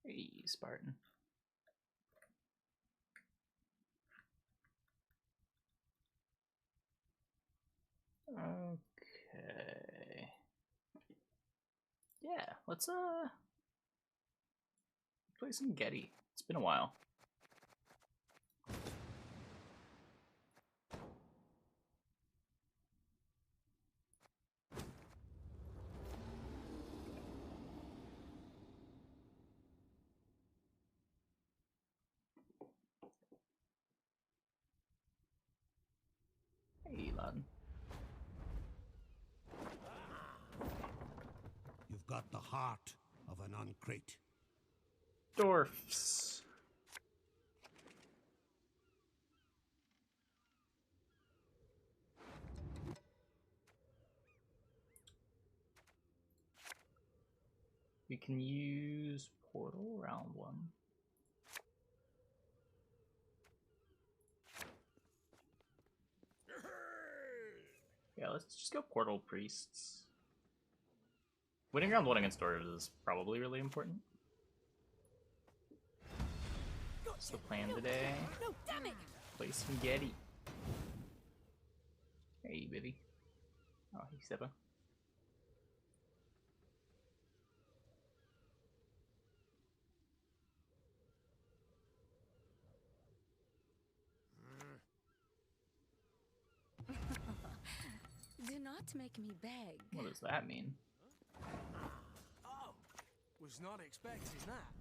Hey, Spartan. Okay. Yeah, let's play some Gedy. It's been a while. Hey, Laden. You've got the heart of an uncrate. Dwarfs. We can use portal round 1. Yeah, let's just go portal priests. Winning round 1 against dwarves is probably really important. What's the plan today? No, damn it! Play some Gedy. Hey, baby. Oh, hey, Seba. Do not make me beg. What does that mean? Oh, was not expecting that.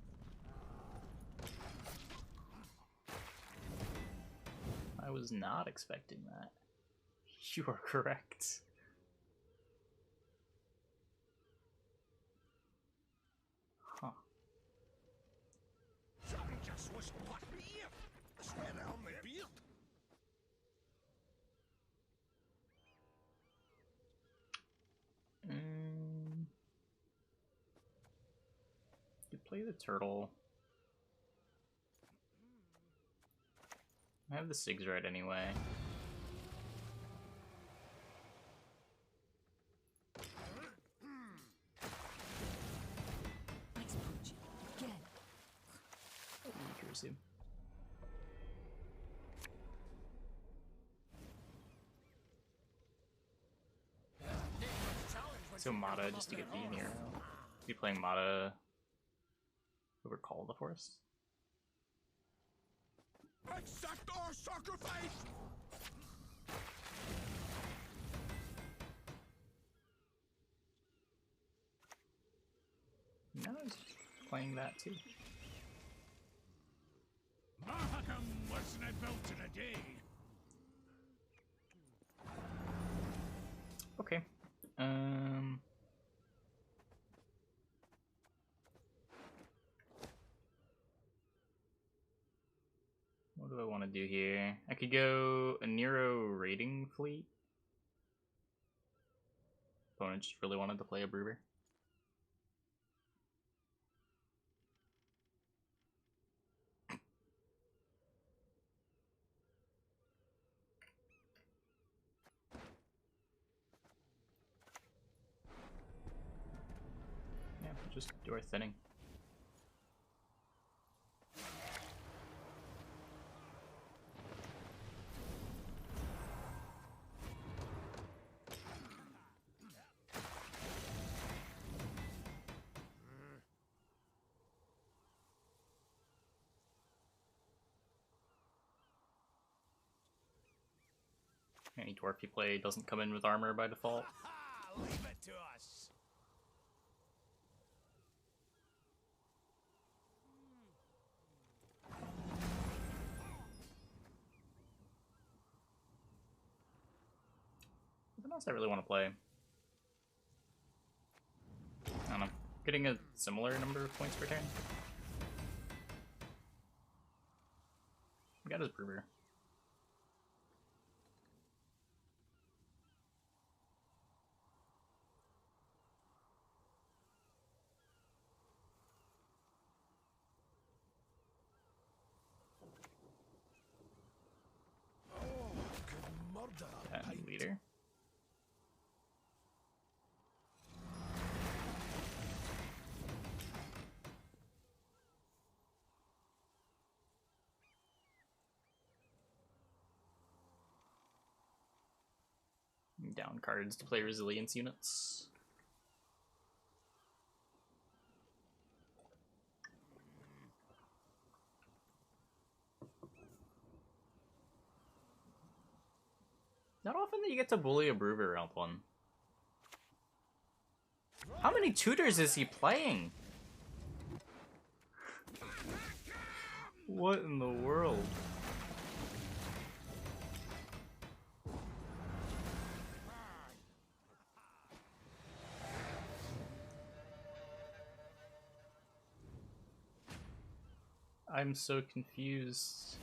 I was not expecting that. You are correct. Huh. Just was what beer. Swear on my beard. You play the turtle. I have the SIGs right anyway. Nice punch. Again. Accuracy. So Mata just to get the Nero. Be playing Mata over Call of the Forest. Accept our sacrifice. No, he's playing that too. Mahakam wasn't built in a day. Okay. What do I want to do here? I could go a Nero raiding fleet. Opponent just really wanted to play a Brewer. Yeah, we'll just do our thinning. Any dwarf you play doesn't come in with armor by default. Leave it to us. What else I really want to play? I don't know. Getting a similar number of points per turn. He got his Brewer. Leader. Down cards to play resilience units. Not often that you get to bully a Brewer round 1. How many tutors is he playing? What in the world? I'm so confused.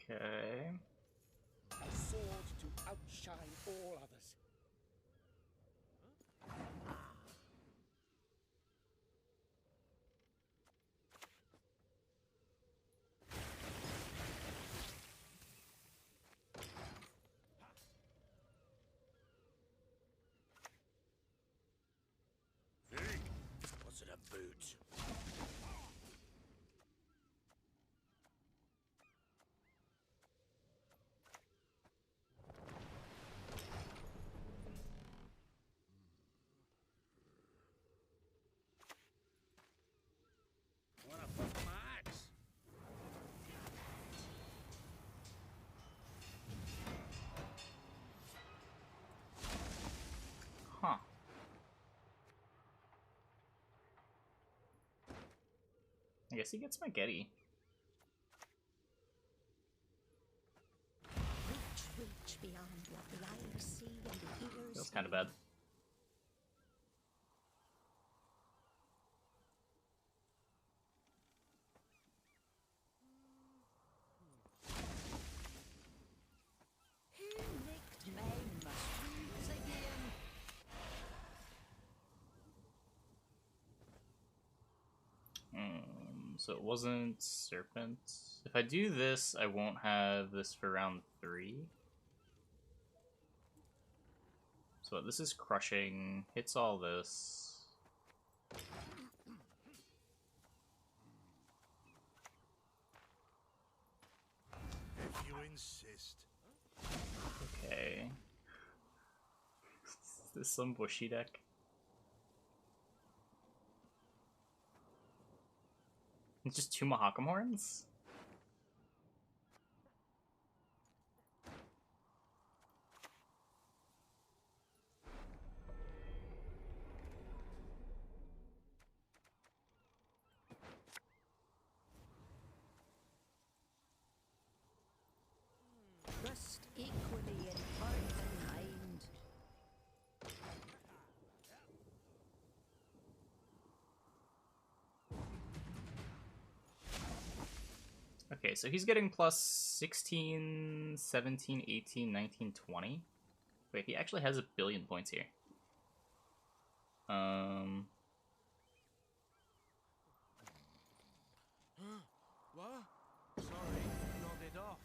Okay. A sword to outshine all others. What's it a boot? Wanna fuck my axe? Huh. I guess he gets my Gedy. Reach beyond what the eyes see and the ears Feels kind of bad. Who nicked my mushrooms again? So it wasn't Serpent. If I do this, I won't have this for round 3. So this is crushing, hits all this. If you insist. Okay. Is this some bushy deck? It's just 2 Mahakam Horns? Trust equally in heart and mind. Okay, so he's getting plus 16, 17, 18, 19, 20. Wait, he actually has a billion points here. What? Sorry, nodded off.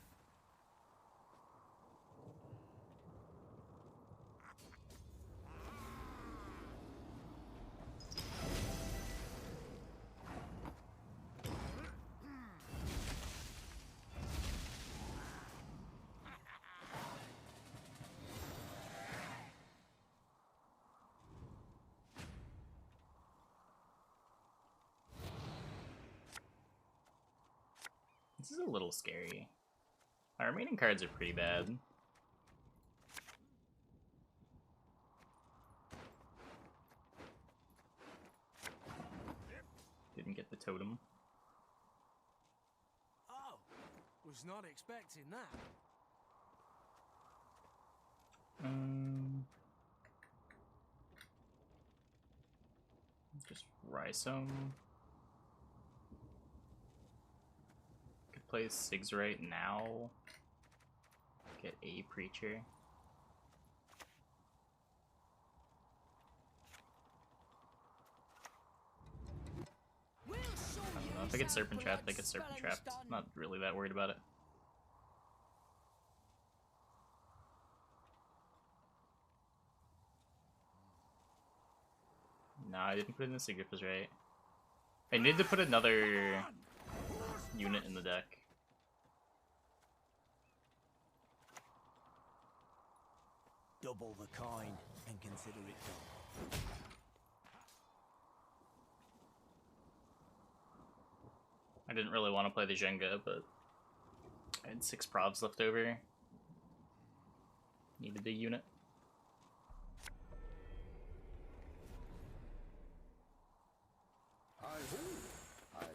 This is a little scary. Our remaining cards are pretty bad. Didn't get the totem. Oh, was not expecting that. Just Rhizome. Could play Sigs right now. Get a Preacher. If I get Serpent Trapped, I get Serpent Trapped. Not really that worried about it. Nah, I didn't put it in the Sigrifus, right? I need to put another unit in the deck. Double the coin and consider it done. I didn't really want to play the Jenga, but I had 6 Provs left over. Needed a unit. Hi-ho! Hi-ho!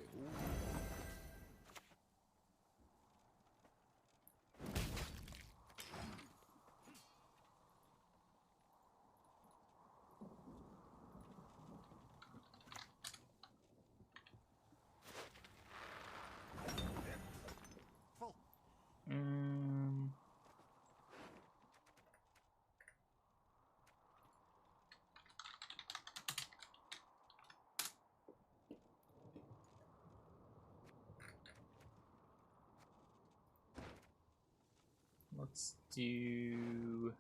Full. Let's do...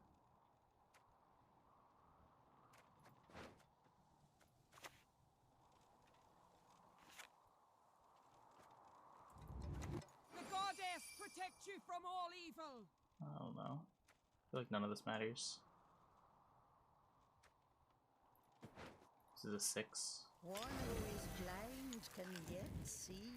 The goddess protect you from all evil. I don't know. I feel like none of this matters. This is a 6. One who is blind can yet see.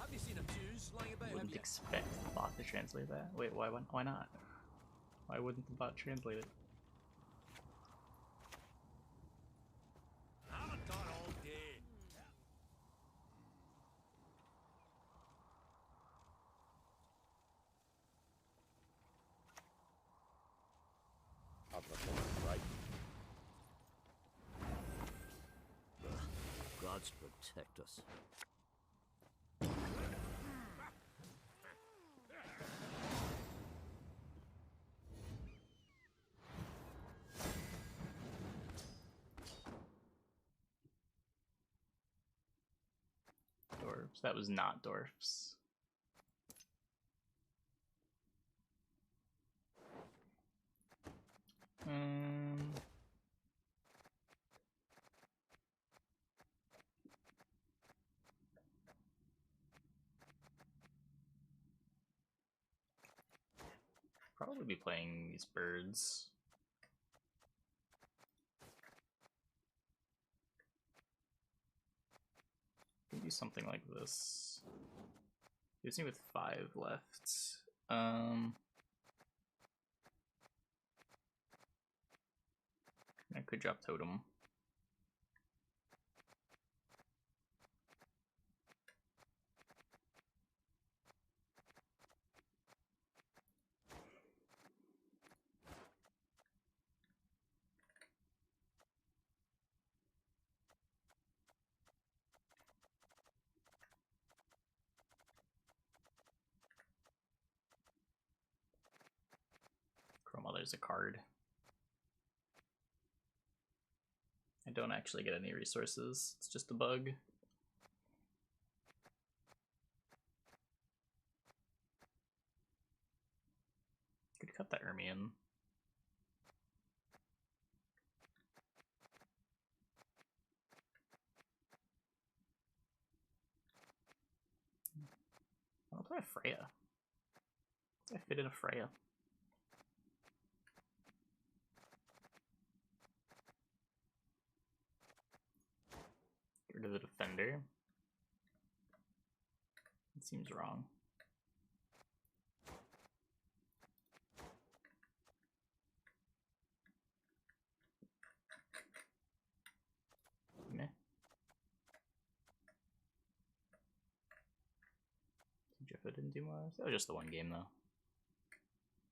Have you seen a fuse lying about? Wouldn't expect the bot to translate that. Wait, why not? Why wouldn't the bot translate it? I haven't got all day. I've got something right. Gods protect us. Dwarves. That was not dwarfs. Probably be playing these birds. Can do something like this. Leaves me with 5 left. I could drop Totem. Mother's a card. I don't actually get any resources, it's just a bug. Could cut the Ermion. I'll play a Freya. I fit in a Freya. Get rid of the defender. It seems wrong. Meh. Jeffa didn't do much. That was just the one game though.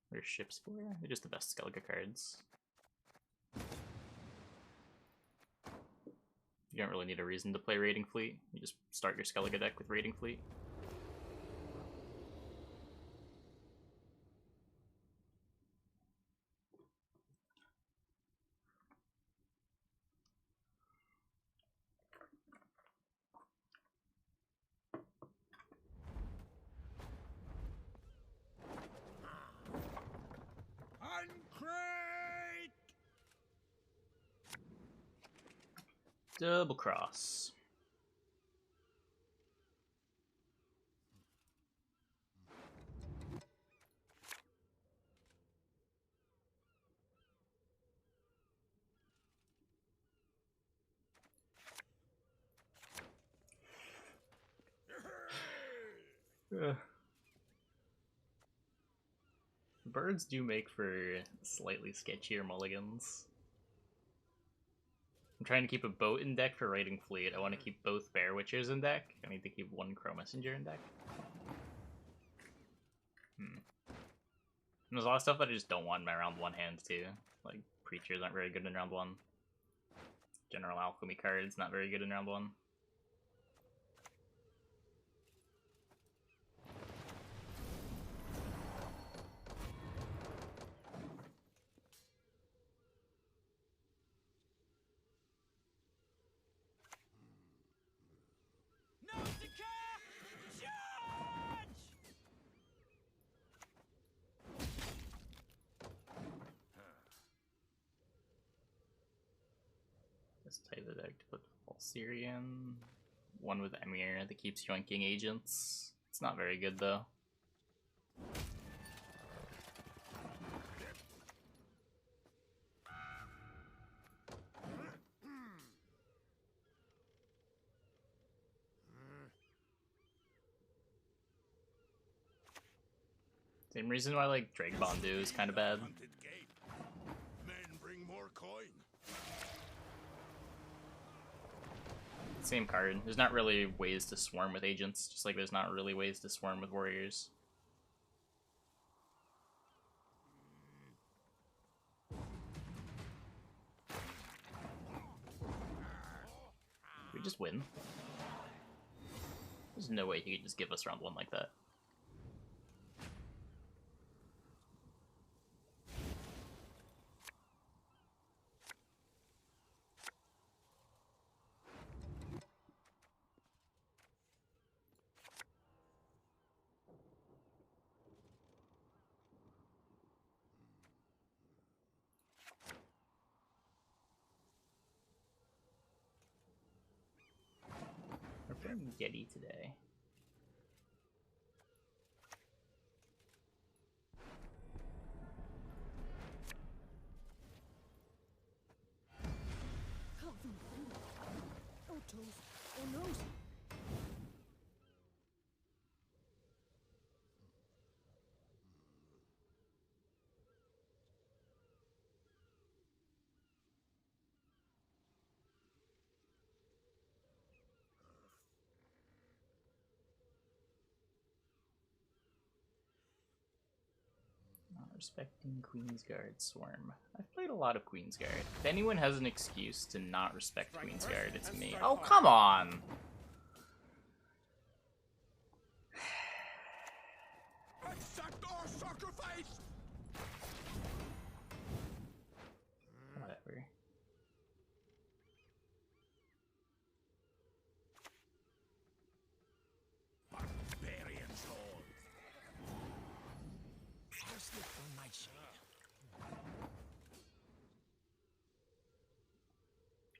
Where's ships for? They're just the best Skellige cards. You don't really need a reason to play Raiding Fleet. You just start your Skellige deck with Raiding Fleet. Double cross. Birds do make for slightly sketchier mulligans. I'm trying to keep a boat in deck for raiding fleet. I want to keep both Bear Witchers in deck. I need to keep one Crow Messenger in deck. And there's a lot of stuff that I just don't want in my round 1 hand too. Like, Preachers aren't very good in round 1. General Alchemy cards not very good in round 1. This type of deck to put Syrian. One with Emir that keeps yoinking agents. It's not very good though. Same reason why like Drake Bondu is kind of bad. Men bring more coin. Same card. There's not really ways to swarm with agents, just like there's not really ways to swarm with warriors. We just win. There's no way he could just give us round 1 like that. Gedy today. Oh no! Respecting Queensguard Swarm. I've played a lot of Queensguard. If anyone has an excuse to not respect Queensguard, it's me. Oh, come on! Accept our sacrifice! Whatever. Barbarian soul. Slip from my shade.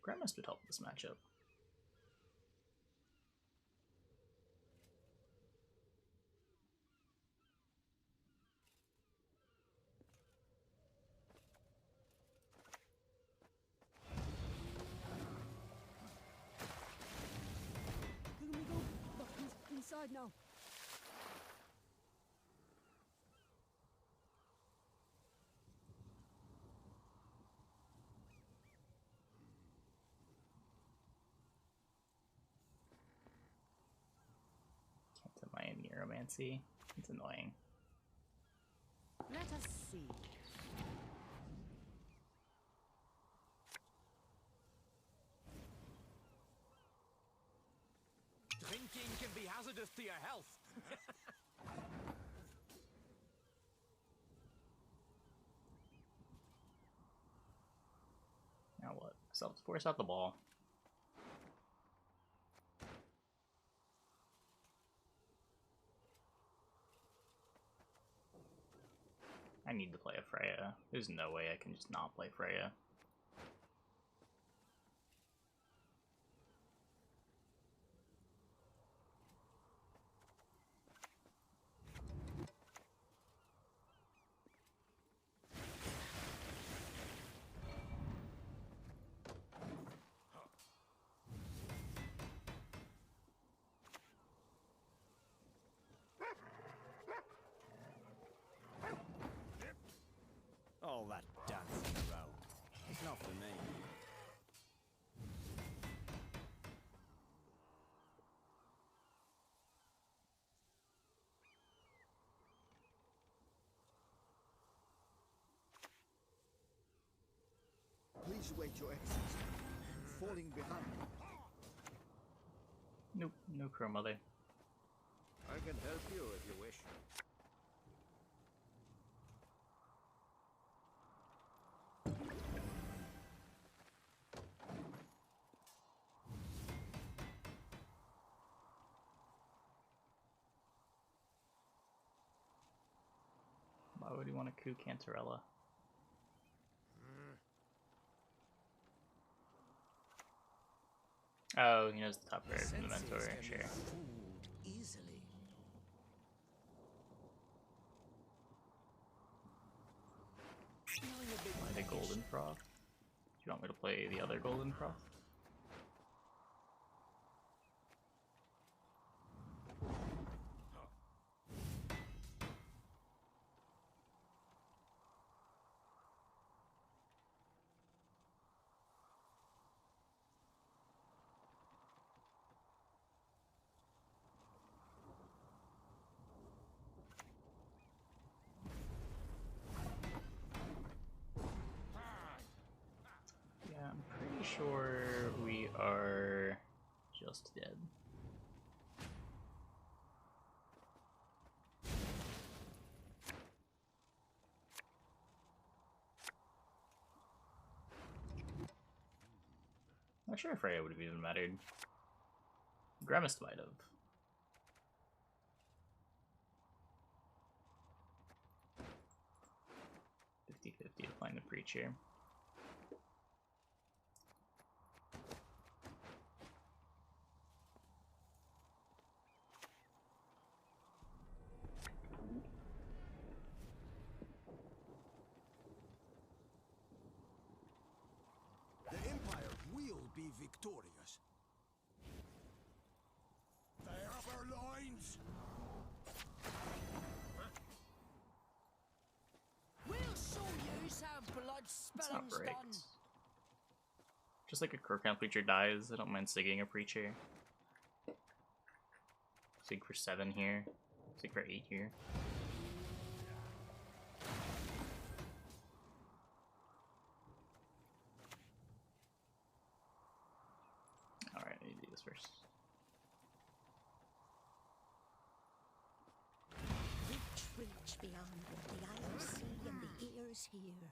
Grandmaster would help this matchup. Let me go. Look, he's inside now. Can't my Neuromancy. It's annoying. Let us see. Drinking can be hazardous to your health. Now what? Self-force out the ball. I need to play a Freya. There's no way I can just not play Freya. Please wait your exit. Falling behind. Nope, no crow mother. I can help you if you wish. Why would he want to coup Cantarella? Oh, he knows the top card from the mentor, sure. Easily. Play the Golden Froth. Do you want me to play the other Golden Froth? I'm pretty sure we are just dead. Not sure if Freya would have even mattered. Grimmest might have. 50-50 applying the breach here. The Empire will be victorious. They have our lines. We'll show you how blood It's not spilling's bricked. done. Just like a Kurkan Preacher dies, I don't mind sigging a Preacher. Sig for 7 here. Sig for 8 here. Alright, I need to do this first. Reach beyond what the eyes see and the ears hear.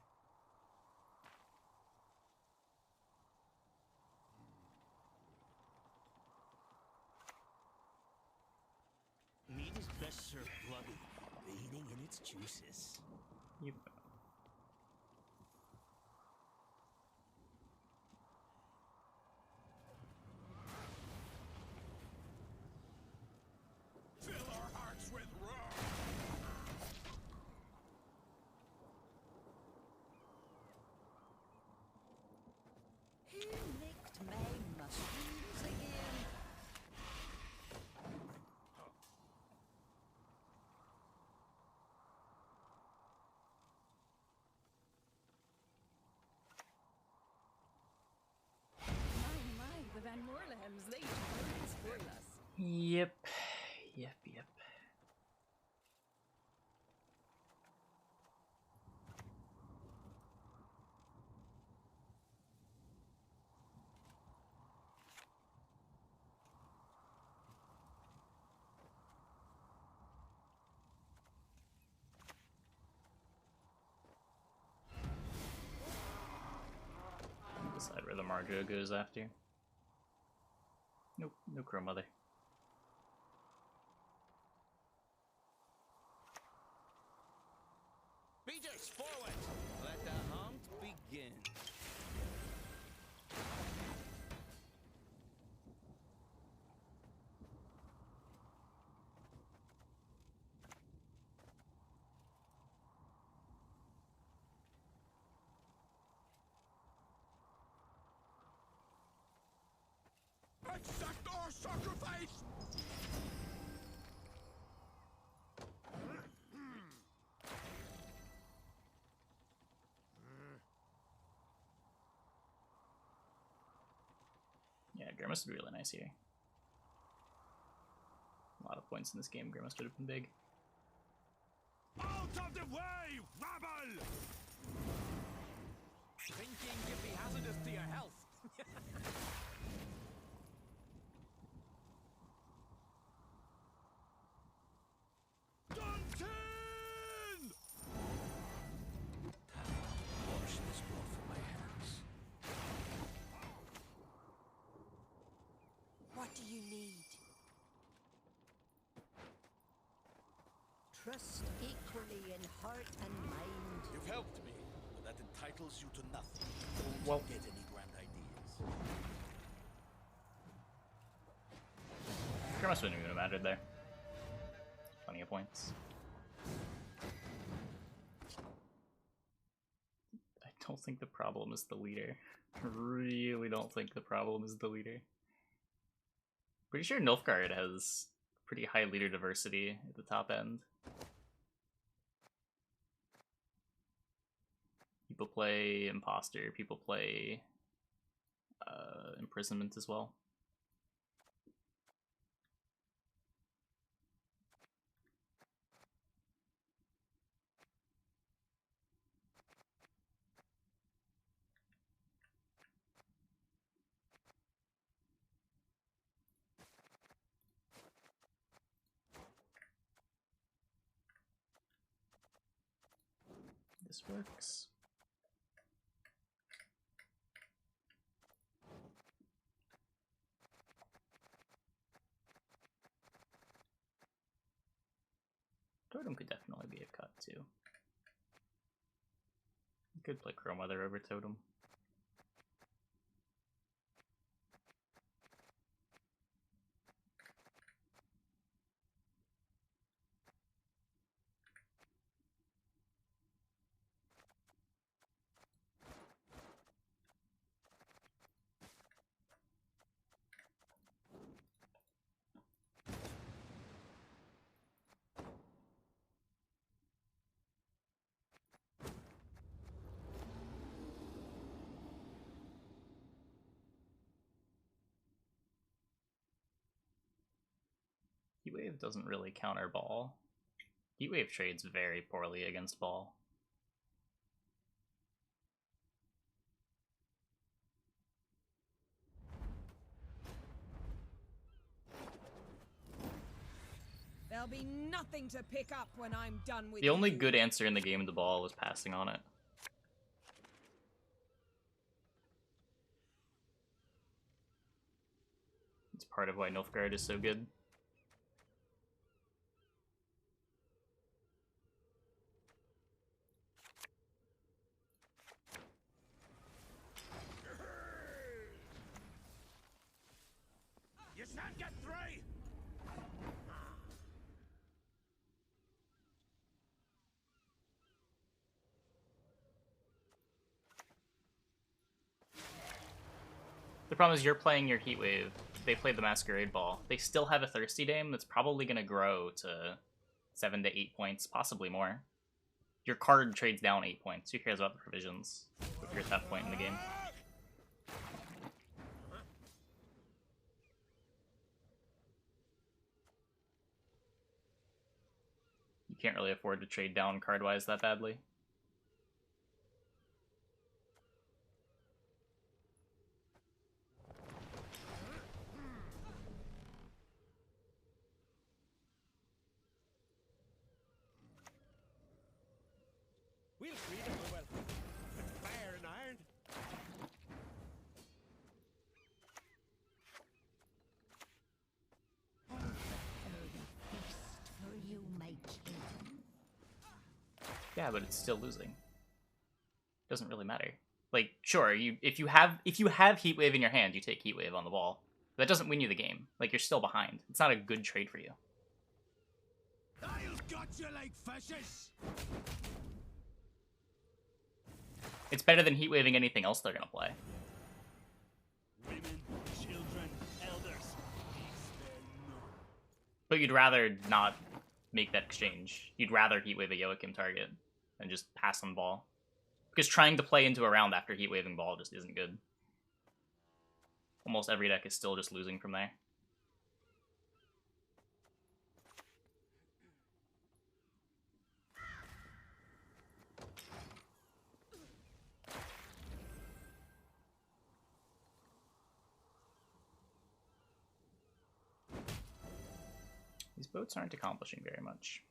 Meat is best served bloody, bleeding in its juices. Yep. Fill our hearts with wrath. Who licked my mushrooms again? My, the Van Moorlehams, they really spoil us. Yep. Decide where the Marjo goes after. Nope, no Crow Mother. Beaters, forward! Let the hunt begin. Accept our sacrifice! Yeah, Grimace would be really nice here. A lot of points in this game, Grimace would have been big. Out of the way, rabble! Thinking you'd be hazardous worse to your health. Dungeon! Wash this blood from my hands. What do you need? Trust equally in heart and mind. You've helped me, but that entitles you to nothing. Don't Well- get any grand ideas. Pretty much wouldn't even have mattered there. Plenty of points. I don't think the problem is the leader. I really don't think the problem is the leader. Pretty sure Nilfgaard has pretty high leader diversity at the top end. People play Imposter, people play Imprisonment as well. This works. Totem could definitely be a cut too. You could play Chrome Weather over Totem. Heatwave doesn't really counter Ball. Heatwave trades very poorly against Ball. There'll be nothing to pick up when I'm done with The only you. good answer in the game to Ball was passing on it. It's part of why Nilfgaard is so good. You shan't get three! The problem is you're playing your Heatwave, they play the Masquerade Ball. They still have a Thirsty Dame that's probably going to grow to 7 to 8 points, possibly more. Your card trades down 8 points. Who cares about the provisions if you're at that point in the game? You can't really afford to trade down card-wise that badly. We'll treat him well. Fire and iron. Feast for you, my king. Yeah, but it's still losing. Doesn't really matter. Like, sure, if you have Heatwave in your hand, you take Heatwave on the ball. That doesn't win you the game. Like, you're still behind. It's not a good trade for you. I'll gut you like fishes! It's better than Heatwaving anything else they're gonna play. Women, children, elders, beastmen. But you'd rather not make that exchange. You'd rather Heatwave a Joachim target than just pass on ball. Because trying to play into a round after Heatwaving ball just isn't good. Almost every deck is still just losing from there. boats aren't accomplishing very much.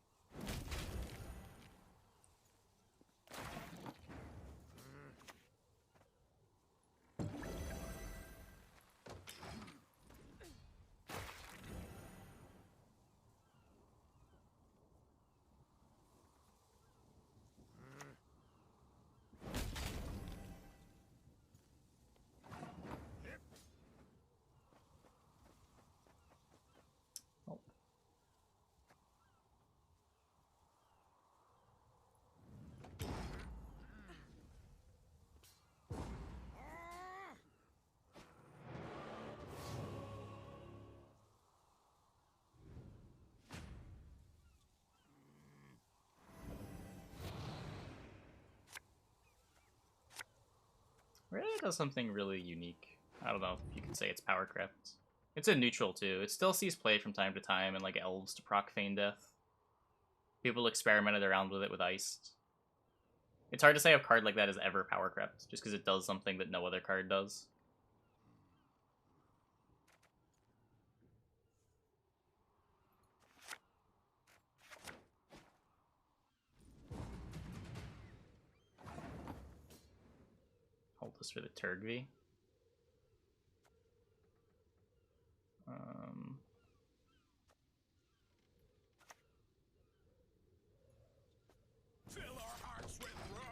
Oh. Raya does something really unique. I don't know if you can say it's power crept. It's a neutral too. It still sees play from time to time and like elves to proc feign death. People experimented around with it with ice. It's hard to say a card like that is ever power crept, just because it does something that no other card does. Hold this for the Turgvi. Fill our hearts with wrath.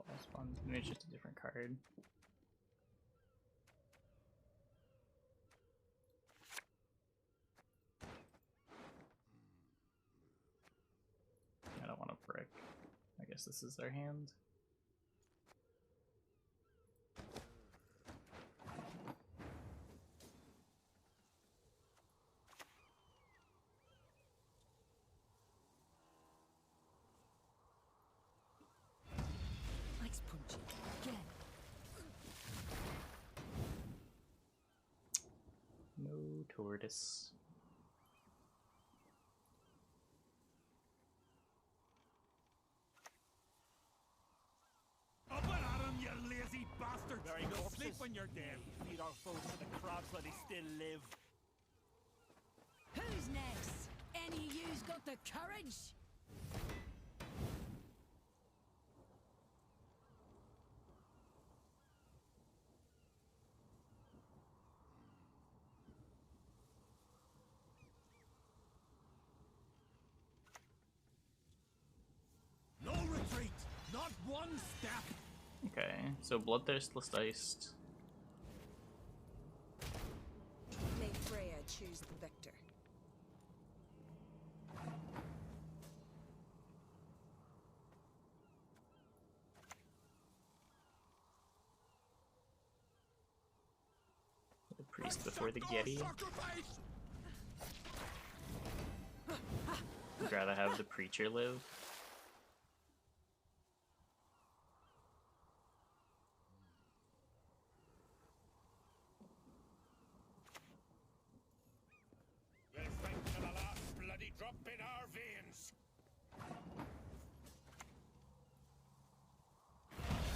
False Bond. Maybe it's just a different card. I don't want to brick. I guess this is their hand. Nice punching. Again. No tortoise. Up and at 'em, you lazy bastards! Very You'll corpses. sleep when you're dead. Feed our foes to the crabs while they still live. Who's next? Any of you's got the courage? No retreat! Not one step! Okay, so Bloodthirstless Iced. May Freya choose the victor. The priest before the Gedy. Sacrifice! I'd rather have the preacher live. We'll fight to the last bloody drop in our veins!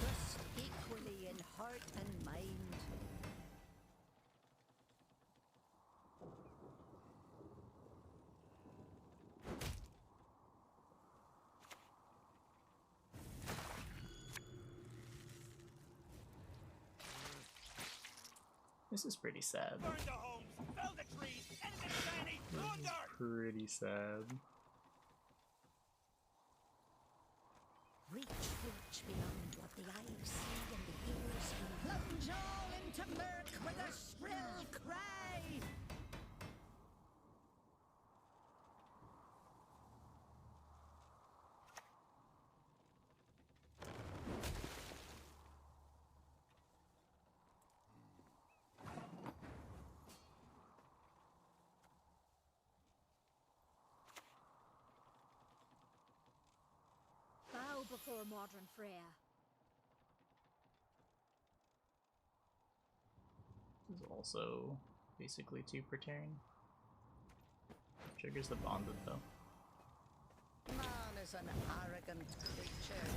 Trust equally in heart and mind. This is pretty sad. Burn the homes, fell the trees, anything shiny, thunder! Pretty sad. Reach beyond what the eyes see and the ears hear. Plunge all into murk with a shrill cry. Bow before modern Freya. This is also Basically 2 per turn. Triggers the bonded though. Man is an arrogant creature.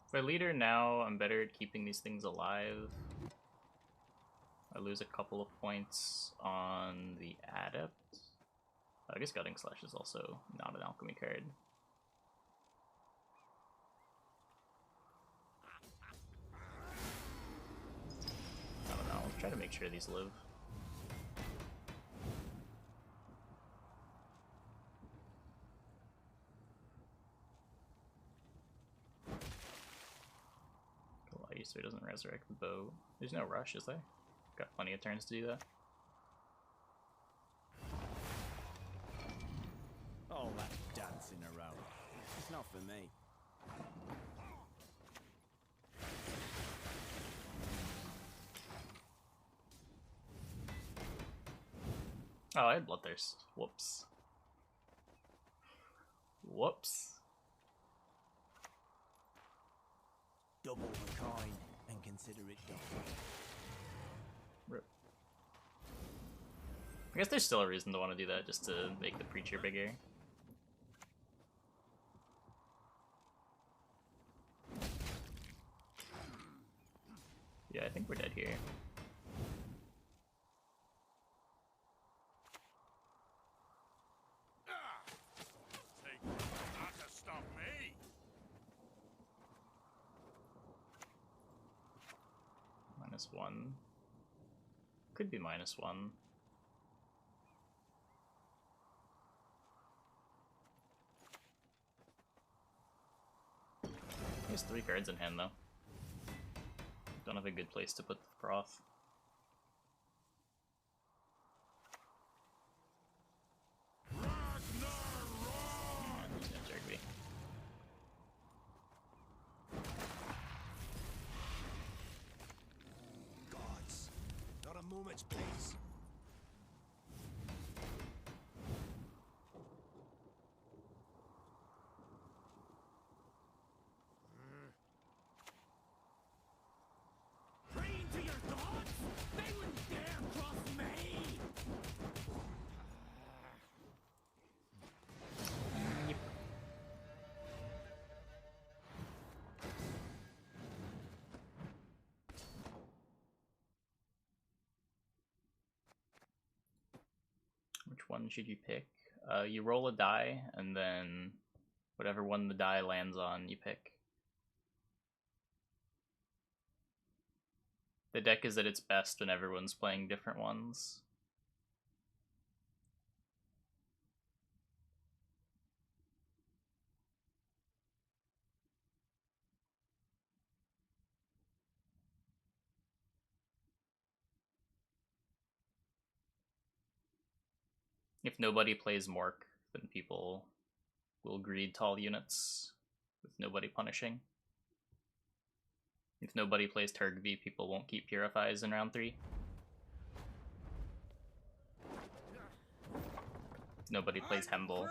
For leader now, I'm better at keeping these things alive. I lose a couple of points on the adept. I guess Gutting Slash is also not an alchemy card. I don't know, let's try to make sure these live. So he doesn't resurrect the bow. There's no rush, is there? Got plenty of turns to do that. All that dancing around. It's not for me. Oh, I had Bloodthirst. Whoops. Whoops. Double the coin and consider it done. Rip. I guess there's still a reason to want to do that, just to make the Preacher bigger. Yeah, I think we're dead here. -1. Could be -1. He has 3 cards in hand though. Don't have a good place to put the froth. Moments, please. Praying to your gods? They wouldn't dare cross me! Which one should you pick? You roll a die, and then whatever one the die lands on, you pick. The deck is at its best when everyone's playing different ones. If nobody plays Mork, then people will greed tall units with nobody punishing. If nobody plays Turgvy, people won't keep Purifies in round 3. If nobody plays Hemble.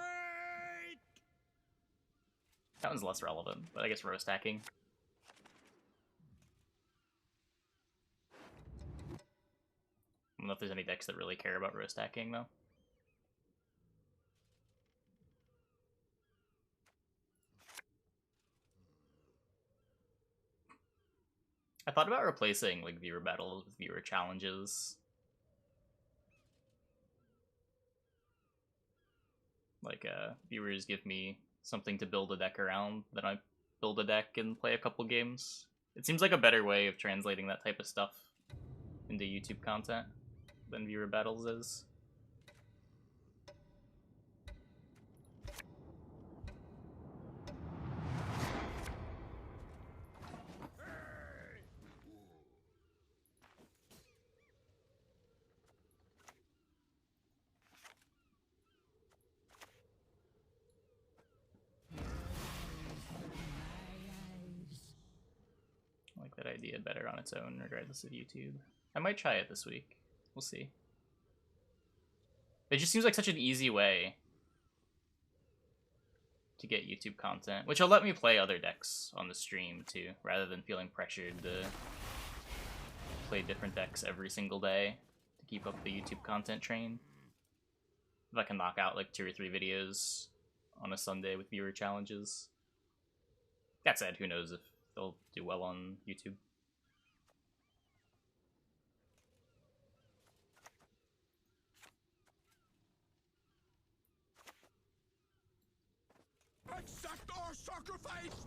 That one's less relevant, but I guess roast hacking. I don't know if there's any decks that really care about roast hacking though. I thought about replacing like viewer battles with viewer challenges. Like viewers give me something to build a deck around, then I build a deck and play a couple games. It seems like a better way of translating that type of stuff into YouTube content than viewer battles is. I like that idea better on its own, regardless of YouTube. I might try it this week. We'll see. It just seems like such an easy way to get YouTube content, which will let me play other decks on the stream too, rather than feeling pressured to play different decks every single day to keep up the YouTube content train. If I can knock out like 2 or 3 videos on a Sunday with viewer challenges. That said, who knows if they'll do well on YouTube. Accept our sacrifice!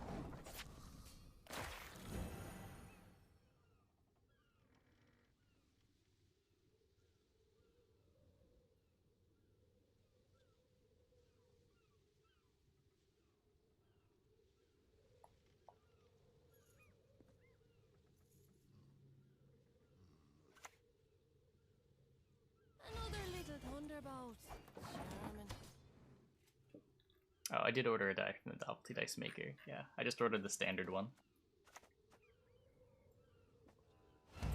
Another little thunderbolt. Charmin. Oh, I did order a die from the Novelty Dice Maker. Yeah, I just ordered the standard one.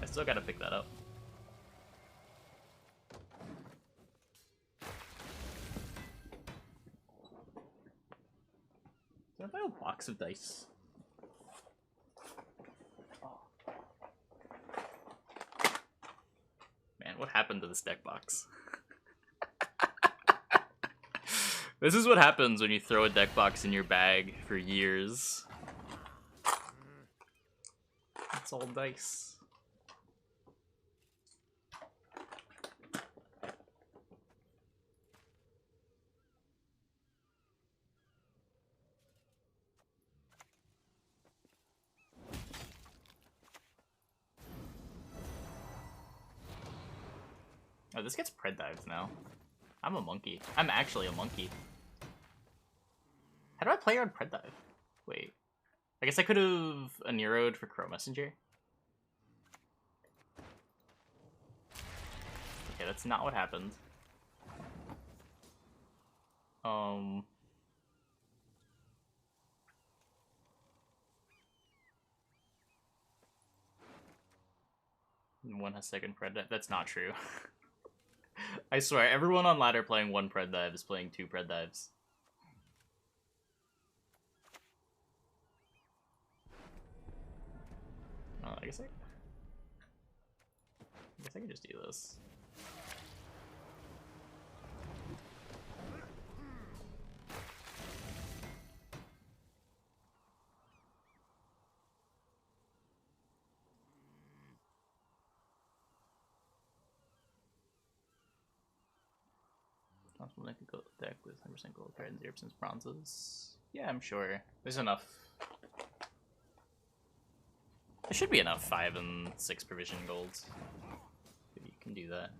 I still gotta pick that up. Did I buy a box of dice? Man, what happened to this deck box? This is what happens when you throw a deck box in your bag for years. It's all dice. Oh, this gets pred dives now. I'm a monkey. I'm actually a monkey. How do I play on pred dive? Wait. I guess I could have a Nero'd for Crow Messenger. Okay, that's not what happened. One has second pred dive. That's not true. I swear, everyone on ladder playing 1 pred dive is playing 2 pred dives. I guess I can just do this. Possible I could go deck with 100% gold card and 0% bronzes. Yeah, I'm sure. There's enough. There should be enough 5 and 6 provision golds. Maybe you can do that.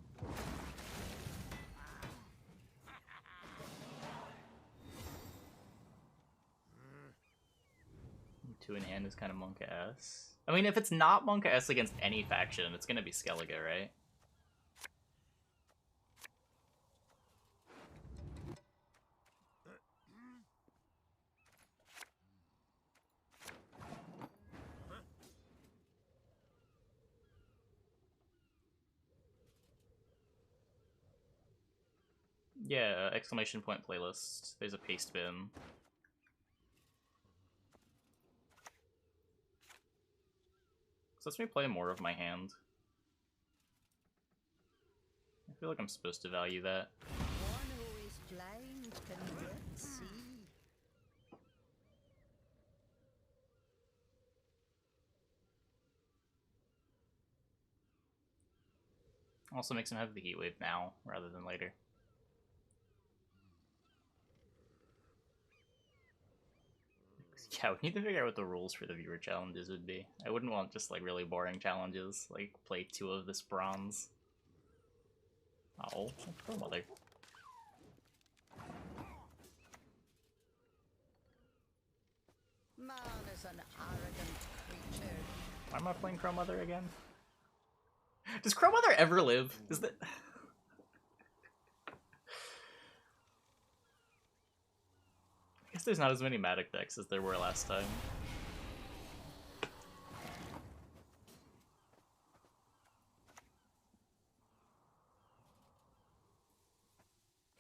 2 in hand is kind of Monka-S. I mean, if it's not Monka-S against any faction, it's gonna be Skellige, right? Yeah, exclamation point playlist. There's a paste bin. So lets me play more of my hand. I feel like I'm supposed to value that. One who is blind can yet see. Also makes him have the heat wave now rather than later. Yeah, we need to figure out what the rules for the viewer challenges would be. I wouldn't want just like really boring challenges, like play 2 of this bronze. Oh, poor mother. Man is an arrogant creature. Why am I playing Crow Mother again? Does Crow Mother ever live? Is that... I guess there's not as many Matic decks as there were last time.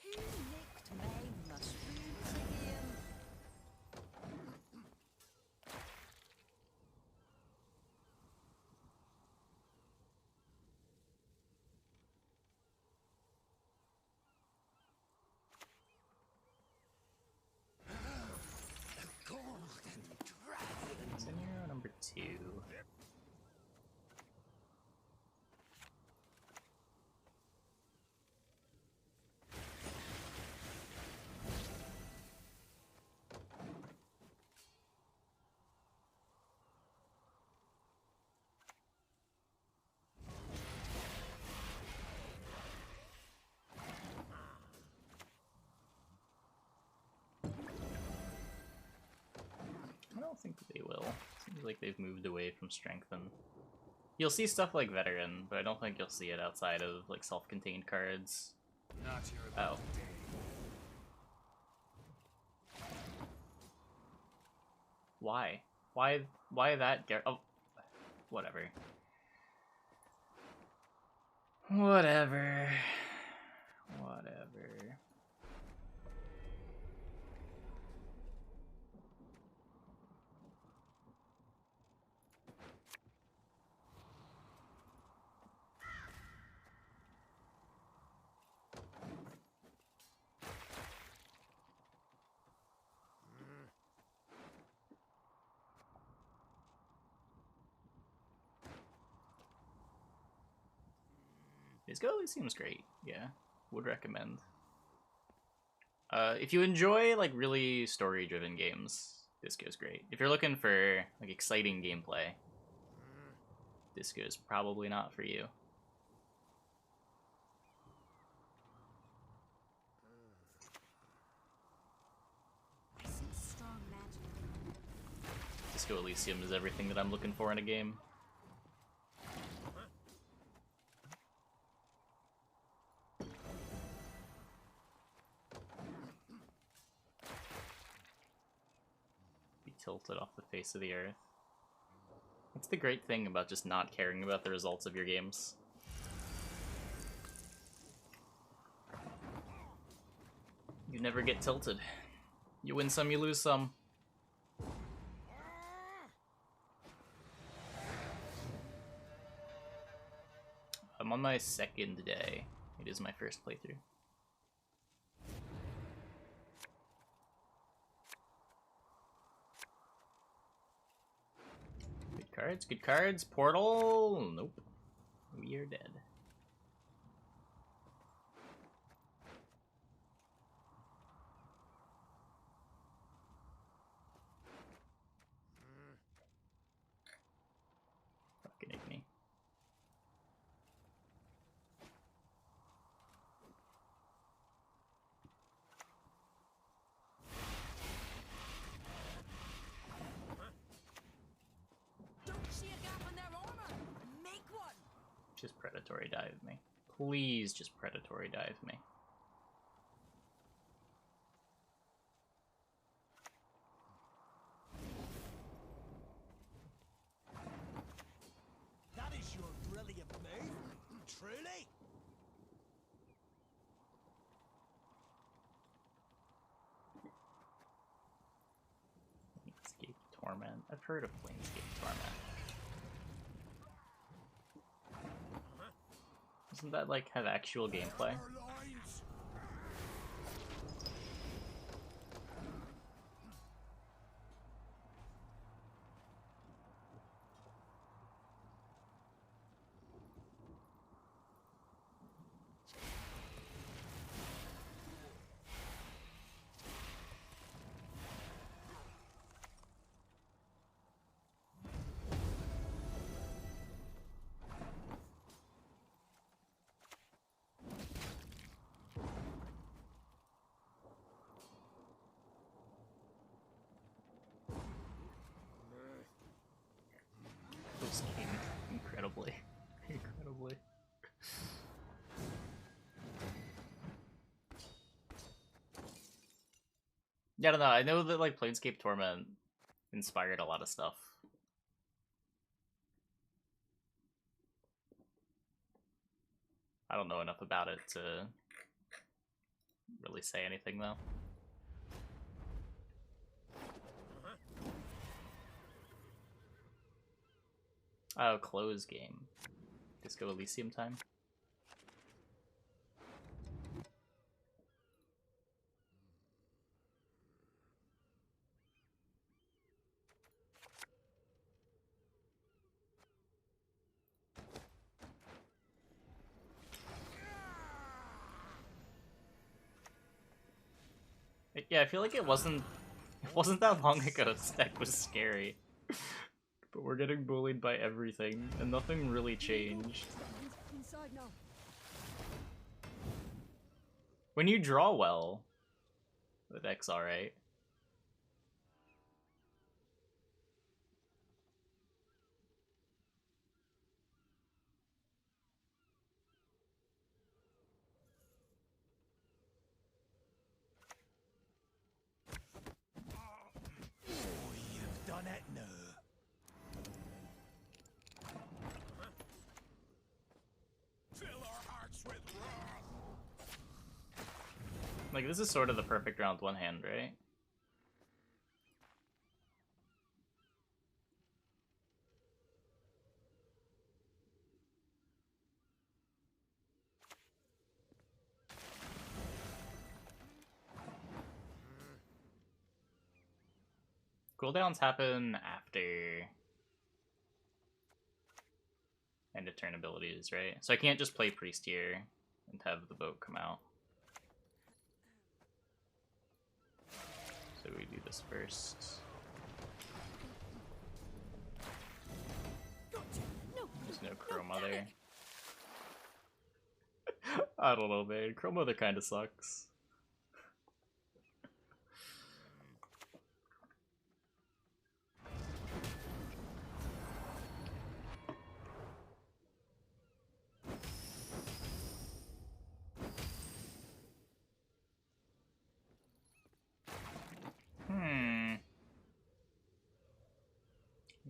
Who licked my mushrooms again? 2. I don't think they will. Seems like they've moved away from Strengthen. You'll see stuff like Veteran, but I don't think you'll see it outside of like self-contained cards. Not here Oh. about the day. Why? Why that oh, whatever. Whatever. Whatever. Disco Elysium's great. Yeah, would recommend. If you enjoy like really story-driven games, Disco's great. If you're looking for like exciting gameplay, Disco's probably not for you. I sense strong magic. Disco Elysium is everything that I'm looking for in a game. Be tilted off the face of the earth. That's the great thing about just not caring about the results of your games. You never get tilted. You win some, you lose some. I'm on my second day. It is my first playthrough. Good cards, good cards. Portal. Nope. We are dead. Fucking ignite. Don't see a gap in their armor. Make one. Just predatory dive me. Please just predatory dive me. That is your brilliant move, truly. Planescape Torment. I've heard of Planescape Torment. Doesn't that like have actual gameplay? Our lines. This game, incredibly. Incredibly. Yeah, I don't know. I know that like Planescape Torment inspired a lot of stuff. I don't know enough about it to really say anything though. Oh, close game. Disco Elysium time. Yeah, I feel like it wasn't that long ago Spec was scary. But we're getting bullied by everything, and nothing really changed. Inside now. When you draw well, the deck's alright. You've done it now. Fill our hearts with wrath. Like, this is sort of the perfect round one hand, right? Cooldowns happen after end of turn abilities, right? So I can't just play Priest here and have the boat come out. So we do this first. There's no Chroma there. I don't know, man. Chroma there kinda sucks.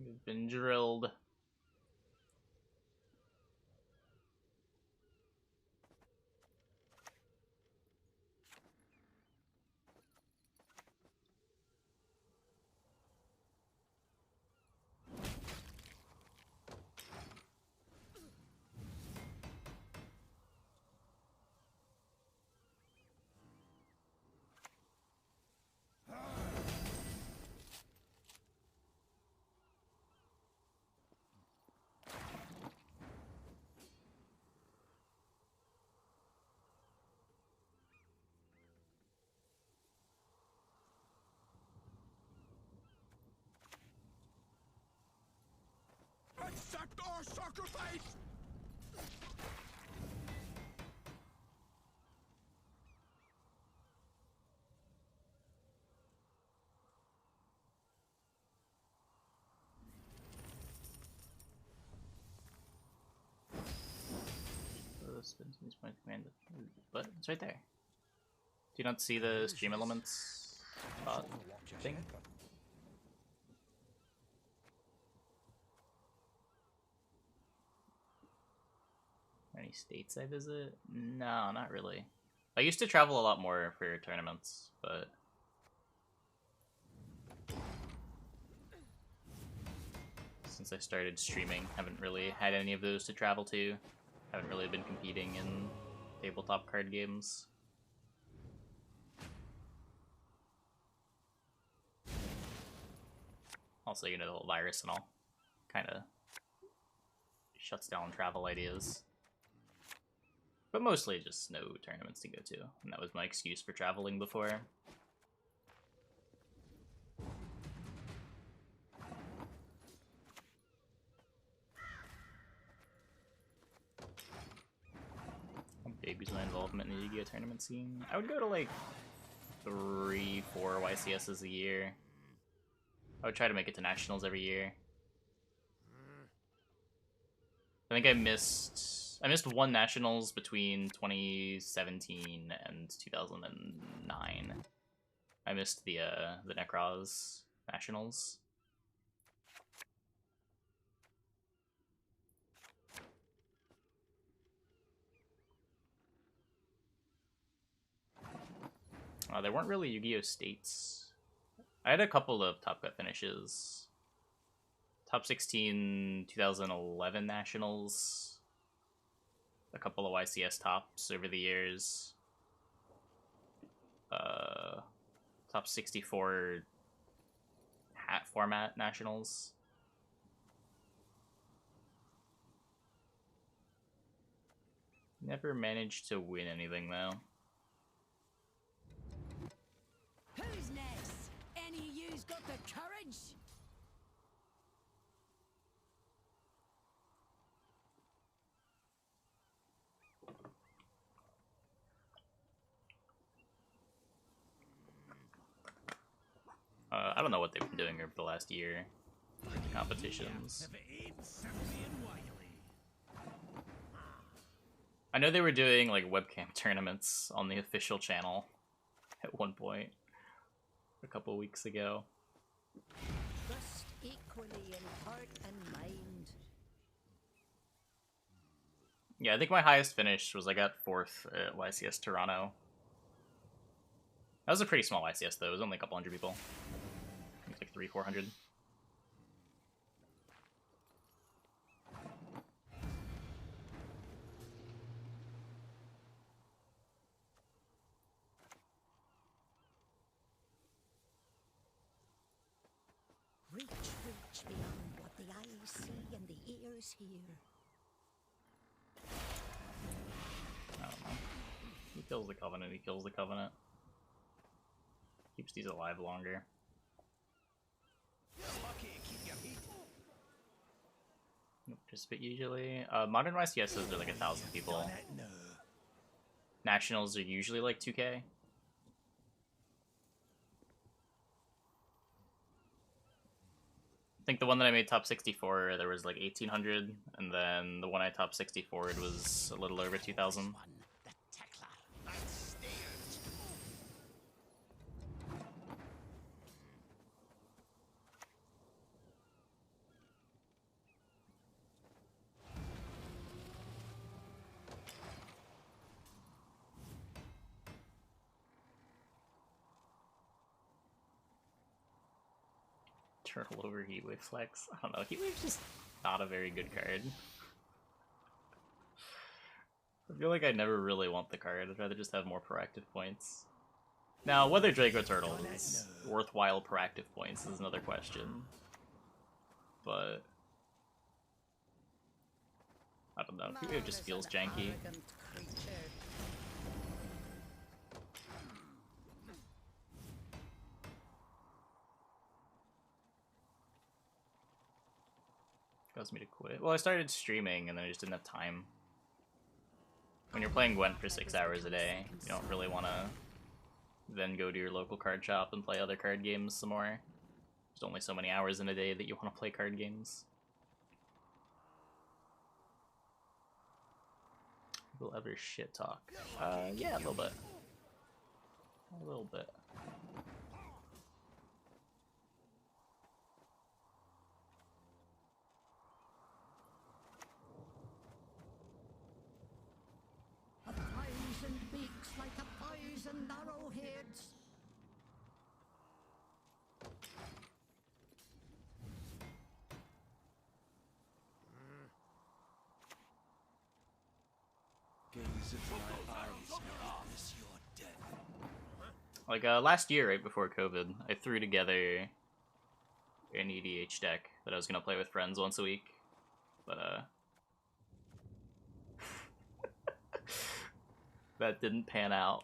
We've been drilled. Accept our sacrifice! But it's right there. Do you not see the stream elements thing? Any states I visit? No, not really. I used to travel a lot more for tournaments, but since I started streaming, haven't really had any of those to travel to. Haven't really been competing in tabletop card games. Also, you know, the whole virus and all kind of shuts down travel ideas. But mostly just no tournaments to go to, and that was my excuse for traveling before. How big was my involvement in the Yu-Gi-Oh tournament scene? I would go to like 3-4 YCSs a year. I would try to make it to nationals every year. I think I missed one nationals between 2017 and 2009. I missed the Necros nationals. There weren't really Yu-Gi-Oh states. I had a couple of Top Cut finishes. Top 16 2011 nationals. A couple of YCS tops over the years. Top 64 hat format nationals. Never managed to win anything though. got the courage. I don't know what they've been doing over the last year. Competitions. I know they were doing like webcam tournaments on the official channel at one point a couple weeks ago. Trust equally in heart and mind. Yeah, I think my highest finish was I got 4th at YCS Toronto. That was a pretty small YCS though, it was only a couple hundred people. I think like 300-400. Reach, reach beyond what the eyes see and the ears hear. I don't know. He kills the Covenant, he kills the Covenant. Keeps these alive longer. Don't participate usually. Modern YCSs are like 1,000 people. Nationals are usually like 2K. I think the one that I made top 64, there was like 1,800, and then the one I top 64'd was a little over 2,000. Turtle over Heatwave Flex. I don't know, Heatwave's just not a very good card. I feel like I never really want the card, I'd rather just have more proactive points. Now, whether Draco Turtle is worthwhile proactive points is another question. But I don't know, Heatwave just feels janky. Caused me to quit. Well, I started streaming and then I just didn't have time. When you're playing Gwent for 6 hours a day, you don't really want to then go to your local card shop and play other card games some more. There's only so many hours in a day that you want to play card games. Will ever shit talk? Yeah, a little bit. A little bit. Beaks like 1,000 arrowheads. Like last year, right before COVID, I threw together an EDH deck that I was gonna play with friends once a week, but that didn't pan out.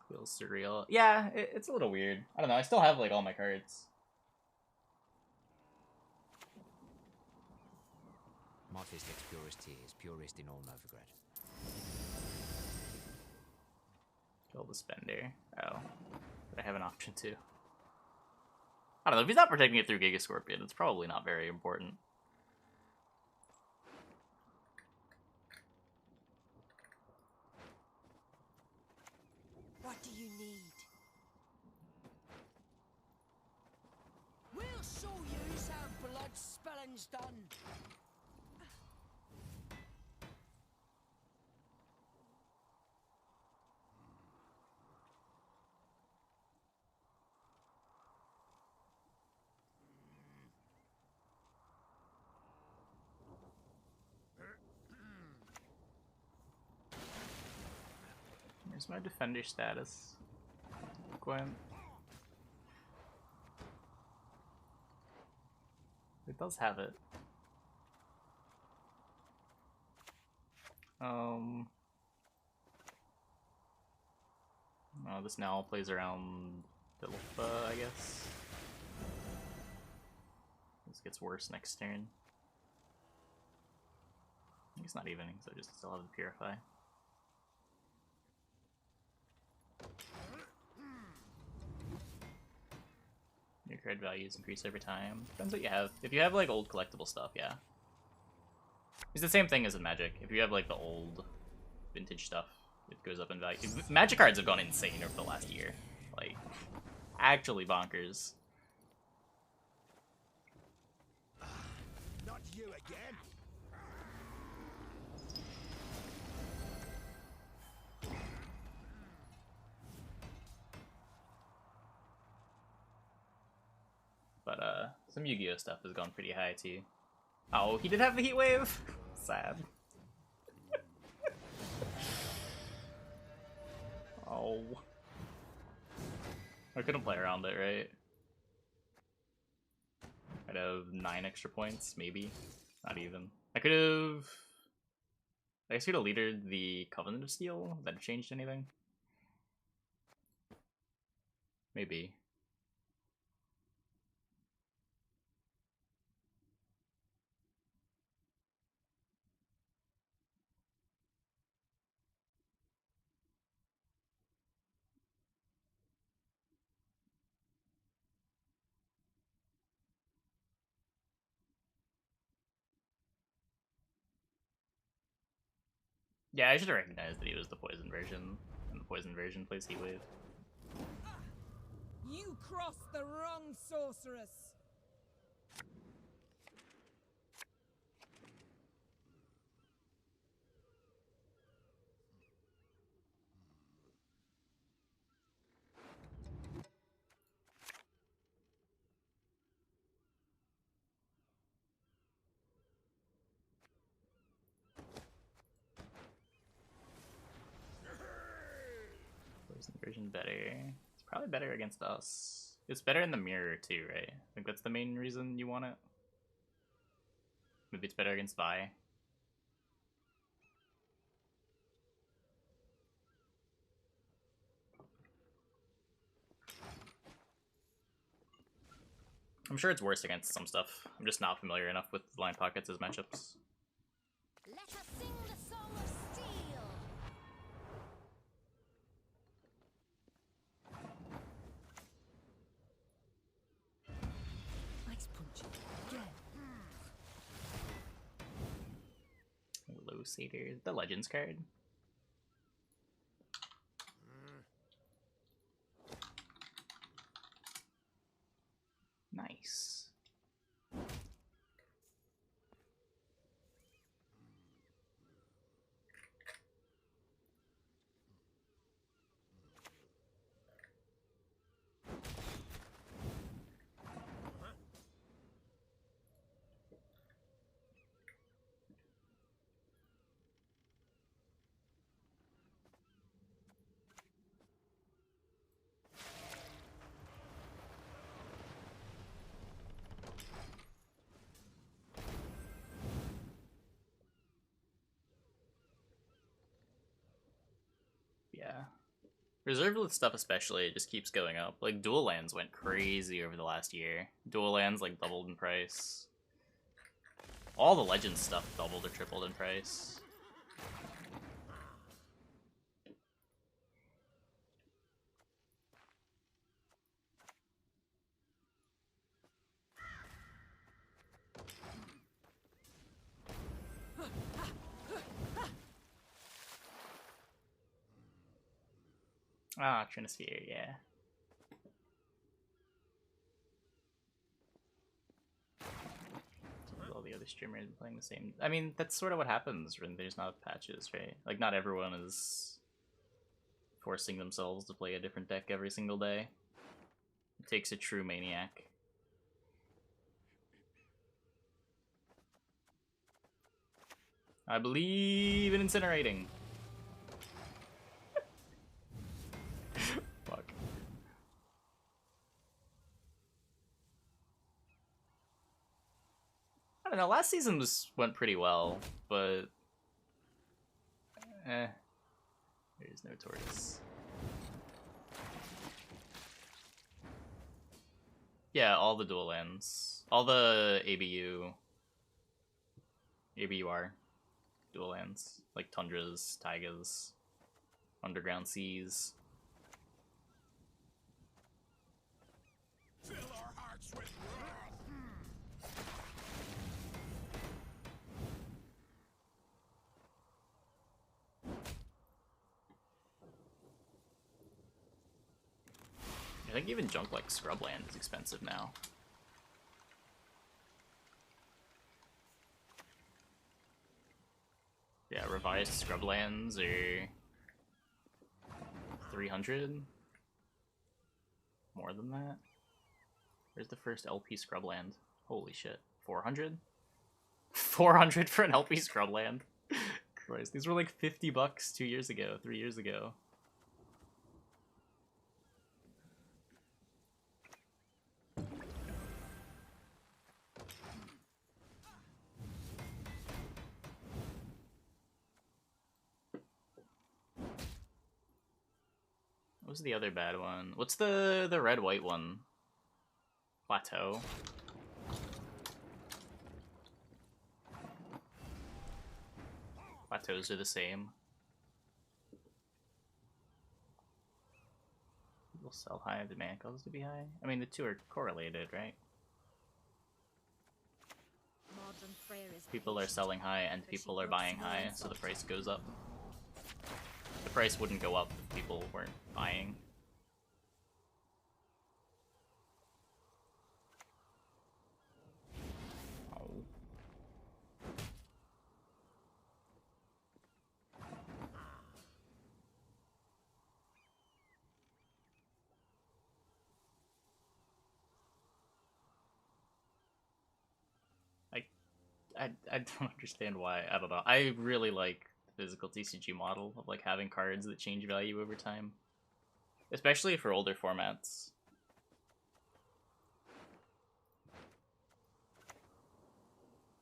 Feels surreal. Yeah, it's a little weird. I don't know, I still have like all my cards. Martistic's purest tea is purest in all Novigrad. Kill the Spender. Oh. But I have an option too. I don't know, if he's not protecting it through Giga Scorpion, it's probably not very important. What do you need? We'll show you how blood spilling's done. Here's my defender status. coin. It does have it. Oh, this now plays around Dilfa, I guess. This gets worse next turn. I think it's not evening, so I just still have the Purify. Your card values increase over time. Depends what you have. If you have like old collectible stuff, yeah. It's the same thing as in Magic. If you have like the old vintage stuff, it goes up in value. Magic cards have gone insane over the last year. Like, actually bonkers. Not you again. But some Yu-Gi-Oh stuff has gone pretty high too. Oh, he did have the Heat Wave. Sad. Oh. I couldn't play around it, right? I'd have 9 extra points, maybe. Not even. I could have... I guess I could have leadered the Covenant of Steel. Would that have changed anything? Maybe. Yeah, I should have recognized that he was the poison version, and the poison version plays Heat Wave. You crossed the wrong sorceress. Poison version better. It's probably better against us. It's better in the mirror too, right? I think that's the main reason you want it. Maybe it's better against Vi. I'm sure it's worse against some stuff. I'm just not familiar enough with Blind Pockets as matchups. Let us sing the song of steel. Nice punch. Low Satyr, the Legends card. Nice. Yeah. Reserve stuff especially, it just keeps going up. Like, dual lands went crazy over the last year. Dual lands, like, doubled in price. All the Legends stuff doubled or tripled in price. Ah, Trinisphere, yeah. All the other streamers playing the same. I mean, that's sort of what happens when there's not patches, right? Like, not everyone is forcing themselves to play a different deck every single day. It takes a true maniac. I believe in incinerating. Fuck. don't know. Last season went pretty well, but there's no tortoise. Yeah, all the dual lands, all the ABUR dual lands, like tundras, taigas, underground seas. Fill our hearts with wrath. I think even junk like Scrubland is expensive now. Yeah, revised Scrublands are 300. More than that. Where's the first LP Scrubland? Holy shit. 400? 400 for an LP Scrubland? Christ, these were like $50 2 years ago, 3 years ago. What was the other bad one? What's the red-white one? Plateau. Plateaus are the same. People sell high, demand causes to be high. I mean, the two are correlated, right? Modern Freyr is People are patient, selling high and but she people are works buying well high, in so the solitude. price goes up. The price wouldn't go up if people weren't buying. Oh. I don't understand why. I don't know. I really like the physical TCG model of like having cards that change value over time, especially for older formats.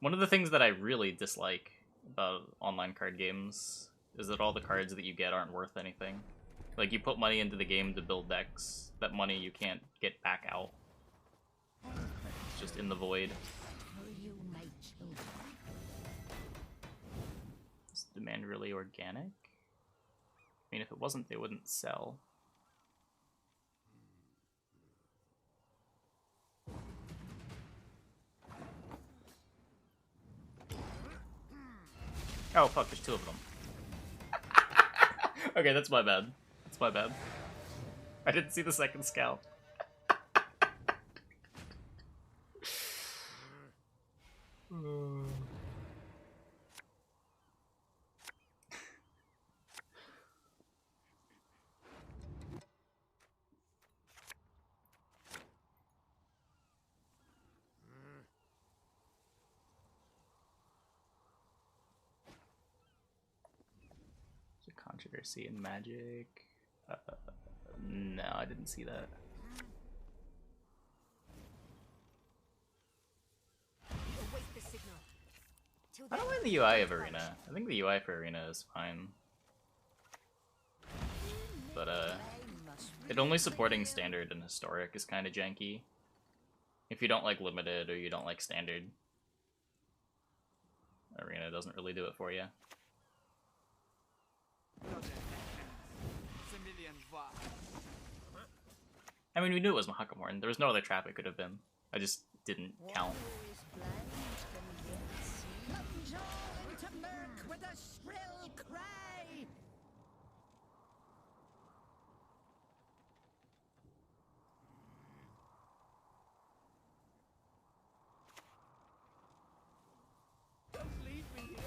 One of the things that I really dislike about online card games is that all the cards that you get aren't worth anything. Like, you put money into the game to build decks, that money you can't get back out. It's just in the void. For you, my children. Is demand really organic? I mean, if it wasn't, they wouldn't sell. Oh, fuck, there's two of them. Okay, that's my bad. That's my bad. I didn't see the second scout. There's a controversy in Magic. No, I didn't see that. Await the signal. Till I don't then, mind the UI of Arena. I think the UI for Arena is fine. But, it only supporting Standard and Historic is kind of janky. If you don't like Limited or you don't like Standard, Arena doesn't really do it for you. I mean, we knew it was Mahakamorn. There was no other trap it could have been. I just didn't count. who is blind can yet see. Plunge all into murk with a shrill cry. Don't leave me here.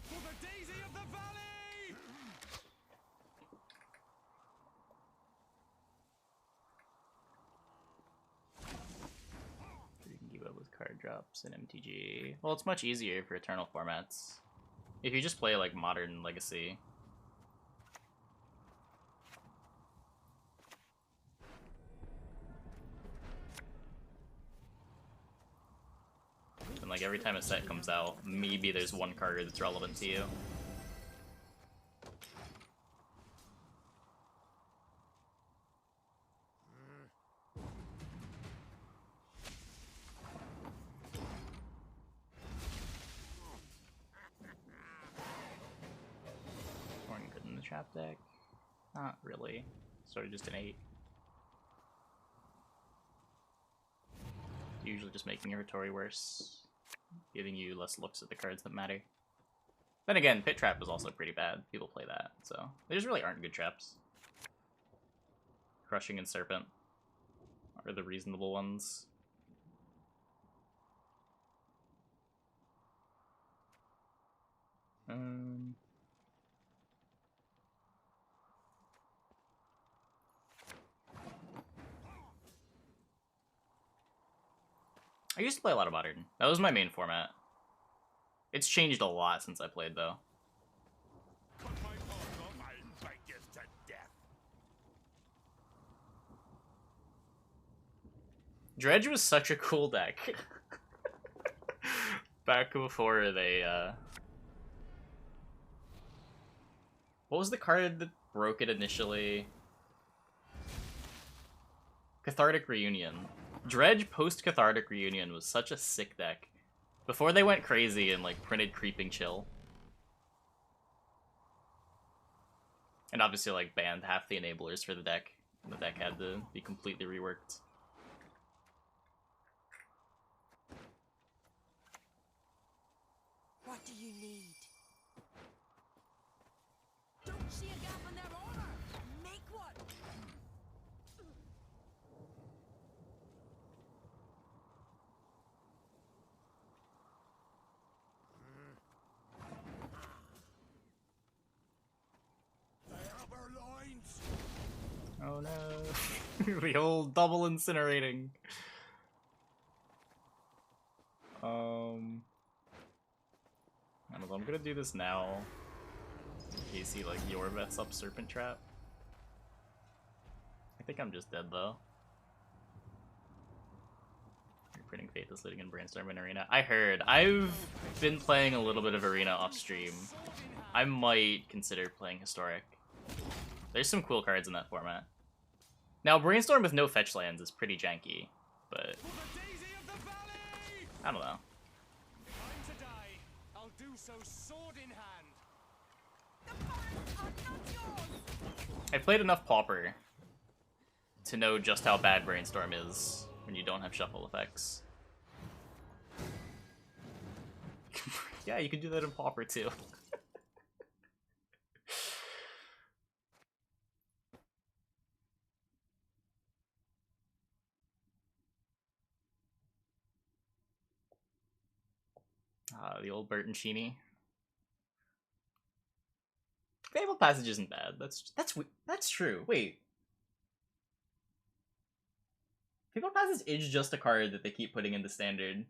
For the daisy of the valley! You can keep up with card drops in MTG. Well, it's much easier for Eternal formats. If you just play like Modern Legacy. and like every time a set comes out, maybe there's one card that's relevant to you. Weren't good in the trap deck. Not really. Sort of just an 8. Usually just making your Hattori worse, giving you less looks at the cards that matter. Then again, Pit Trap is also pretty bad. People play that, so they just really aren't good traps. Crushing and Serpent are the reasonable ones. I used to play a lot of Modern. That was my main format. It's changed a lot since I played, though. Cut my paws off, I'll bite you to death. Dredge was such a cool deck. Back before they, What was the card that broke it initially? Cathartic Reunion. Dredge post-Cathartic Reunion was such a sick deck. Before they went crazy and, like, printed Creeping Chill. And obviously, like, banned half the enablers for the deck. And the deck had to be completely reworked. What do you need? Don't see a gap in their armor. Make one. They have our lines. Oh no. The old double incinerating. I don't know, I'm gonna do this now. In case he, like, your vets up Serpent Trap. I think I'm just dead, though. You're printing Faithless Looting and Brainstorm in Arena. I heard. I've been playing a little bit of Arena off stream. I might consider playing Historic. There's some cool cards in that format. Now, Brainstorm with no fetch lands is pretty janky, but For the Daisy of the Valley! I don't know. If I'm to die, I'll do so sword in hand. The fires are not yours. I played enough Pauper to know just how bad Brainstorm is when you don't have shuffle effects. Yeah, you can do that in Pauper too. The old Bertoncini. Fabled Passage isn't bad. That's true. Wait. Fabled Passage is just a card that they keep putting into standard.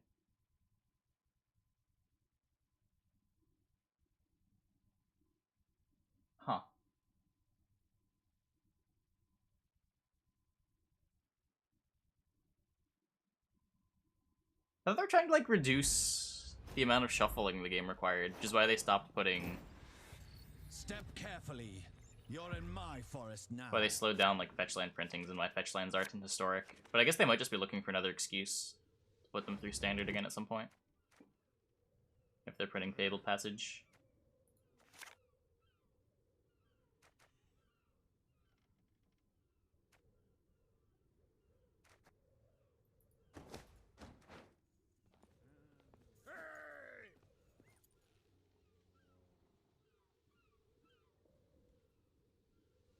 Huh. I thought they were trying to, like, reduce the amount of shuffling the game required, which is why they stopped putting... Step carefully. You're in my forest now. Why they slowed down, like, fetchland printings and why fetchlands aren't in Historic. But I guess they might just be looking for another excuse to put them through standard again at some point. If they're printing Fabled Passage.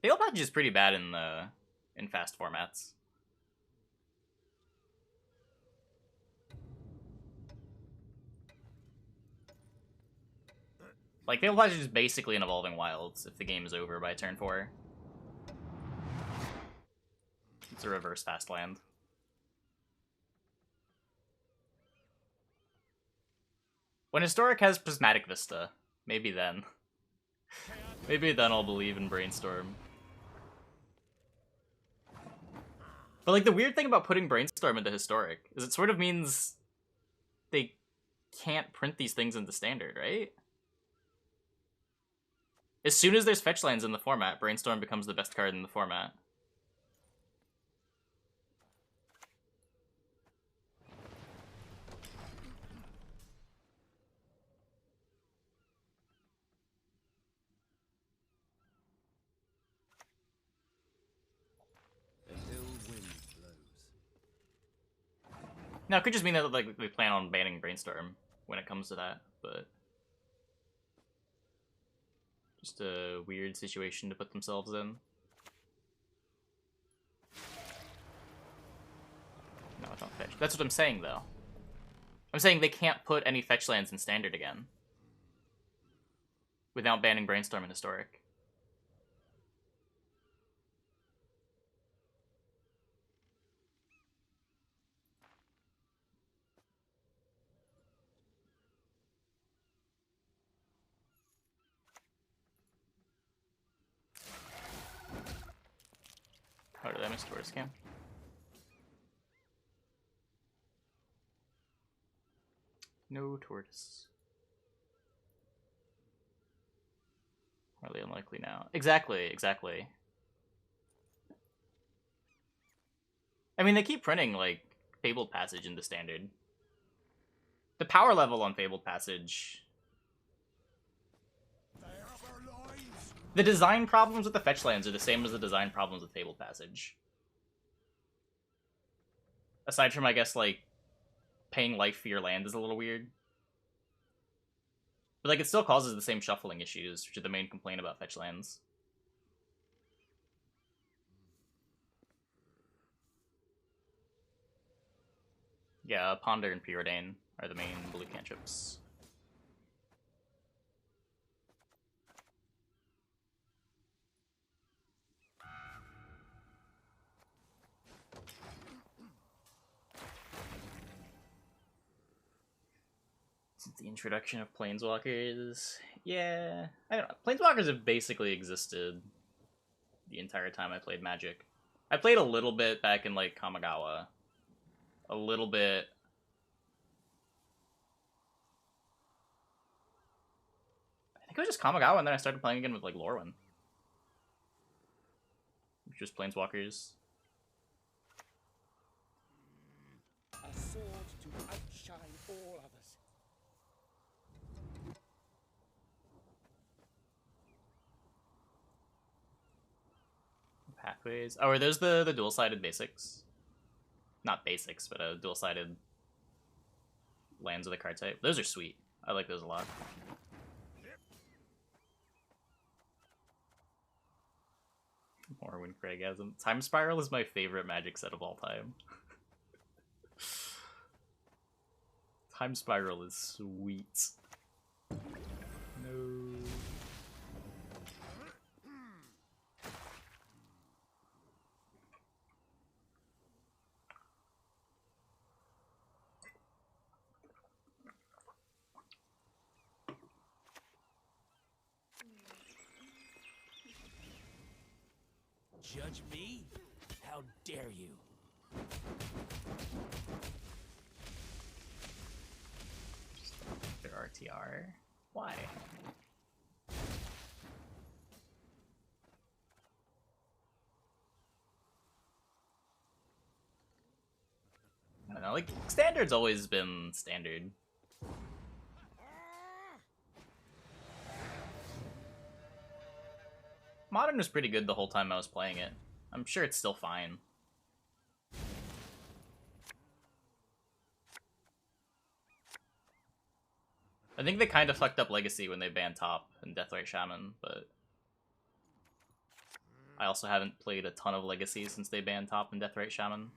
Fabled Passage is pretty bad in fast formats. Like, Fabled Passage is basically an Evolving Wilds if the game is over by turn 4. It's a reverse fast land. When Historic has Prismatic Vista, maybe then. Maybe then I'll believe in Brainstorm. But, like, the weird thing about putting Brainstorm into Historic is it sort of means they can't print these things into standard, right? As soon as there's fetch lands in the format, Brainstorm becomes the best card in the format. Now, it could just mean that like we plan on banning Brainstorm when it comes to that, but just a weird situation to put themselves in. No, it's not fetch. That's what I'm saying, though. I'm saying they can't put any fetch lands in Standard again without banning Brainstorm in Historic. How did I miss Tortoise Cam? No Tortoise. Highly unlikely now. Exactly. I mean, they keep printing, like, Fabled Passage into Standard. The power level on Fabled Passage... The design problems with the fetch lands are the same as the design problems with Fabled Passage. Aside from, I guess, like, paying life for your land is a little weird. But, like, it still causes the same shuffling issues, which are the main complaint about fetch lands. Yeah, Ponder and Preordain are the main blue cantrips. Since the introduction of Planeswalkers, yeah, I don't know. Planeswalkers have basically existed the entire time I played Magic. I played a little bit back in, like, Kamigawa. A little bit. I think it was just Kamigawa, and then I started playing again with, like, Lorwyn. Which was Planeswalkers. A sword to outshine all others. Pathways. Oh, are those the dual-sided basics? Not basics, but dual-sided lands of the card type. Those are sweet. I like those a lot. Morrowind Craigasm. Time Spiral is my favorite Magic set of all time. Time Spiral is sweet. No. Judge me? How dare you? Their RTR. Why? I don't know, like, Standard's always been standard. Modern was pretty good the whole time I was playing it. I'm sure it's still fine. I think they kind of fucked up Legacy when they banned Top and Deathrite Shaman, but I also haven't played a ton of Legacy since they banned Top and Deathrite Shaman.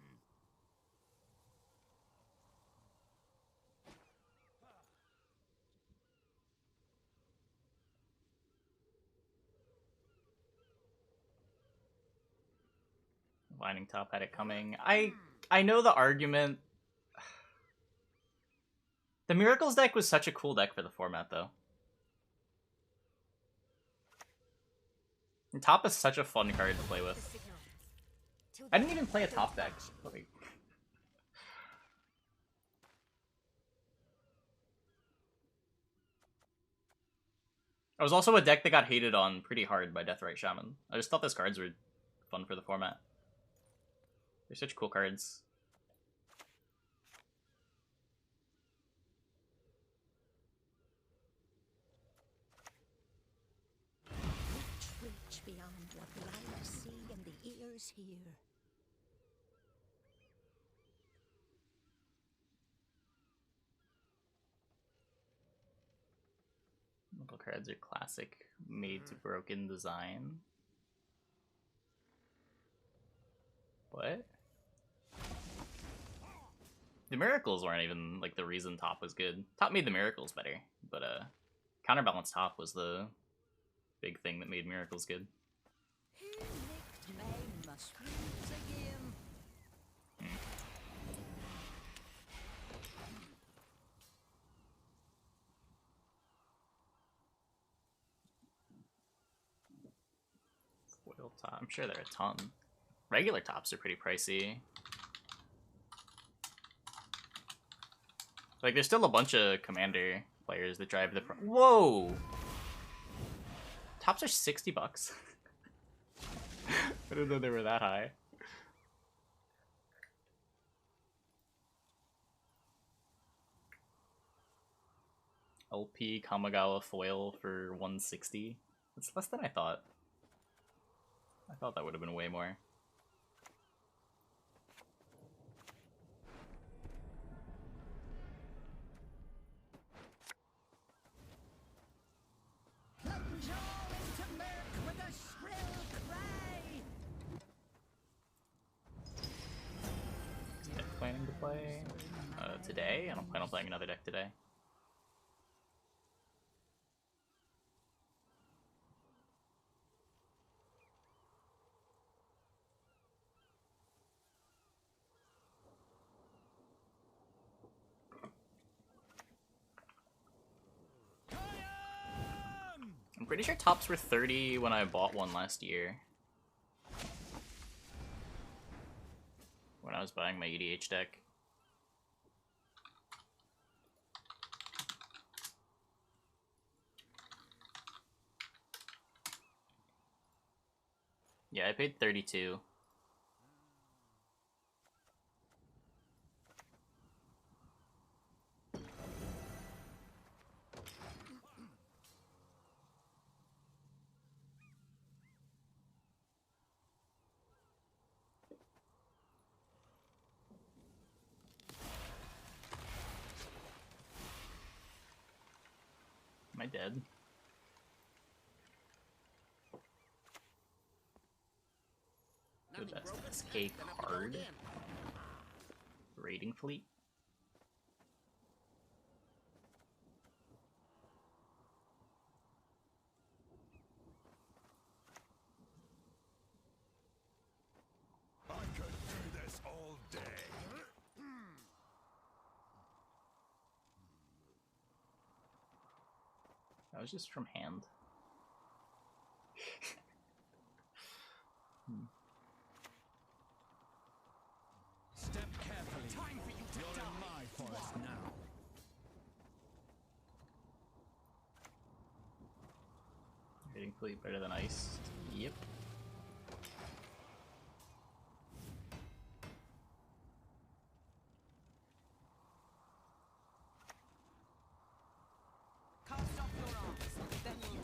Lining Top had it coming. I know the argument. The Miracles deck was such a cool deck for the format, though. And Top is such a fun card to play with. I didn't even play a Top deck. Like, I was also a deck that got hated on pretty hard by Deathrite Shaman. I just thought those cards were fun for the format. They're such cool cards. Reach beyond what the eyes see and the ears hear. Local cards are classic, made to broken design. What? The miracles weren't even like the reason top was good. Top made the miracles better, but counterbalance top was the big thing that made miracles good. Who licked my mushrooms again? Foil top, I'm sure there are a ton. Regular tops are pretty pricey. Like, there's still a bunch of Commander players that drive the Whoa! Tops are $60. I didn't know they were that high. LP Kamigawa foil for 160. That's less than I thought. I thought that would have been way more. Plunge all into murk with a shrill cry. Deck planning to play today? I don't plan on playing another deck today. I'm pretty sure tops were 30 when I bought one last year. When I was buying my EDH deck. Yeah, I paid 32. Am I dead? The best SK card. Raiding Fleet. I could do this all day. That was just from hand. Step carefully. Time for you to You're in my forest now. Raiding Fleet better than ice. Yep. Cast off your arms, then we'll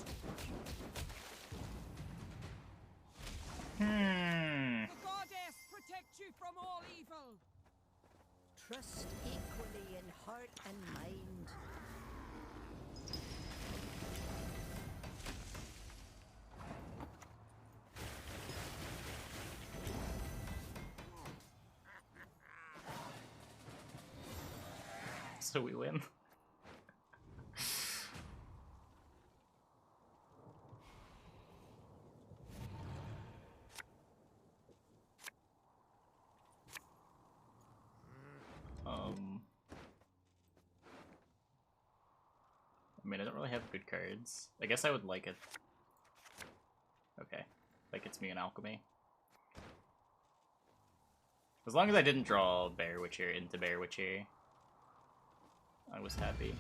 The goddess protect you from all evil. Trust equally in heart and mind. So we win. I mean, I don't really have good cards. I guess I would like it. Okay. Like it's me and Alchemy. As long as I didn't draw Bear Witcher into Bear Witcher, I was happy.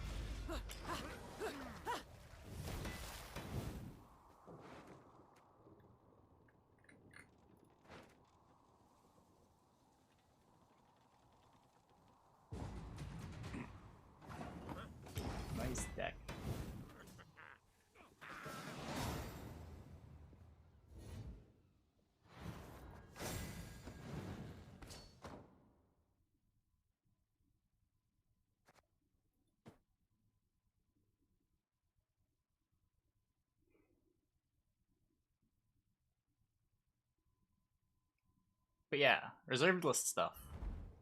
But yeah, reserved list stuff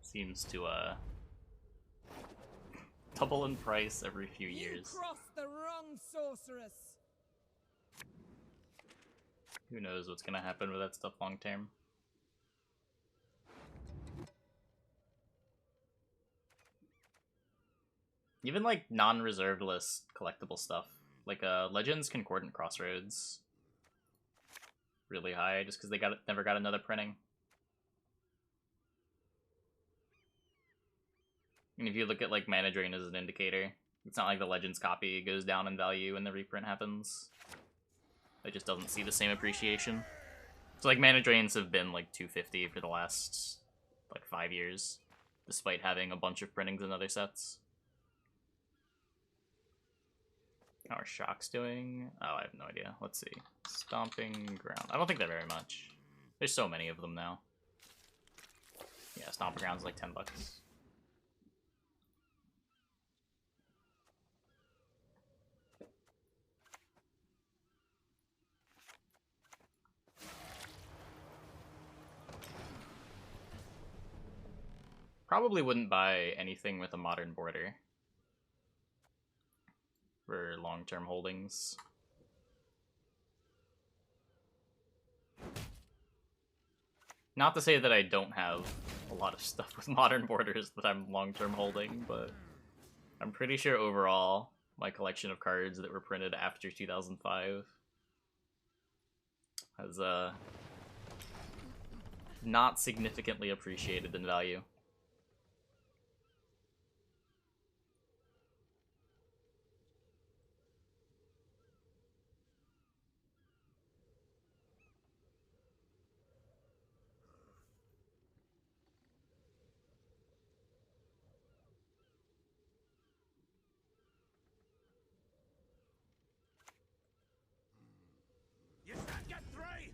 seems to double in price every few years. You crossed the wrong sorceress. Who knows what's gonna happen with that stuff long term. Even like non-reserved list collectible stuff, like Legends Concordant Crossroads, really high just because they never got another printing. And if you look at like Mana Drain as an indicator, it's not like the Legends copy goes down in value when the reprint happens. It just doesn't see the same appreciation. So like Mana Drains have been like 250 for the last like 5 years, despite having a bunch of printings in other sets. How are Shocks doing? Oh, I have no idea. Let's see. Stomping Ground. I don't think they're very much. There's so many of them now. Yeah, Stomping Ground's like 10 bucks. Probably wouldn't buy anything with a modern border for long-term holdings. Not to say that I don't have a lot of stuff with modern borders that I'm long-term holding, but I'm pretty sure overall my collection of cards that were printed after 2005 has not significantly appreciated in value. You can't get three!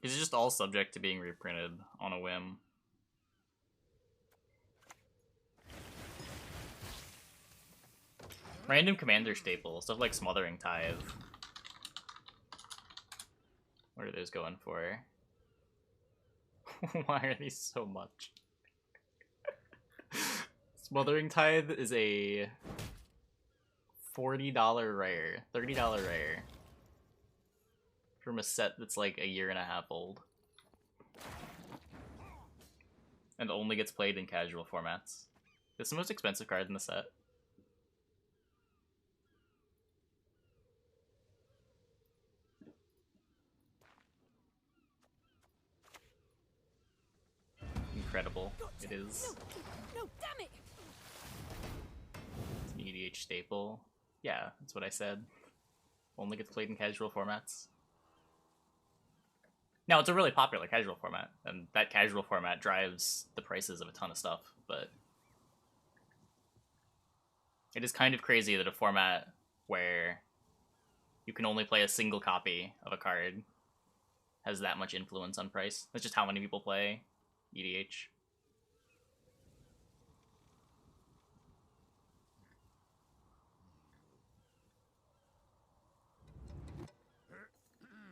It's just all subject to being reprinted on a whim. Random commander staple, stuff like Smothering Tithe. What are those going for? Why are these so much? Smothering Tithe is a $40 rare, $30 rare from a set that's like a year and a half old. And only gets played in casual formats. It's the most expensive card in the set. Incredible. It is. No, damn it! It's an EDH staple. Yeah, that's what I said. Only gets played in casual formats. Now, it's a really popular casual format, and that casual format drives the prices of a ton of stuff, but it is kind of crazy that a format where you can only play a single copy of a card has that much influence on price. That's just how many people play EDH.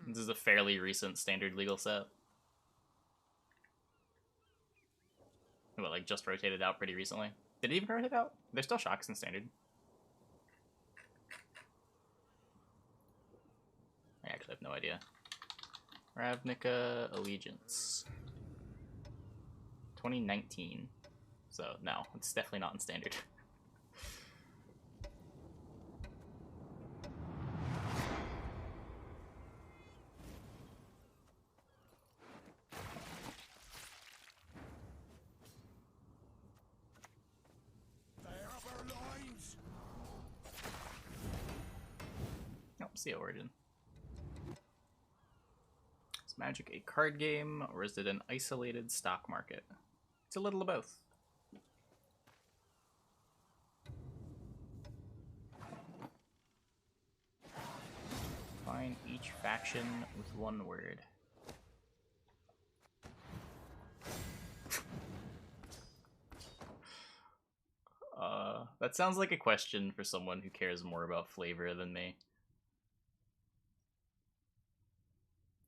This is a fairly recent standard legal set. What, like just rotated out pretty recently? Did it even rotate out? There's still Shocks in standard. I actually have no idea. Ravnica Allegiance. 2019. So, no, it's definitely not in standard. They have our lines! Nope, see Origin. Is Magic a card game, or is it an isolated stock market? It's a little of both. Define each faction with one word. That sounds like a question for someone who cares more about flavor than me.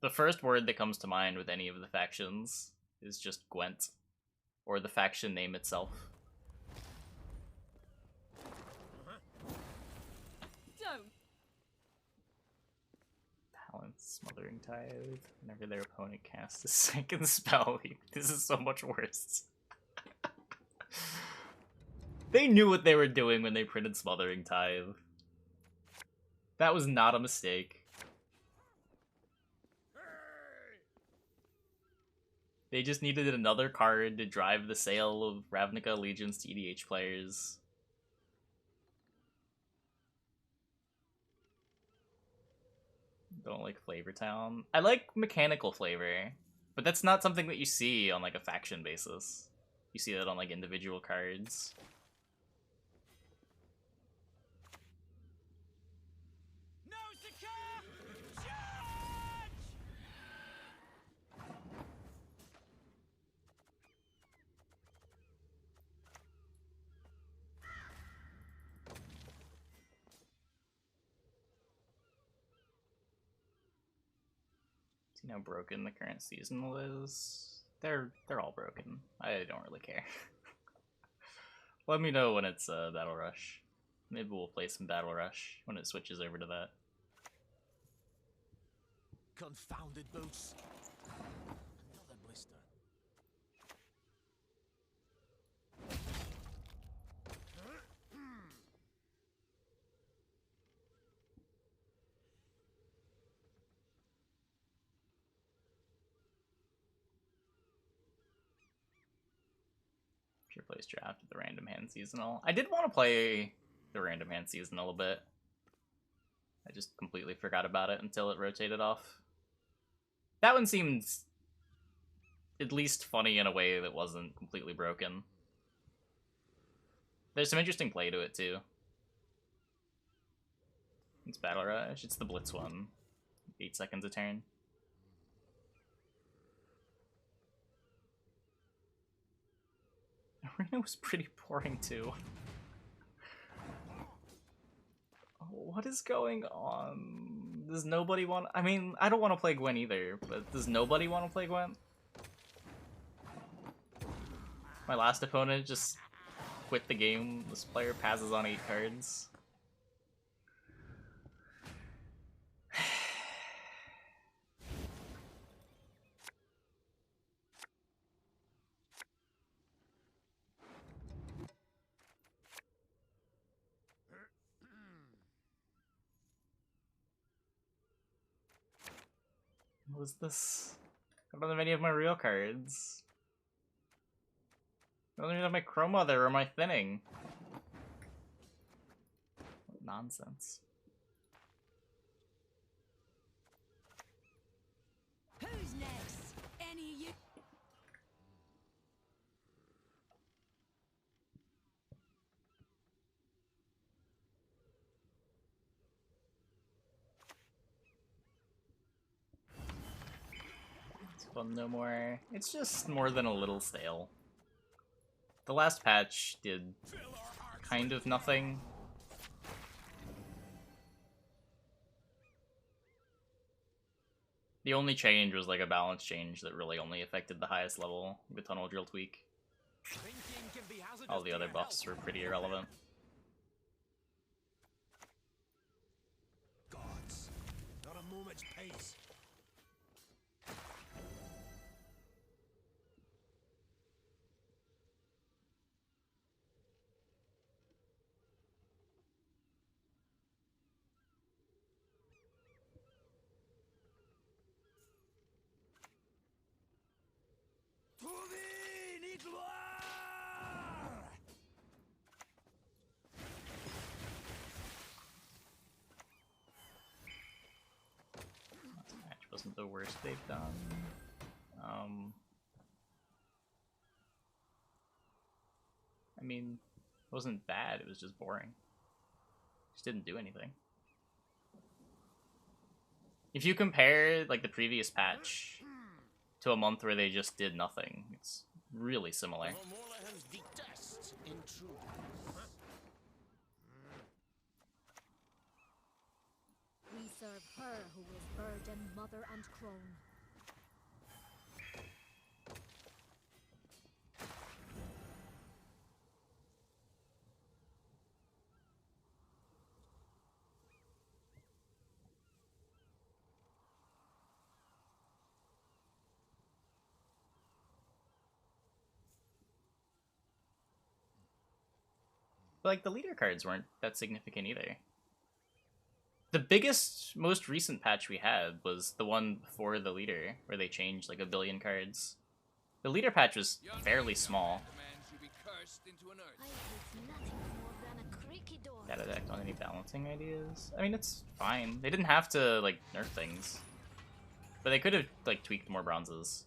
The first word that comes to mind with any of the factions is just Gwent, or the faction name itself. Don't. Balance, Smothering Tithe. Whenever their opponent casts a second spell, this is so much worse. They knew what they were doing when they printed Smothering Tithe. That was not a mistake. They just needed another card to drive the sale of Ravnica Allegiance to EDH players. Don't like Flavor Town. I like mechanical flavor, but that's not something that you see on like a faction basis. You see that on like individual cards. See how broken the current seasonal is? They're all broken. I don't really care. Let me know when it's Battle Rush. Maybe we'll play some Battle Rush when it switches over to that. Confounded boots. Another blister. Pure Plays Draft, the Random Hand Seasonal. I did want to play the Random Hand Seasonal a bit. I just completely forgot about it until it rotated off. That one seems at least funny in a way that wasn't completely broken. There's some interesting play to it too. It's Battle Rush. It's the Blitz one. 8 seconds a turn. Arena was pretty boring too. What is going on? Does nobody want... I mean, I don't want to play Gwen either, but does nobody want to play Gwen? My last opponent just quit the game. This player passes on 8 cards. What was this? I don't have any of my real cards. I don't even have my Chrome Mother or my Thinning. What nonsense. Who's next? Any of you? It's fun no more. It's just more than a little stale. The last patch did kind of nothing. The only change was like a balance change that really only affected the highest level, the Tunnel Drill tweak. All the other buffs were pretty irrelevant. Gods, not a moment's pace. Last match wasn't the worst they've done. I mean, it wasn't bad, it was just boring. Just didn't do anything. If you compare like the previous patch to a month where they just did nothing, it's really similar. We serve her who is virgin, mother, and crone. But, like, the leader cards weren't that significant either. The biggest, most recent patch we had was the one before the leader, where they changed like 1 billion cards. The leader patch was fairly small. I hate nothing more than a creaky door. Gotta act on any balancing ideas. I mean, it's fine. They didn't have to like nerf things, but they could have like tweaked more bronzes.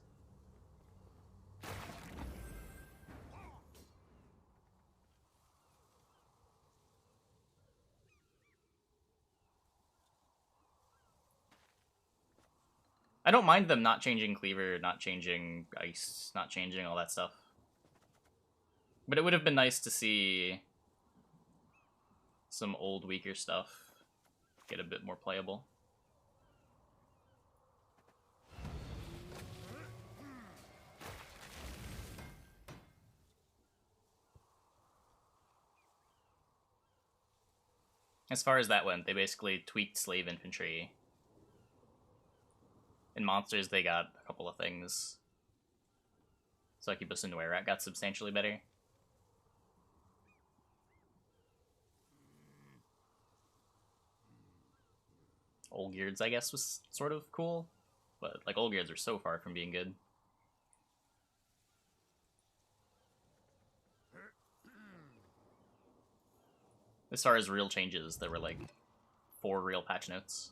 I don't mind them not changing cleaver, not changing ice, not changing all that stuff. But it would have been nice to see some old, weaker stuff get a bit more playable. As far as that went, they basically tweaked slave infantry. In monsters, they got a couple of things. Succubus and Were-Rat got substantially better. Olgierd's, I guess, was sort of cool, but like Olgierd's are so far from being good. As far as real changes, there were like 4 real patch notes.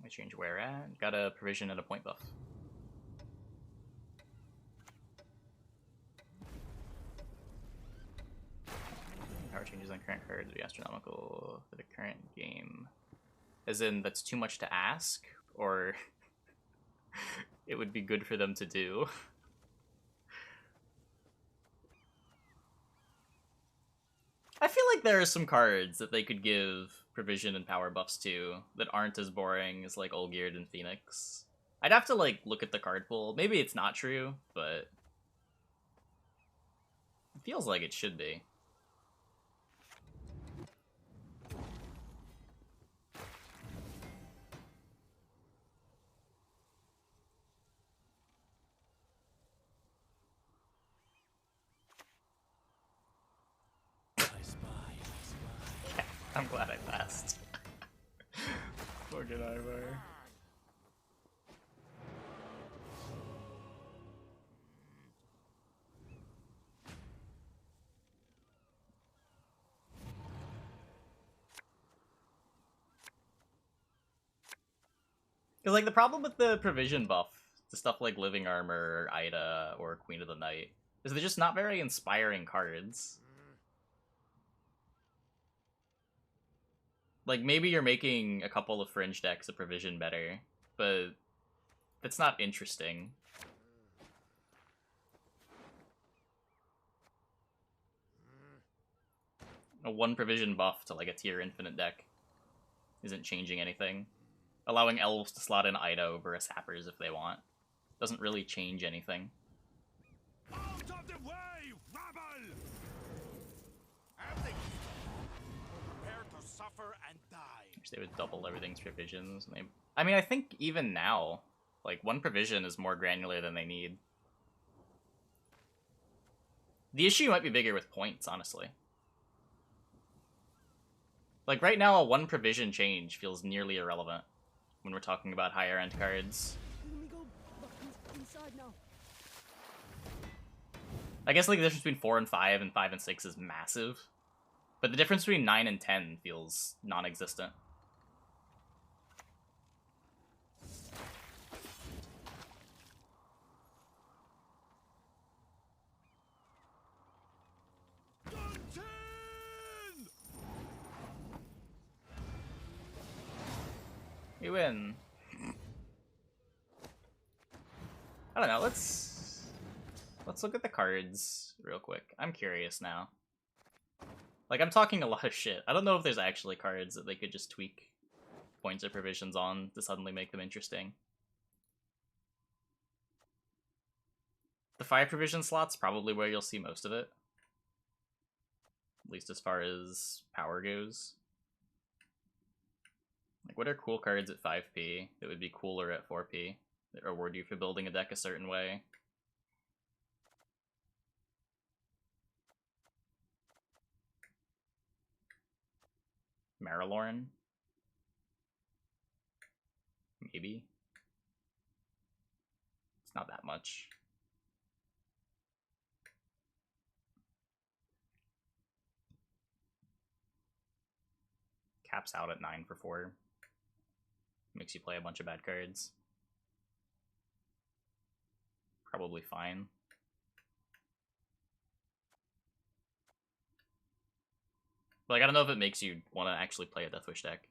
I change Were-Rat. Got a provision and a point buff. Power changes on current cards would be astronomical for the current game. As in, that's too much to ask, or it would be good for them to do. I feel like there are some cards that they could give provision and power buffs to that aren't as boring as like Olgierd and Phoenix. I'd have to like look at the card pool. Maybe it's not true, but it feels like it should be. I'm glad I passed. Fucking Ivar. Because, like, the problem with the provision buff, the stuff like Living Armor, or Ida, or Queen of the Night, is they're just not very inspiring cards. Like, maybe you're making a couple of fringe decks a provision better, but that's not interesting. A 1 provision buff to, like, a tier infinite deck isn't changing anything. Allowing elves to slot in Ida over a sappers if they want doesn't really change anything. Out of the way, rabble! Everything. Prepare to suffer and die. Wish they would double everything's provisions. And I mean, I think even now, like, 1 provision is more granular than they need. The issue might be bigger with points, honestly. Like, right now, a 1 provision change feels nearly irrelevant when we're talking about higher end cards. Let me go inside now. I guess, like, the difference between 4 and 5 and 5 and 6 is massive. But the difference between 9 and 10 feels non-existent. We win. I don't know, let's look at the cards real quick. I'm curious now. Like, I'm talking a lot of shit. I don't know if there's actually cards that they could just tweak points or provisions on to suddenly make them interesting. The 5 provision slot's probably where you'll see most of it. At least as far as power goes. Like, what are cool cards at 5p that would be cooler at 4p? That reward you for building a deck a certain way? Marilorn? Maybe. It's not that much. Caps out at 9 for 4. Makes you play a bunch of bad cards. Probably fine. Like, I don't know if it makes you want to actually play a Deathwish deck.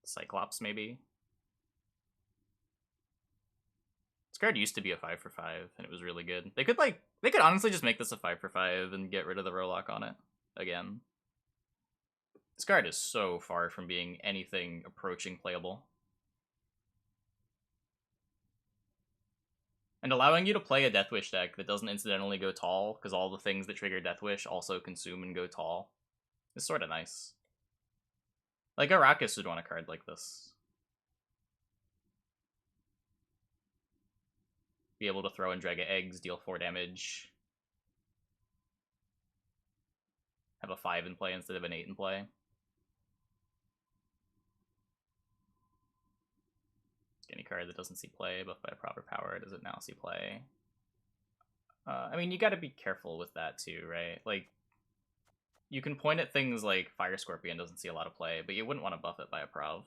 Cyclops, maybe? This card used to be a 5 for 5, and it was really good. They could honestly just make this a 5 for 5 and get rid of the Rolock on it again. This card is so far from being anything approaching playable. And allowing you to play a Deathwish deck that doesn't incidentally go tall, because all the things that trigger Deathwish also consume and go tall, is sort of nice. Like, Arrakis would want a card like this. Be able to throw in Draga Eggs, deal 4 damage. Have a 5 in play instead of an 8 in play. Any card that doesn't see play, buffed by a proper power, does it now see play? I mean, you gotta be careful with that too, right? Like, you can point at things like Fire Scorpion doesn't see a lot of play, but you wouldn't want to buff it by a prov.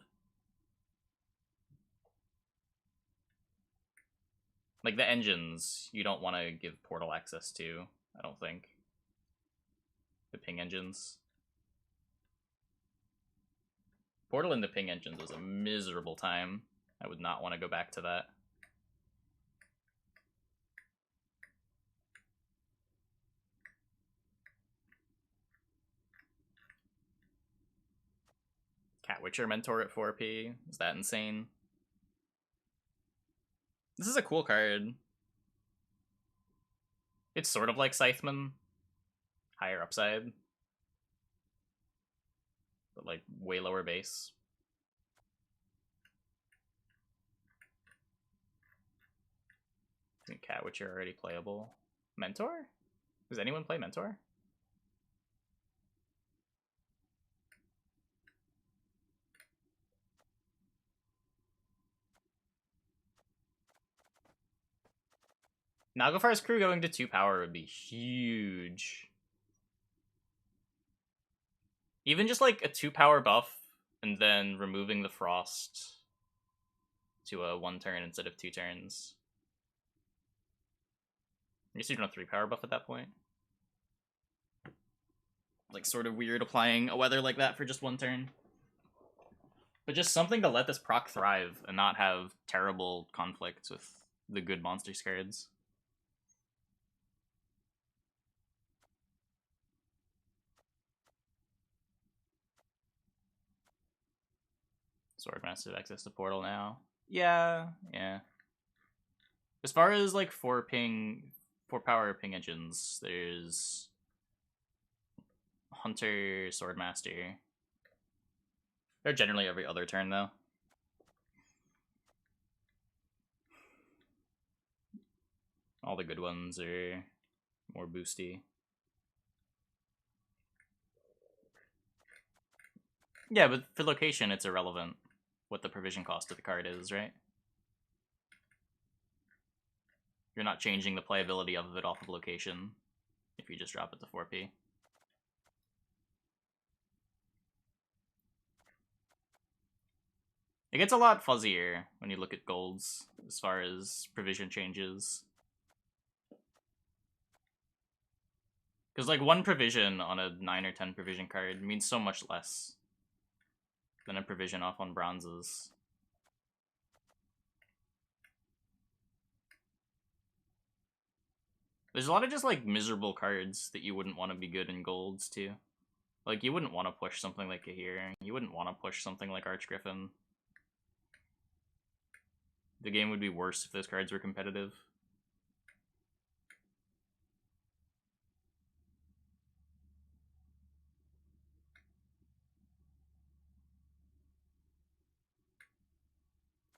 Like, the engines, you don't want to give portal access to, I don't think. The ping engines. Portal into ping engines was a miserable time. I would not want to go back to that. Cat Witcher Mentor at 4p. Is that insane? This is a cool card. It's sort of like Scytheman. Higher upside. But like way lower base. Isn't Cat Witcher already playable? Mentor? Does anyone play Mentor? Naglfar's crew going to 2 power would be huge. Even just like a 2 power buff and then removing the frost to a 1 turn instead of 2 turns. I guess you don't have 3 power buff at that point. Like, sort of weird applying a weather like that for just 1 turn. But just something to let this proc thrive and not have terrible conflicts with the good monsters cards. Swordmaster have access to portal now. Yeah. As far as like 4 power ping engines, there's Hunter, Swordmaster. They're generally every other turn though. All the good ones are more boosty. Yeah, but for location, it's irrelevant what the provision cost of the card is, right? You're not changing the playability of it off of location if you just drop it to 4p. It gets a lot fuzzier when you look at golds as far as provision changes. Because like 1 provision on a 9 or 10 provision card means so much less. Then a provision off on bronzes. There's a lot of just like miserable cards that you wouldn't want to be good in golds too. Like you wouldn't want to push something like Kahir. You wouldn't want to push something like Archgriffin. The game would be worse if those cards were competitive.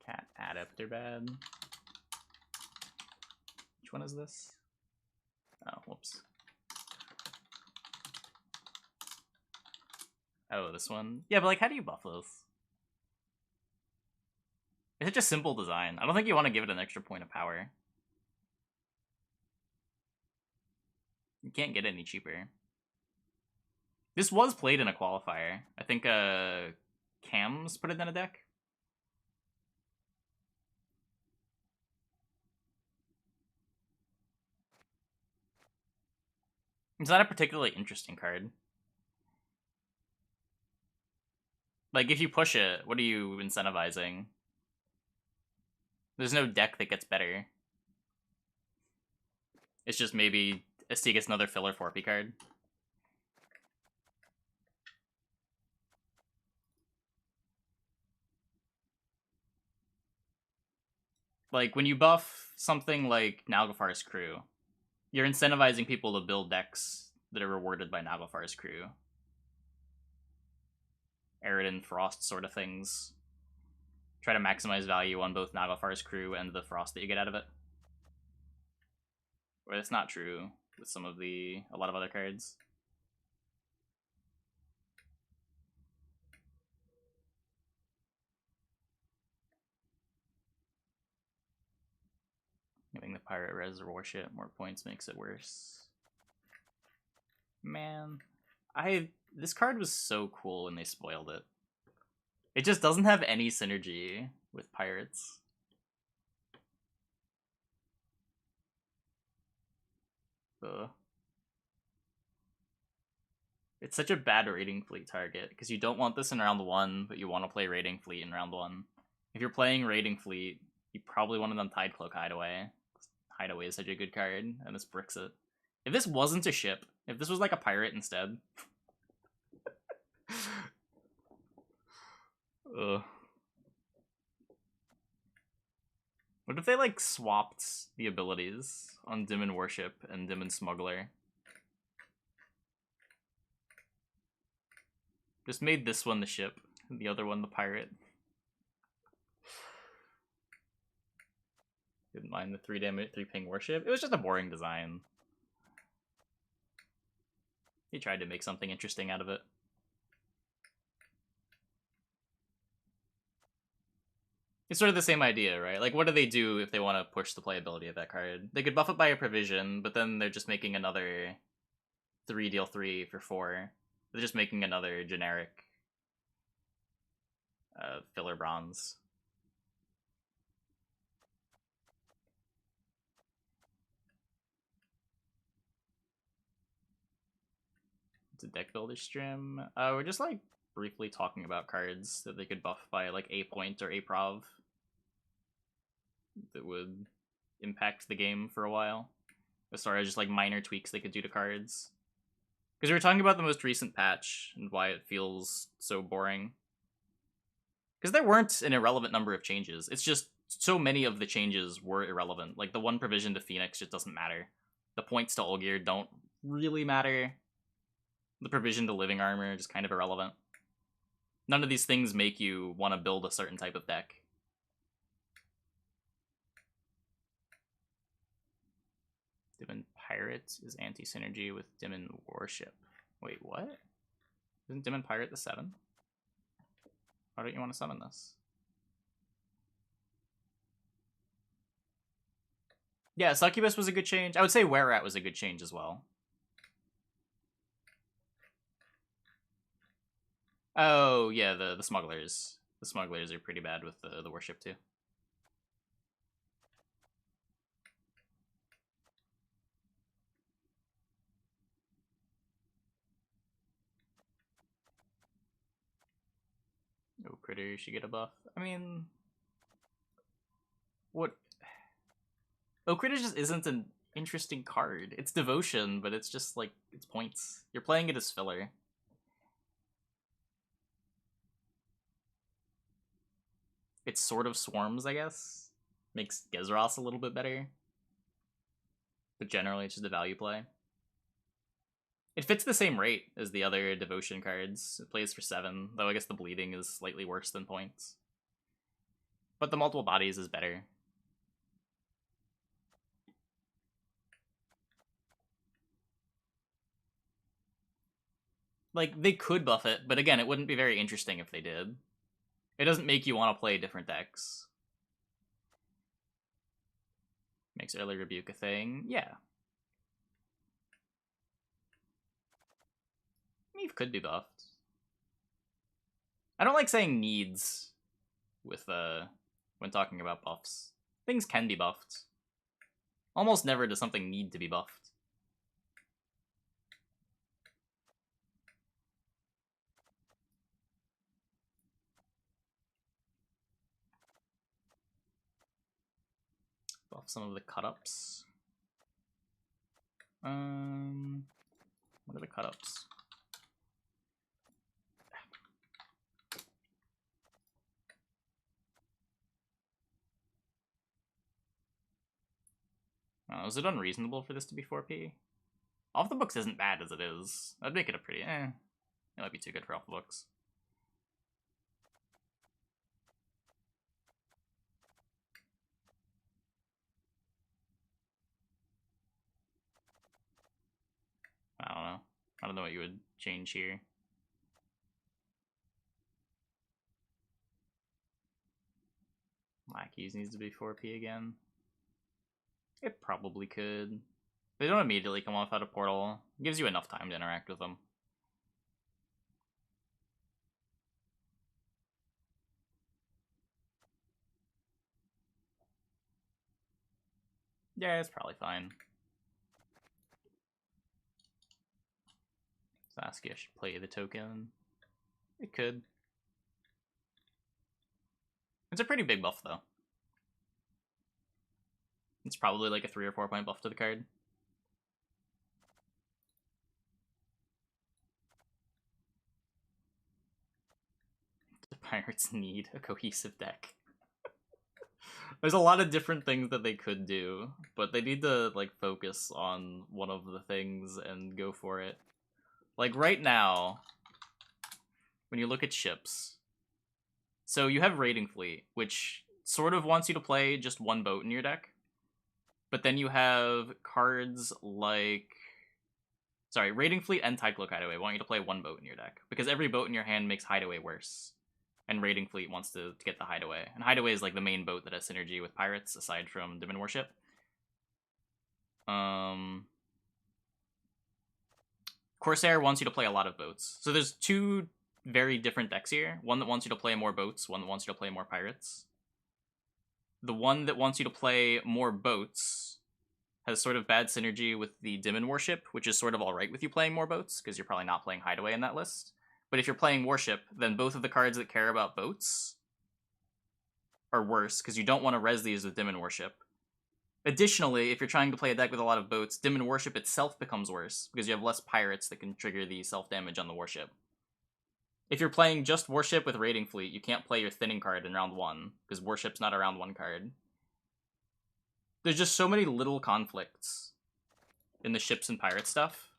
Cat Adept are bad. Which one is this? Oh, whoops. Oh, this one? Yeah, but like, how do you buff those? It's such a simple design. I don't think you want to give it an extra point of power. You can't get it any cheaper. This was played in a qualifier. I think Cams put it in a deck. It's not a particularly interesting card. Like, if you push it, what are you incentivizing? There's no deck that gets better. It's just maybe ST gets another filler 4P card. Like, when you buff something like Naglfar's Crew, you're incentivizing people to build decks that are rewarded by Naglfar's Crew. Aridin Frost sort of things. Try to maximize value on both Naglfar's Crew and the Frost that you get out of it. But it's not true with a lot of other cards. Giving the Pirate Reservoir shit more points makes it worse. Man, this card was so cool when they spoiled it. It just doesn't have any synergy with pirates. Ugh. It's such a bad raiding fleet target, because you don't want this in round 1, but you want to play raiding fleet in round 1. If you're playing raiding fleet, you probably want it on Tidecloak Hideaway. Hideaway is such a good card, and this bricks it. If this wasn't a ship, if this was like a pirate instead... Ugh. What if they like swapped the abilities on Demon Worship and Demon Smuggler? Just made this one the ship, and the other one the pirate. Didn't mind the 3 damage, 3 ping worship. It was just a boring design. He tried to make something interesting out of it. It's sort of the same idea, right? Like, what do they do if they want to push the playability of that card? They could buff it by a provision, but then they're just making another 3 deal 3 for 4. They're just making another generic filler bronze. It's a deck builder stream. We're just like briefly talking about cards that they could buff by like a point or a prov that would impact the game for a while, as far as just like minor tweaks they could do to cards. Because we were talking about the most recent patch and why it feels so boring. Because there weren't an irrelevant number of changes. It's just so many of the changes were irrelevant. Like the 1 provision to Phoenix just doesn't matter. The points to Olgierd don't really matter. The provision to Living Armor is kind of irrelevant. None of these things make you want to build a certain type of deck. Demon Pirate is anti-synergy with Demon Worship. Wait, what? Isn't Demon Pirate the 7? Why don't you want to summon this? Yeah, Succubus was a good change. I would say Were Rat was a good change as well. Oh, yeah, the smugglers. The smugglers are pretty bad with the worship too. No critter should get a buff. I mean, what? Oh, critter just isn't an interesting card. It's devotion, but it's just like it's points. You're playing it as filler. It sort of swarms, I guess. Makes Gezros a little bit better. But generally, it's just a value play. It fits the same rate as the other devotion cards. It plays for 7, though I guess the bleeding is slightly worse than points. But the multiple bodies is better. Like, they could buff it, but again, it wouldn't be very interesting if they did. It doesn't make you want to play different decks. Makes early rebuke a thing. Yeah. Eve could be buffed. I don't like saying needs with when talking about buffs. Things can be buffed. Almost never does something need to be buffed. Buff some of the cut-ups. What are the cut-ups? Is it unreasonable for this to be 4P? Off the books isn't bad as it is. I'd make it a pretty, It might be too good for off the books. I don't know. I don't know what you would change here. Lackeys needs to be 4P again. It probably could. They don't immediately come off out of portal. It gives you enough time to interact with them. Yeah, it's probably fine. Saskia should play the token. It could. It's a pretty big buff, though. It's probably like a 3 or 4 point buff to the card. The Pirates need a cohesive deck. There's a lot of different things that they could do, but they need to like focus on one of the things and go for it. Like right now, when you look at ships, so you have Raiding Fleet, which sort of wants you to play just one boat in your deck. But then you have cards like... Sorry, Raiding Fleet and Tidecloak Hideaway want you to play one boat in your deck, because every boat in your hand makes Hideaway worse. And Raiding Fleet wants to get the Hideaway. And Hideaway is like the main boat that has synergy with Pirates, aside from Demon Worship. Corsair wants you to play a lot of boats. So there's 2 very different decks here. One that wants you to play more boats, one that wants you to play more Pirates. The one that wants you to play more boats has sort of bad synergy with the Demon Worship, which is sort of alright with you playing more boats, because you're probably not playing Hideaway in that list. But if you're playing Worship, then both of the cards that care about boats are worse, because you don't want to res these with Demon Worship. Additionally, if you're trying to play a deck with a lot of boats, Demon Worship itself becomes worse, because you have less Pirates that can trigger the self-damage on the Worship. If you're playing just Worship with Raiding Fleet, you can't play your Thinning card in round 1, because Worship's not a round 1 card. There's just so many little conflicts in the ships and pirate stuff.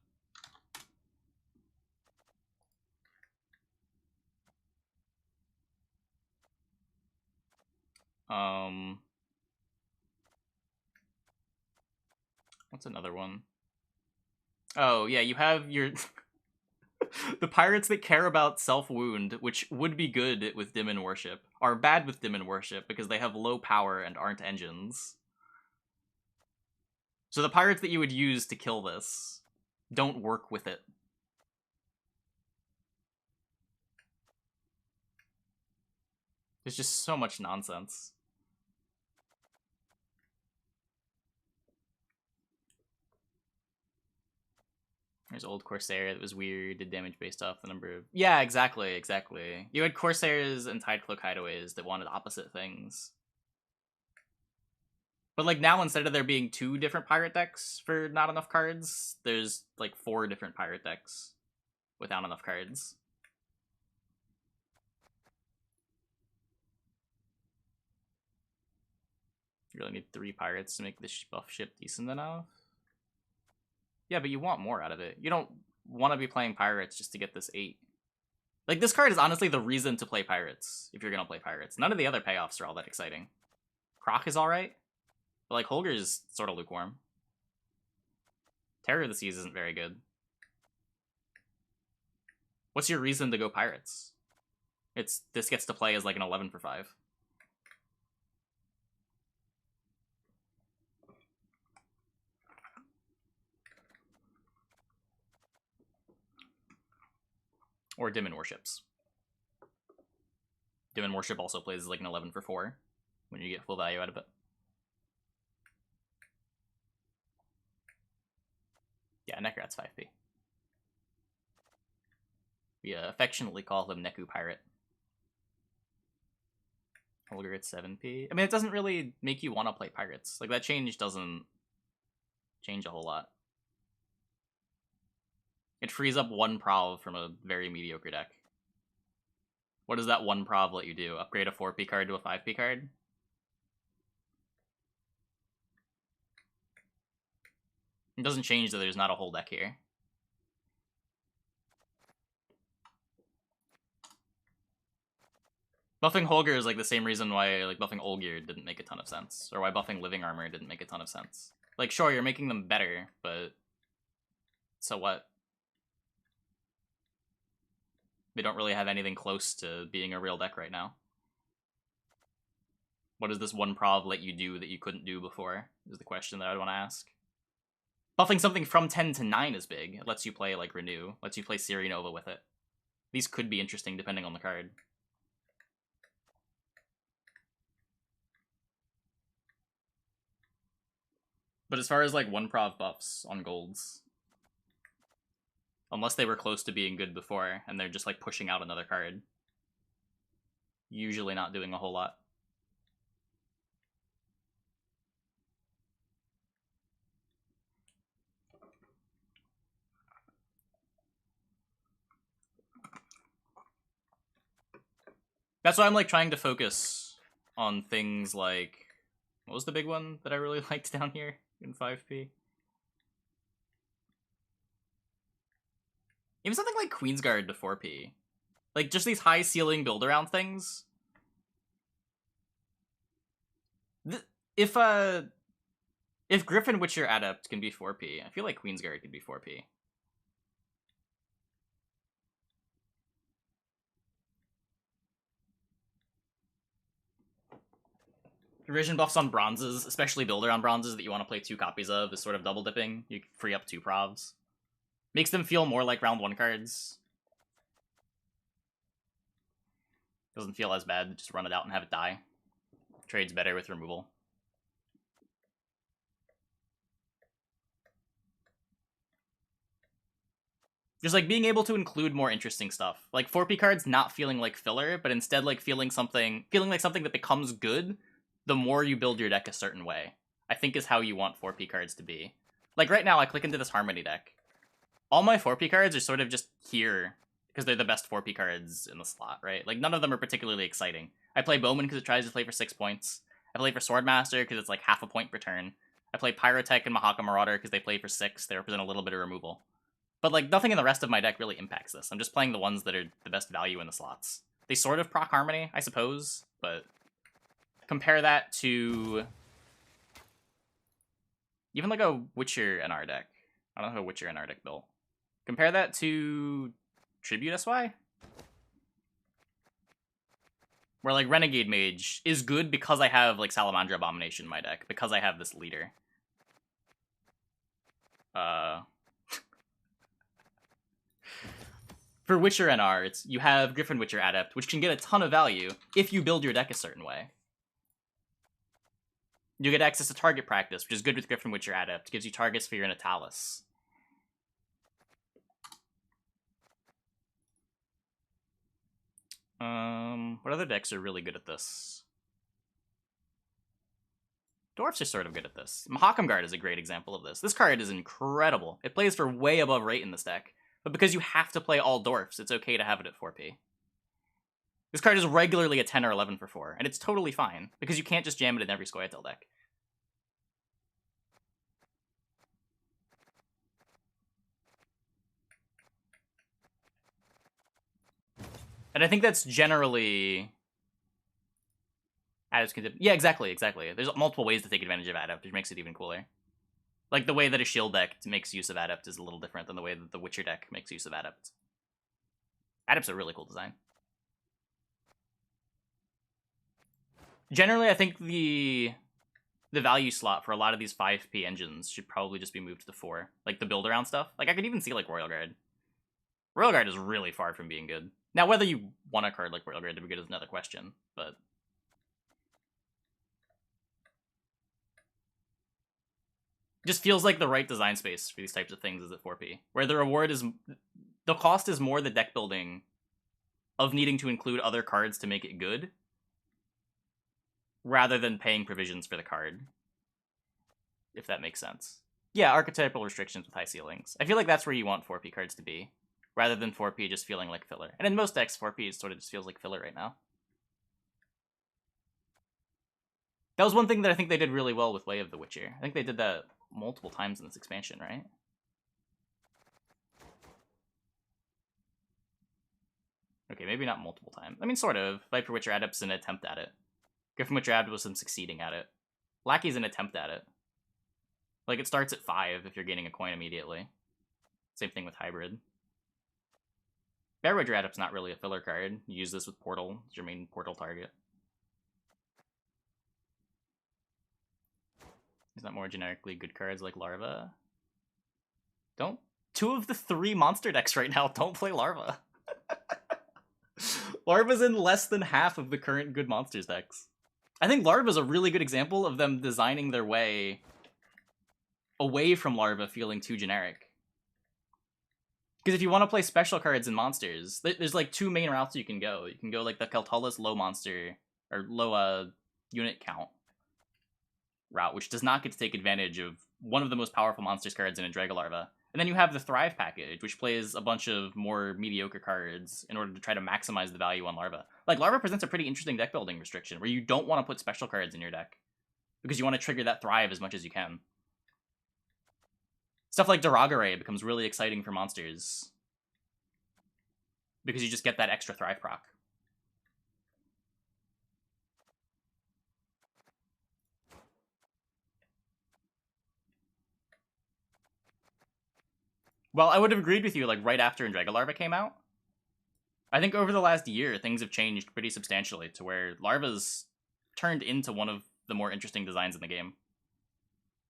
What's another one? Oh, yeah, you have your... The pirates that care about self-wound, which would be good with Demon Worship, are bad with Demon Worship because they have low power and aren't engines. So the pirates that you would use to kill this don't work with it. There's just so much nonsense. There's old Corsair that was weird, did damage based off the number of... Yeah, exactly. You had Corsairs and Tidecloak Hideaways that wanted opposite things. But, like, now instead of there being 2 different pirate decks for not enough cards, there's, like, 4 different pirate decks without enough cards. You really need 3 pirates to make this buff ship decent enough. Yeah, but you want more out of it. You don't want to be playing pirates just to get this 8. Like, this card is honestly the reason to play pirates, if you're going to play pirates. None of the other payoffs are all that exciting. Croc is alright, but, like, Holger is sort of lukewarm. Terror of the Seas isn't very good. What's your reason to go pirates? This gets to play as, like, an 11 for 5. Or Demon Warships. Demon Warship also plays like an 11 for 4 when you get full value out of it. Yeah, Nekrat's 5p. We affectionately call him Neku Pirate. Holger at 7p. I mean, it doesn't really make you want to play pirates. Like, that change doesn't change a whole lot. It frees up 1 prov from a very mediocre deck. What does that 1 prov let you do? Upgrade a 4p card to a 5p card? It doesn't change that there's not a whole deck here. Buffing Holger is like the same reason why like buffing Olgierd didn't make a ton of sense, or why buffing Living Armor didn't make a ton of sense. Like, sure, you're making them better, but so what? They don't really have anything close to being a real deck right now. What does this 1 prov let you do that you couldn't do before, is the question that I'd want to ask. Buffing something from 10 to 9 is big. It lets you play, like, Renew. Lets you play Siri Nova with it. These could be interesting depending on the card. But as far as, like, 1 prov buffs on golds, unless they were close to being good before, and they're just, like, pushing out another card, usually not doing a whole lot. That's why I'm, like, trying to focus on things like... What was the big one that I really liked down here in 5p? Even something like Queensguard to 4p. Like, just these high ceiling build around things. If Griffin Witcher Adept can be 4p, I feel like Queensguard could be 4p. Revision buffs on bronzes, especially builder on bronzes that you want to play 2 copies of, is sort of double dipping. You free up 2 provs. Makes them feel more like round 1 cards. Doesn't feel as bad to just run it out and have it die. Trades better with removal. Just, like, being able to include more interesting stuff. Like, 4p cards not feeling like filler, but instead, like, feeling like something that becomes good the more you build your deck a certain way, I think is how you want 4p cards to be. Like, right now, I click into this Harmony deck. All my 4p cards are sort of just here, because they're the best 4p cards in the slot, right? Like, none of them are particularly exciting. I play Bowman because it tries to play for 6 points. I play for Swordmaster because it's like half a point per turn. I play Pyrotech and Mahaka Marauder because they play for 6. They represent a little bit of removal. But, like, nothing in the rest of my deck really impacts this. I'm just playing the ones that are the best value in the slots. They sort of proc Harmony, I suppose, but... Compare that to even like a Witcher NR deck. I don't know how a Witcher NR deck built. Compare that to Tribute SY, where like Renegade Mage is good because I have like Salamandra Abomination in my deck, because I have this leader. For Witcher NR, you have Griffin Witcher Adept, which can get a ton of value if you build your deck a certain way. You get access to Target Practice, which is good with Griffin Witcher Adept. Gives you targets for your Natalis. What other decks are really good at this? Dwarfs are sort of good at this. Mahakam Guard is a great example of this. This card is incredible. It plays for way above rate in this deck, but because you have to play all dwarfs, it's okay to have it at 4p. This card is regularly a 10 or 11 for 4, and it's totally fine, because you can't just jam it in every Scoia'tael deck. And I think that's generally... Yeah, exactly. There's multiple ways to take advantage of Adept, which makes it even cooler. Like, the way that a shield deck makes use of Adept is a little different than the way that the Witcher deck makes use of Adept. Adept's a really cool design. Generally, I think the value slot for a lot of these 5p engines should probably just be moved to the 4. Like, the build-around stuff. Like, I could even see, like, Royal Guard. Royal Guard is really far from being good. Now, whether you want a card like Royal Guard to be good is another question, but... just feels like the right design space for these types of things is at 4p, where the reward is... the cost is more the deck building of needing to include other cards to make it good, rather than paying provisions for the card, if that makes sense. Yeah, archetypal restrictions with high ceilings. I feel like that's where you want 4p cards to be, rather than 4p just feeling like filler. And in most decks, 4p sort of just feels like filler right now. That was one thing that I think they did really well with Way of the Witcher. I think they did that multiple times in this expansion, right? Okay, maybe not multiple times. I mean, sort of. Viper Witcher Adept's an attempt at it. Griffin Witcher Adept was some succeeding at it. Lackey's an attempt at it. Like, it starts at 5 if you're gaining a coin immediately. Same thing with Hybrid. Bear Witcher Adept's not really a filler card. You use this with Portal. It's your main Portal target. Is that more generically good cards like Larva? Don't... 2 of the 3 monster decks right now don't play Larva. Larva's in less than half of the current good monsters decks. I think Larva's a really good example of them designing their way away from Larva feeling too generic. Because if you want to play special cards in monsters, there's like 2 main routes you can go. You can go like the Keltullus low monster, or low unit count route, which does not get to take advantage of one of the most powerful monsters cards in a Dragolarva. And then you have the Thrive package, which plays a bunch of more mediocre cards in order to try to maximize the value on Larva. Like, Larva presents a pretty interesting deck building restriction, where you don't want to put special cards in your deck, because you want to trigger that Thrive as much as you can. Stuff like Derogare becomes really exciting for monsters, because you just get that extra Thrive proc. Well, I would have agreed with you, like, right after Dragolarva came out. I think over the last year, things have changed pretty substantially to where Larva's turned into one of the more interesting designs in the game.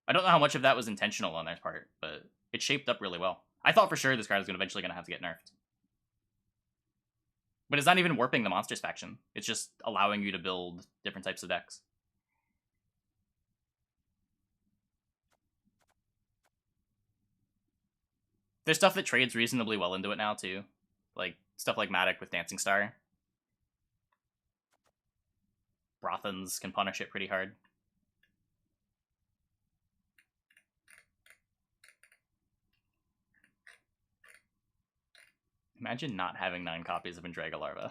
I don't know how much of that was intentional on their part, but it shaped up really well. I thought for sure this card was eventually going to have to get nerfed. But it's not even warping the monsters faction. It's just allowing you to build different types of decks. There's stuff that trades reasonably well into it now, too. Like, stuff like Matic with Dancing Star. Brothans can punish it pretty hard. Imagine not having 9 copies of Dragolarva.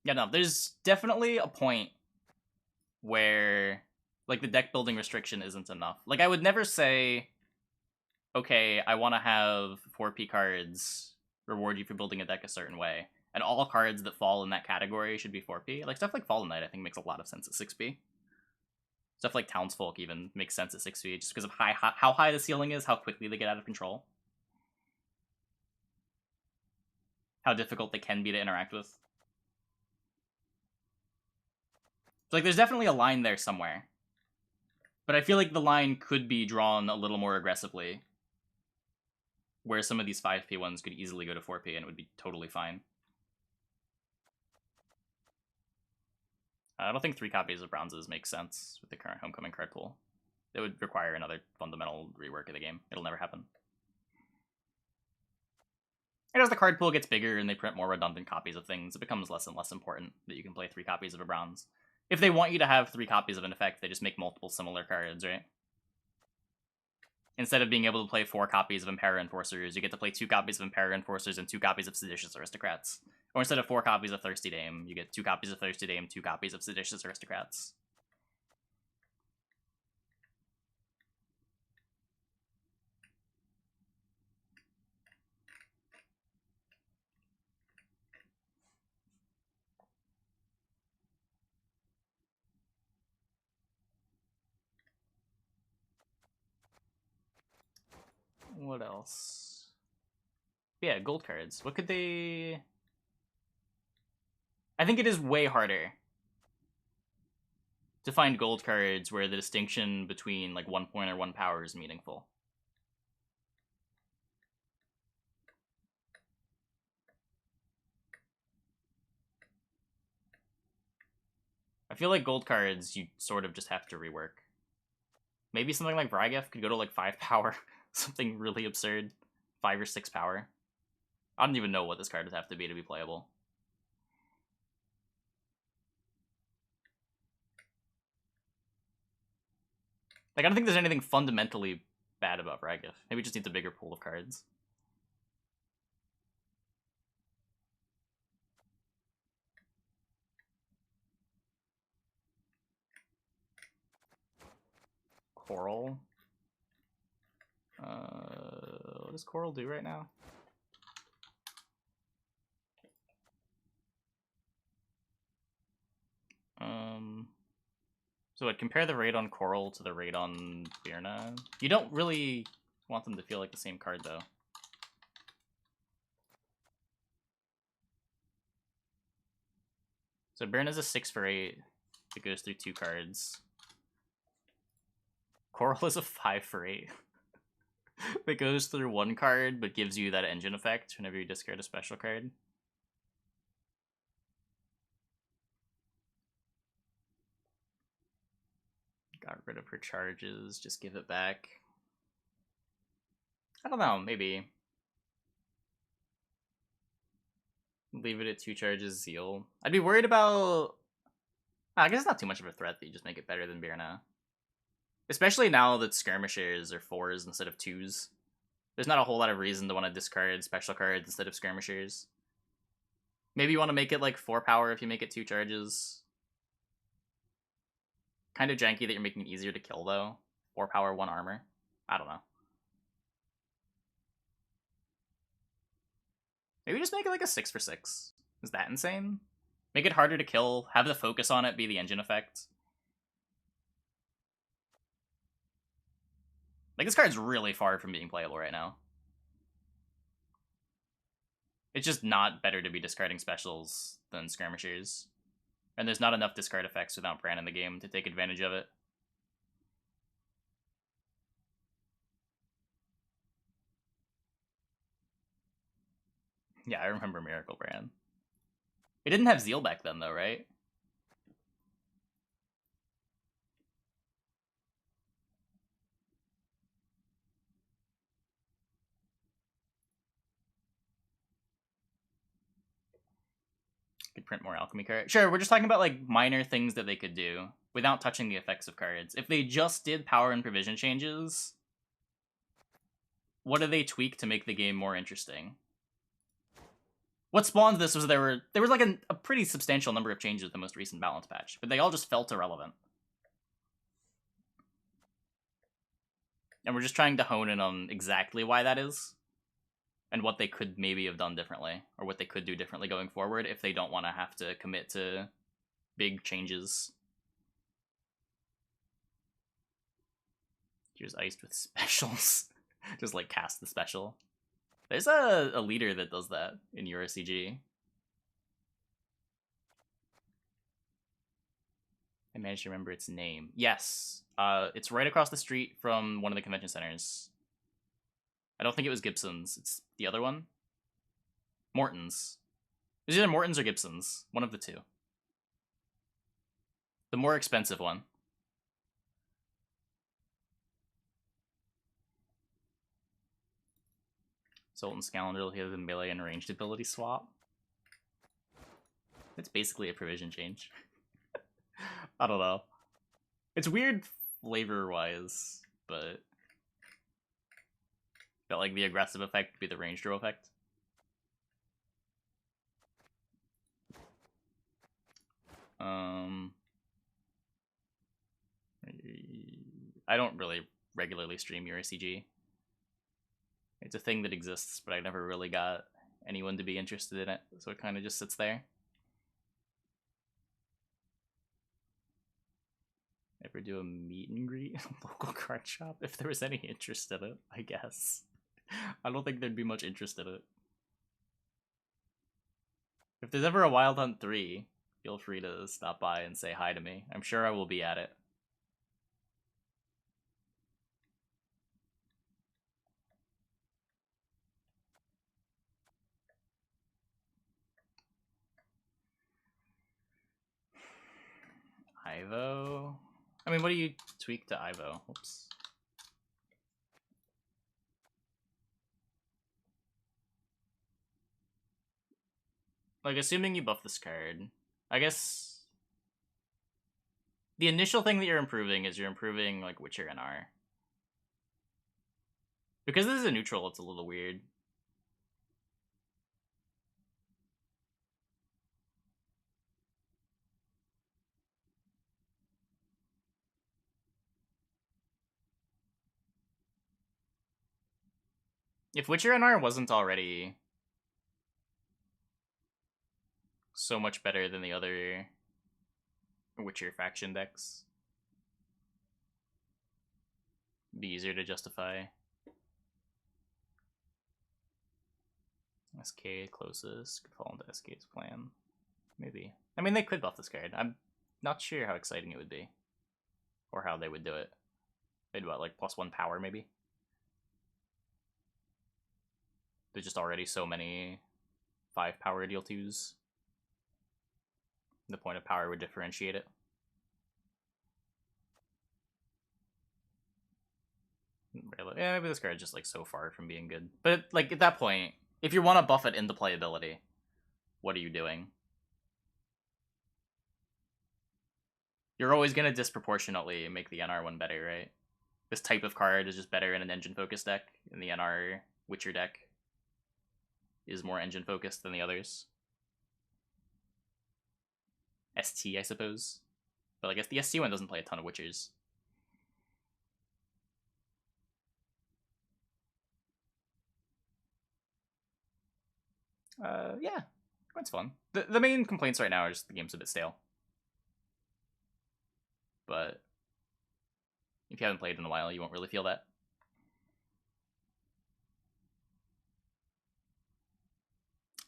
Yeah, no, there's definitely a point where, like, the deck building restriction isn't enough. Like, I would never say, okay, I want to have 4p cards reward you for building a deck a certain way, and all cards that fall in that category should be 4p. Like, stuff like Fallen Knight, I think, makes a lot of sense at 6p. Stuff like Townsfolk even makes sense at 6p, just because of how high the ceiling is, how quickly they get out of control. How difficult they can be to interact with. So, like, there's definitely a line there somewhere. But I feel like the line could be drawn a little more aggressively, where some of these 5p ones could easily go to 4p and it would be totally fine. I don't think 3 copies of bronzes makes sense with the current homecoming card pool. It would require another fundamental rework of the game. It'll never happen. And as the card pool gets bigger and they print more redundant copies of things, it becomes less and less important that you can play 3 copies of a bronze. If they want you to have 3 copies of an effect, they just make multiple similar cards, right? Instead of being able to play 4 copies of Impera Enforcers, you get to play 2 copies of Impera Enforcers and 2 copies of Seditious Aristocrats. Or instead of 4 copies of Thirsty Dame, you get 2 copies of Thirsty Dame, 2 copies of Seditious Aristocrats. What else? Yeah, gold cards. What could they... I think it is way harder to find gold cards where the distinction between like 1 point or 1 power is meaningful. I feel like gold cards you sort of just have to rework. Maybe something like Vrygef could go to like 5 power. Something really absurd. 5 or 6 power. I don't even know what this card would have to be playable. Like, I don't think there's anything fundamentally bad about Vrygef. Maybe it just needs a bigger pool of cards. Coral. What does Coral do right now? So I'd compare the raid on Coral to the raid on Birna. You don't really want them to feel like the same card, though. So Birna's a 6 for 8. It goes through 2 cards. Coral is a 5 for 8. It goes through 1 card, but gives you that engine effect whenever you discard a special card. Got rid of her charges, just give it back. I don't know, maybe. Leave it at 2 charges, Zeal. I'd be worried about... I guess it's not too much of a threat that you just make it better than Birna. Especially now that Skirmishers are 4s instead of 2s. There's not a whole lot of reason to want to discard special cards instead of Skirmishers. Maybe you want to make it like 4 power if you make it 2 charges. Kind of janky that you're making it easier to kill, though. 4 power, 1 armor. I don't know. Maybe just make it like a 6 for 6. Is that insane? Make it harder to kill, have the focus on it be the engine effect. Like, this card's really far from being playable right now. It's just not better to be discarding specials than Skirmishers. And there's not enough discard effects without Bran in the game to take advantage of it. Yeah, I remember Miracle Bran. It didn't have Zeal back then, though, right? Could print more alchemy cards. Sure, we're just talking about like minor things that they could do without touching the effects of cards. If they just did power and provision changes, what do they tweak to make the game more interesting? What spawned this was there was like a pretty substantial number of changes with the most recent balance patch, but they all just felt irrelevant. And we're just trying to hone in on exactly why that is. And what they could maybe have done differently, or what they could do differently going forward if they don't want to have to commit to big changes. He was iced with specials. Just like cast the special. There's a leader that does that in EuroCG. I managed to remember its name. Yes, it's right across the street from one of the convention centers. I don't think it was Gibson's. It's the other one. Morton's. It was either Morton's or Gibson's. One of the two. The more expensive one. Sultan Scoundrel, he has a melee and ranged ability swap. It's basically a provision change. I don't know. It's weird flavor-wise, but felt like the aggressive effect would be the ranged row effect. I don't really regularly stream URCG. It's a thing that exists, but I never really got anyone to be interested in it, so it kind of just sits there. Ever do a meet and greet local card shop? If there was any interest in it, I guess. I don't think there'd be much interest in it. If there's ever a Wild Hunt 3, feel free to stop by and say hi to me. I'm sure I will be at it. Ivo? I mean, what do you tweak to Ivo? Whoops. Like, assuming you buff this card, I guess the initial thing that you're improving is you're improving, like, Witcher NR. Because this is a neutral, it's a little weird. If Witcher NR wasn't already so much better than the other Witcher faction decks, it'd be easier to justify. SK closest, could fall into SK's plan. Maybe. I mean, they could buff this card. I'm not sure how exciting it would be. Or how they would do it. They'd what, like +1 power maybe? There's just already so many 5 power deal 2s. The point of power would differentiate it. Yeah, maybe this card's just like so far from being good. But like at that point, if you want to buff it into playability, what are you doing? You're always going to disproportionately make the NR one better, right? This type of card is just better in an engine-focused deck, and the NR Witcher deck is more engine-focused than the others. ST, I suppose. But I guess the ST one doesn't play a ton of Witchers. Yeah, that's fun. The main complaints right now are just the game's a bit stale. But if you haven't played in a while, you won't really feel that.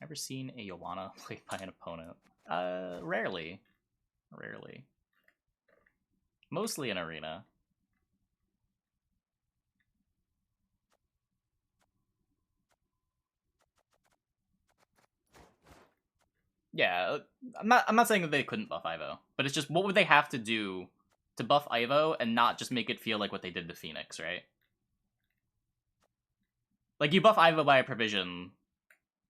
Ever seen a Joanna played by an opponent? Rarely. Rarely. Mostly in Arena. Yeah, I'm not saying that they couldn't buff Ivo, but it's just what would they have to do to buff Ivo and not just make it feel like what they did to Phoenix, right? Like, you buff Ivo by a provision,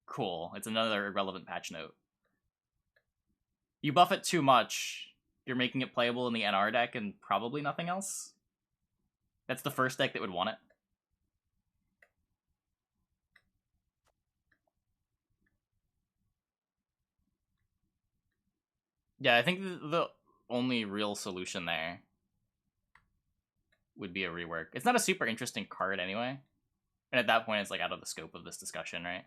cool. It's another irrelevant patch note. You buff it too much, you're making it playable in the NR deck and probably nothing else. That's the first deck that would want it. Yeah, I think the only real solution there would be a rework. It's not a super interesting card anyway. And at that point, it's like out of the scope of this discussion, right?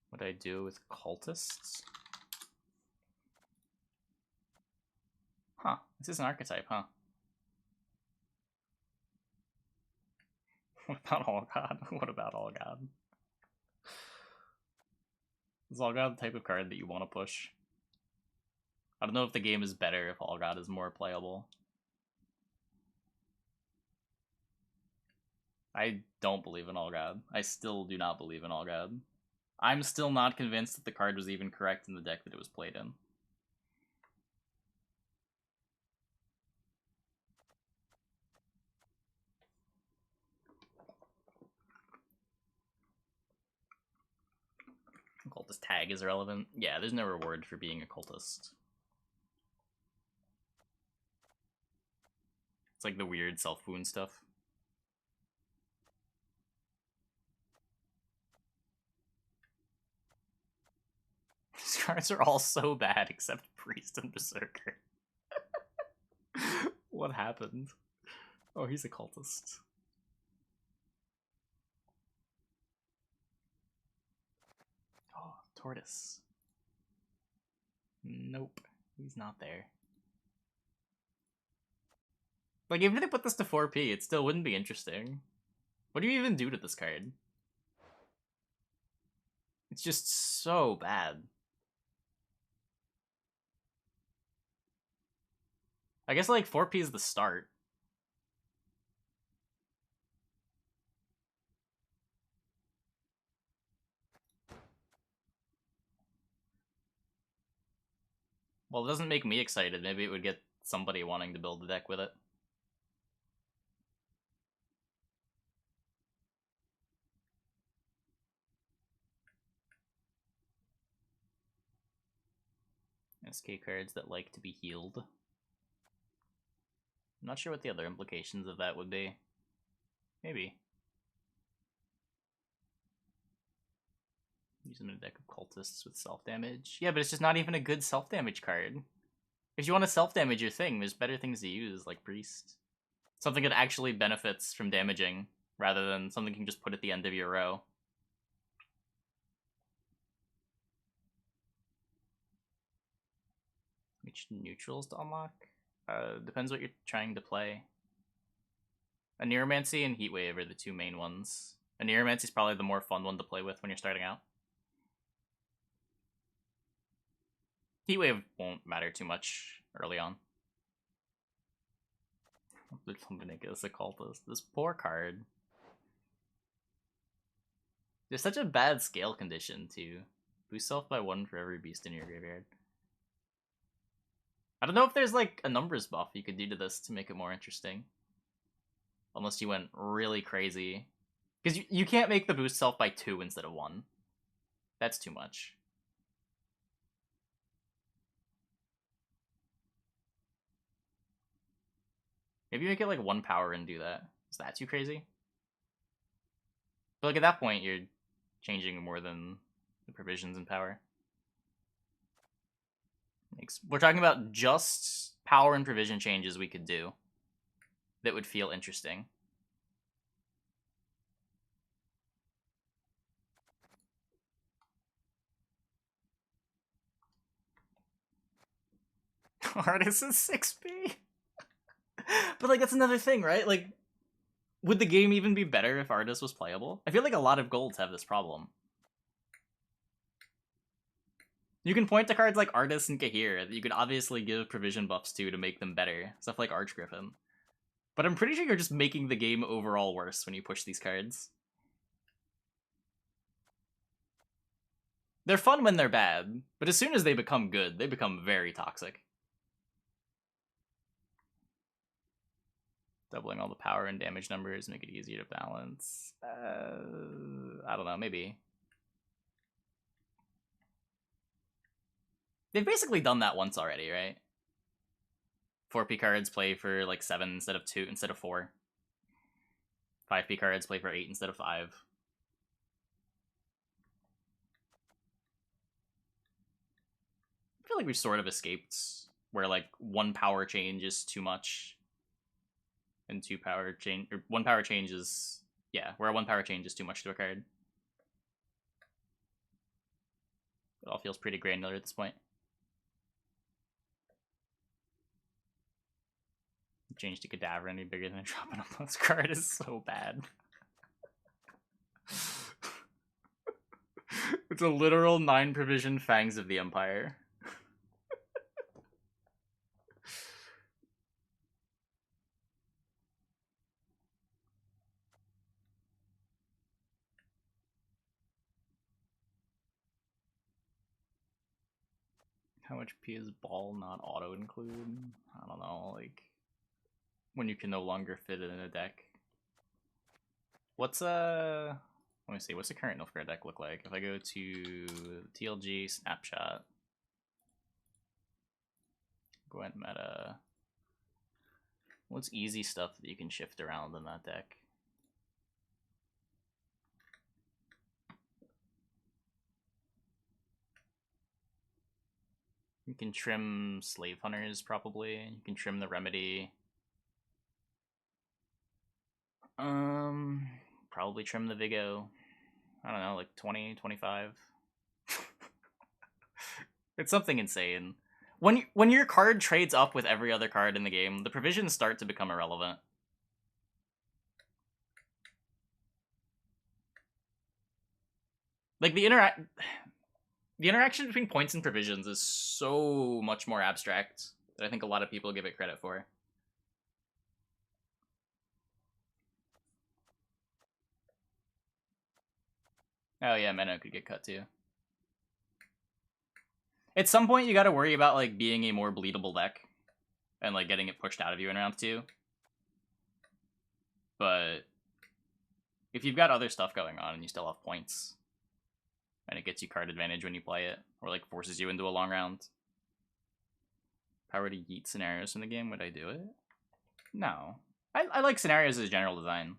What do I do with cultists? Huh, this is an archetype, huh? What about All God? What about All God? Is All God the type of card that you want to push? I don't know if the game is better if All God is more playable. I don't believe in All God. I still do not believe in All God. I'm still not convinced that the card was even correct in the deck that it was played in. Cultist tag is irrelevant. Yeah, there's no reward for being a cultist. It's like the weird self-wound stuff. These cards are all so bad except Priest and Berserker. What happened? Oh, he's a cultist. Oh, Tortoise. Nope, he's not there. Like, even if they put this to 4P, it still wouldn't be interesting. What do you even do to this card? It's just so bad. I guess, like, 4P is the start. Well, it doesn't make me excited. Maybe it would get somebody wanting to build a deck with it. SK cards that like to be healed. I'm not sure what the other implications of that would be. Maybe. Use them in a deck of cultists with self-damage. Yeah, but it's just not even a good self-damage card. If you want to self-damage your thing, there's better things to use, like Priest. Something that actually benefits from damaging, rather than something you can just put at the end of your row. Which neutrals to unlock? Depends what you're trying to play. A Neuromancy and Heatwave are the two main ones. A Neuromancy is probably the more fun one to play with when you're starting out. Heatwave won't matter too much early on. The Dominic is a cultist. This poor card. There's such a bad scale condition, too. Boost self by 1 for every beast in your graveyard. I don't know if there's, like, a numbers buff you could do to this to make it more interesting. Unless you went really crazy. Because you can't make the boost self by 2 instead of 1. That's too much. Maybe make it like 1 power and do that. Is that too crazy? But like at that point, you're changing more than the provisions and power. We're talking about just power and provision changes we could do that would feel interesting. Artist is 6P. But like that's another thing, right? Like, would the game even be better if Artist was playable? I feel like a lot of golds have this problem. You can point to cards like Artist and Kahir that you could obviously give provision buffs to make them better. Stuff like Archgriffin. But I'm pretty sure you're just making the game overall worse when you push these cards. They're fun when they're bad, but as soon as they become good, they become very toxic. Doubling all the power and damage numbers, make it easier to balance. I don't know, maybe. They've basically done that once already, right? 4P cards play for like 7 instead of 2 instead of 4. 5P cards play for 8 instead of 5. I feel like we've sort of escaped where like 1 power change is too much. And 2 power change, or 1 power change is, yeah, where a 1 power change is too much to a card. It all feels pretty granular at this point. Change to Cadaver any bigger than a drop on a plus card is so bad. It's a literal 9 provision Fangs of the Empire. How much P is ball not auto include? I don't know, like when you can no longer fit it in a deck. What's let me see, what's the current Nilfgaard deck look like? If I go to TLG snapshot, Gwent meta, what's easy stuff that you can shift around in that deck? You can trim Slave Hunters, probably. You can trim the Remedy. Probably trim the Vigo. I don't know, like 20, 25. It's something insane. When your card trades up with every other card in the game, the provisions start to become irrelevant. Like the interaction between points and provisions is so much more abstract that I think a lot of people give it credit for. Oh yeah, Menno could get cut too. At some point, you gotta worry about like being a more bleedable deck and like getting it pushed out of you in round 2. But if you've got other stuff going on and you still have points, and it gets you card advantage when you play it, or like forces you into a long round. Power to yeet scenarios in the game, would I do it? No. I like scenarios as general design.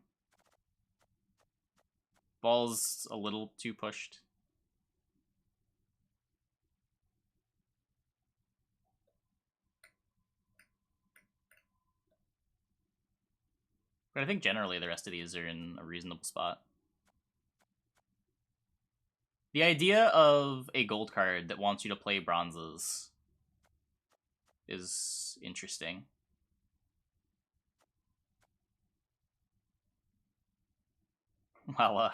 Ball's a little too pushed. But I think generally the rest of these are in a reasonable spot. The idea of a gold card that wants you to play bronzes is interesting. Well,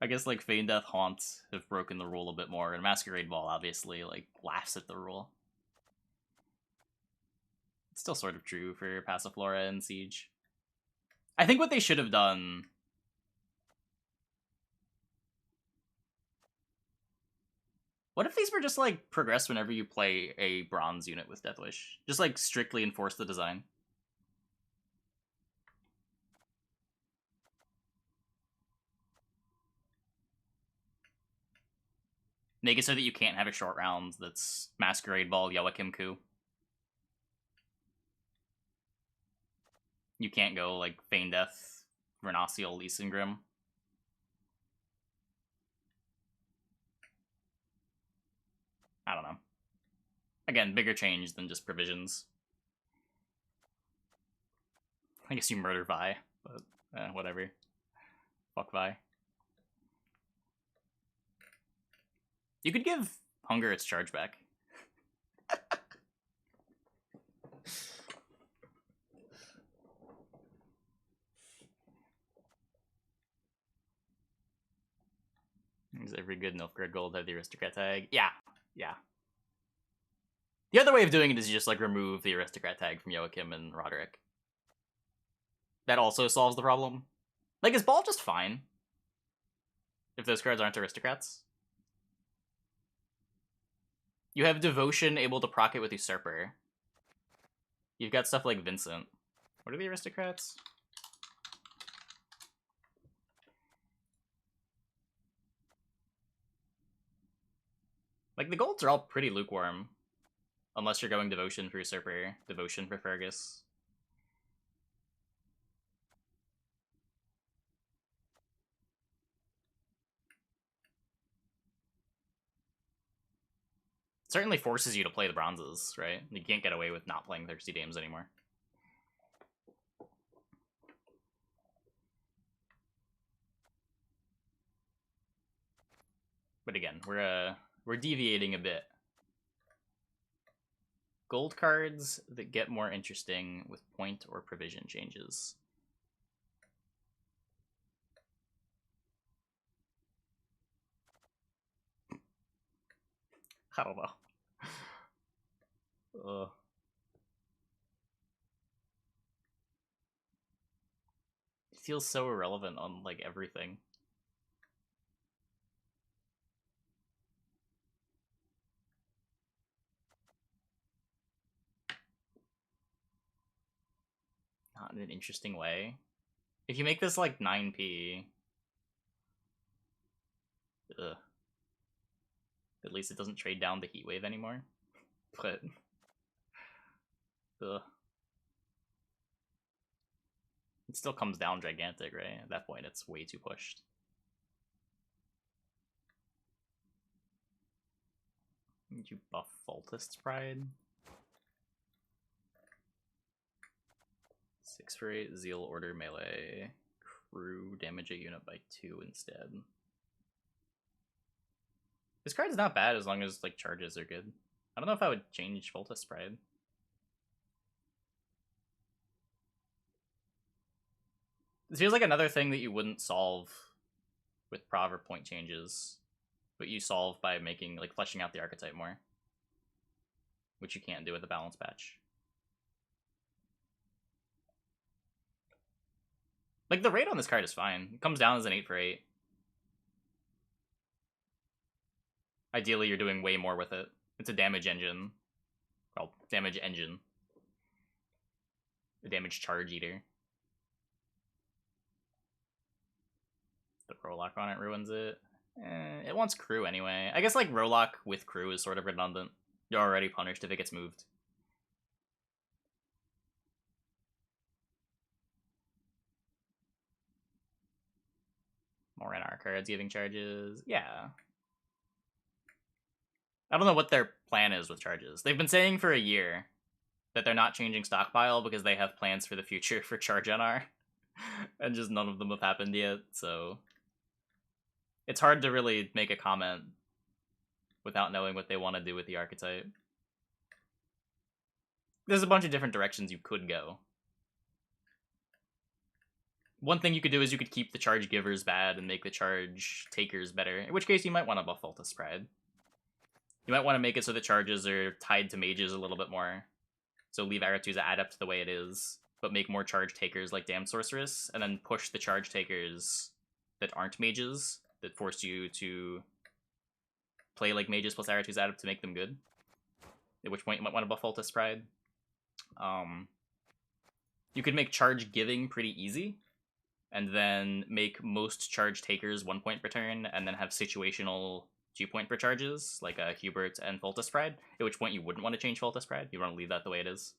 I guess like Feign Death Haunts have broken the rule a bit more, and Masquerade Ball obviously like laughs at the rule. It's still sort of true for Passiflora and Siege. I think what they should have done... What if these were just like progress whenever you play a bronze unit with Death Wish? Just like strictly enforce the design. Make it so that you can't have a short round that's Masquerade Ball, Joachim Coup. You can't go like Feign Death, Renacial, Isengrim. I don't know. Again, bigger change than just provisions. I guess you murder Vi, but whatever. Fuck Vi. You could give Hunger its charge back. Does every good Nilfgaard Gold have the Aristocrat tag? Yeah. Yeah. The other way of doing it is you just like remove the Aristocrat tag from Joachim and Roderick. That also solves the problem. Like, is Ball just fine? If those cards aren't Aristocrats? You have Devotion able to proc it with Usurper. You've got stuff like Vincent. What are the Aristocrats? Like, the golds are all pretty lukewarm. Unless you're going Devotion for Usurper, Devotion for Fergus. It certainly forces you to play the bronzes, right? You can't get away with not playing Thirsty Dames anymore. But again, we're deviating a bit. Gold cards that get more interesting with point or provision changes. I don't know. It feels so irrelevant on like everything. not in an interesting way. If you make this like 9p, ugh. At least it doesn't trade down the heat wave anymore. But ugh. It still comes down gigantic, right? At that point, it's way too pushed. Did you buff Faultist's Pride? 6 for 8, Zeal Order melee. Crew damage a unit by 2 instead. This card's not bad as long as like charges are good. I don't know if I would change Faultist's Pride. This feels like another thing that you wouldn't solve with Prov or point changes, but you solve by making, like, fleshing out the archetype more, which you can't do with the balance patch. Like, the rate on this card is fine. It comes down as an 8 for 8. Ideally, you're doing way more with it. It's a damage engine. Well, damage engine. A damage charge eater. The Rolock on it ruins it. It wants crew anyway. I guess like Rolock with crew is sort of redundant. You're already punished if it gets moved. More NR cards giving charges. Yeah. I don't know what their plan is with charges. They've been saying for a year that they're not changing stockpile because they have plans for the future for charge NR. And just none of them have happened yet, so it's hard to really make a comment without knowing what they want to do with the archetype. There's a bunch of different directions you could go. One thing you could do is you could keep the charge givers bad and make the charge takers better, in which case you might want to buff Faultist's Pride. You might want to make it so the charges are tied to mages a little bit more. So leave Aretuza Adept the way it is, but make more charge takers like Damned Sorceress, and then push the charge takers that aren't mages, that force you to play like mages plus Aretuza Adept to make them good. At which point you might want to buff Faultist's Pride. You could make charge giving pretty easy, and then make most charge takers 1 point per turn, and then have situational 2 point per charges, like Hubert and Faultist's Pride, at which point you wouldn't want to change Faultist's Pride. You want to leave that the way it is.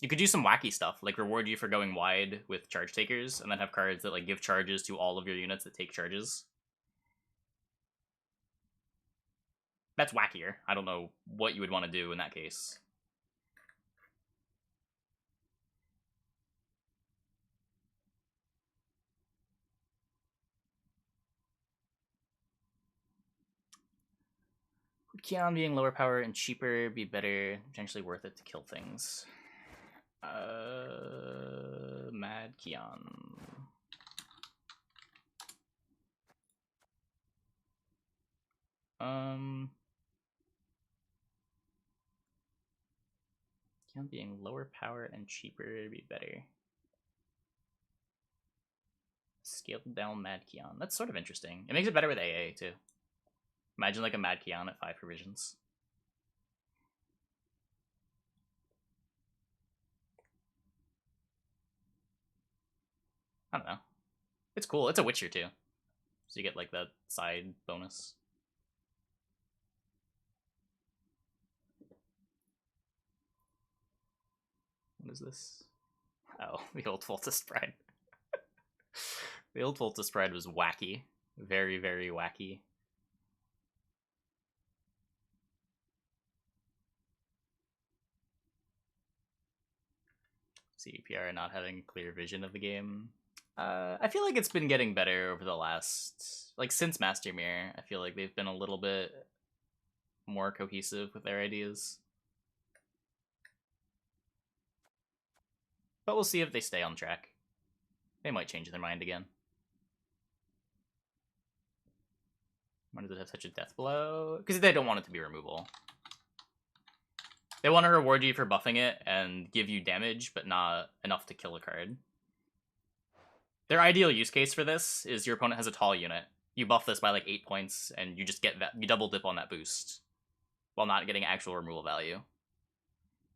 You could do some wacky stuff, like reward you for going wide with charge takers, and then have cards that like give charges to all of your units that take charges. That's wackier. I don't know what you would want to do in that case. Would Kion being lower power and cheaper be better, potentially worth it to kill things? Mad Kion. Kion being lower power and cheaper would be better. Scaled down Mad Kion. That's sort of interesting. It makes it better with AA too. Imagine like a Mad Kion at 5 provisions. I don't know. It's cool. It's a Witcher too. So you get like that side bonus. What is this? Oh, the old Faultist's Pride. The old Faultist's Pride was wacky. Very, very wacky. CDPR not having clear vision of the game. I feel like it's been getting better over the last, like since Master Mirror. I feel like they've been a little bit more cohesive with their ideas. But we'll see if they stay on track. They might change their mind again. Why does it have such a death blow? Because they don't want it to be removal. They want to reward you for buffing it and give you damage, but not enough to kill a card. Their ideal use case for this is your opponent has a tall unit. You buff this by like 8 points, and you just get that, you double dip on that boost. while not getting actual removal value.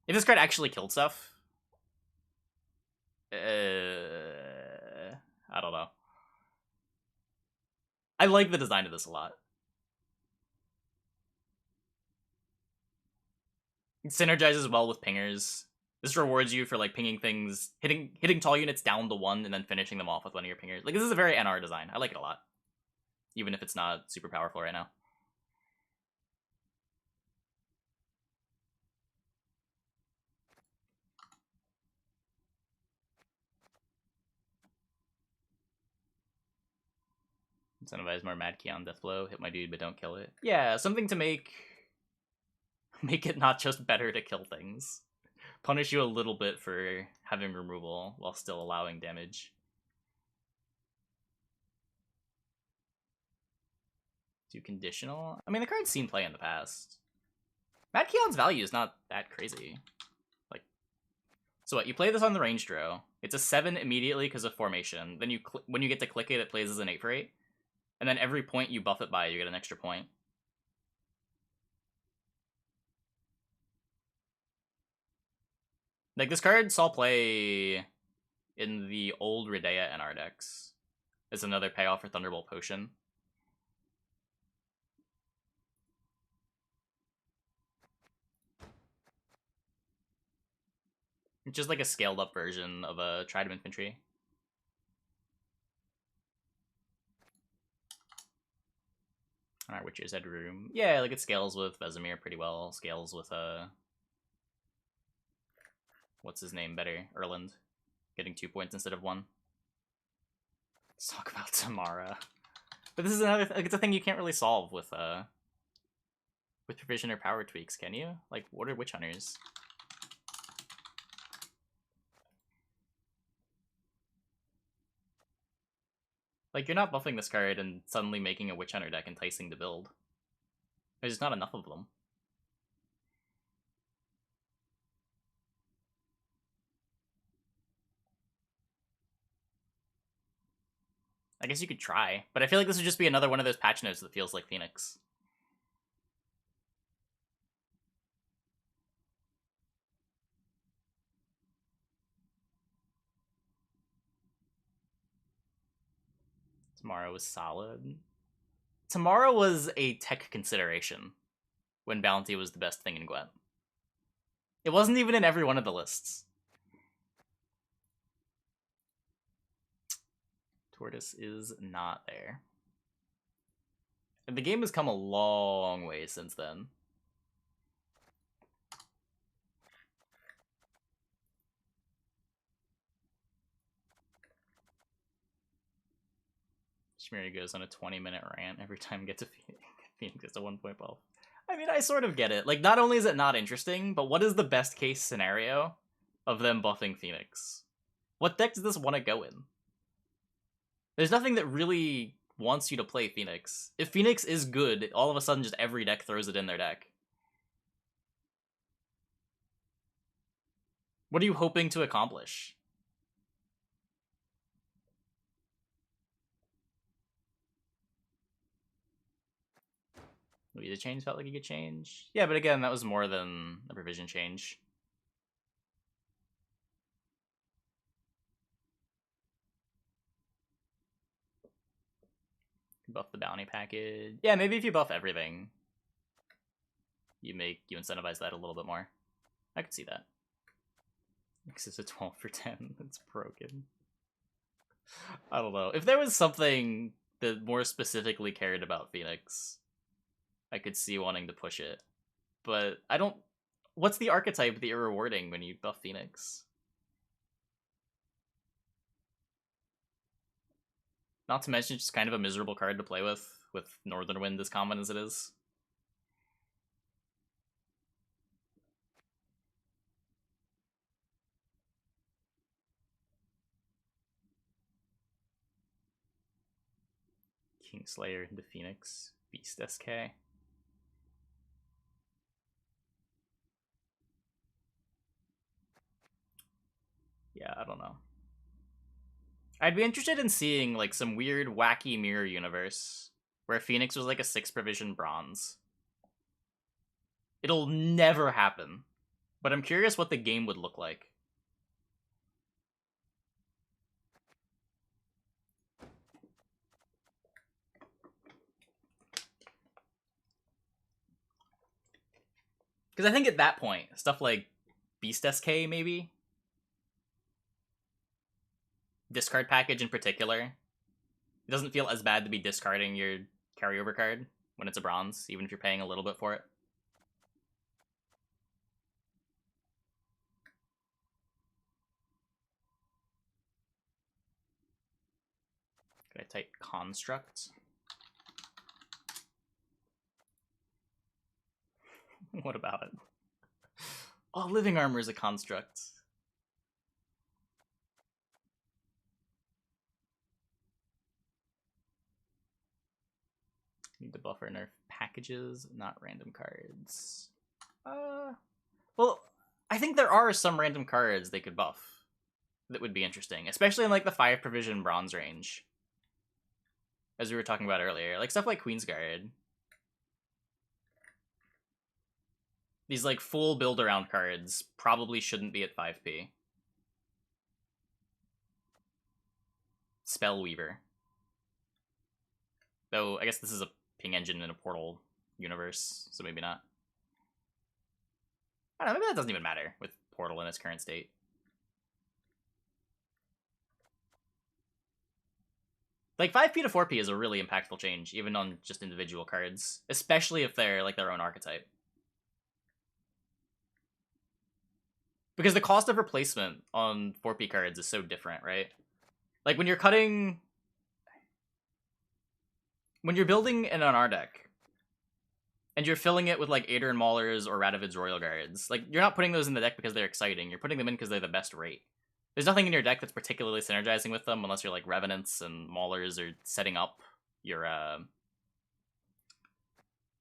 If this card actually killed stuff, I don't know. I like the design of this a lot. It synergizes well with pingers. This rewards you for like pinging things, hitting tall units down to 1 and then finishing them off with one of your pingers. Like, this is a very NR design. I like it a lot, even if it's not super powerful right now. Incentivize more Mad Key on Deathblow. Hit my dude, but don't kill it. Yeah, something to make it not just better to kill things. Punish you a little bit for having removal while still allowing damage. Do conditional? I mean, the card's seen play in the past. Mad Keon's value is not that crazy. Like, so what? You play this on the range draw. It's a 7 immediately because of formation. Then when you get to click it, it plays as an 8 for 8. And then every point you buff it by, you get an extra point. Like, this card saw play in the old Redea NR decks as another payoff for Thunderbolt Potion. It's just like a scaled up version of a Trident Infantry. Alright, Witcher's Head Room. Yeah, like it scales with Vesemir pretty well. Scales with what's his name better? Erland. Getting 2 points instead of 1. Let's talk about Tamara. But this is another like, it's a thing you can't really solve with provision or power tweaks, can you? Like, what are Witch Hunters? Like, you're not buffing this card and suddenly making a Witch Hunter deck enticing to build. There's just not enough of them. I guess you could try, but I feel like this would just be another one of those patch notes that feels like Phoenix. Tomorrow was solid. Tomorrow was a tech consideration when Bounty was the best thing in Gwent. It wasn't even in every one of the lists. Tortoise is not there. And the game has come a long way since then. Shmiri goes on a 20-minute rant every time it gets a Phoenix gets a 1-point buff. I mean, I sort of get it. Like, not only is it not interesting, but what is the best case scenario of them buffing Phoenix? What deck does this want to go in? There's nothing that really wants you to play Phoenix. If Phoenix is good, all of a sudden just every deck throws it in their deck. What are you hoping to accomplish? Maybe the change felt like you could change. Yeah, but again, that was more than a provision change. Buff the bounty package. Yeah, maybe if you buff everything, you incentivize that a little bit more. I could see that. Because it's a 12 for 10. It's broken. I don't know. If there was something that more specifically cared about Phoenix, I could see wanting to push it. But I don't... What's the archetype that you're rewarding when you buff Phoenix? Not to mention it's just kind of a miserable card to play with Northern Wind as common as it is. Kingslayer into Phoenix. Beast SK. Yeah, I don't know. I'd be interested in seeing like some weird wacky mirror universe where Phoenix was like a 6 provision bronze. It'll never happen. But I'm curious what the game would look like. Because I think at that point, stuff like Beast SK, maybe? Discard package in particular. It doesn't feel as bad to be discarding your carryover card when it's a bronze, even if you're paying a little bit for it. Could I type construct? What about it? Oh, living armor is a construct. Need to buffer nerf packages, not random cards. Well, I think there are some random cards they could buff that would be interesting, especially in like the 5 provision bronze range. As we were talking about earlier, like stuff like Queensguard. These like full build around cards probably shouldn't be at 5p. Spellweaver. Though I guess this is a ping engine in a Portal universe, so maybe not. I don't know, maybe that doesn't even matter with Portal in its current state. Like 5p to 4p is a really impactful change, even on just individual cards, especially if they're like their own archetype. Because the cost of replacement on 4p cards is so different, right? Like when you're cutting... When you're building an NR deck, and you're filling it with like Ader and Maulers or Radovid's Royal Guards, like you're not putting those in the deck because they're exciting, you're putting them in because they're the best rate. There's nothing in your deck that's particularly synergizing with them unless you're like Revenants and Maulers are setting up your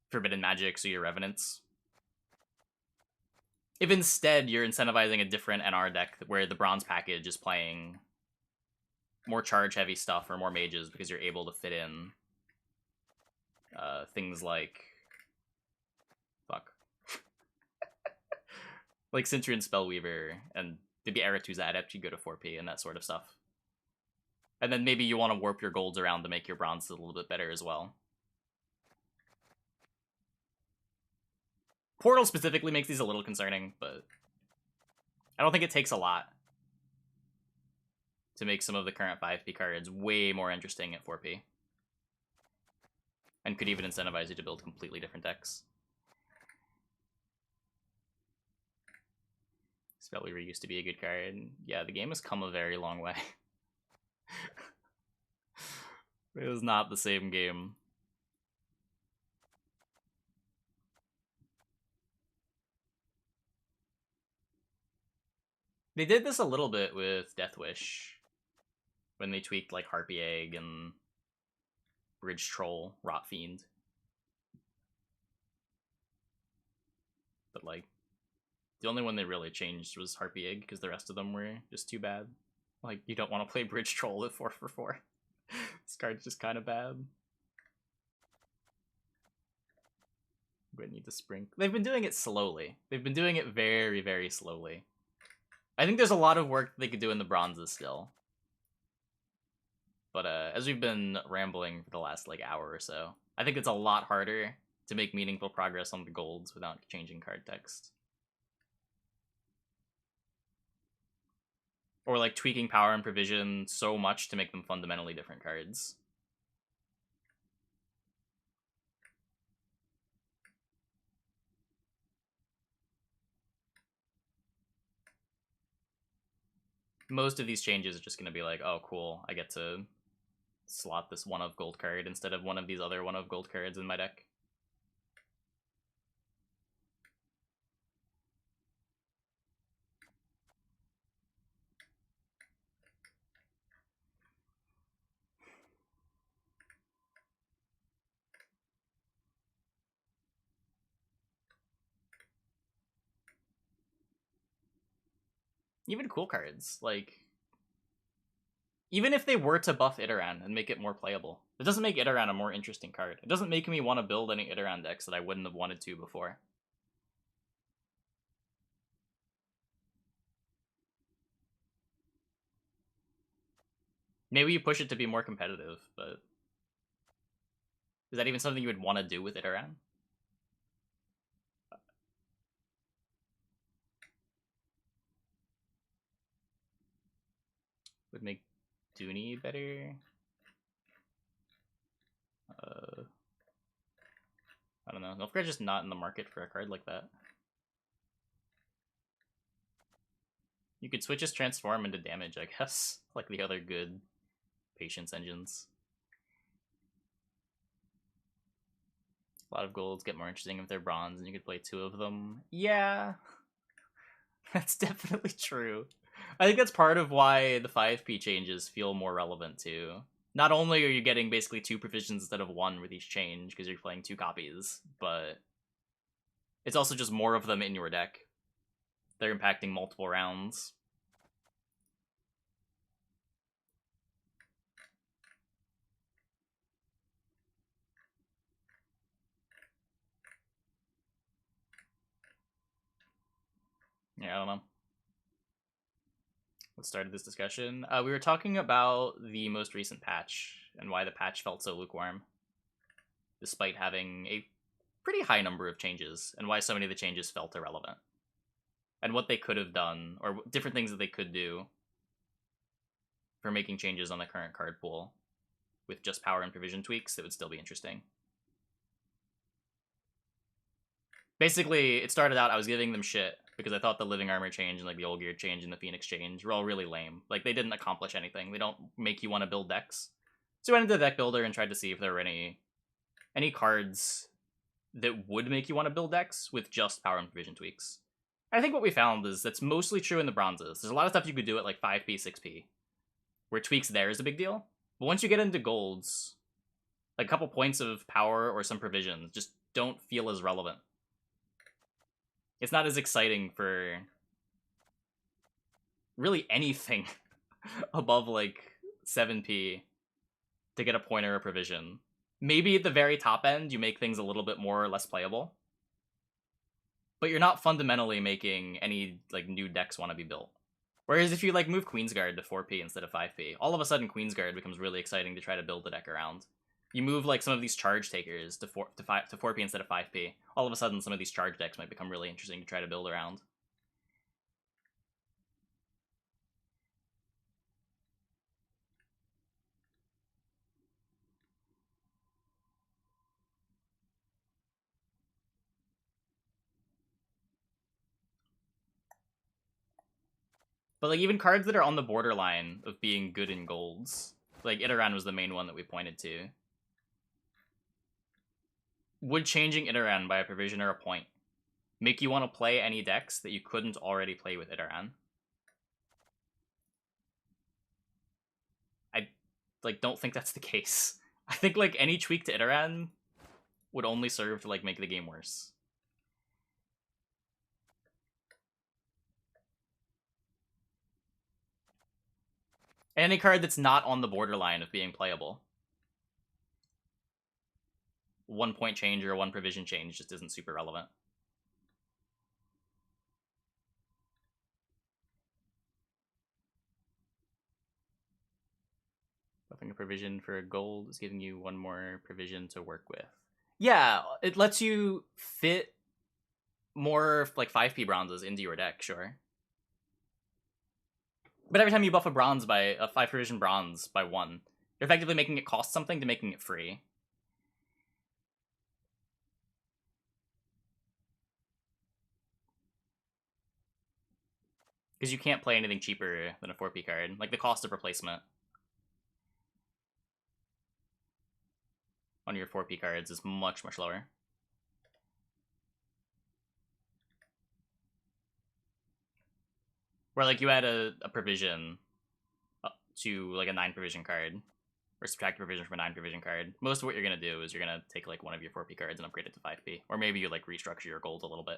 Forbidden Magic, so your Revenants. If instead you're incentivizing a different NR deck where the bronze package is playing more charge heavy stuff or more mages because you're able to fit in things like like Centurion Spellweaver and maybe Eratu's Adept, you go to 4p and that sort of stuff. And then maybe you want to warp your golds around to make your bronze a little bit better as well. Portal specifically makes these a little concerning, but I don't think it takes a lot to make some of the current 5p cards way more interesting at 4p. And could even incentivize you to build completely different decks. Spellweaver used to be a good card. Yeah, the game has come a very long way. It was not the same game. They did this a little bit with Death Wish when they tweaked like Harpy Egg and Bridge Troll, Rot Fiend. But like, the only one they really changed was Harpy Egg because the rest of them were just too bad. Like, you don't want to play Bridge Troll at 4 for 4. This card's just kind of bad. I'm going to need to sprinkle. They've been doing it slowly. They've been doing it very, very slowly. I think there's a lot of work they could do in the bronzes still. But as we've been rambling for the last like hour or so, I think it's a lot harder to make meaningful progress on the golds without changing card text. Or like tweaking power and provision so much to make them fundamentally different cards. Most of these changes are just going to be like, oh cool, I get to slot this one of gold card instead of one of these other one of gold cards in my deck. Even cool cards, like... Even if they were to buff Iteran and make it more playable, it doesn't make Iteran a more interesting card. It doesn't make me want to build any Iteran decks that I wouldn't have wanted to before. Maybe you push it to be more competitive, but is that even something you would want to do with Iteran? Would make Dooney better. I don't know. Nilfgaard's just not in the market for a card like that. You could switch his transform into damage, I guess, like the other good patience engines. A lot of golds get more interesting if they're bronze, and you could play 2 of them. Yeah, that's definitely true. I think that's part of why the 5p changes feel more relevant too. Not only are you getting basically 2 provisions instead of 1 with each change because you're playing 2 copies, but it's also just more of them in your deck. They're impacting multiple rounds. Yeah, I don't know. What started this discussion? We were talking about the most recent patch and why the patch felt so lukewarm, despite having a pretty high number of changes, and why so many of the changes felt irrelevant, and what they could have done, or different things that they could do for making changes on the current card pool with just power and provision tweaks that would still be interesting. Basically, it started out I was giving them shit because I thought the Living Armor change and like the Old Gear change and the Phoenix change were all really lame. Like, they didn't accomplish anything. They don't make you want to build decks. So I went into the deck builder and tried to see if there were any cards that would make you want to build decks with just power and provision tweaks. I think what we found is that's mostly true in the bronzes. There's a lot of stuff you could do at like 5p, 6p, where tweaks there is a big deal. But once you get into golds, like a couple points of power or some provisions just don't feel as relevant. It's not as exciting for really anything above like 7p to get a point or a provision. Maybe at the very top end, you make things a little bit more or less playable. But you're not fundamentally making any like new decks want to be built. Whereas if you like move Queensguard to 4p instead of 5p, all of a sudden Queensguard becomes really exciting to try to build the deck around. You move like some of these charge takers to 4p instead of 5p. All of a sudden, some of these charge decks might become really interesting to try to build around. But like even cards that are on the borderline of being good in golds, like Iteran was the main one that we pointed to. Would changing Iteran by a provision or a point make you want to play any decks that you couldn't already play with Iteran? I like don't think that's the case. I think like any tweak to Iteran would only serve to like make the game worse. And any card that's not on the borderline of being playable. 1 point change or 1 provision change just isn't super relevant. Buffing a provision for a gold is giving you 1 more provision to work with. Yeah, it lets you fit more like 5p bronzes into your deck, sure. But every time you buff a bronze by a 5 provision bronze by 1, you're effectively making it cost something to making it free. Because you can't play anything cheaper than a 4p card. Like the cost of replacement on your 4p cards is much, much lower. Where like you add a provision to like a 9 provision card, or subtract a provision from a 9 provision card, most of what you're going to do is you're going to take like one of your 4p cards and upgrade it to 5p. Or maybe you like restructure your gold a little bit.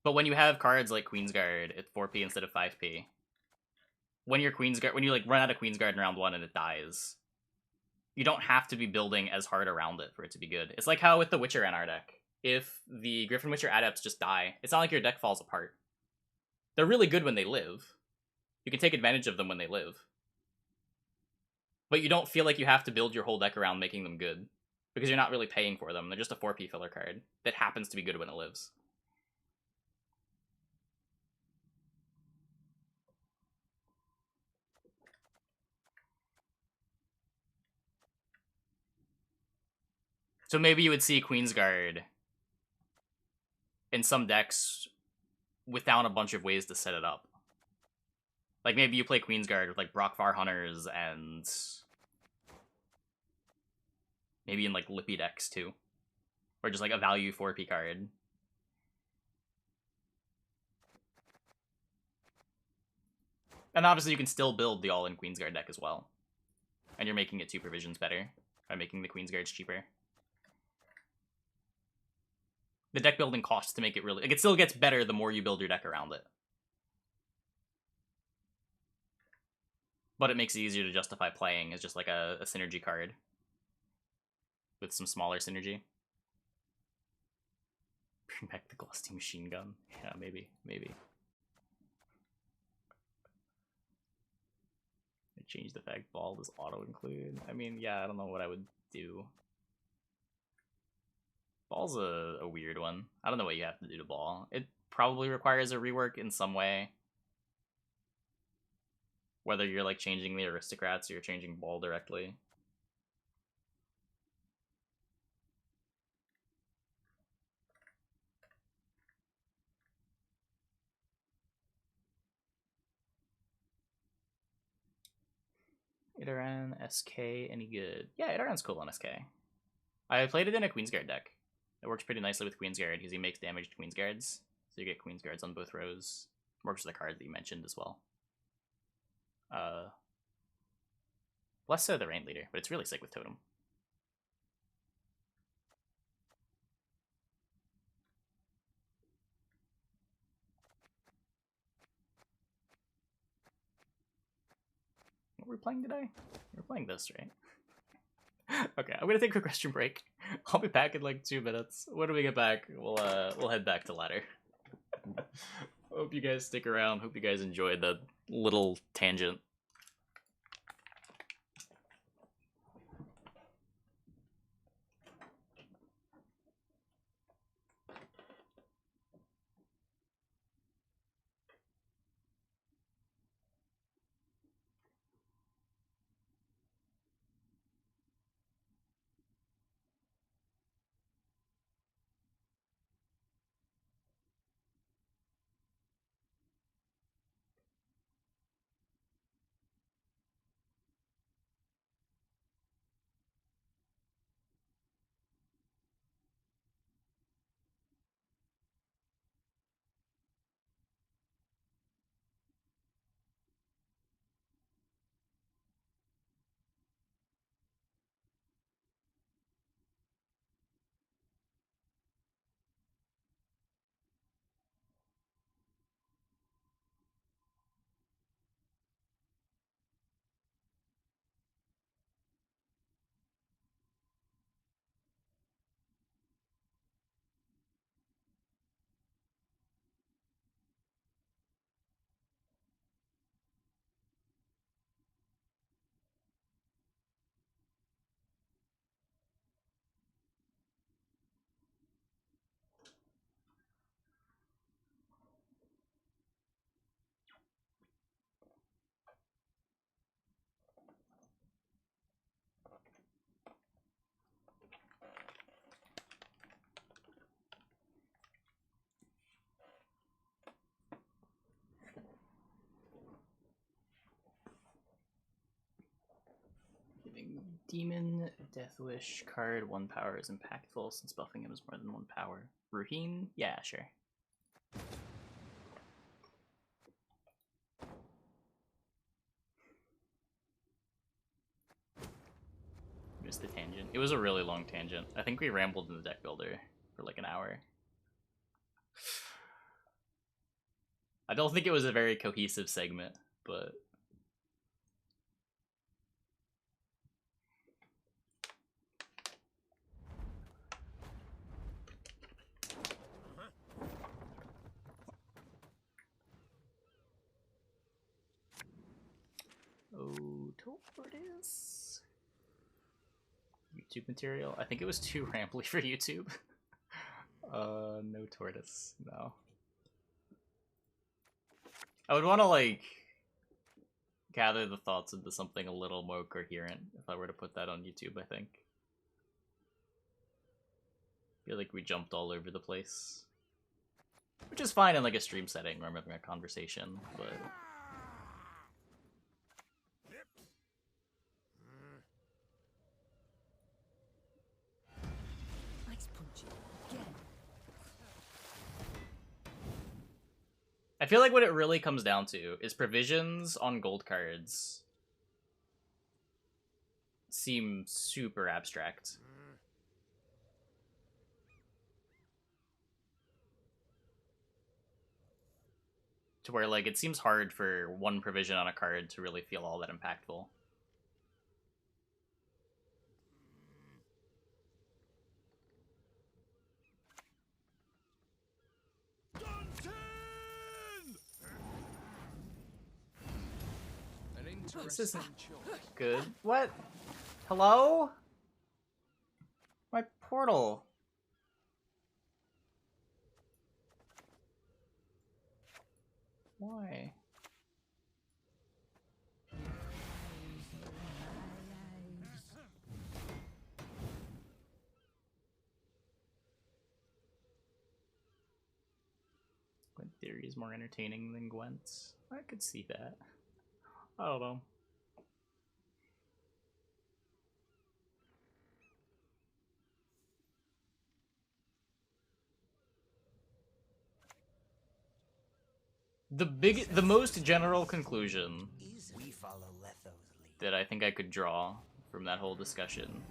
But when you have cards like Queensguard at 4p instead of 5p, when your Queensguard, when you like run out of Queensguard in round 1 and it dies, you don't have to be building as hard around it for it to be good. It's like how with the Witcher NR deck, if the Griffin Witcher adepts just die, it's not like your deck falls apart. They're really good when they live. You can take advantage of them when they live. But you don't feel like you have to build your whole deck around making them good. Because you're not really paying for them. They're just a 4P filler card that happens to be good when it lives. So maybe you would see Queensguard in some decks without a bunch of ways to set it up. Like maybe you play Queensguard with like Brockvar Hunters and maybe in like Lippy decks too. Or just like a value 4P card. And obviously you can still build the all-in Queensguard deck as well. And you're making it 2 provisions better by making the Queensguards cheaper. The deck building costs to make it really... Like, it still gets better the more you build your deck around it. But it makes it easier to justify playing as just like a synergy card. With some smaller synergy. Bring back the Glusty Machine Gun. Yeah, maybe. I changed the fact ball does auto-include. I mean, yeah, I don't know what I would do. Ball's a weird one. I don't know what you have to do to ball. It probably requires a rework in some way. Whether you're like changing the aristocrats or you're changing ball directly. Idaran, SK, any good? Yeah, Idaran's cool on SK. I played it in a Queensguard deck. It works pretty nicely with Queensguard because he makes damage to Queensguards. So you get Queensguards on both rows. Works with the cards that you mentioned as well. Less so the Rain Leader, but it's really sick with Totem. What were we playing today? We're playing this, right? Okay, I'm gonna take a quick question break. I'll be back in like 2 minutes. When we get back, we'll head back to ladder. Hope you guys stick around. Hope you guys enjoyed that little tangent. Demon Deathwish card 1 power is impactful since buffing him is more than 1 power. Ruheen? Yeah, sure. Missed the tangent. It was a really long tangent. I think we rambled in the deck builder for like an hour. I don't think it was a very cohesive segment, but tortoise. YouTube material? I think it was too rambly for YouTube. No tortoise, no. I would want to, like, gather the thoughts into something a little more coherent if I were to put that on YouTube, I think. I feel like we jumped all over the place. Which is fine in, like, a stream setting where I'm having a conversation, but... Nice punch. Again. I feel like what it really comes down to is provisions on gold cards seem super abstract. To where, like, it seems hard for one provision on a card to really feel all that impactful. This isn't good. What? Hello? My portal. Why? Gwent Theory is more entertaining than Gwent's. I could see that. I don't know. The most general conclusion We follow Letho's lead. that I think I could draw from that whole discussion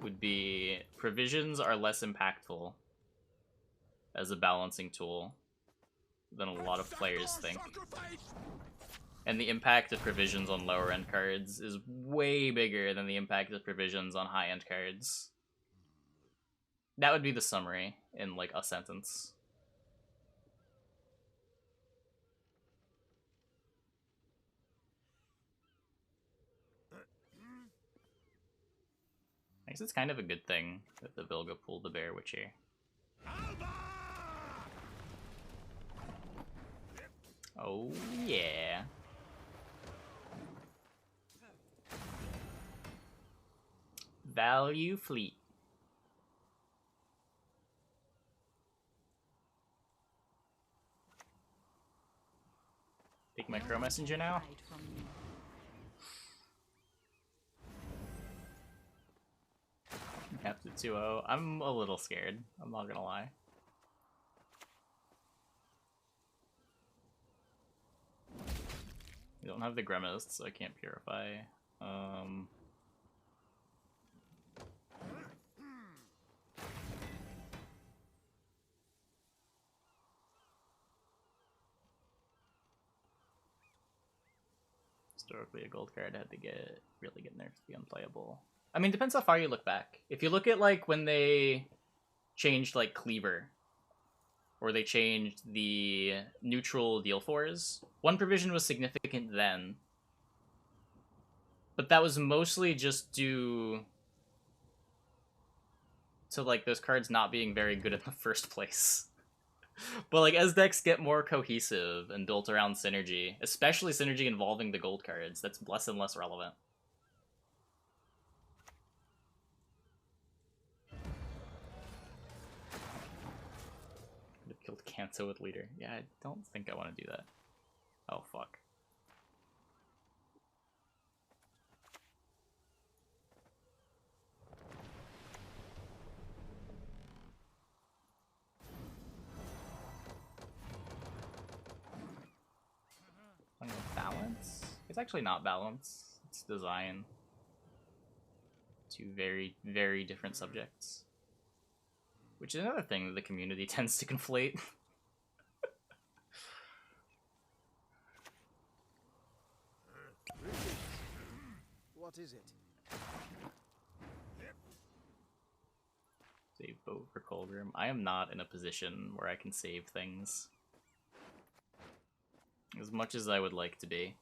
would be provisions are less impactful as a balancing tool than a lot of players think. And the impact of provisions on lower end cards is way bigger than the impact of provisions on high end cards. That would be the summary in, like, a sentence. I guess it's kind of a good thing that the Vilga pulled the Bear Witcher. Oh yeah. Value Fleet. Take my Crow Messenger now. Hide from me. Captain 2-0. I'm a little scared. I'm not gonna lie. We don't have the Gremist, so I can't Purify. Historically, a gold card had to really get nerfed to be unplayable. I mean, depends how far you look back. If you look at, like, when they changed, like, Cleaver, or they changed the neutral deal fours, one provision was significant then. But that was mostly just due to, like, those cards not being very good in the first place. But, like, as decks get more cohesive and built around synergy, especially synergy involving the gold cards, that's less and less relevant. Could have killed Kanto with Leader. Yeah, I don't think I want to do that. Oh, fuck. Balance? It's actually not balance. It's design. Two very, very different subjects. Which is another thing that the community tends to conflate. What is it? Save boat for Cold Room. I am not in a position where I can save things. As much as I would like to be.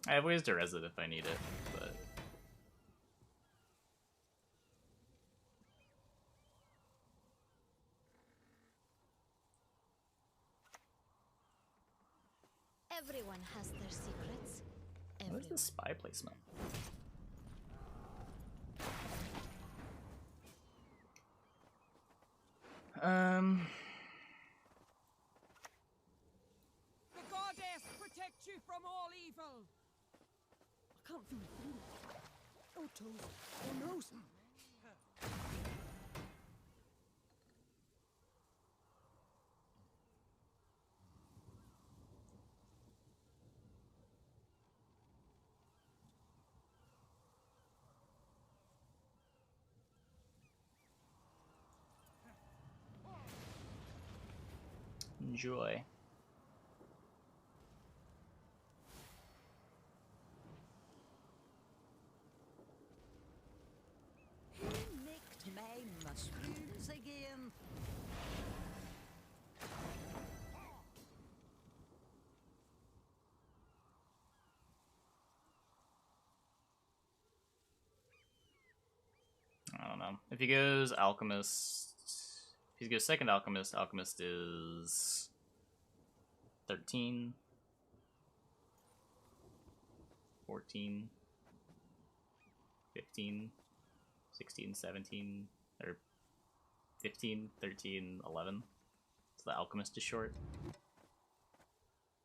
I have ways to res it if I need it, but Everyone has their secrets. what is Everyone. the spy placement? The goddess protect you from all evil. I can't feel my fingers. Oh, toes. Oh, nose. Enjoy. Who nicked my mushrooms again? I don't know. If he goes Alchemist, if he goes second Alchemist, Alchemist is 13, 14, 15, 16, 17, or 15, 13, 11. So the Alchemist is short.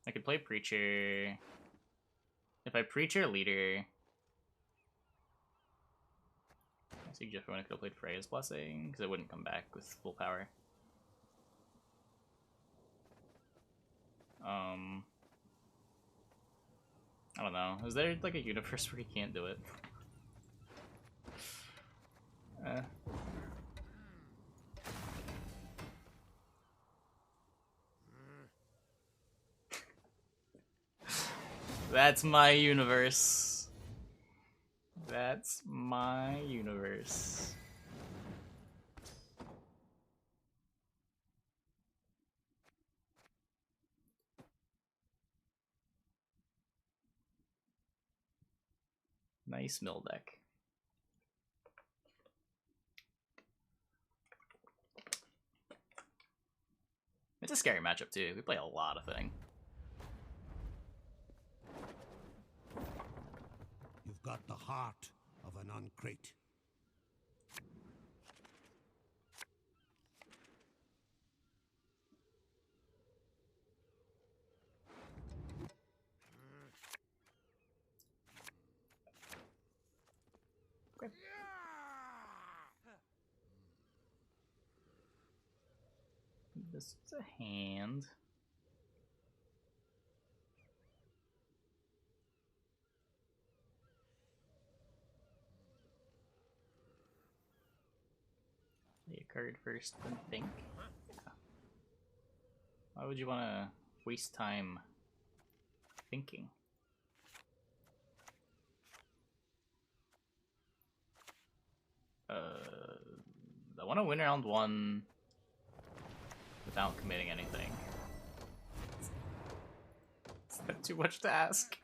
I could play Preacher. If I Preacher Leader, I suggest I could have played Freya's Blessing, because it wouldn't come back with full power. I don't know. Is there like a universe where he can't do it? That's my universe. That's my universe. Nice mill deck. It's a scary matchup too. We play a lot of thing. You've got the heart of an uncrate. This is a hand. Play a card first, then think. Yeah. Why would you want to waste time thinking? I want to win round one without committing anything. Is that too much to ask?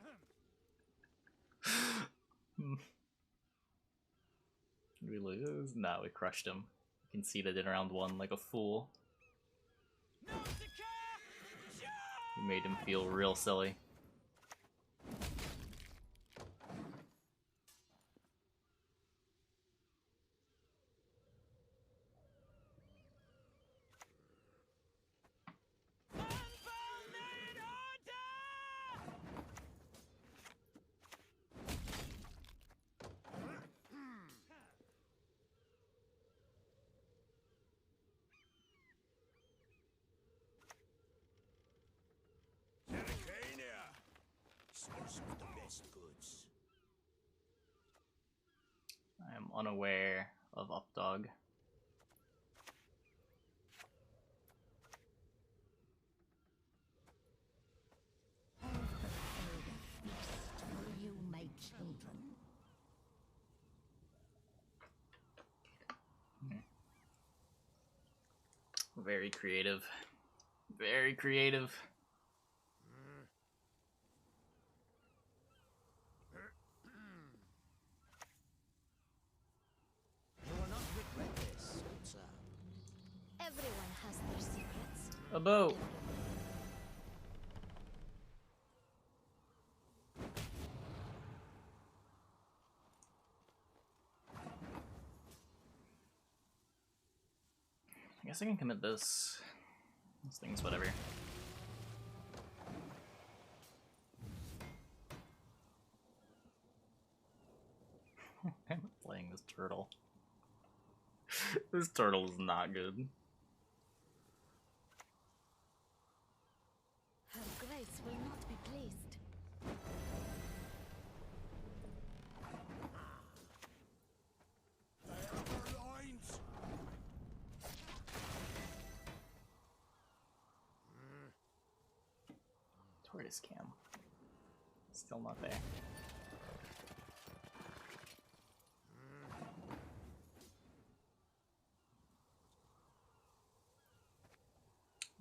Did we lose? No, we crushed him. Conceded in round one like a fool. We made him feel real silly. Source of the best goods. I am unaware of Updog. For you, my children. Very creative. Very creative. A boat! I guess I can commit this. This thing's whatever. I'm playing this turtle. This turtle is not good. Her grace will not be pleased. They have our lines. Tortoise cam. Still not there.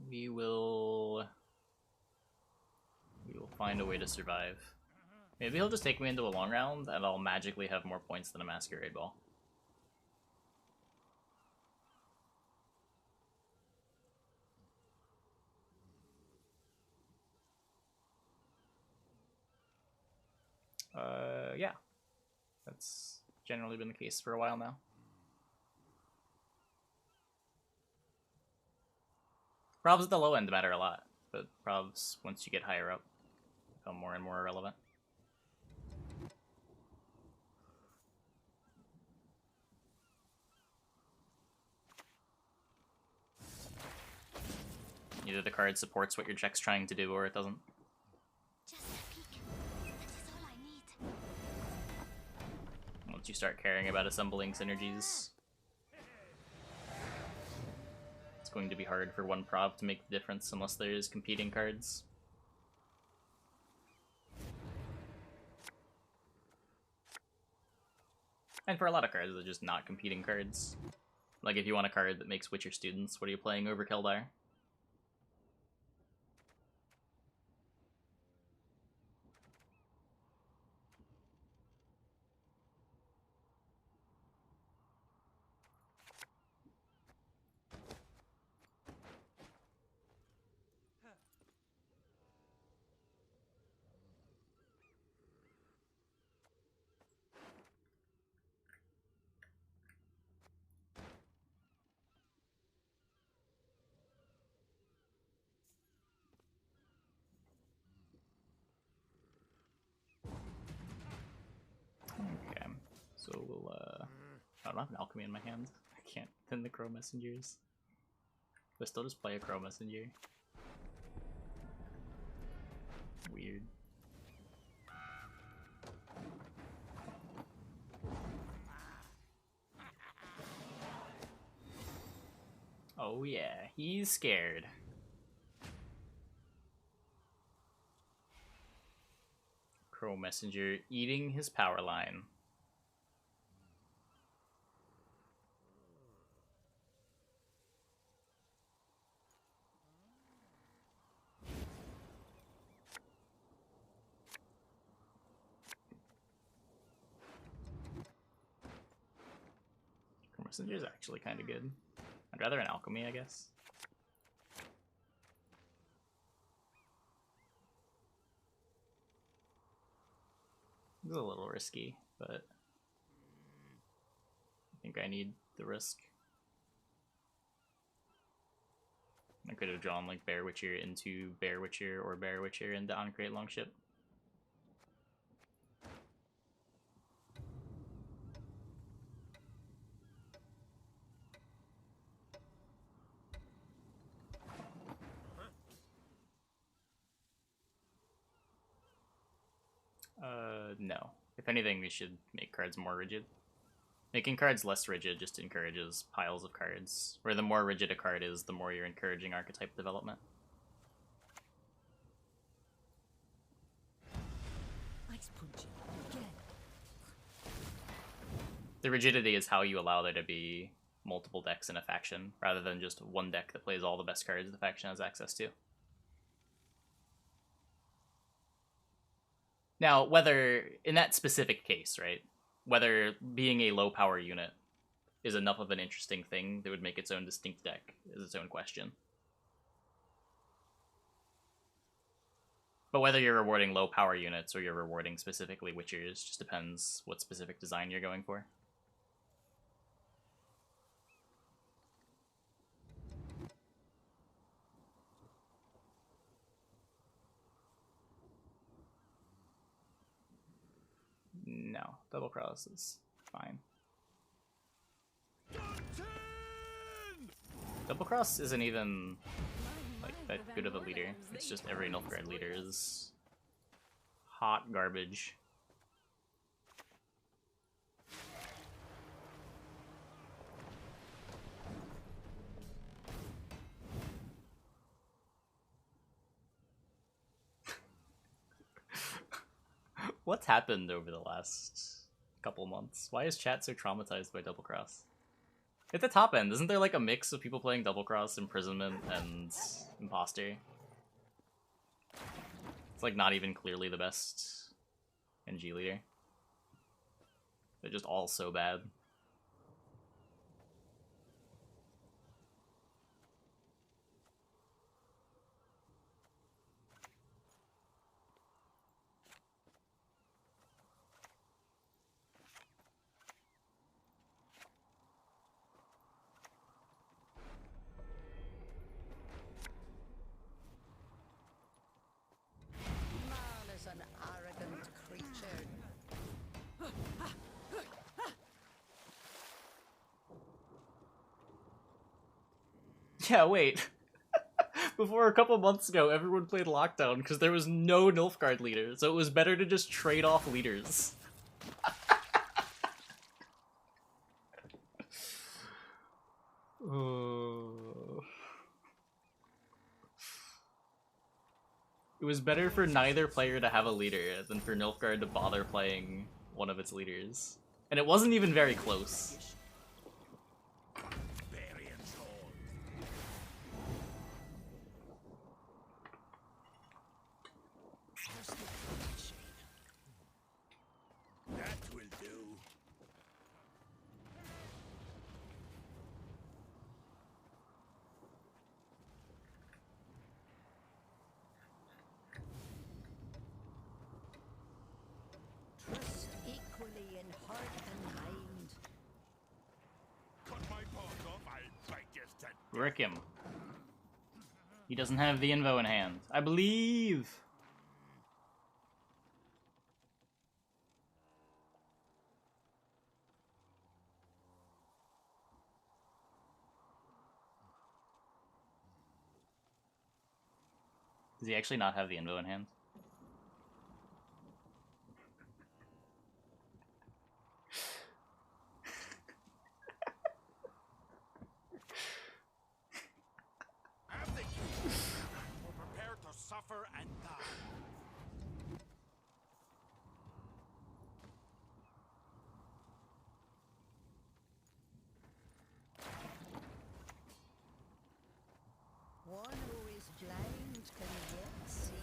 We will find a way to survive. Maybe he'll just take me into a long round and I'll magically have more points than a masquerade ball. Yeah. That's generally been the case for a while now. Probs at the low end matter a lot, but probs, once you get higher up, become more and more irrelevant. Either the card supports what your check's trying to do, or it doesn't. Just a peek. That is all I need. Once you start caring about assembling synergies, it's going to be hard for one prov to make the difference unless there's competing cards. And for a lot of cards, they're just not competing cards. Like if you want a card that makes Witcher students, what are you playing over Keldar? Okay, so we'll, I don't have an alchemy in my hand. I can't thin the crow messengers. But still just play a crow messenger. Weird. Oh yeah, he's scared. Crow messenger eating his power line. Crow messenger is actually kind of good. I'd rather an alchemy, I guess. It's a little risky, but I think I need the risk. I could have drawn like Bear Witcher into Bear Witcher or Bear Witcher into Uncreate Longship. No. If anything, we should make cards more rigid. Making cards less rigid just encourages piles of cards, where the more rigid a card is, the more you're encouraging archetype development. Ice punching again. The rigidity is how you allow there to be multiple decks in a faction, rather than just one deck that plays all the best cards the faction has access to. Now, whether, in that specific case, right, whether being a low power unit is enough of an interesting thing that would make its own distinct deck is its own question. But whether you're rewarding low power units or you're rewarding specifically Witchers just depends what specific design you're going for. No, double cross is fine. Double cross isn't even like that good of a leader. It's just every Nilfgaard leader is hot garbage. What's happened over the last couple months? Why is chat so traumatized by double cross? At the top end, isn't there like a mix of people playing double cross, imprisonment, and imposter? It's like not even clearly the best NG leader. They're just all so bad. Man is an arrogant creature. Yeah, wait. Before a couple months ago, everyone played Lockdown because there was no Nilfgaard leader, so it was better to just trade off leaders. It was better for neither player to have a leader than for Nilfgaard to bother playing one of its leaders. And it wasn't even very close. Variance all. That will do. Trust equally in heart and mind. Cut my paws off, I'll bite your set. Rick him. He doesn't have the invo in hand. I believe! Does he actually not have the invo in hand? Have the key. Or prepare to suffer and die. One who is blind can yet see.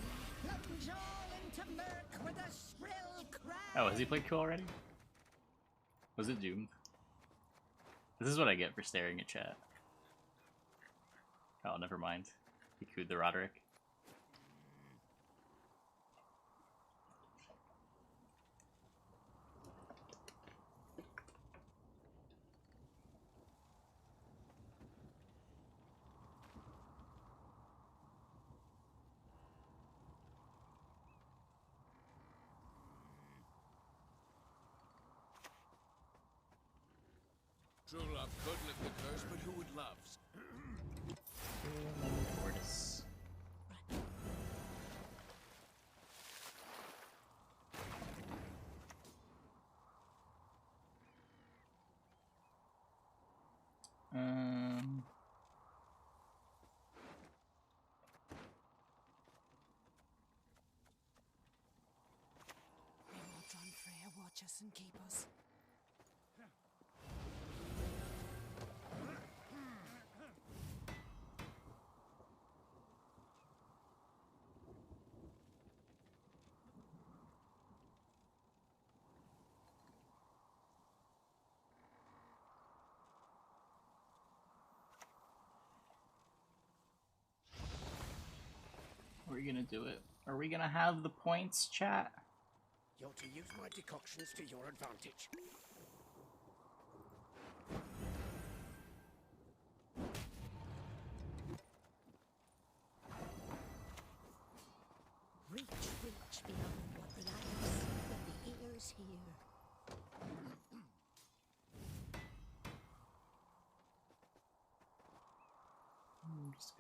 Plunge all into murk with a shrill cry. Oh, has he played Q already? Was it doomed? This is what I get for staring at chat. Oh, never mind. He cooed the Roderick. True love could lift the curse, but who would love? Tortoise. Um, May Mordron Freya watch us and keep us. we're gonna do it? Are we gonna have the points, chat? You're to use my decoctions to your advantage. Reach beyond what the eyes see and the ears hear. I'm just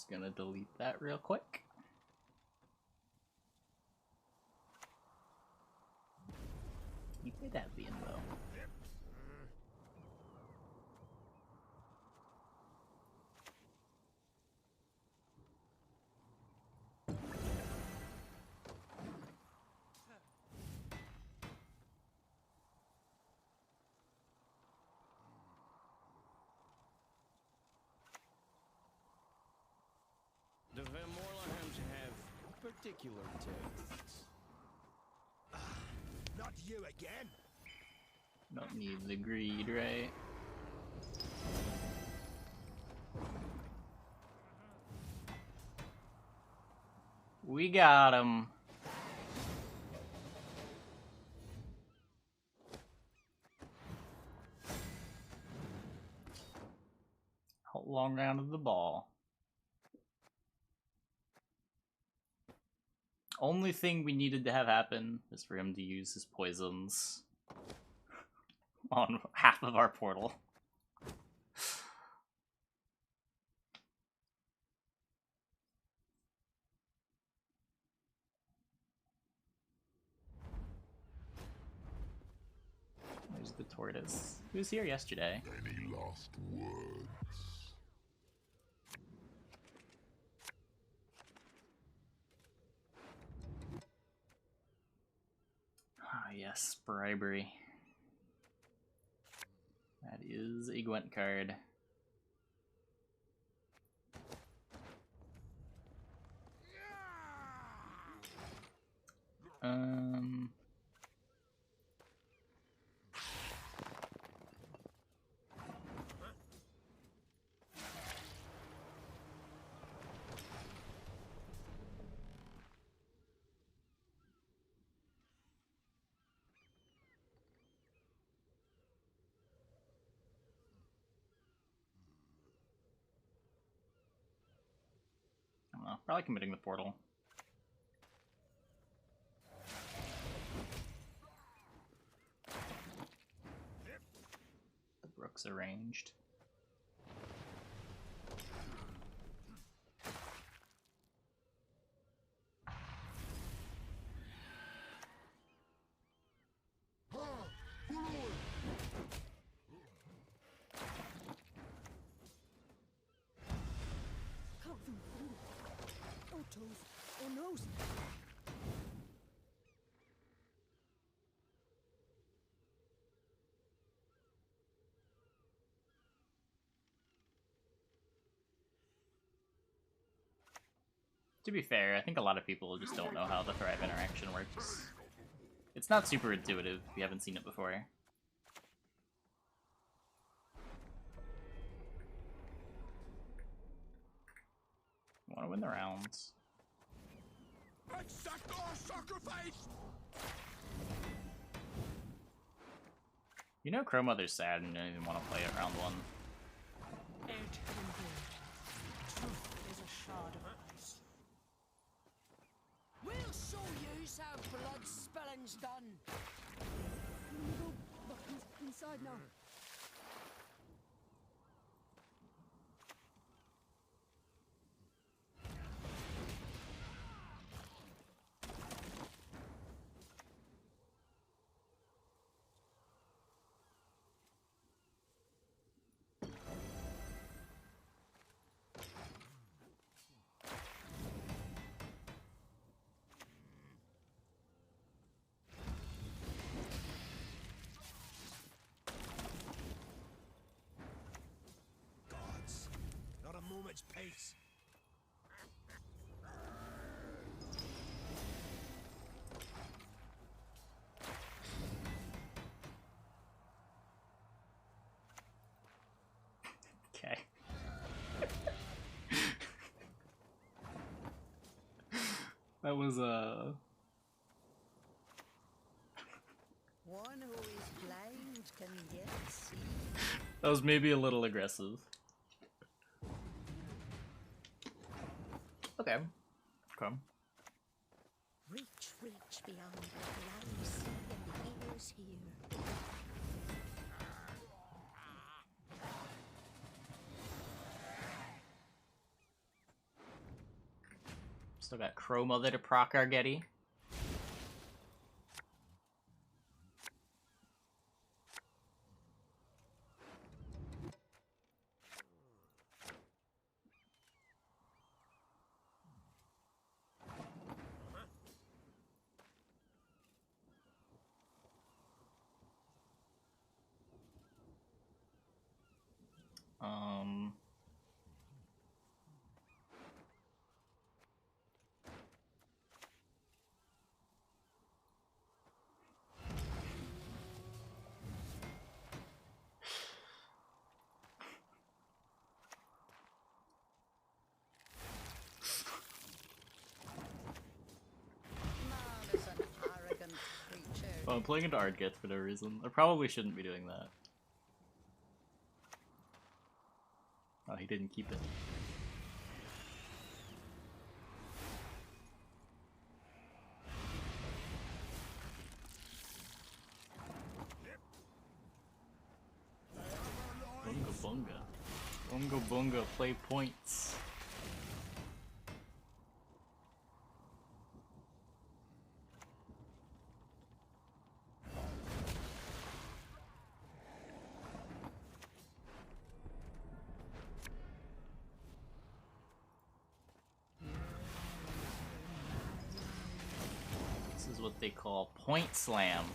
gonna delete that real quick. You did have the info. The Vermorlahams have particular tastes. Not you again. Don't need the greed, right? We got him. Long round of the ball. Only thing we needed to have happen is for him to use his poisons on half of our portal. There's the tortoise. He was here yesterday. Any last words? Ah, yes, bribery. That is a Gwent card. I don't know, probably committing the portal. The Brook's arranged. Or nose. To be fair, I think a lot of people just don't know how the Thrive interaction works. It's not super intuitive if you haven't seen it before. You want to win the rounds. Accept our sacrifice! You know Crow Mother's sad and don't even want to play it round one. Ed and blood. Truth is a shard of ice. We'll show you how blood spilling's done. We'll go back inside now. Gods, not a moment's peace. That was One who is blind can yet see. that was maybe a little aggressive. Okay. Okay. Reach beyond what the eyes see and the ears hear. Still got Crow Mother to proc our Gedy. Um... Man is an arrogant creature. Oh, I'm playing into Ardget for no reason. I probably shouldn't be doing that. Oh, he didn't keep it. Bunga bunga. Bunga bunga, play points. This is what they call point slam.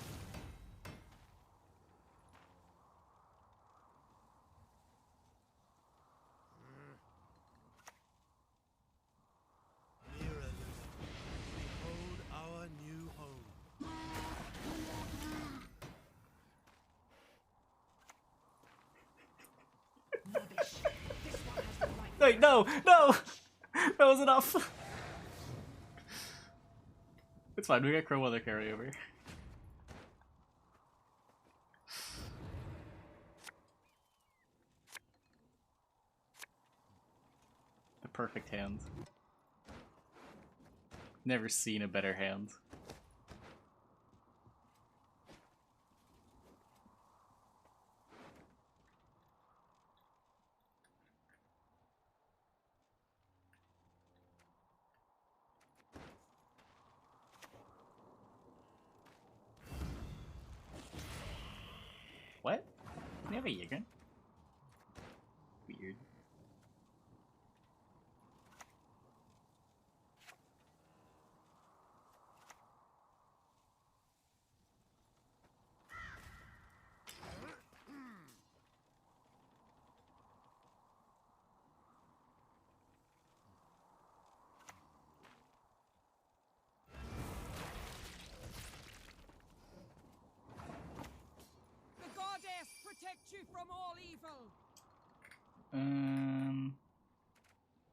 Mirror, behold our new home. Wait, no! No! That was enough! It's fine, we got Crow Weather carryover. The perfect hand. Never seen a better hand. What? You have a Yigrin? Weird. The goddess protect you from all evil.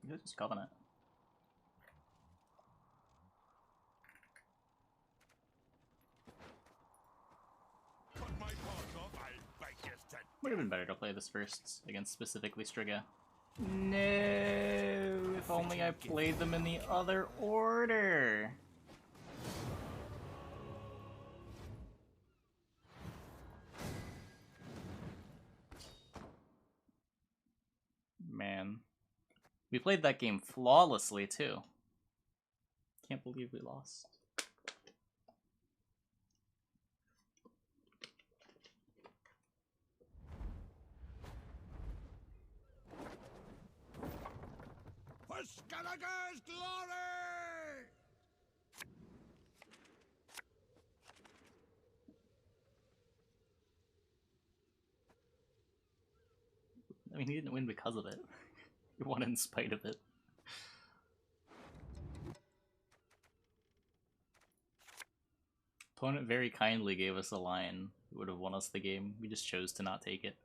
This is Covenant. Cut my paws off, I'll bite your head. Would have been better to play this first against specifically Striga. No, if only I played them in the other order. Man. We played that game flawlessly, too. Can't believe we lost. For Skellige's glory! I mean, he didn't win because of it. He won in spite of it. Opponent very kindly gave us a line. It would have won us the game. We just chose to not take it.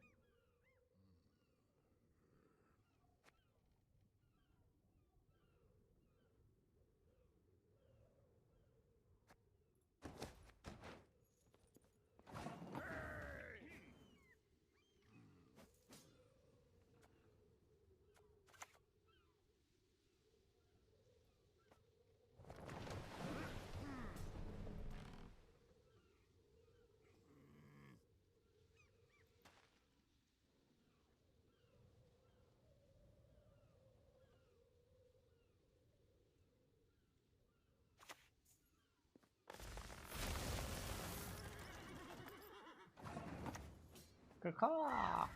Caw.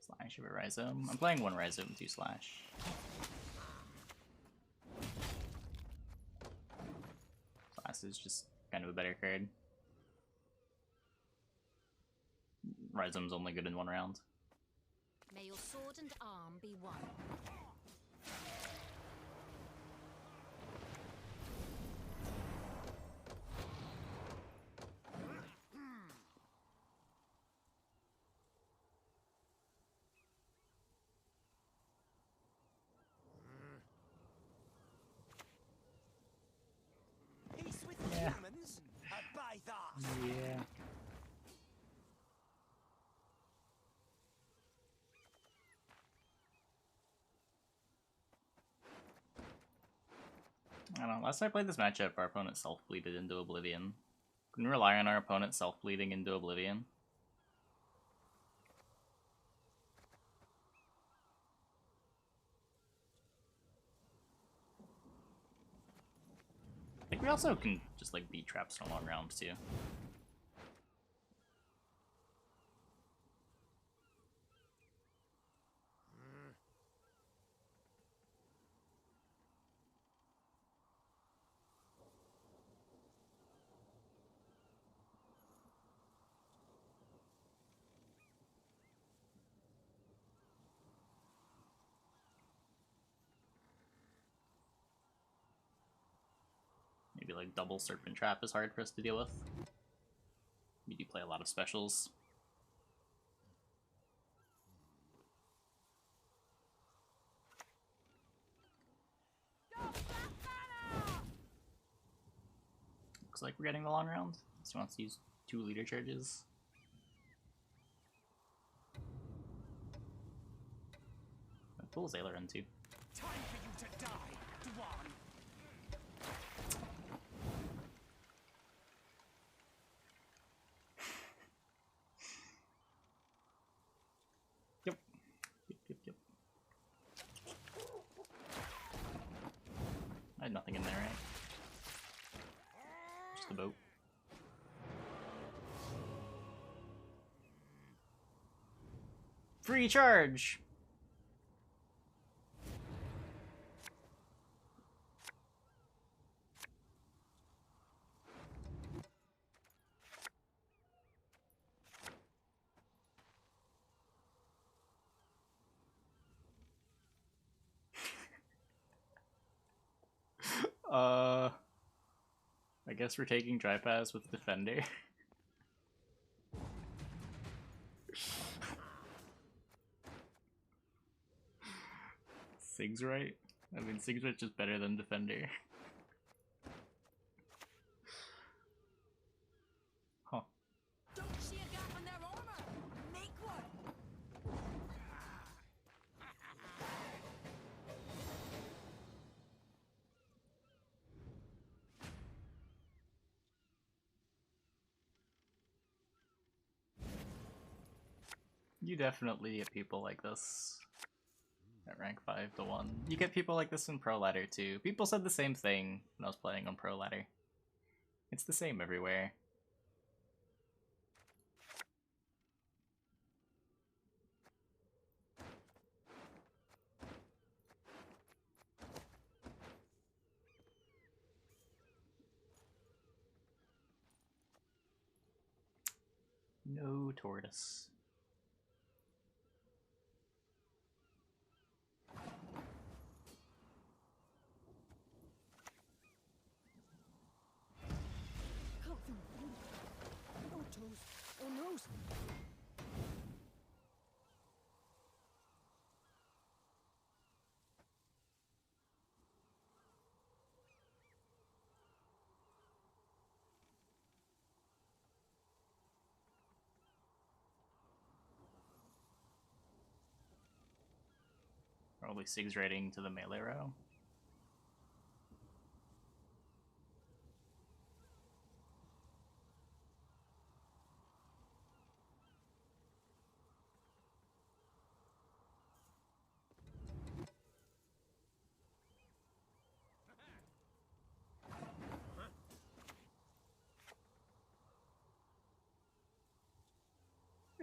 Slash over Rhizome. I'm playing 1 Rhizome, 2 Slash. Slash is just kind of a better card. Rhizome's only good in 1 round. May your sword and arm be one. Peace with Yeah. humans? By that. Yeah. I don't know. Last time I played this matchup, our opponent self-bleeded into Oblivion. Couldn't rely on our opponent self-bleeding into Oblivion. I think we also can just like beat traps in a long round too. Maybe like double Serpent Trap is hard for us to deal with. We do play a lot of specials. Looks like we're getting the long round. So he wants to use 2 leader charges. Pull Zayla in too. Time for you to die, Dwan. Yep. Yep. I had nothing in there, right? Just a boat. Free charge! I guess we're taking Dry Pass with Defender. Sig's right. I mean, Sig's right just better than Defender. Huh. Don't see a gap in their armor. Make one. You definitely get people like this at rank 5 to 1. You get people like this in Pro Ladder too. People said the same thing when I was playing on Pro Ladder. It's the same everywhere. No tortoise. Oh, toes. Oh, nose. Probably Sig's rating to the melee row.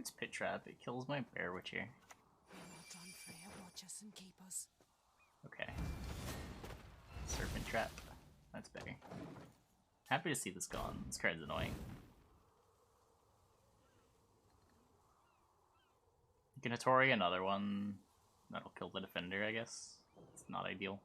It's Pit Trap. It kills my Bear Witcher. We're not on Freya, watch us and keep us. Okay. Serpent Trap. That's better. Happy to see this gone. This card's annoying. You can Hattori another one. That'll kill the defender, I guess. It's not ideal.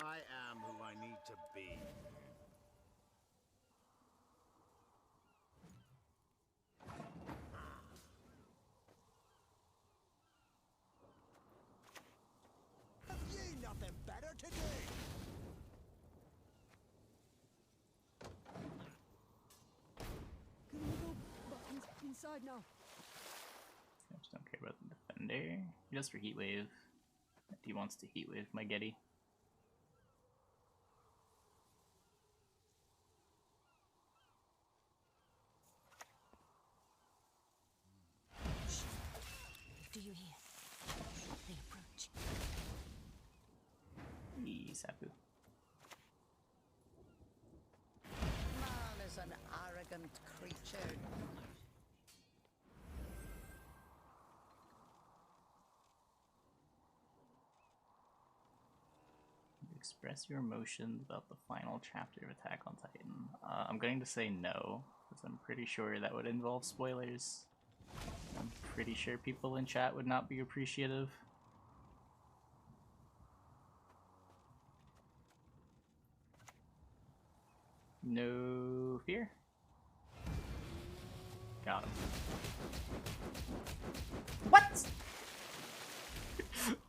I am who I need to be. Have ye nothing better to do? Can we go back inside now? I just don't care about the defender. He does for Heat Wave. He wants to Heat Wave my Gedy. Do you hear? They approach. Sapu. Man is an arrogant creature. Express your emotions about the final chapter of Attack on Titan. I'm going to say no, because I'm pretty sure that would involve spoilers. I'm pretty sure people in chat would not be appreciative. No fear. Got him. What?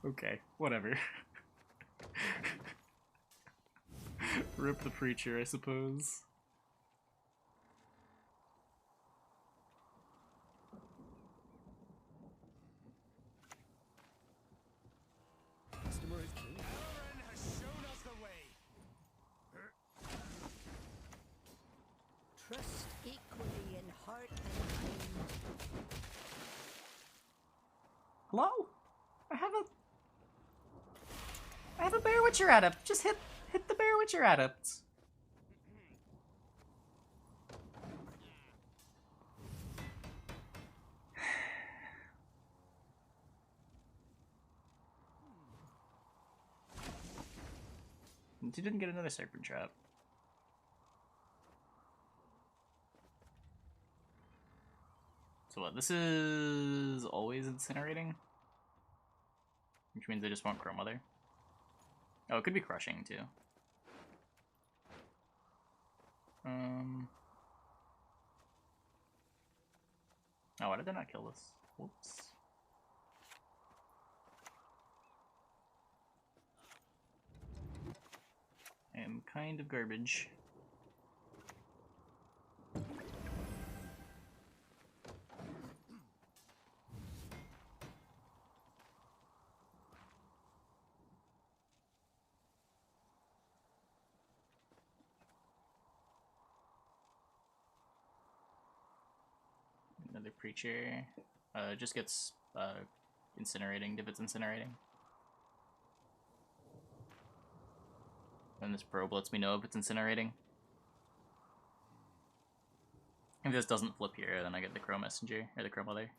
Okay, whatever. Rip the preacher, I suppose. Customer is king. Aaron has shown us the way. Trust equally in heart and mind. Hello? I have a Bear Witcher adept. Just hit the Bear Witcher adept. He didn't get another Serpent Trap. So what, this is always incinerating? Which means they just want Chrome Mother. Oh, it could be crushing too. Oh, why did they not kill this? Whoops. I am kind of garbage. Another preacher. Just gets incinerating if it's incinerating. And this probe lets me know if it's incinerating. If this doesn't flip here, then I get the Crow Messenger, or the Crow Mother.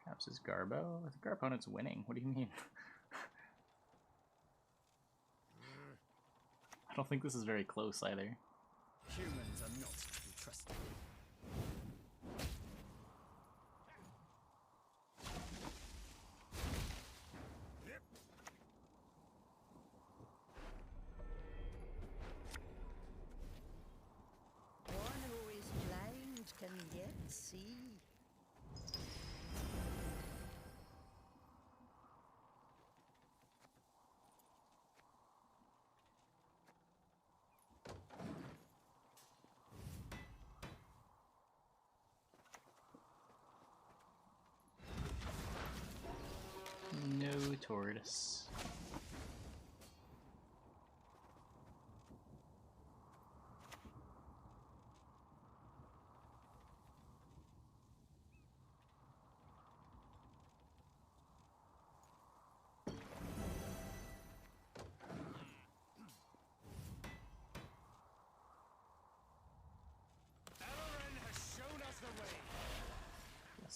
Perhaps his Garbo? I think our opponent's winning. What do you mean? I don't think this is very close either. Humans are not to be trusted. One who is blind can yet see. No tortoise.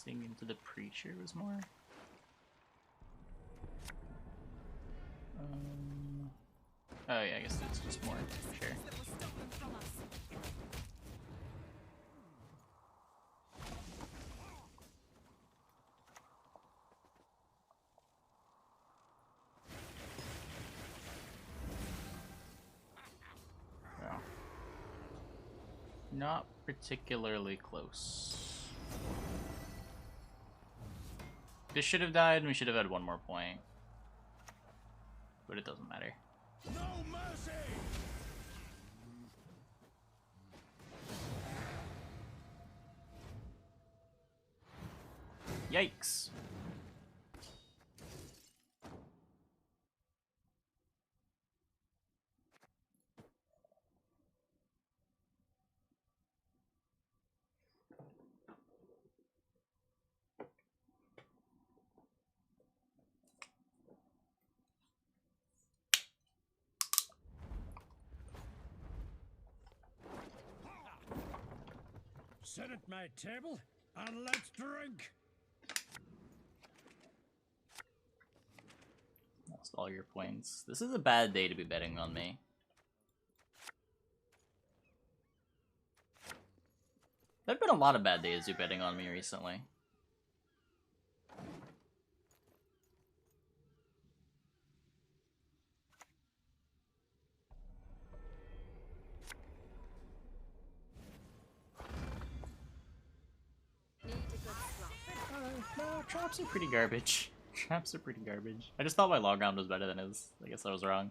Sing into the Preacher was more. Oh yeah, I guess it's just more. Sure. Yeah. Not particularly close. This should have died and we should have had one more point. But it doesn't matter. No mercy! Yikes. Sit at my table and let's drink. Lost all your points. This is a bad day to be betting on me. There have been a lot of bad days you're betting on me recently. No, traps are pretty garbage. Traps are pretty garbage. I just thought my log round was better than his. I guess I was wrong.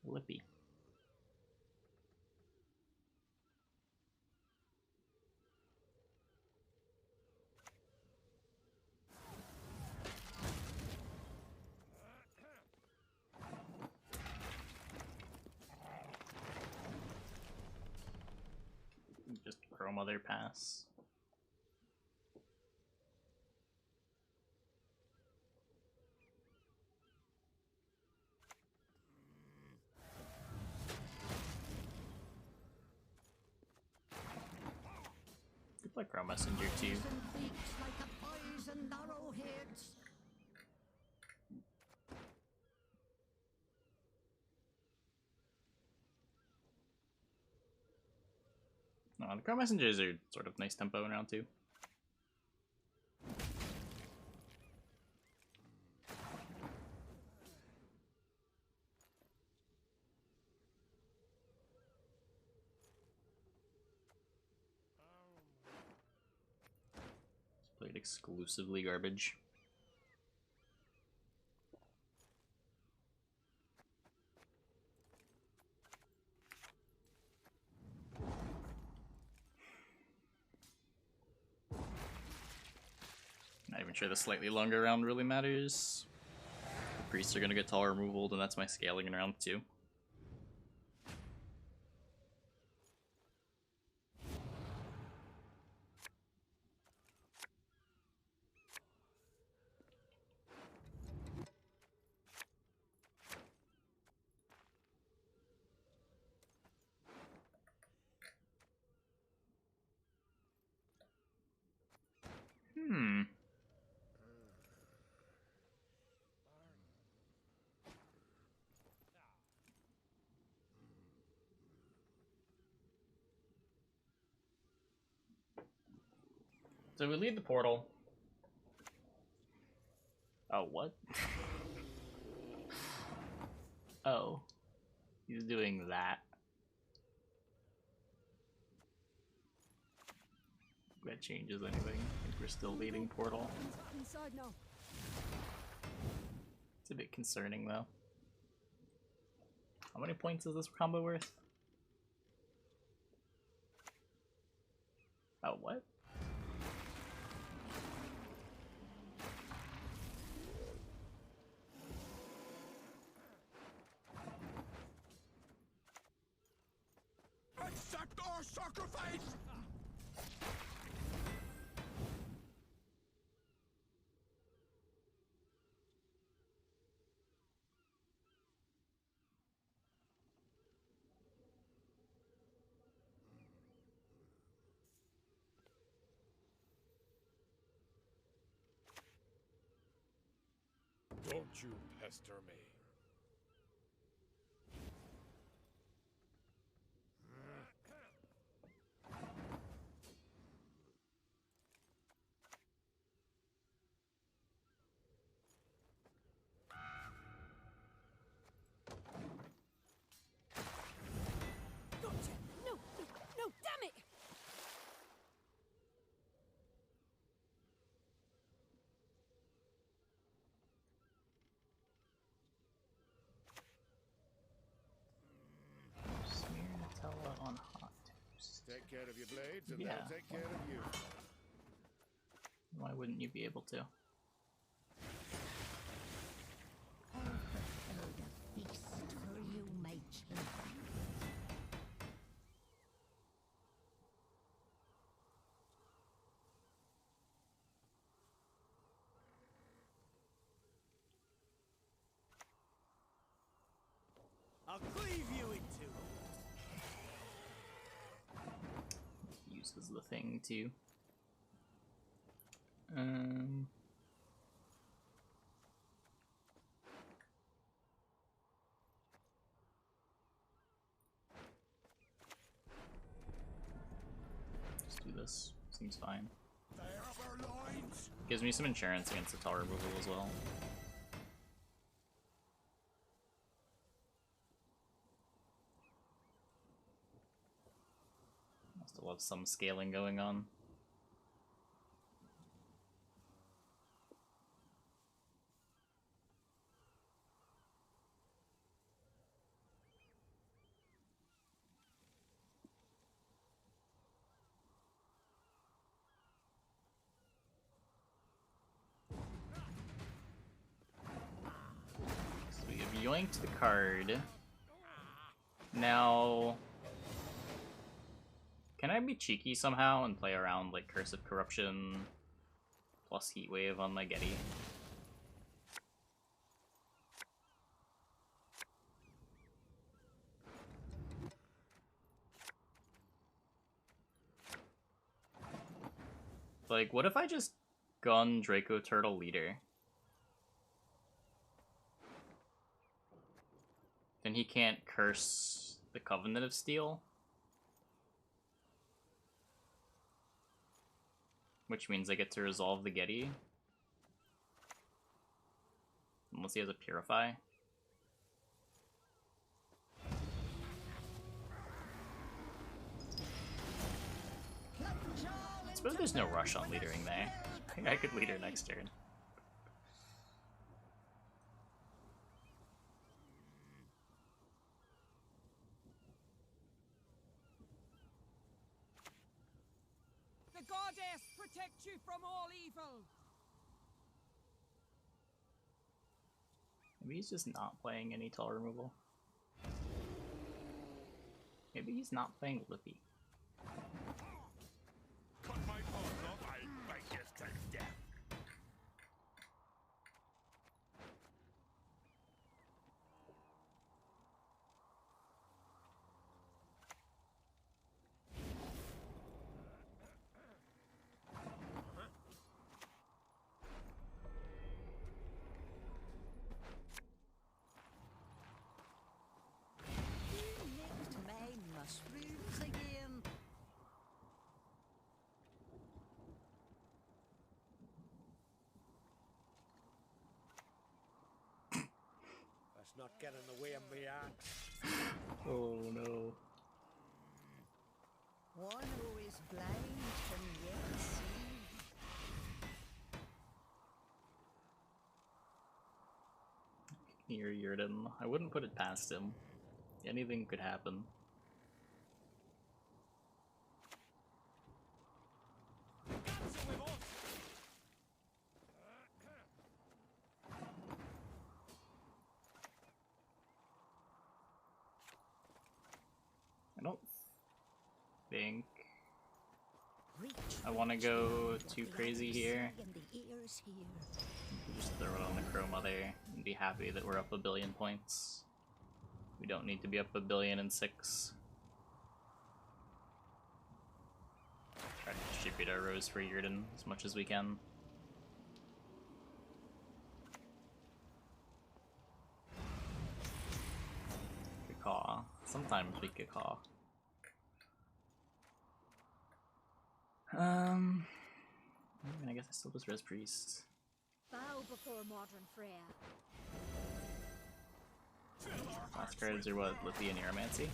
Lippy. Just Chrome Other Pass. Could play Chrome Messenger too. No, the Chrome Messengers are sort of nice tempo in round 2. Played exclusively garbage. Not even sure the slightly longer round really matters. The priests are gonna get tall removal, and that's my scaling in round 2. So we leave the portal. Oh, what? Oh. He's doing that. If that changes anything. I think we're still leading portal. Inside now. It's a bit concerning though. How many points is this combo worth? Oh, what? your sacrifice! Don't you pester me. Gotcha! No, no, no, damn it! Smear Nutella on hot toast. Take care of your blades, and Yeah, they'll take care of you. Why wouldn't you be able to? I'll prepare the feast for you, my children. I'll cleave you in two. Uses the thing too. Just do this. Seems fine. They have our loins! Gives me some insurance against the tall removal as well. I still have some scaling going on. So we have yoinked the card. Now, can I be cheeky somehow and play around like Curse of Corruption plus Heatwave on my Gedy? Like, what if I just gun Draco Turtle Leader? Then he can't curse the Covenant of Steel? Which means I get to resolve the Gedy. Unless he has a Purify. I suppose there's no rush on leadering there. I think I could leader next turn. The goddess protect you from all evil. Maybe he's just not playing any tall removal. Maybe he's not playing Lippy. Cut my paws off, I'll bite you to death. You nicked my mushrooms again. Let's not get in the way of me axe. Oh no. One who is blind can yet see. Here, Yurden. I wouldn't put it past him. Anything could happen. Cancel with us. I don't I want to go too crazy here. And the ears hear. Just throw it on the Chroma there and be happy that we're up 1 billion points. We don't need to be up 1,000,000,006. Try to distribute our rows for Yurden as much as we can. Good call. Sometimes we could call. I mean, I guess I still just Res Priest. Bow before modern Freya. Last cards are what? Lithy and Aeromancy?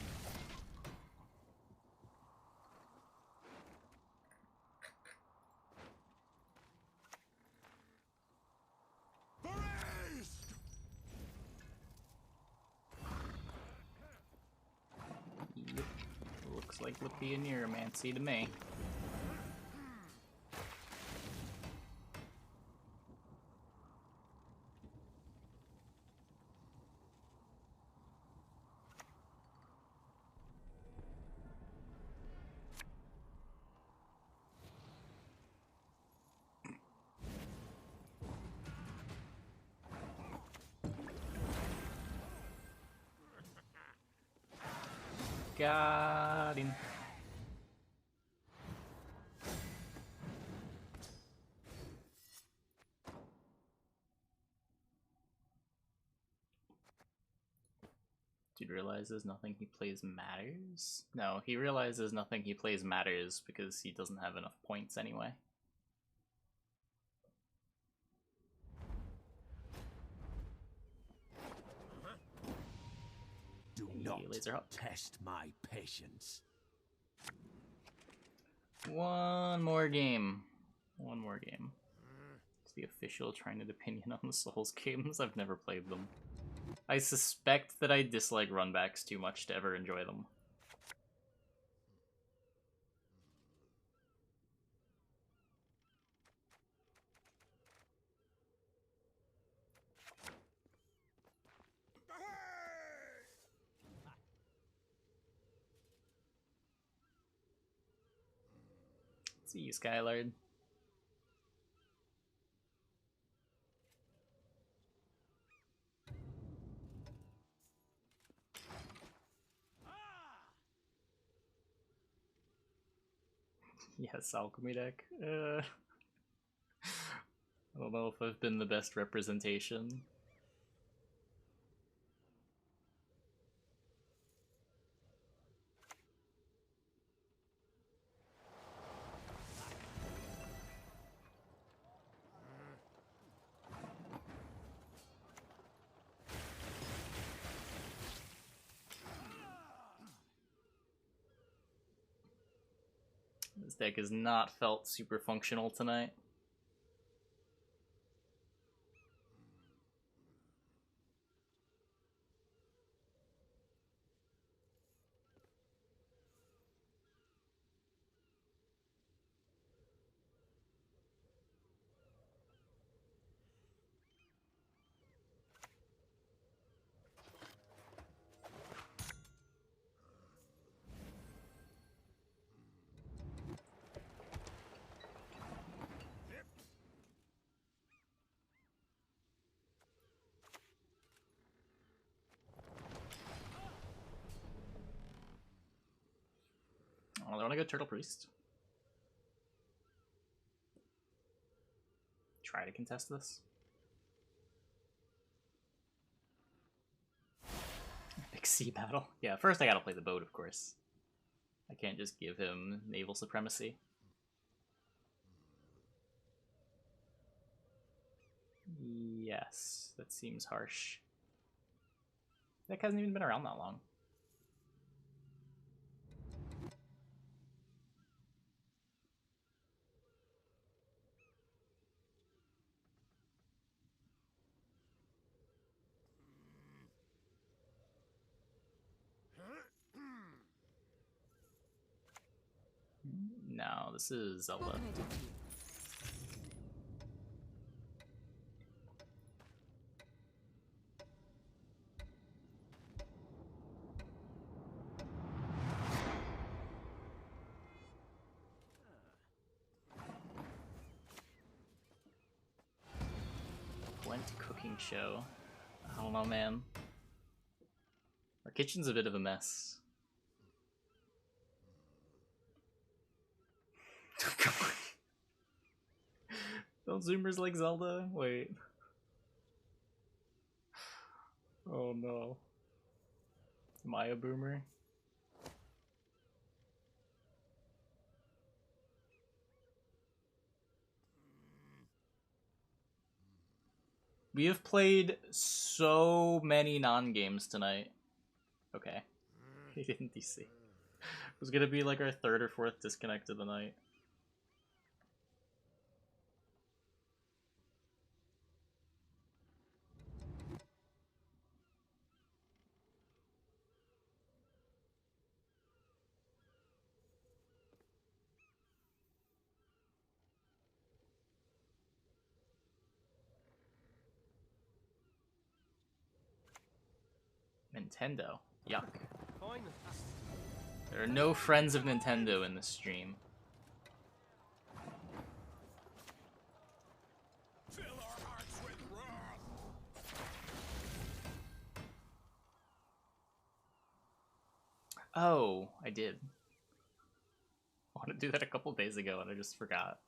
Yep. Looks like Lithy and Aeromancy to me. Got him. Dude realizes nothing he plays matters? No, he realizes nothing he plays matters because he doesn't have enough points anyway. Do not Laser up. test my patience. One more game. One more game. It's the official Trinid opinion on the Souls games. I've never played them. I suspect that I dislike runbacks too much to ever enjoy them. See you, Skylard. Yes, alchemy deck. I don't know if I've been the best representation. This deck has not felt super functional tonight. Oh, I want to go Turtle Priest. Try to contest this. Big sea battle. Yeah, first I gotta play the boat, of course. I can't just give him naval supremacy. Yes, that seems harsh. That hasn't even been around that long. No, this is Zelda. What can I do for you? Select cooking show. I don't know, man. Our kitchen's a bit of a mess. Don't Zoomers like Zelda? Wait. Oh no. Am I a boomer? We have played so many non-games tonight. Okay. He didn't DC. It was gonna be like our third or fourth disconnect of the night. Nintendo. Yuck. Fine. There are no friends of Nintendo in this stream. Fill our hearts with wrath. Oh, I did. I wanted to do that a couple days ago and I just forgot.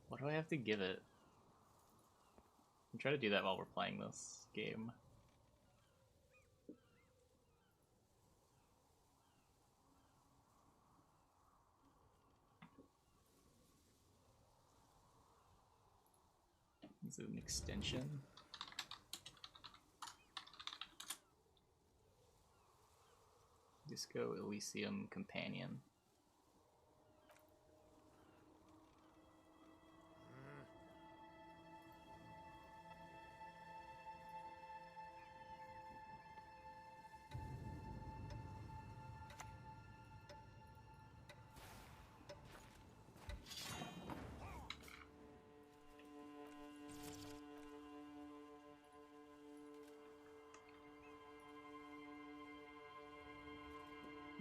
What do I have to give it? I'm trying to do that while we're playing this game. Is it an extension? Disco Elysium Companion.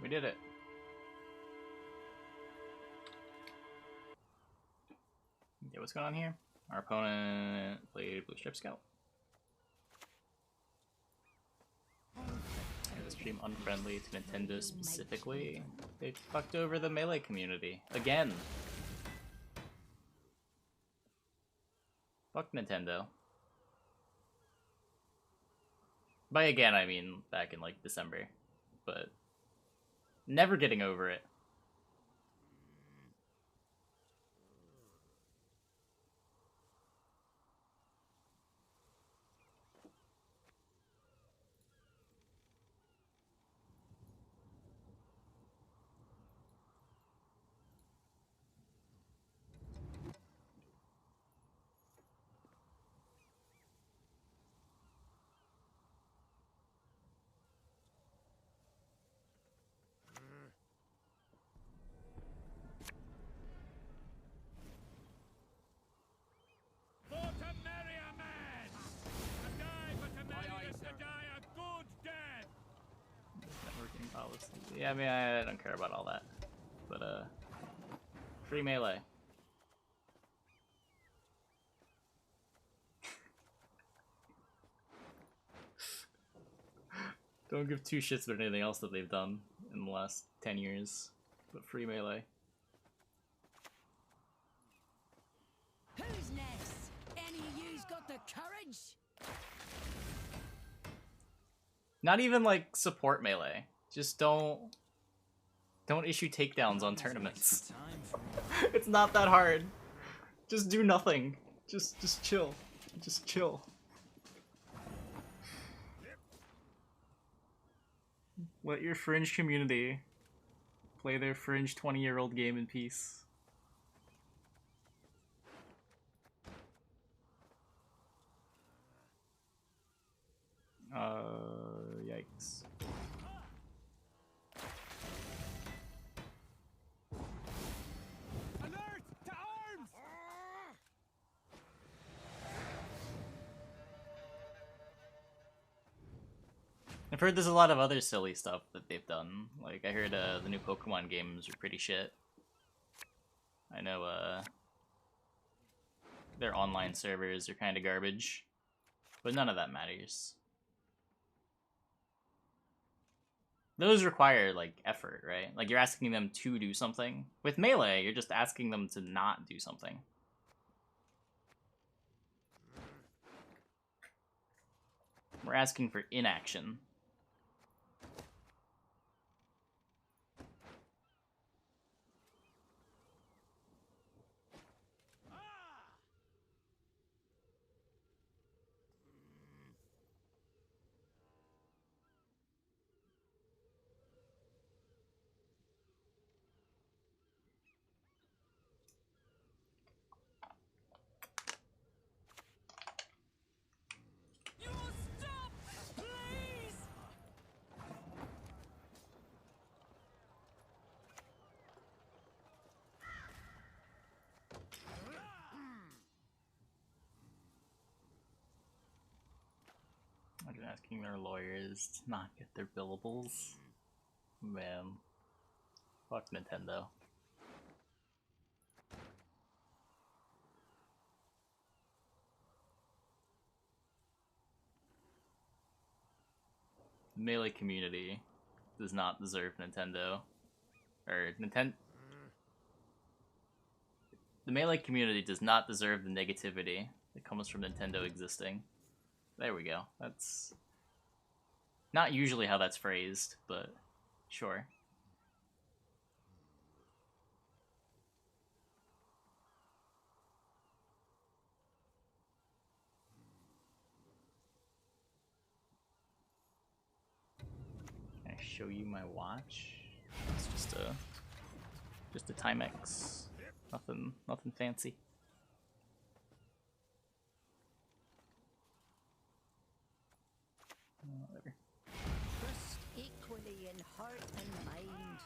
We did it. Okay, what's going on here? Our opponent played Blue Strip Scout. And this stream unfriendly to Nintendo specifically. They fucked over the Melee community. Again! Fuck Nintendo. By again, I mean back in like December. But never getting over it. For to marry a man! To die but to marry is to die a good death! Networking policy. Yeah, I mean, I don't care about all that. But, free Melee. Don't give two shits about anything else that they've done in the last 10 years. But free Melee. Who's next? Any of you's got the courage? Not even, like, support Melee. Just don't issue takedowns on tournaments. It's not that hard. Just do nothing. Just chill. Just chill. Let your fringe community play their fringe 20-year-old game in peace. Yikes. Alert! To arms! I've heard there's a lot of other silly stuff that they've done. Like, I heard the new Pokemon games are pretty shit. I know, their online servers are kind of garbage, but none of that matters. Those require, like, effort, right? Like, you're asking them to do something. With Melee, you're just asking them to not do something. We're asking for inaction. I'm asking their lawyers to not get their billables. Man. Fuck Nintendo. The Melee community does not deserve Nintendo. Or Nintendo. The Melee community does not deserve the negativity that comes from Nintendo existing. There we go. That's not usually how that's phrased, but sure. Can I show you my watch? It's just a Timex. Nothing fancy. Whatever. Trust equally in heart and mind.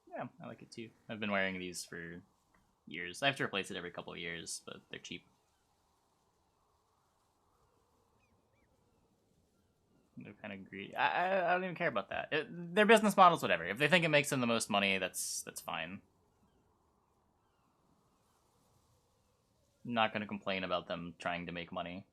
Yeah, I like it too. I've been wearing these for years. I have to replace it every couple of years, but they're cheap. They're kind of greedy. I don't even care about that. Their business models, whatever. If they think it makes them the most money, that's fine. I'm not gonna complain about them trying to make money.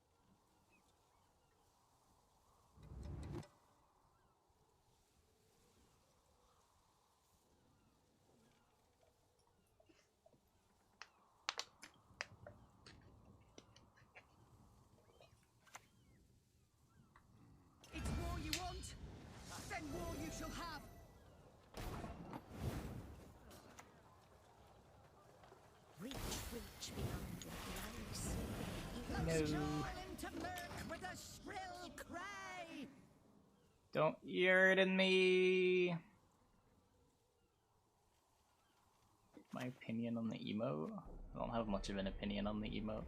It's war you want? Then war you shall have. Reach beyond what the eyes see. Plunge No. all into murk with a shrill cry. Don't irritate me. My opinion on the emote? I don't have much of an opinion on the emote.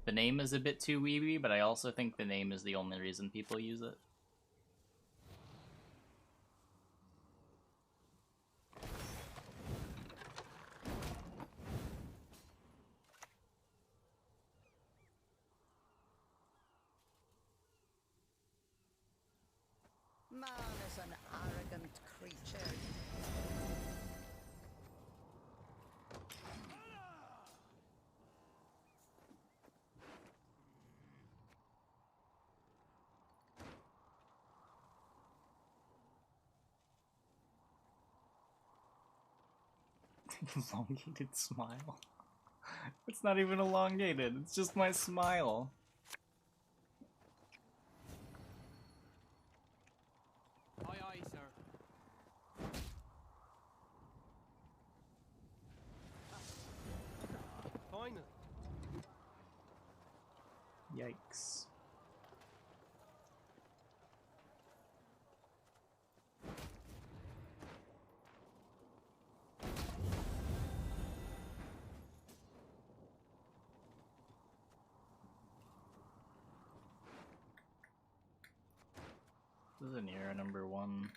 The name is a bit too weeby, but I also think the name is the only reason people use it. Man is an arrogant creature. Elongated smile. It's not even elongated, it's just my smile. Aye, aye, sir. Finally. Yikes. This is an era number 1.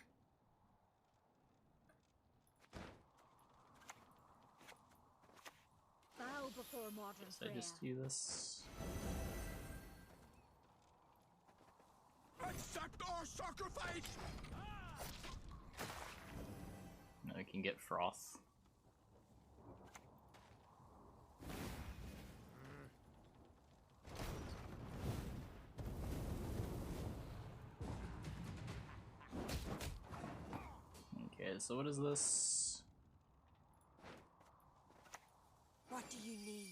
Bow before modern Guess I just do this. Accept our sacrifice! No, can get froth. Okay, so what is this? What do you need?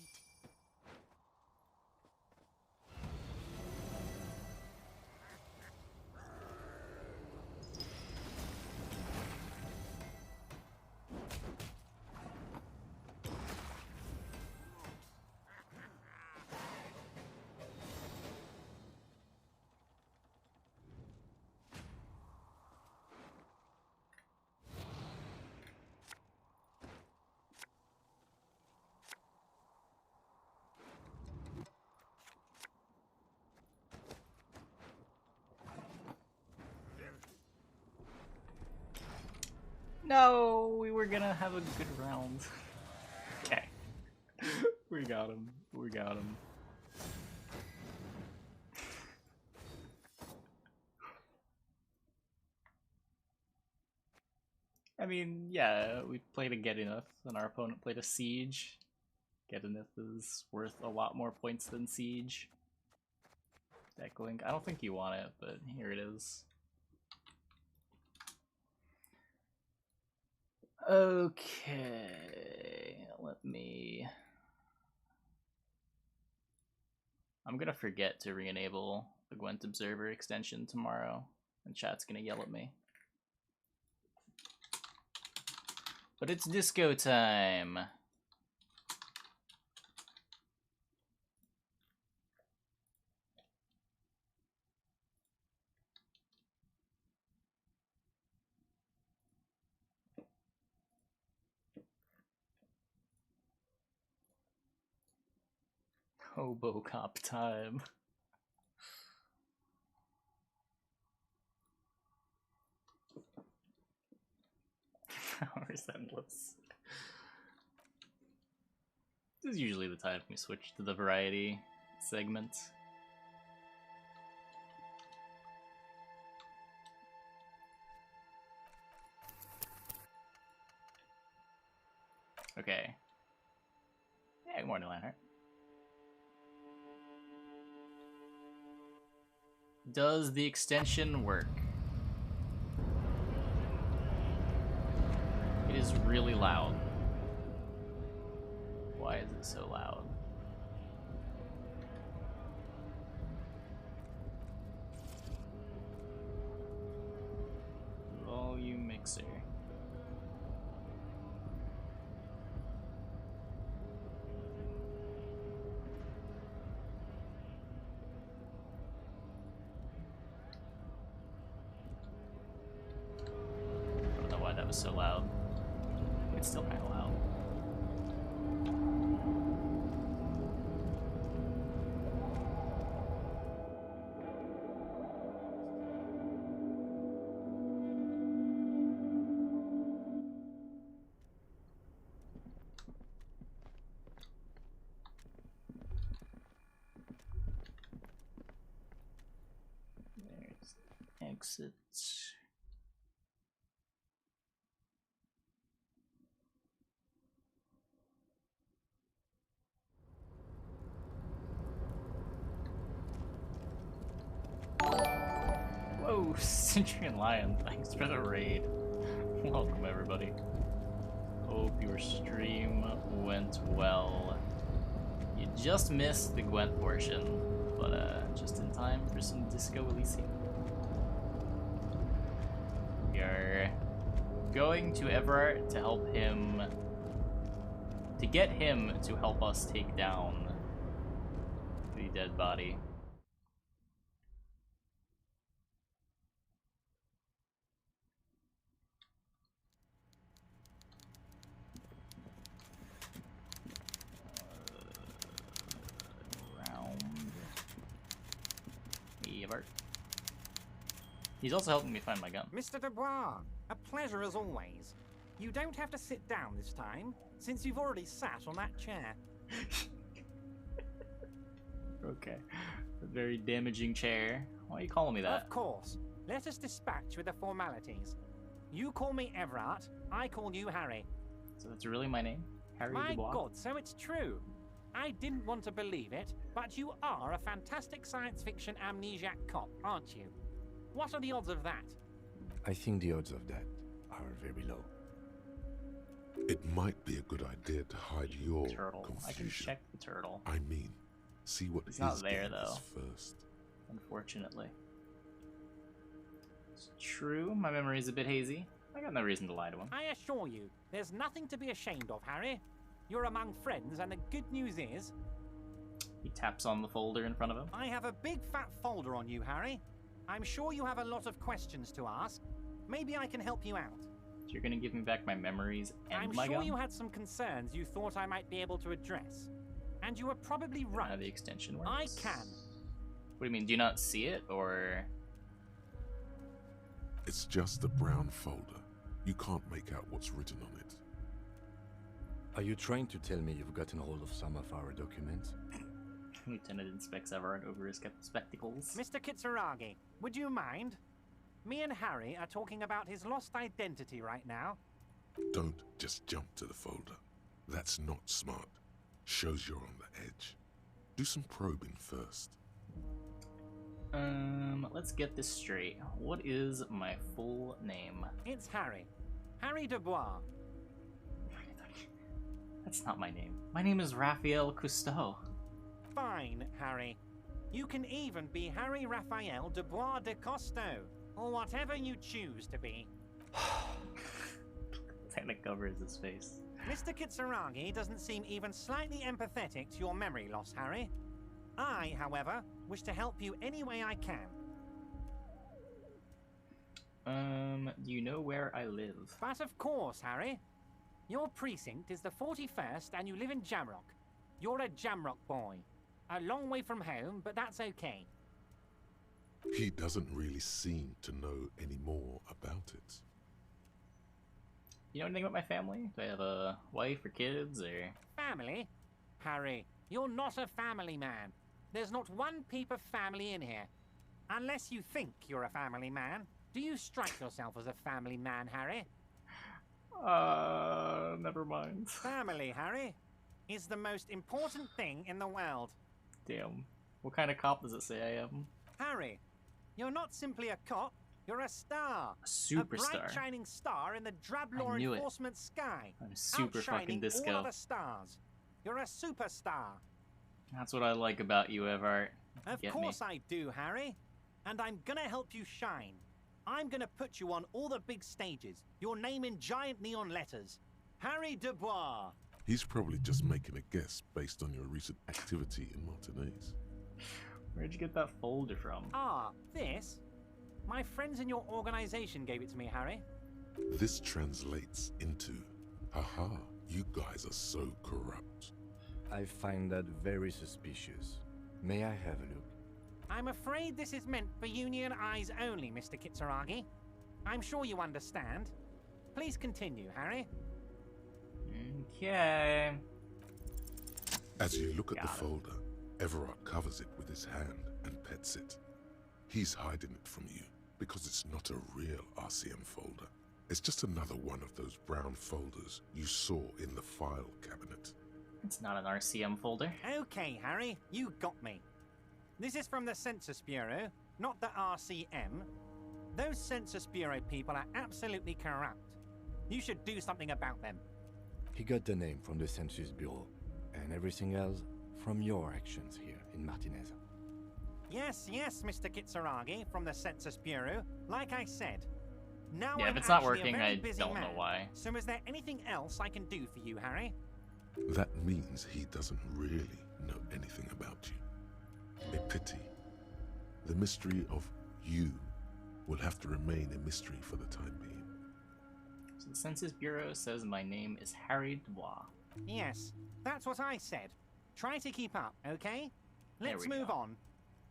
No, we were gonna have a good round. Okay. We got him. We got him. I mean, yeah, we played a Gedy and our opponent played a Siege. Gedy is worth a lot more points than Siege. Decklink. I don't think you want it, but here it is. Okay, let me... I'm gonna forget to re-enable the Gwent Observer extension tomorrow, and chat's gonna yell at me. But it's disco time! Hobo cop time. Hours endless. This is usually the time we switch to the variety segment. Okay. Yeah, good morning, Lionheart. Does the extension work? It is really loud. Why is it so loud? Volume mixer. I don't know why that was so loud. It's still kind of loud. There's exit. Whoa, Centurion Lion, thanks for the raid. Welcome, everybody. Hope your stream went well. You just missed the Gwent portion, but just in time for some Disco Elysium. We are going to Everard to help him, to get him to help us take down the dead body. Everard. He's also helping me find my gun. Mr. Dubois, a pleasure as always. You don't have to sit down this time, since you've already sat on that chair. Okay. A very damaging chair. Why are you calling me that? Of course. Let us dispatch with the formalities. You call me Everard, I call you Harry. So that's really my name? Harry My Dubois? God, so it's true. I didn't want to believe it, but you are a fantastic science fiction amnesiac cop, aren't you? What are the odds of that? I think the odds of that are very low. It might be a good idea to hide your Turtle. I can confusion. check the turtle. I mean, see what It's his not there, game though. is first. Unfortunately. It's true, my memory is a bit hazy. I got no reason to lie to him. I assure you, there's nothing to be ashamed of, Harry. You're among friends, and the good news is, He taps on the folder in front of him. I have a big fat folder on you, Harry. I'm sure you have a lot of questions to ask. Maybe I can help you out. So you're gonna give me back my memories and I'm my sure gun? you had some concerns you thought I might be able to address. And you were probably How right. the extension works? I can. What do you mean, do you not see it, or... It's just a brown folder. You can't make out what's written on it. Are you trying to tell me you've gotten hold of some of our documents? Lieutenant inspects Everard over his spectacles. Mr. Kitsuragi, would you mind? Me and Harry are talking about his lost identity right now. Don't just jump to the folder. That's not smart. Shows you're on the edge. Do some probing first. Let's get this straight. What is my full name? It's Harry. Harry Dubois. That's not my name. My name is Raphael Cousteau. Fine, Harry. You can even be Harry Raphael Dubois de Costeau, or whatever you choose to be. That covers his face. Mr. Kitsuragi doesn't seem even slightly empathetic to your memory loss, Harry. I, however, wish to help you any way I can. Do you know where I live? But of course, Harry. Your precinct is the 41st and you live in Jamrock. You're a Jamrock boy. A long way from home, but that's okay. He doesn't really seem to know any more about it. You know anything about my family? Do I have a wife or kids, or... Family? Harry, you're not a family man. There's not one peep of family in here. Unless you think you're a family man. Do you strike yourself as a family man, Harry? Never mind. Family, Harry, is the most important thing in the world. Damn. What kind of cop does it say I am? Harry, you're not simply a cop, you're a star. A superstar. A bright shining star in the drab law I knew it. enforcement sky. I'm super outshining fucking disco. all other stars. You're a superstar. That's what I like about you, Everard. Of Get course me. I do, Harry. And I'm gonna help you shine. I'm gonna put you on all the big stages. Your name in giant neon letters. Harry Dubois. He's probably just making a guess based on your recent activity in Martinez. Where'd you get that folder from? Ah, this? My friends in your organization gave it to me, Harry. This translates into, haha, you guys are so corrupt. I find that very suspicious. May I have a look? I'm afraid this is meant for Union eyes only, Mr. Kitsuragi. I'm sure you understand. Please continue, Harry. Okay. As you look at Got the it. folder, Everard covers it with his hand and pets it. He's hiding it from you because it's not a real RCM folder. It's just another one of those brown folders you saw in the file cabinet. It's not an RCM folder. Okay, Harry, you got me. This is from the Census Bureau, not the RCM. Those Census Bureau people are absolutely corrupt. You should do something about them. He got the name from the Census Bureau, and everything else from your actions here in Martinez. Yes, Mr. Kitsuragi from the Census Bureau. Like I said. Now Yeah, I'm if it's not actually a working, very I busy don't man. know why. So is there anything else I can do for you, Harry? That means he doesn't really know anything about you. A pity. The mystery of you will have to remain a mystery for the time being. So the Census Bureau says my name is Harry Dubois. Yes, that's what I said. Try to keep up, okay? There Let's we move go. on.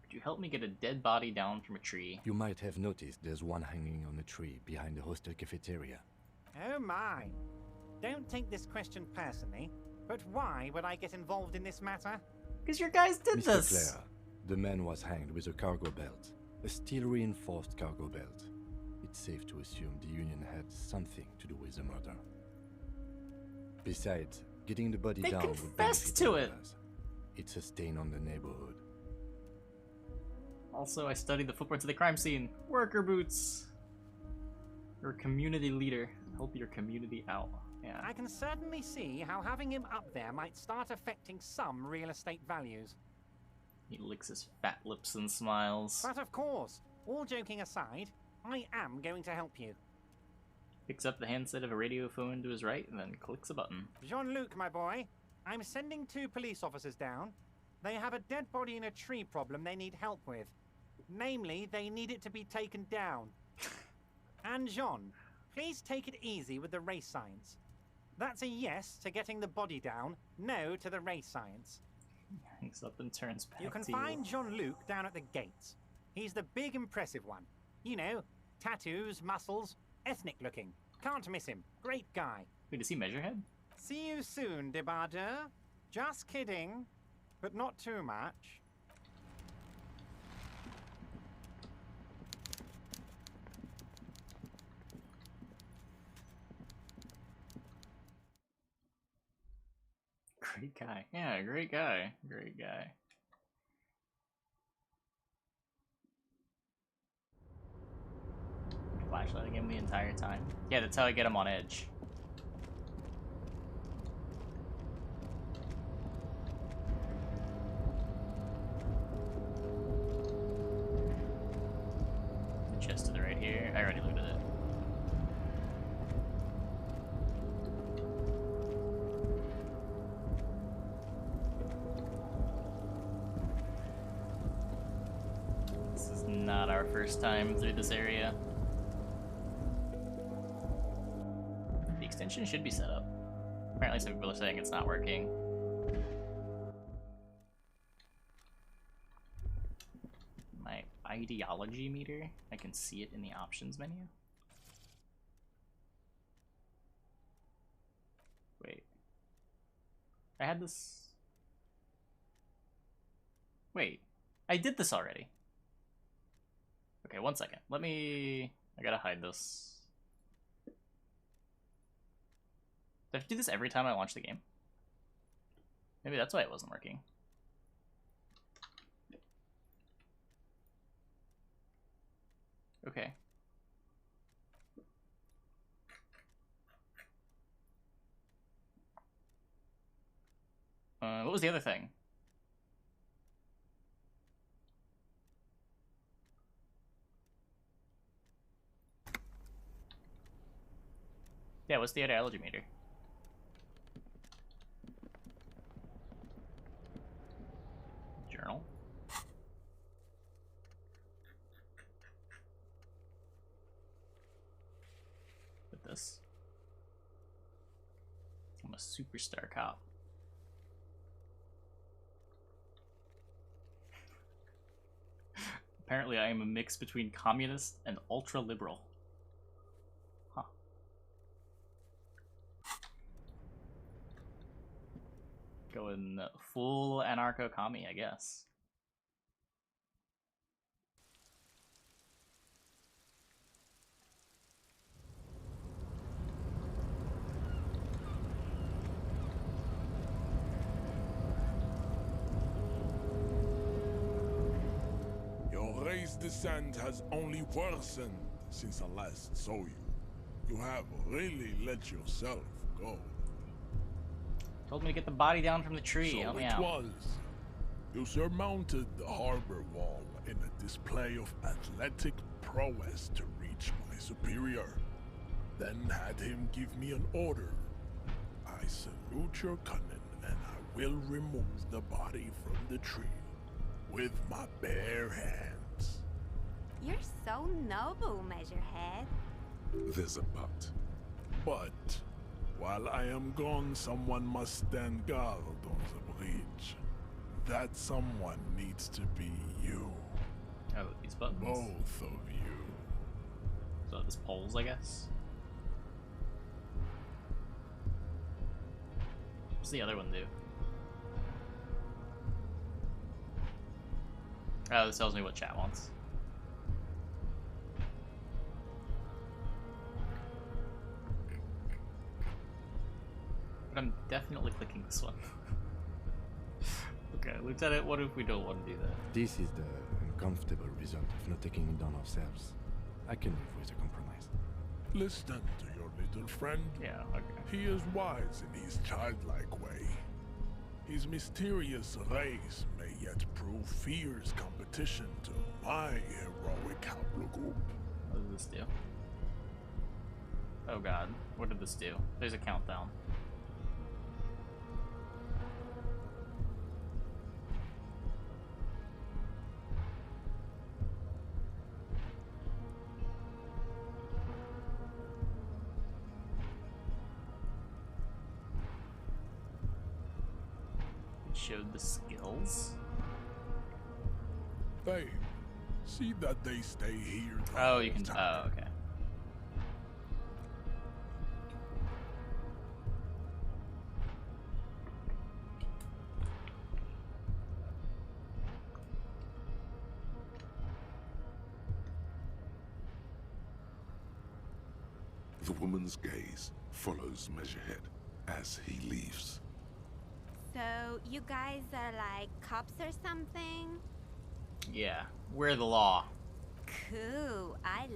Could you help me get a dead body down from a tree? You might have noticed there's one hanging on a tree behind the hostel cafeteria. Oh my. Don't take this question personally, but why would I get involved in this matter? Because your guys did Mr. this! Clare, the man was hanged with a cargo belt, a steel-reinforced cargo belt. it's safe to assume the Union had something to do with the murder. Besides, getting the body They down would confessed benefit to all it. of us. It's a stain on the neighborhood. Also, I studied the footprints of the crime scene. Worker boots. You're a community leader. Help your community out. Yeah. I can certainly see how having him up there might start affecting some real estate values. He licks his fat lips and smiles. But of course, all joking aside, I am going to help you. Picks up the handset of a radio phone to his right and then clicks a button. Jean-Luc, my boy, I'm sending 2 police officers down. They have a dead body in a tree problem they need help with. Namely, they need it to be taken down. And Jean, please take it easy with the race science. That's a yes to getting the body down, no to the race science. Hangs up and turns back You can to find Jean-Luc down at the gates. He's the big impressive one. You know, tattoos, muscles, ethnic looking. Can't miss him. Great guy. Wait, is he Measurehead? See you soon, Debardeur. Just kidding, but not too much. Great guy. Yeah, great guy. Great guy. Flashlighting him the entire time. Yeah, that's how I get him on edge. The chest to the right here. I already looted it. This is not our first time through this area. The extension should be set up. Apparently some people are saying it's not working. My ideology meter, I can see it in the options menu. Wait. I had this... Wait. I did this already. Okay, 1 second. Let me... I gotta hide this. Do I have to do this every time I launch the game? Maybe that's why it wasn't working. Okay. What was the other thing? Yeah, what's the ideology meter? Journal. With this. I'm a superstar cop. Apparently I am a mix between communist and ultra-liberal. Huh. Going full anarcho-commie, I guess. Your race descent has only worsened since I last saw you. You have really let yourself go. Told me to get the body down from the tree. So Help me it out. was. You surmounted the harbor wall in a display of athletic prowess to reach my superior. Then had him give me an order. I salute your cunning, and I will remove the body from the tree with my bare hands. You're so noble, Measurehead. There's a but. But while I am gone, someone must stand guard on the breach. That someone needs to be you. Oh, these buttons? Both of you. So this poles, I guess. What's the other one do? Oh, this tells me what chat wants. But I'm definitely clicking this one. Okay, Lieutenant, what if we don't want to do that? This is the uncomfortable result of not taking it down ourselves. I can live with a compromise. Listen to your little friend. Yeah, okay. He is wise in his childlike way. His mysterious race may yet prove fierce competition to my heroic haplogroup. What does this do? Oh god, what did this do? There's a countdown. It showed the skills? Babe, see that they stay here. the Oh, you whole can. time. Oh, okay. The woman's gaze follows Measurehead as he leaves. So, you guys are like cops or something? Yeah, we're the law. Cool. I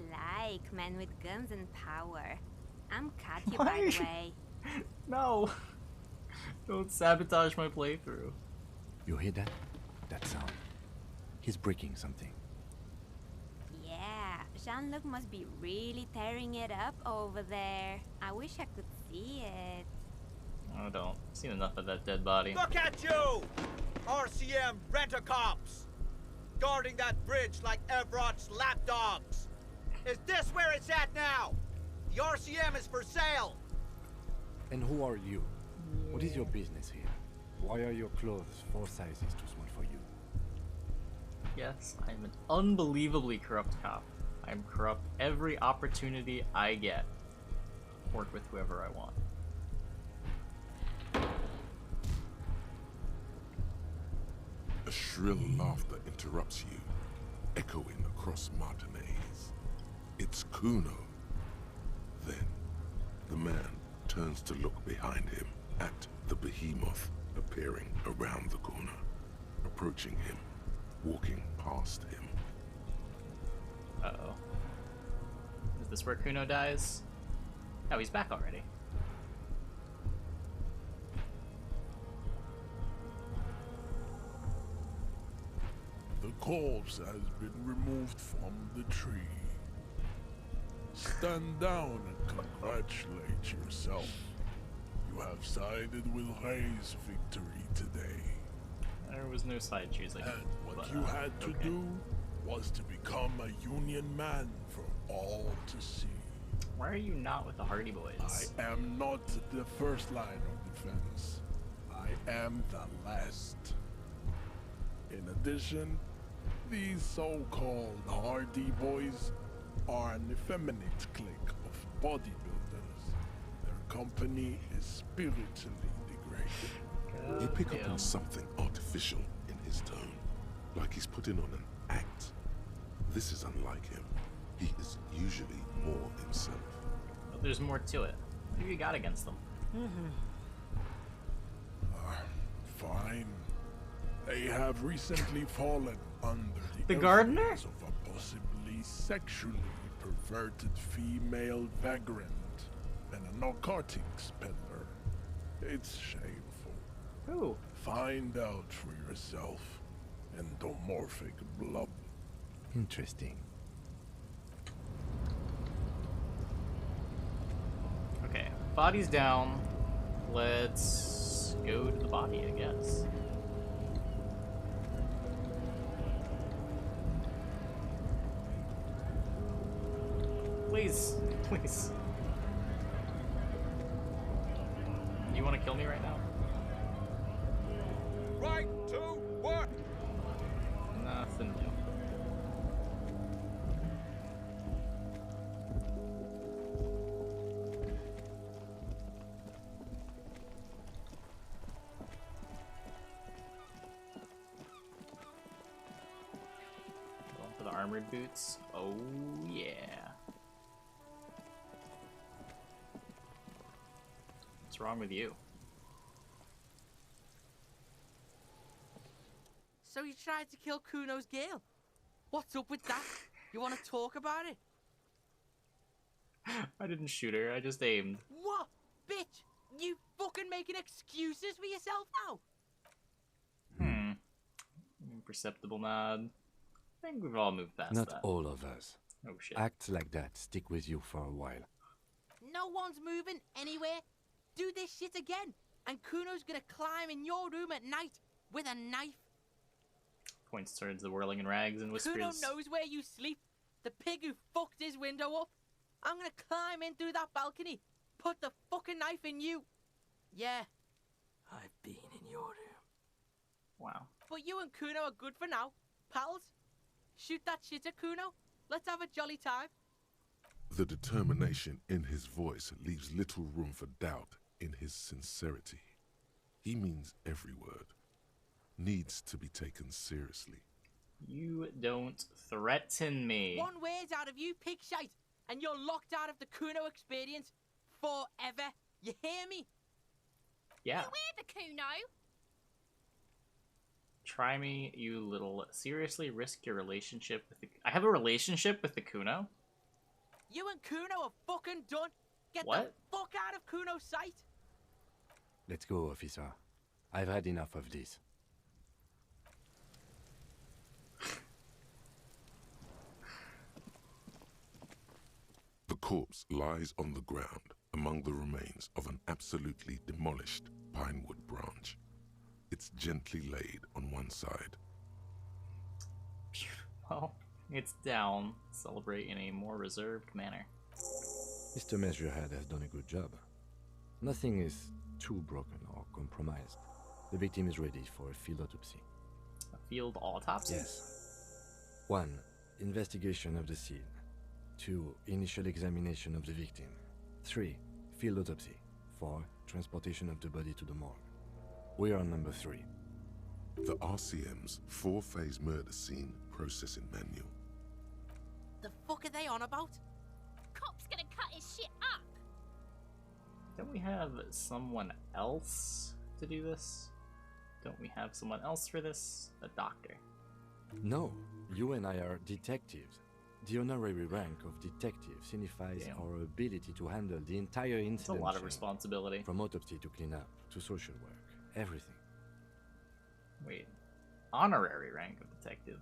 like men with guns and power. I'm Katya, Why by are the you- way. No! Don't sabotage my playthrough. You hear that? That sound. He's breaking something. Yeah, Jean-Luc must be really tearing it up over there. I wish I could see it. Oh, don't. I've seen enough of that dead body. Look at you! RCM rent-a-cops! Guarding that bridge like Everott's lapdogs! Is this where it's at now? The RCM is for sale! And who are you? What is your business here? Why are your clothes 4 sizes too small for you? Yes, I'm an unbelievably corrupt cop. I'm corrupt every opportunity I get. Work with whoever I want. A shrill laughter interrupts you, echoing across Martinez. It's Kuno. Then, the man turns to look behind him at the behemoth appearing around the corner, approaching him, walking past him. Uh-oh. Is this where Kuno dies? Oh, he's back already. The corpse has been removed from the tree. Stand down and congratulate yourself. You have sided with Ray's victory today. There was no side choosing. And what but, you had to okay. do was to become a Union man for all to see. Why are you not with the Hardy Boys? I am not the first line of defense. I am the last. In addition, these so-called Hardy Boys are an effeminate clique of bodybuilders. Their company is spiritually degraded. You pick up on something artificial in his tone, like he's putting on an act. This is unlike him. He is usually more himself. But there's more to it. What have you got against them? Fine. They have recently fallen under The the gardener? influence of a possibly sexually perverted female vagrant and a narcotics peddler. It's shameful. Who? Find out for yourself. Endomorphic blob. Interesting. Okay, body's down. Let's go to the body, I guess. Please, please. You want to kill me right now? Right to work! Nothing new. Going for the armored boots. Oh yeah. What's wrong with you? So you tried to kill Kuno's girl? What's up with that? You want to talk about it? I didn't shoot her, I just aimed. What? Bitch, you fucking making excuses for yourself now? Imperceptible nod. I think we've all moved past Not that. all of us. Oh shit. Acts like that stick with you for a while. No one's moving anywhere. Do this shit again, and Kuno's gonna climb in your room at night with a knife. Points towards the whirling in rags and whispers. Kuno knows where you sleep. The pig who fucked his window up. I'm gonna climb in through that balcony. Put the fucking knife in you. Yeah. I've been in your room. Wow. But you and Kuno are good for now. Pals. Shoot that shit at Kuno. Let's have a jolly time. The determination in his voice leaves little room for doubt in his sincerity. He means every word. Needs to be taken seriously. You don't threaten me. One word out of you, pig shite, and you're locked out of the Kuno experience forever. You hear me? Yeah. Beware the Kuno. Try me, you little. Seriously risk your relationship with the. I have a relationship with the Kuno? You and Kuno are fucking done. Get What? the fuck out of Kuno's sight. Let's go, officer. I've had enough of this. The corpse lies on the ground among the remains of an absolutely demolished pinewood branch. It's gently laid on one side. Well, it's down. Celebrate in a more reserved manner. Mr. Measurehead has done a good job. Nothing is too broken or compromised. The victim is ready for a field autopsy. A field autopsy? Yes. 1. Investigation of the scene. 2. Initial examination of the victim. 3. Field autopsy. 4. Transportation of the body to the morgue. We are on number 3. The RCM's 4-phase murder scene processing manual. The fuck are they on about? Cop's gonna cut his shit up. Don't we have someone else to do this? Don't we have someone else for this? A doctor. No, you and I are detectives. The honorary rank of detective signifies Damn. our ability to handle the entire incident. It's a lot of chain, responsibility. from autopsy to cleanup to social work, everything. Wait. Honorary rank of detective.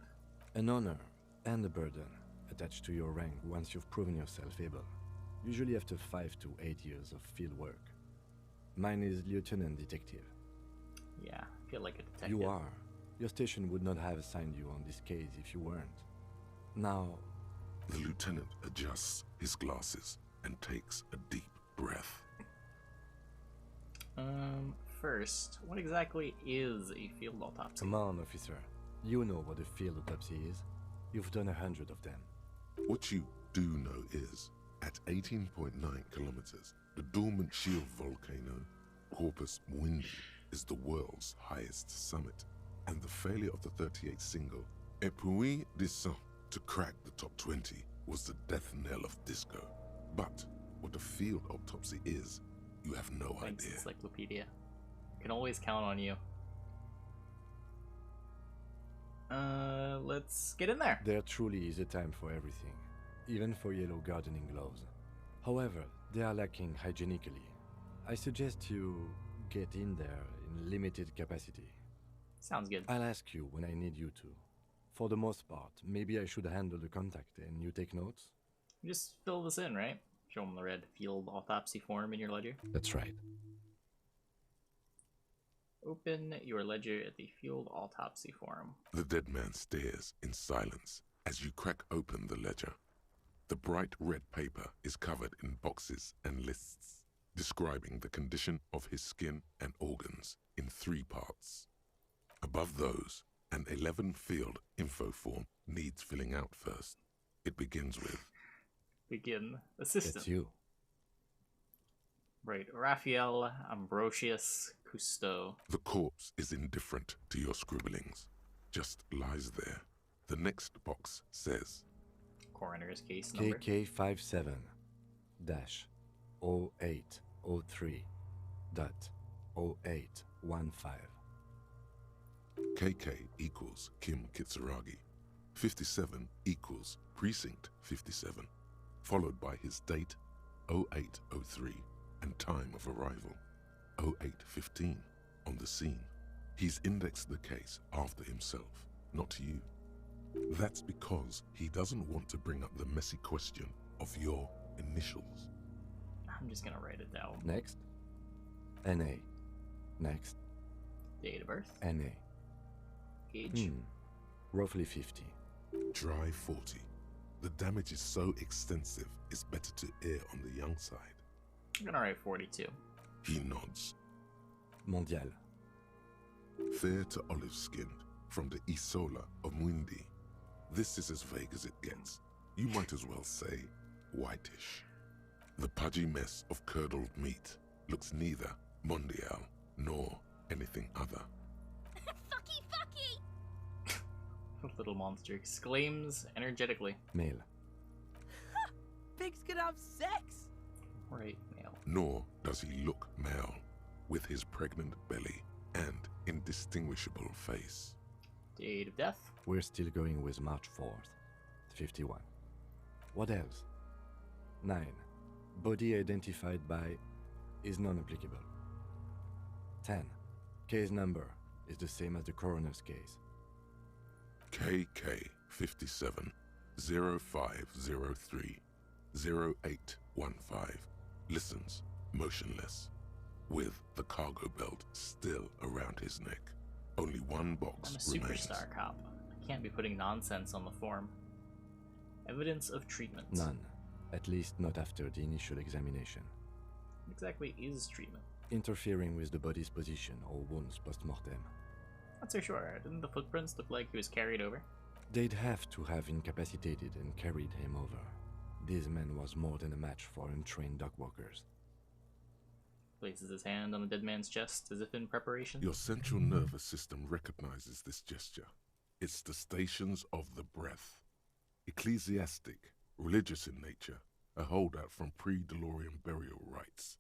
An honor and a burden attached to your rank once you've proven yourself able, usually after 5 to 8 years of field work. Mine is lieutenant detective. Yeah, I feel like a detective. You are. Your station would not have assigned you on this case if you weren't. Now, The lieutenant adjusts his glasses and takes a deep breath. First, what exactly is a field autopsy? come on, officer. You know what a field autopsy is. You've done 100 of them. What you do know is, at 18.9 kilometers, the dormant shield volcano, Corpus Mundi, is the world's highest summit, and the failure of the 38 single, Et puis descend, to crack the top 20 was the death knell of disco. But what a field autopsy is, you have no Thanks, idea. Encyclopedia. Can always count on you. Let's get in there. There truly is a time for everything, even for yellow gardening gloves. However, they are lacking hygienically. I suggest you get in there in limited capacity. Sounds good. I'll ask you when I need you to. For the most part, maybe I should handle the contact and you take notes? Just fill this in, right? Show them the red field autopsy form in your ledger. That's right. Open your ledger at the field autopsy form. The dead man stares in silence as you crack open the ledger. The bright red paper is covered in boxes and lists, describing the condition of his skin and organs in 3 parts. Above those, an 11-field info form needs filling out first. It begins with... Begin. Assistant. That's you. Right. Raphael Ambrosius Cousteau. The corpse is indifferent to your scribblings, just lies there. The next box says... Coroner's case number. KK57 0803.0815. KK equals Kim Kitsuragi. 57 equals Precinct 57, followed by his date 0803 and time of arrival 0815 on the scene. He's indexed the case after himself, not you. That's because he doesn't want to bring up the messy question of your initials. I'm just gonna write it down. Next. NA. Next. Date of birth. NA. Age. Roughly 50. Dry 40. The damage is so extensive, it's better to err on the young side. I'm gonna write 42. He nods. Mondial. Fair to olive-skinned, from the Isola of Mwindi. This is as vague as it gets. You might as well say whitish. The pudgy mess of curdled meat looks neither mondial nor anything other. Fucky, fucky! Little monster exclaims energetically. Male. Pigs can have sex! Right, male. Nor does he look male, with his pregnant belly and indistinguishable face. Date of death. We're still going with March 4th. 51. What else? 9. Body identified by is non-applicable. 10. Case number is the same as the coroner's case. KK 57 0503 0815 listens motionless, with the cargo belt still around his neck. Only one box I'm a remains. superstar cop. I can't be putting nonsense on the form. Evidence of treatment. None. At least not after the initial examination. What exactly is treatment? Interfering with the body's position or wounds post-mortem. Not so sure. Didn't the footprints look like he was carried over? They'd have to have incapacitated and carried him over. This man was more than a match for untrained dog walkers. Places his hand on the dead man's chest as if in preparation. Your central nervous system recognizes this gesture. It's the stations of the breath. Ecclesiastic, religious in nature, a holdout from pre-DeLorean burial rites.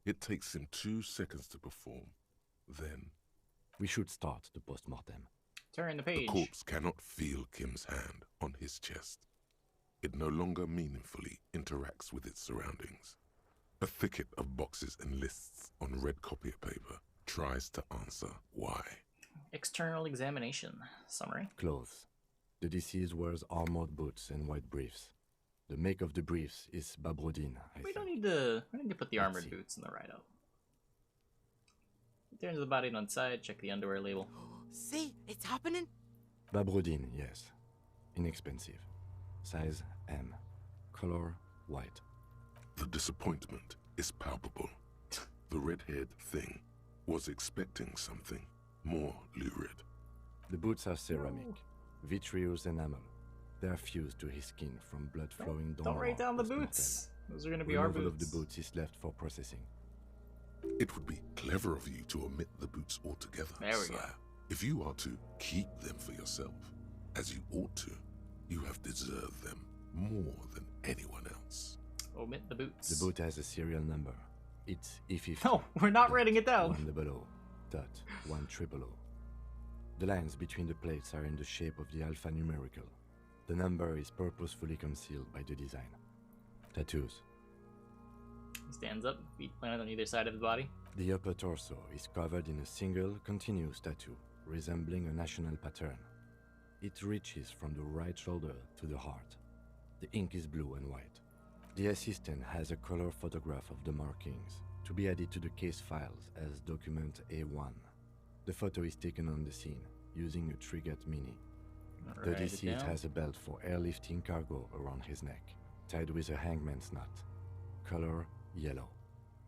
It takes him 2 seconds to perform. Then, we should start the post-mortem. Turn the the page. corpse cannot feel Kim's hand on his chest. It no longer meaningfully interacts with its surroundings. A thicket of boxes and lists on red copier paper tries to answer why. External examination. Summary. Clothes. The deceased wears armored boots and white briefs. The make of the briefs is Babrodin, We don't need to put the Let's armored see. boots in the write-up. Turn to the body on one side, check the underwear label. See, it's happening. Babrodin, yes. Inexpensive. Size M. Color white. The disappointment is palpable. The red-haired thing was expecting something more lurid. The boots are ceramic, vitreous enamel. They are fused to his skin from blood flowing down. Don't write down the boots. Those are going to be our Removal boots. of the boots is left for processing. It would be clever of you to omit the boots altogether, There we sire. go. If you are to keep them for yourself, as you ought to, you have deserved them more than anyone else. Omit the boots. The boot has a serial number. It's E50. No, we're not writing it down. 100.100. The lines between the plates are in the shape of the alphanumerical. The number is purposefully concealed by the design. Tattoos. He stands up, feet planted on either side of the body. The upper torso is covered in a single continuous tattoo, resembling a national pattern. It reaches from the right shoulder to the heart. The ink is blue and white. The assistant has a color photograph of the markings, to be added to the case files as document A1. The photo is taken on the scene, using a Trigat Mini. The Write it deceased down. has a belt for airlifting cargo around his neck, tied with a hangman's knot. Color yellow.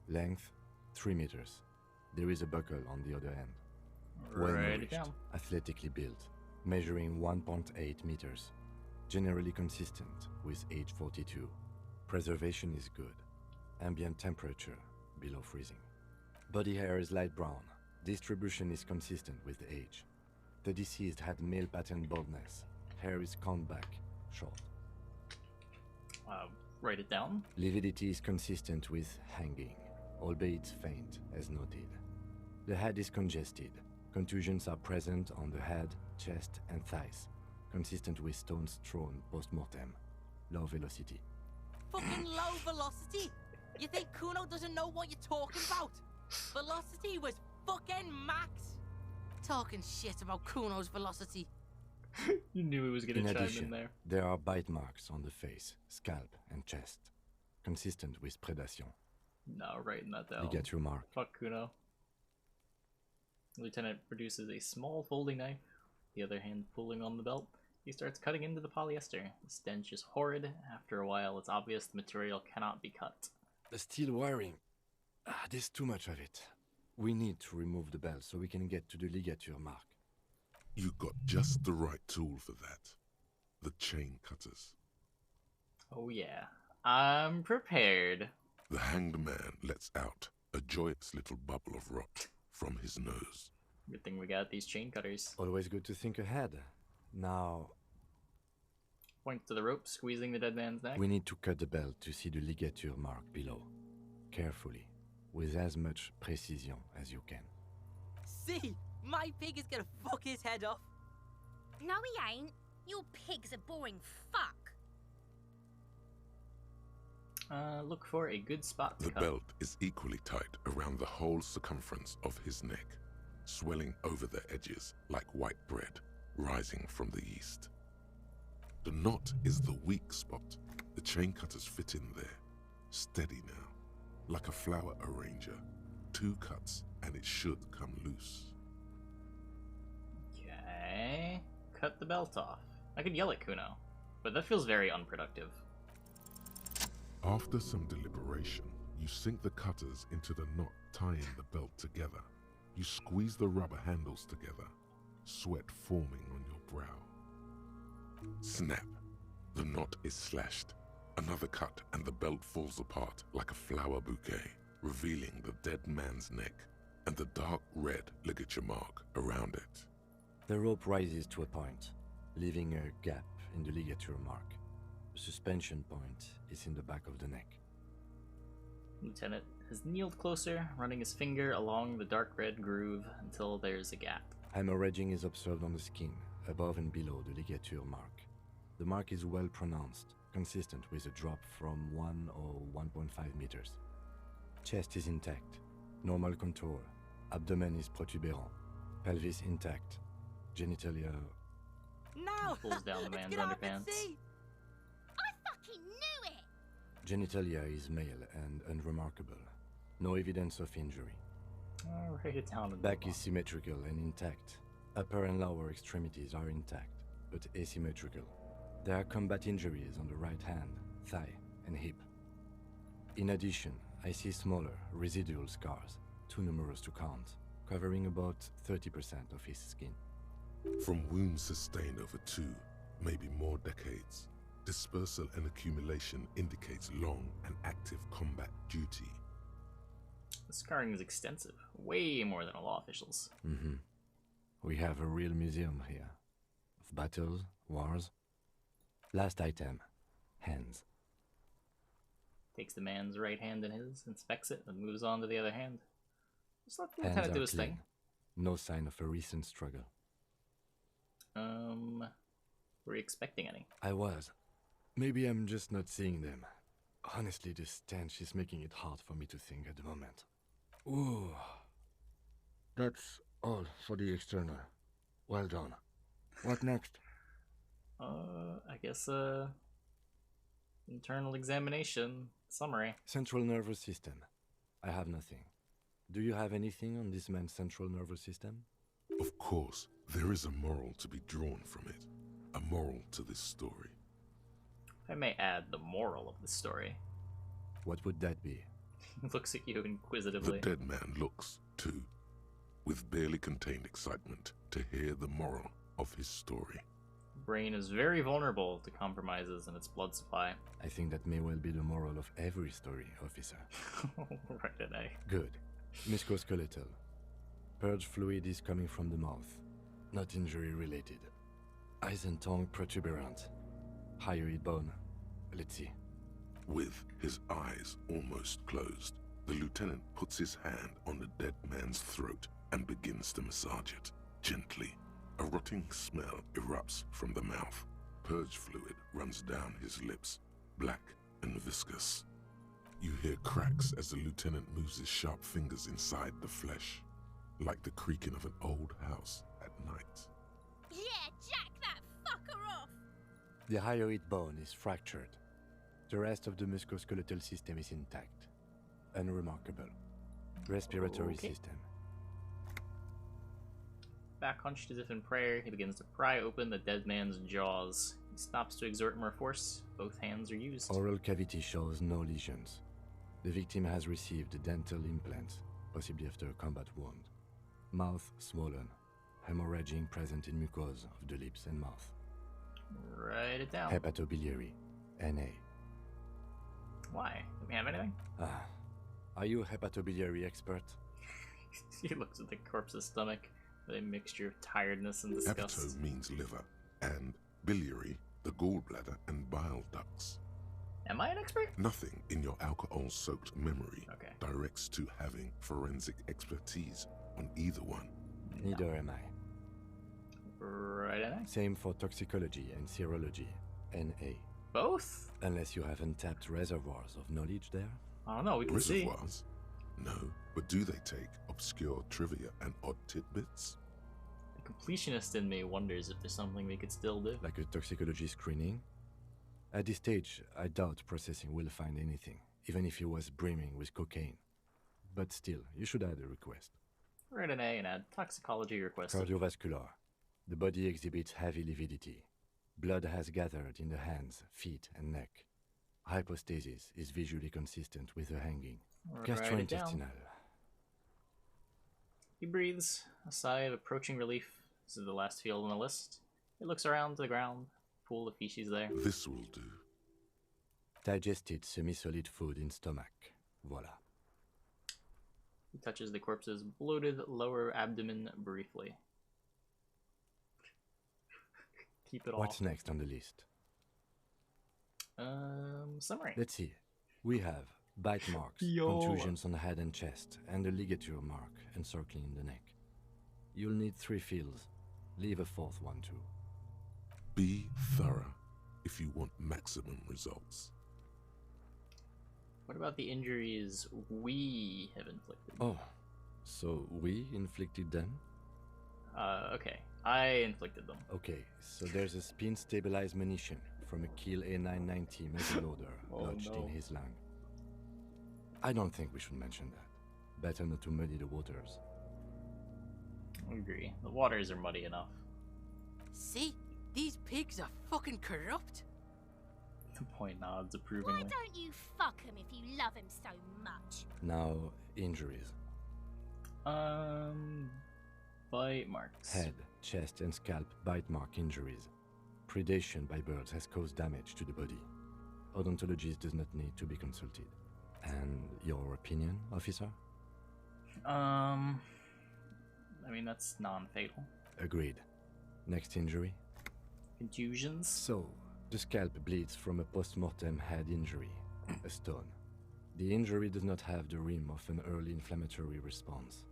Length 3 meters. There is a buckle on the other end. Well Write it nourished, down. athletically built, measuring 1.8 meters. Generally consistent with age 42. Preservation is good. Ambient temperature below freezing. Body hair is light brown. Distribution is consistent with age. The deceased had male pattern baldness. Hair is combed back, short. Write it down. Lividity is consistent with hanging, albeit faint, as noted. The head is congested. Contusions are present on the head, chest, and thighs, consistent with stones thrown post-mortem. Low velocity. Fucking low velocity? You think Kuno doesn't know what you're talking about? Velocity was fucking max. Talking shit about Kuno's velocity. You knew he was gonna In chime addition, in there. there are bite marks on the face, scalp, and chest, consistent with predation. No, writing that down. Ligature mark. Fuck Kuno. Lieutenant produces a small folding knife, the other hand pulling on the belt. He starts cutting into the polyester. The stench is horrid. After a while, it's obvious the material cannot be cut. The steel wiring. There's too much of it. We need to remove the belt so we can get to the ligature mark. You got just the right tool for that. The chain cutters. Oh yeah. I'm prepared. The hanged man lets out a joyous little bubble of rot from his nose. Good thing we got these chain cutters. Always good to think ahead. Now, Points to the rope, squeezing the dead man's neck. we need to cut the belt to see the ligature mark below. Carefully, with as much precision as you can. See, my pig is gonna fuck his head off. No, he ain't. Your pig's a boring fuck. Look for a good spot to The cut. belt is equally tight around the whole circumference of his neck, swelling over the edges like white bread rising from the yeast. The knot is the weak spot. The chain cutters fit in there, steady now, like a flower arranger. 2 cuts and it should come loose. Okay. Cut the belt off. I could yell at Kuno, but that feels very unproductive. After some deliberation, you sink the cutters into the knot tying the belt together. You squeeze the rubber handles together, sweat forming on your brow. Snap! The knot is slashed. Another cut and the belt falls apart like a flower bouquet, revealing the dead man's neck and the dark red ligature mark around it. The rope rises to a point, leaving a gap in the ligature mark. The suspension point is in the back of the neck. Lieutenant has kneeled closer, running his finger along the dark red groove until there's a gap. Hemorrhaging is observed on the skin, above and below the ligature mark. The mark is well pronounced, consistent with a drop from 1 or 1.5 meters. Chest is intact, normal contour. Abdomen is protuberant, pelvis intact, genitalia. No! Pulls down the man's It's gonna happen, underpants. see? I fucking knew it! Genitalia is male and unremarkable. No evidence of injury. I'll write it down. and Back move is symmetrical and intact. Upper and lower extremities are intact, but asymmetrical. There are combat injuries on the right hand, thigh, and hip. In addition, I see smaller, residual scars, too numerous to count, covering about 30% of his skin. From wounds sustained over 2, maybe more decades, dispersal and accumulation indicates long and active combat duty. on. The scarring is extensive, way more than a law official's. We have a real museum here. Of battles, wars. Last item, hands. Takes the man's right hand in his, inspects it, and moves on to the other hand. Just let the Hands lieutenant do are his clean. thing. No sign of a recent struggle. Were you expecting any? I was. Maybe I'm just not seeing them. Honestly, this stench is making it hard for me to think at the moment. Ooh. That's all for the external. Well done. What next? I guess, internal examination, summary. Central nervous system. I have nothing. Do you have anything on this man's central nervous system? Of course, there is a moral to be drawn from it. A moral to this story. If I may add the moral of the story. What would that be? He looks at you The inquisitively. dead man looks, too, with barely contained excitement to hear the moral of his story. Brain is very vulnerable to compromises in its blood supply. I think that may well be the moral of every story, officer. Right at A. Good. Musculoskeletal. Purge fluid is coming from the mouth. Not injury related. Eyes and tongue protuberant. Hyoid bone. Let's see. With his eyes almost closed, the lieutenant puts his hand on the dead man's throat and begins to massage it, gently. A rotting smell erupts from the mouth. Purge fluid runs down his lips, black and viscous. You hear cracks as the lieutenant moves his sharp fingers inside the flesh, like the creaking of an old house at night. Yeah, jack that fucker off! The hyoid bone is fractured. The rest of the musculoskeletal system is intact. Unremarkable. Respiratory system. Back hunched as if in prayer, he begins to pry open the dead man's jaws. He stops to exert more force. Both hands are used. Oral cavity shows no lesions. The victim has received dental implants, possibly after a combat wound. Mouth swollen. Hemorrhaging present in mucosa of the lips and mouth. Write it down. Hepatobiliary. NA. Why? Do we have anything? Are you a hepatobiliary expert? He looks at the corpse's stomach with a mixture of tiredness and disgust. Hepato means liver, and biliary, the gallbladder and bile ducts. Am I an expert? Nothing in your alcohol-soaked memory directs to having forensic expertise on either one. Neither am I. Right, NA? Same for toxicology and serology. NA. Both? Unless you have untapped reservoirs of knowledge there. I don't know, we can see. Reservoirs? No, but do they take obscure trivia and odd tidbits? The completionist in me wonders if there's something we could still do. Like a toxicology screening? At this stage, I doubt processing will find anything, even if it was brimming with cocaine. But still, you should add a request. Write an A and add toxicology request. Cardiovascular. The body exhibits heavy lividity. Blood has gathered in the hands, feet, and neck. Hypostasis is visually consistent with the hanging. Gastrointestinal. He breathes a sigh of approaching relief. This is the last field on the list. He looks around to the ground. Pool of feces there. This will do. Digested semi-solid food in stomach. Voila. He touches the corpse's bloated lower abdomen briefly. Keep it off. What's next on the list? Summary. Let's see. We have bite marks, contusions on the head and chest, and a ligature mark encircling the neck. You'll need 3 fields. Leave a 4th one too. Be thorough if you want maximum results. What about the injuries we have inflicted? Oh, so we inflicted them? Okay. I inflicted them. Okay, so there's a spin-stabilized munition from a Kiel A990 muzzleloader lodged in his lung. I don't think we should mention that. Better not to muddy the waters. I agree. The waters are muddy enough. See? These pigs are fucking corrupt. The point nods approvingly. Why don't you fuck him if you love him so much? Now, injuries. Bite marks. Head, chest, and scalp bite mark injuries. Predation by birds has caused damage to the body. Odontologist does not need to be consulted. And your opinion, officer? I mean, that's non-fatal. Agreed. Next injury? Contusions? So, the scalp bleeds from a post-mortem head injury, a stone. The injury does not have the rim of an early inflammatory response.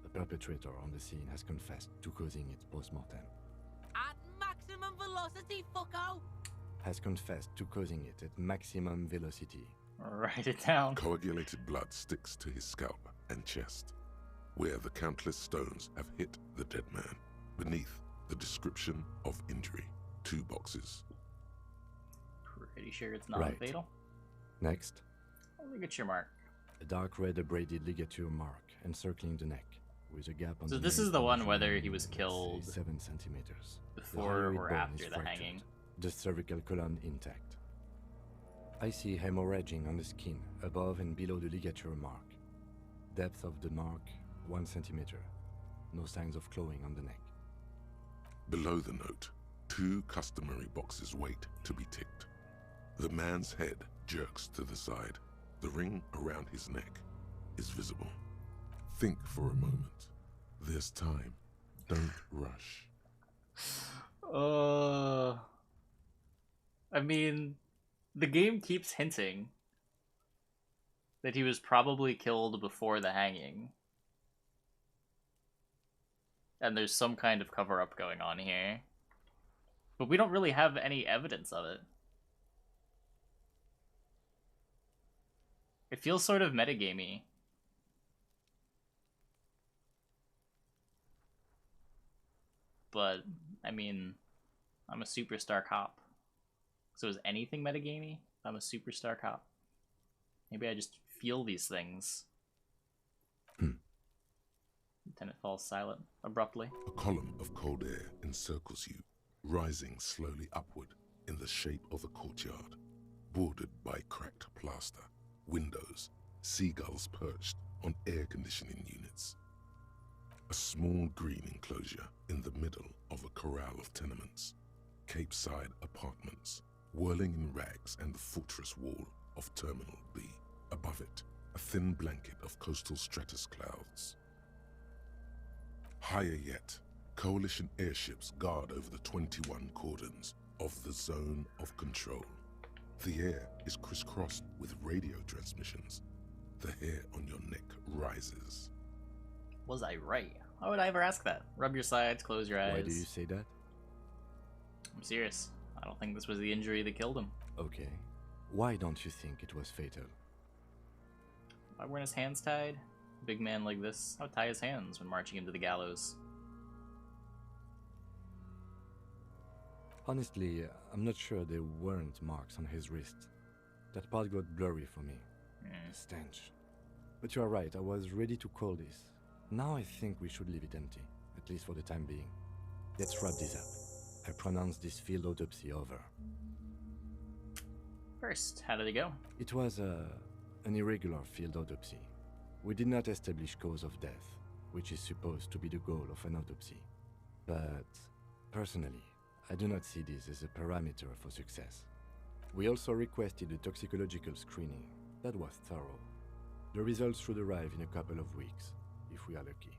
The perpetrator on the scene has confessed to causing it post-mortem. At maximum velocity, fucko! Has confessed to causing it at maximum velocity. Write it down. Coagulated blood sticks to his scalp and chest, where the countless stones have hit the dead man. Beneath, the description of injury. 2 boxes. Pretty sure it's non-fatal. Next. Ligature mark. A dark red abraded ligature mark encircling the neck, with a gap on So the this nape is the one measuring, whether he was let's say, killed 7 centimeters. before hyoid or bone after is the fractured. hanging. The cervical column intact. I see hemorrhaging on the skin, above and below the ligature mark. Depth of the mark, 1 centimeter. No signs of clawing on the neck. Below the note, 2 customary boxes wait to be ticked. The man's head jerks to the side. The ring around his neck is visible. Think for a moment. There's time. Don't rush. I mean, the game keeps hinting that he was probably killed before the hanging. and there's some kind of cover-up going on here. But we don't really have any evidence of it. It feels sort of metagamey. But, I mean, I'm a superstar cop. So is anything metagamey? I'm a superstar cop. Maybe I just feel these things. Lieutenant falls silent abruptly. A column of cold air encircles you, rising slowly upward in the shape of a courtyard, bordered by cracked plaster, windows, seagulls perched on air conditioning units. A small green enclosure in the middle of a corral of tenements, Cape-side apartments, whirling in rags, and the fortress wall of Terminal B. Above it, a thin blanket of coastal stratus clouds. Higher yet, Coalition airships guard over the 21 cordons of the zone of control. The air is crisscrossed with radio transmissions. The hair on your neck rises. Was I right? Why would I ever ask that? Rub your sides, close your eyes. Why do you say that? I'm serious. I don't think this was the injury that killed him. Okay. Why don't you think it was fatal? Why weren't his hands tied? A big man like this, I would tie his hands when marching him to the gallows. Honestly, I'm not sure there weren't marks on his wrist. That part got blurry for me. Stench. But you are right, I was ready to call this. Now I think we should leave it empty, at least for the time being. Let's wrap this up. I pronounce this field autopsy over. First, how did it go? It was an irregular field autopsy. We did not establish cause of death, which is supposed to be the goal of an autopsy. But, personally, I do not see this as a parameter for success. We also requested a toxicological screening. That was thorough. The results should arrive in a couple of weeks, if we are lucky.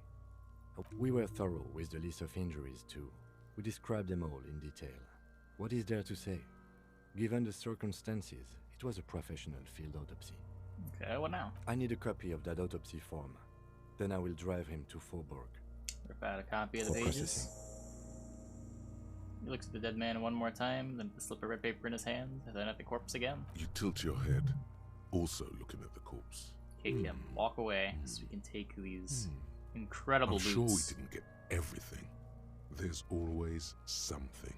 We were thorough with the list of injuries too. We described them all in detail. What is there to say? Given the circumstances, it was a professional field autopsy. Okay, what now? I need a copy of that autopsy form. Then I will drive him to Faubourg. Rip out a copy of the pages. He looks at the dead man one more time, then the slip of red paper in his hand, and then at the corpse again. You tilt your head, also looking at the corpse. Kick him, walk away, so we can take these incredible I'm boots. sure we didn't get everything. There's always something.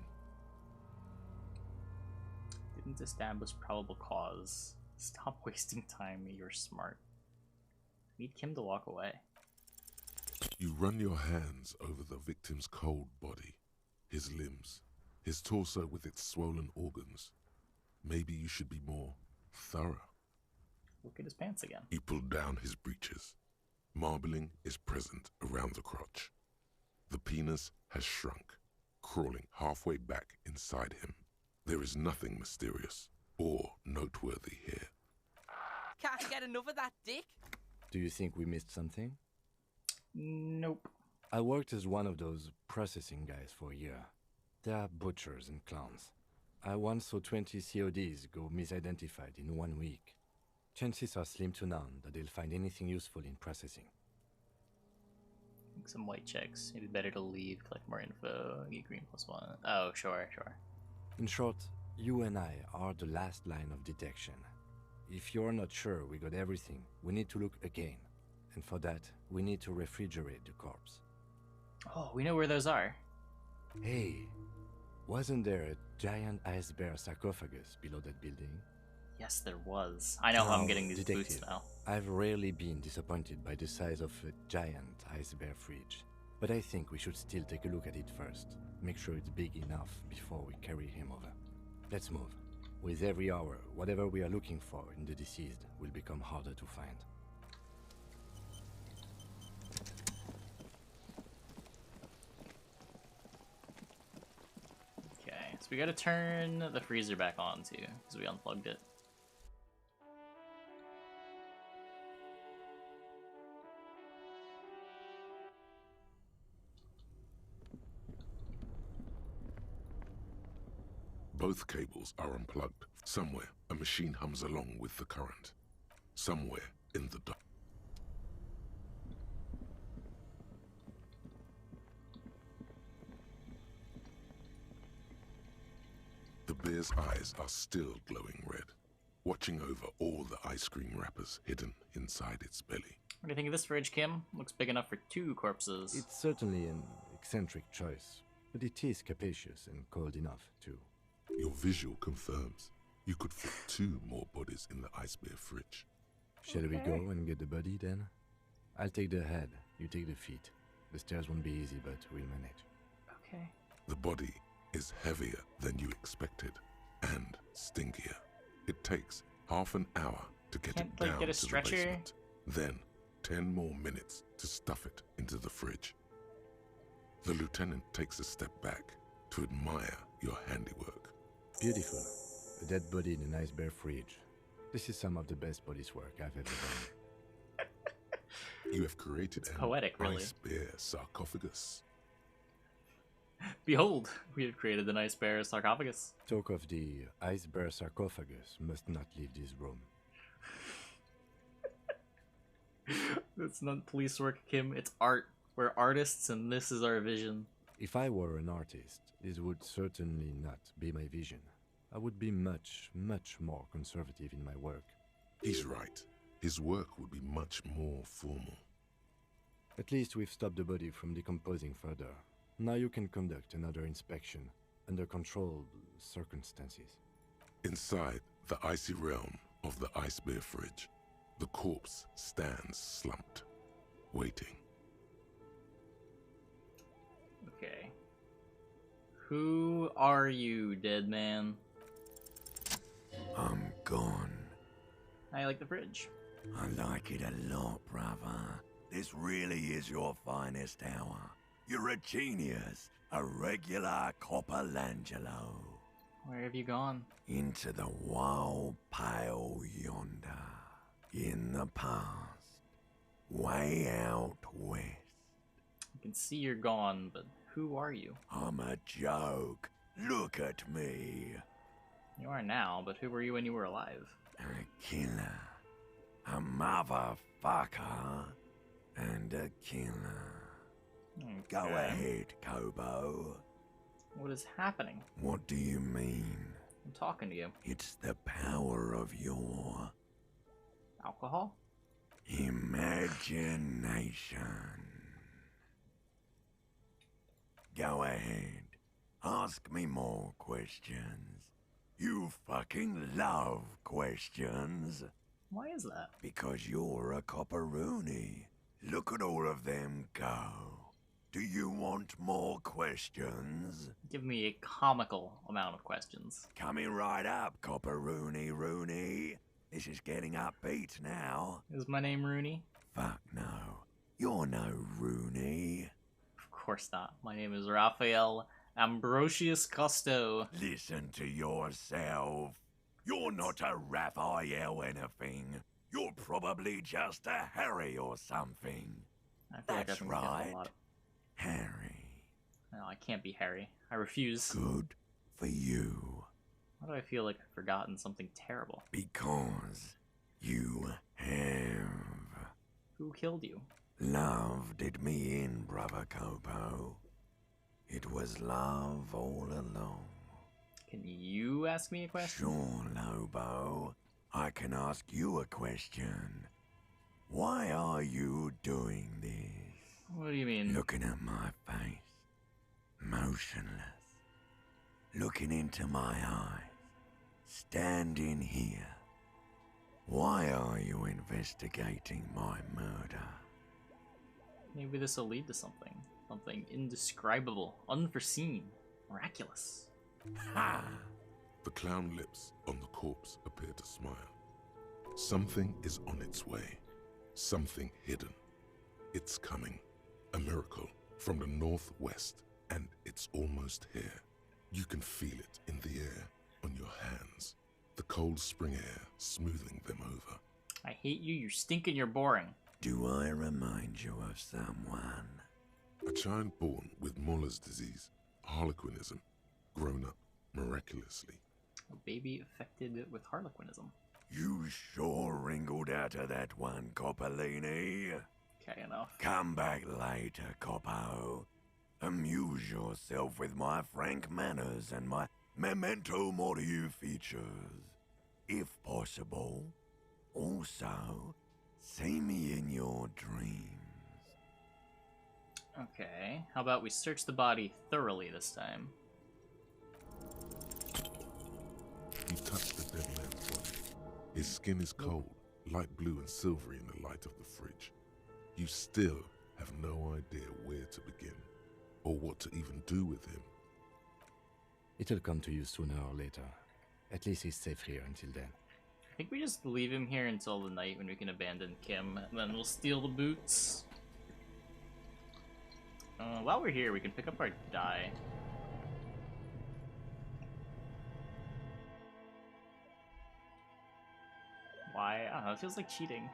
Didn't establish probable cause. Stop wasting time, you're smart. Need Kim to walk away. You run your hands over the victim's cold body, his limbs, his torso with its swollen organs. Maybe you should be more thorough. Look at his pants again. You pull down his breeches. Marbling is present around the crotch. The penis has shrunk, crawling halfway back inside him. There is nothing mysterious or noteworthy here. Can't get enough of that dick. Do you think we missed something? Nope. I worked as one of those processing guys for a year. They are butchers and clowns. I once saw 20 CODs go misidentified in 1 week. Chances are slim to none that they'll find anything useful in processing. Some white checks. Maybe better to leave, collect more info, get green +1. Oh, sure. In short, you and I are the last line of detection. If you're not sure we got everything, we need to look again. And for that, we need to refrigerate the corpse. Oh, we know where those are. Hey, wasn't there a giant ice bear sarcophagus below that building? Yes, there was. I know how I'm getting these boots now. I've rarely been disappointed by the size of a giant ice bear fridge. But I think we should still take a look at it first. Make sure it's big enough before we carry him over. Let's move. With every hour, whatever we are looking for in the deceased will become harder to find. Okay, so we gotta turn the freezer back on too, because we unplugged it. Both cables are unplugged. Somewhere, a machine hums along with the current. Somewhere in the dark. bear's eyes are still glowing red, watching over all the ice cream wrappers hidden inside its belly. What do you think of this fridge, Kim? Looks big enough for 2 corpses. It's certainly an eccentric choice, but it is capacious and cold enough, too. Your visual confirms you could fit 2 more bodies in the ice bear fridge. Shall we go and get the body, then? I'll take the head, you take the feet. The stairs won't be easy, but we'll manage. Okay. The body is heavier than you expected, and stinkier. It takes half an hour to get Can't, it down get a to stretcher? the basement. Then 10 more minutes to stuff it into the fridge. The lieutenant takes a step back to admire your handiwork. Beautiful. A dead body in an ice bear fridge. This is some of the best police work I've ever done. You have created It's an poetic, really. ice bear sarcophagus. Behold, we have created an ice bear sarcophagus. Talk of the ice bear sarcophagus must not leave this room. It's not police work, Kim. It's art. We're artists, and this is our vision. If I were an artist, this would certainly not be my vision. I would be much, much more conservative in my work. He's right. His work would be much more formal. At least we've stopped the body from decomposing further. Now you can conduct another inspection under controlled circumstances. Inside the icy realm of the ice bear fridge, the corpse stands slumped, waiting. Okay. Who are you, dead man? I'm gone. I like the fridge. I like it a lot, brother. This really is your finest hour. You're a genius, a regular Copperlangelo. Where have you gone? Into the wild pale yonder. In the past. Way out west. I can see you're gone, but who are you? I'm a joke. Look at me. You are now, but who were you when you were alive? A killer. A motherfucker. And a killer. Okay. Go ahead, Kobo. What is happening? What do you mean? I'm talking to you. It's the power of your Alcohol? imagination. Go ahead. Ask me more questions. You fucking love questions. Why is that? Because you're a copperoony. Look at all of them go. Do you want more questions? Give me a comical amount of questions. Coming right up, Copperoony Rooney. This is getting upbeat now. Is my name Rooney? Fuck no. You're no Rooney. Of course not. My name is Raphael Ambrosius Costo. Listen to yourself. You're not a Raphael anything. You're probably just a Harry or something. I feel like That's I've been getting right. a lot. Harry. No, I can't be Harry. I refuse. Good for you. Why do I feel like I've forgotten something terrible? Because you have Who killed you? love did me in, brother Kobo. It was love all along. Can you ask me a question? Sure, Lobo. I can ask you a question. Why are you doing this? What do you mean? Looking at my face. Motionless. Looking into my eyes. Standing here. Why are you investigating my murder? Maybe this will lead to something. Something indescribable, unforeseen, miraculous. Ha! The clown lips on the corpse appear to smile. Something is on its way. Something hidden. It's coming. A miracle from the northwest, and it's almost here. You can feel it in the air, on your hands. The cold spring air smoothing them over. I hate you, you're stinking, you're boring. Do I remind you of someone? A child born with Muller's disease, harlequinism, grown up miraculously. A baby affected with harlequinism. You sure wrinkled out of that one, Coppolini. Okay, enough. Come back later, Coppo. Amuse yourself with my frank manners and my Memento mori features, if possible. Also, see me in your dreams. Okay, how about we search the body thoroughly this time? You touch the dead man's body. His skin is cold, light blue and silvery in the light of the fridge. You still have no idea where to begin, or what to even do with him. It'll come to you sooner or later. At least he's safe here until then. I think we just leave him here until the night when we can abandon Kim, and then we'll steal the boots. While we're here, we can pick up our die. Why? I don't know, it feels like cheating.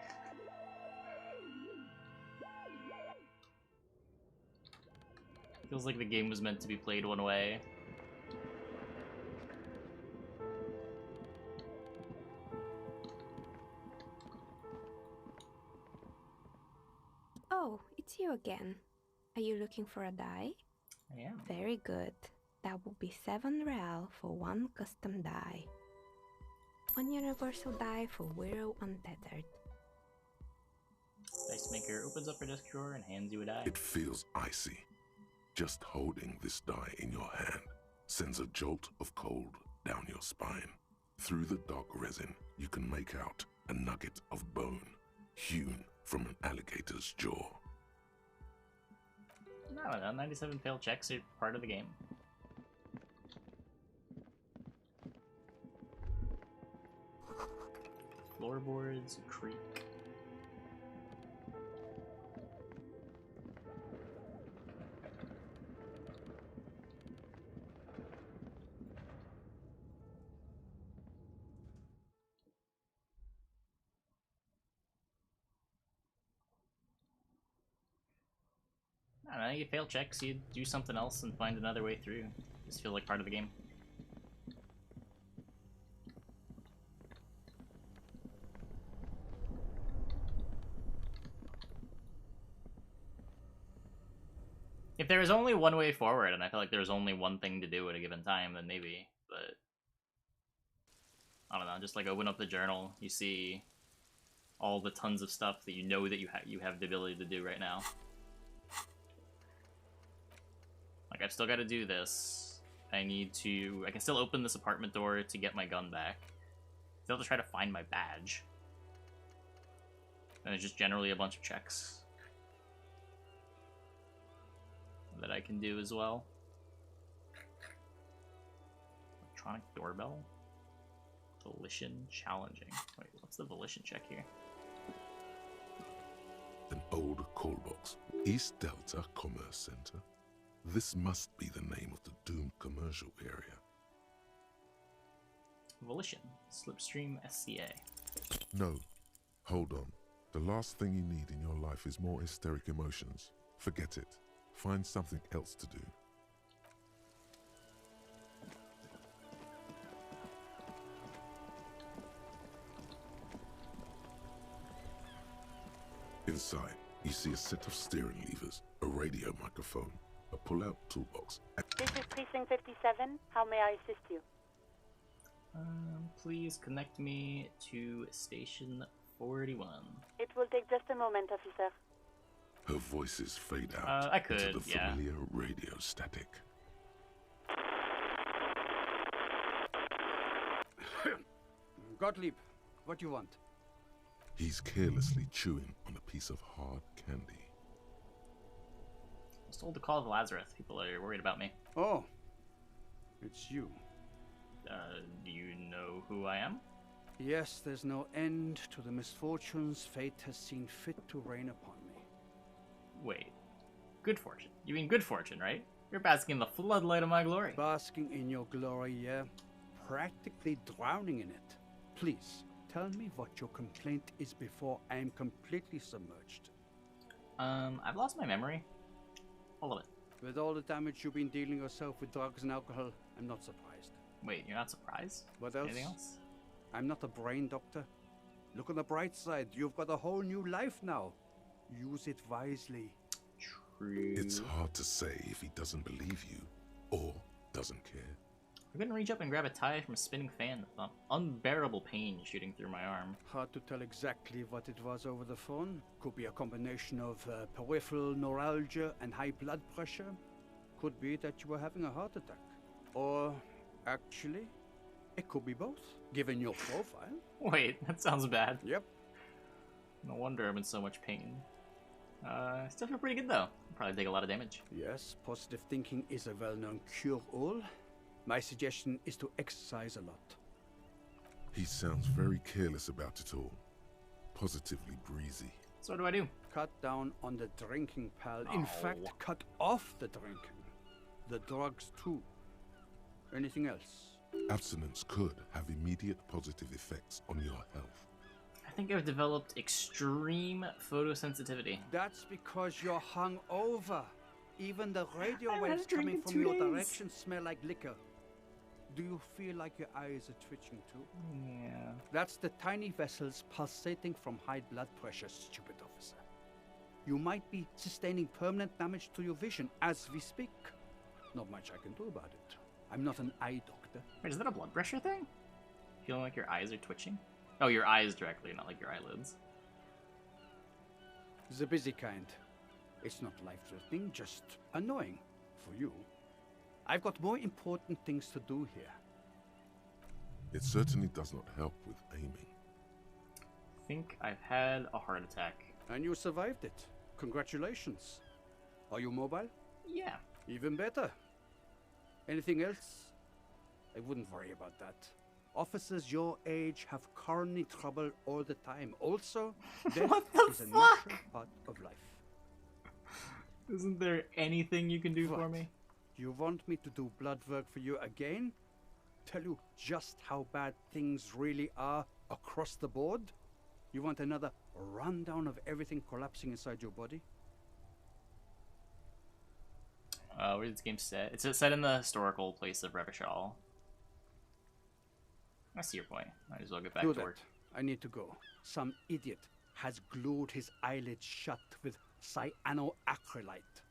Feels like the game was meant to be played one way. Oh, it's you again. Are you looking for a die? I am. Very good. That will be 7 real for 1 custom die. 1 universal die for Weirdo Untethered. Dice Maker opens up her desk drawer and hands you a die. It feels icy. Just holding this die in your hand sends a jolt of cold down your spine. Through the dark resin, you can make out a nugget of bone hewn from an alligator's jaw. No, 97 failed checks are part of the game. Floorboards creak. I don't know, you fail checks, you do something else and find another way through. Just feel like part of the game. If there was only one way forward, and I feel like there's only one thing to do at a given time, then maybe, but... I don't know, just like open up the journal, you see all the tons of stuff that you know that you have the ability to do right now. Like, I've still got to do this. I can still open this apartment door to get my gun back. Still have to try to find my badge. And there's just generally a bunch of checks that I can do as well. Electronic doorbell. Volition challenging. Wait, what's the volition check here? An old call box. East Delta Commerce Center. This must be the name of the doomed commercial area. Volition. Slipstream SCA. No. Hold on. The last thing you need in your life is more hysteric emotions. Forget it. Find something else to do. Inside, you see a set of steering levers, a radio microphone, a pull-out toolbox. This is Precinct 57. How may I assist you? Please connect me to Station 41. It will take just a moment, officer. Her voices fade out I could, into the yeah. familiar radio static. Gottlieb, what do you want? He's carelessly chewing on a piece of hard candy. I was told to call the Lazarus. People are worried about me. Oh, it's you. Do you know who I am? Yes, there's no end to the misfortunes fate has seen fit to rain upon me. Wait. Good fortune. You mean good fortune, right? You're basking in the floodlight of my glory. Basking in your glory, yeah. Practically drowning in it. Please, tell me what your complaint is before I am completely submerged. I've lost my memory. All of it. With all the damage you've been dealing yourself with drugs and alcohol, I'm not surprised. Wait, you're not surprised? What else? Anything else? I'm not a brain doctor. Look on the bright side. You've got a whole new life now. Use it wisely. True. It's hard to say if he doesn't believe you or doesn't care. I couldn't reach up and grab a tie from a spinning fan with unbearable pain shooting through my arm. Hard to tell exactly what it was over the phone. Could be a combination of peripheral neuralgia and high blood pressure. Could be that you were having a heart attack. Or, actually, it could be both, given your profile. Wait, that sounds bad. Yep. No wonder I'm in so much pain. I still feel pretty good though. Probably take a lot of damage. Yes, positive thinking is a well-known cure-all. My suggestion is to exercise a lot. He sounds very careless about it all. Positively breezy. So what do I do? Cut down on the drinking, pal. Oh. In fact, cut off the drinking. The drugs too. Anything else? Abstinence could have immediate positive effects on your health. I think I've developed extreme photosensitivity. That's because you're hungover. Even the radio I waves haven't drank coming in from 2 your days. direction smell like liquor. Do you feel like your eyes are twitching too? Yeah. That's the tiny vessels pulsating from high blood pressure, stupid officer. You might be sustaining permanent damage to your vision as we speak. Not much I can do about it. I'm not an eye doctor. Wait, is that a blood pressure thing? Feeling like your eyes are twitching? Oh, your eyes directly, not like your eyelids. The busy kind. It's not life-threatening, just annoying for you. I've got more important things to do here. It certainly does not help with aiming. I think I've had a heart attack. And you survived it. Congratulations. Are you mobile? Yeah. Even better. Anything else? I wouldn't worry about that. Officers your age have coronary trouble all the time. Also, death is a natural part of life. Isn't there anything you can do for What? me? You want me to do blood work for you again? Tell you just how bad things really are across the board? You want another rundown of everything collapsing inside your body? Where's this game set? It's set in the historical place of Revachol. I see your point. Might as well get back Do to that. work. I need to go. Some idiot has glued his eyelids shut with cyanoacrylate.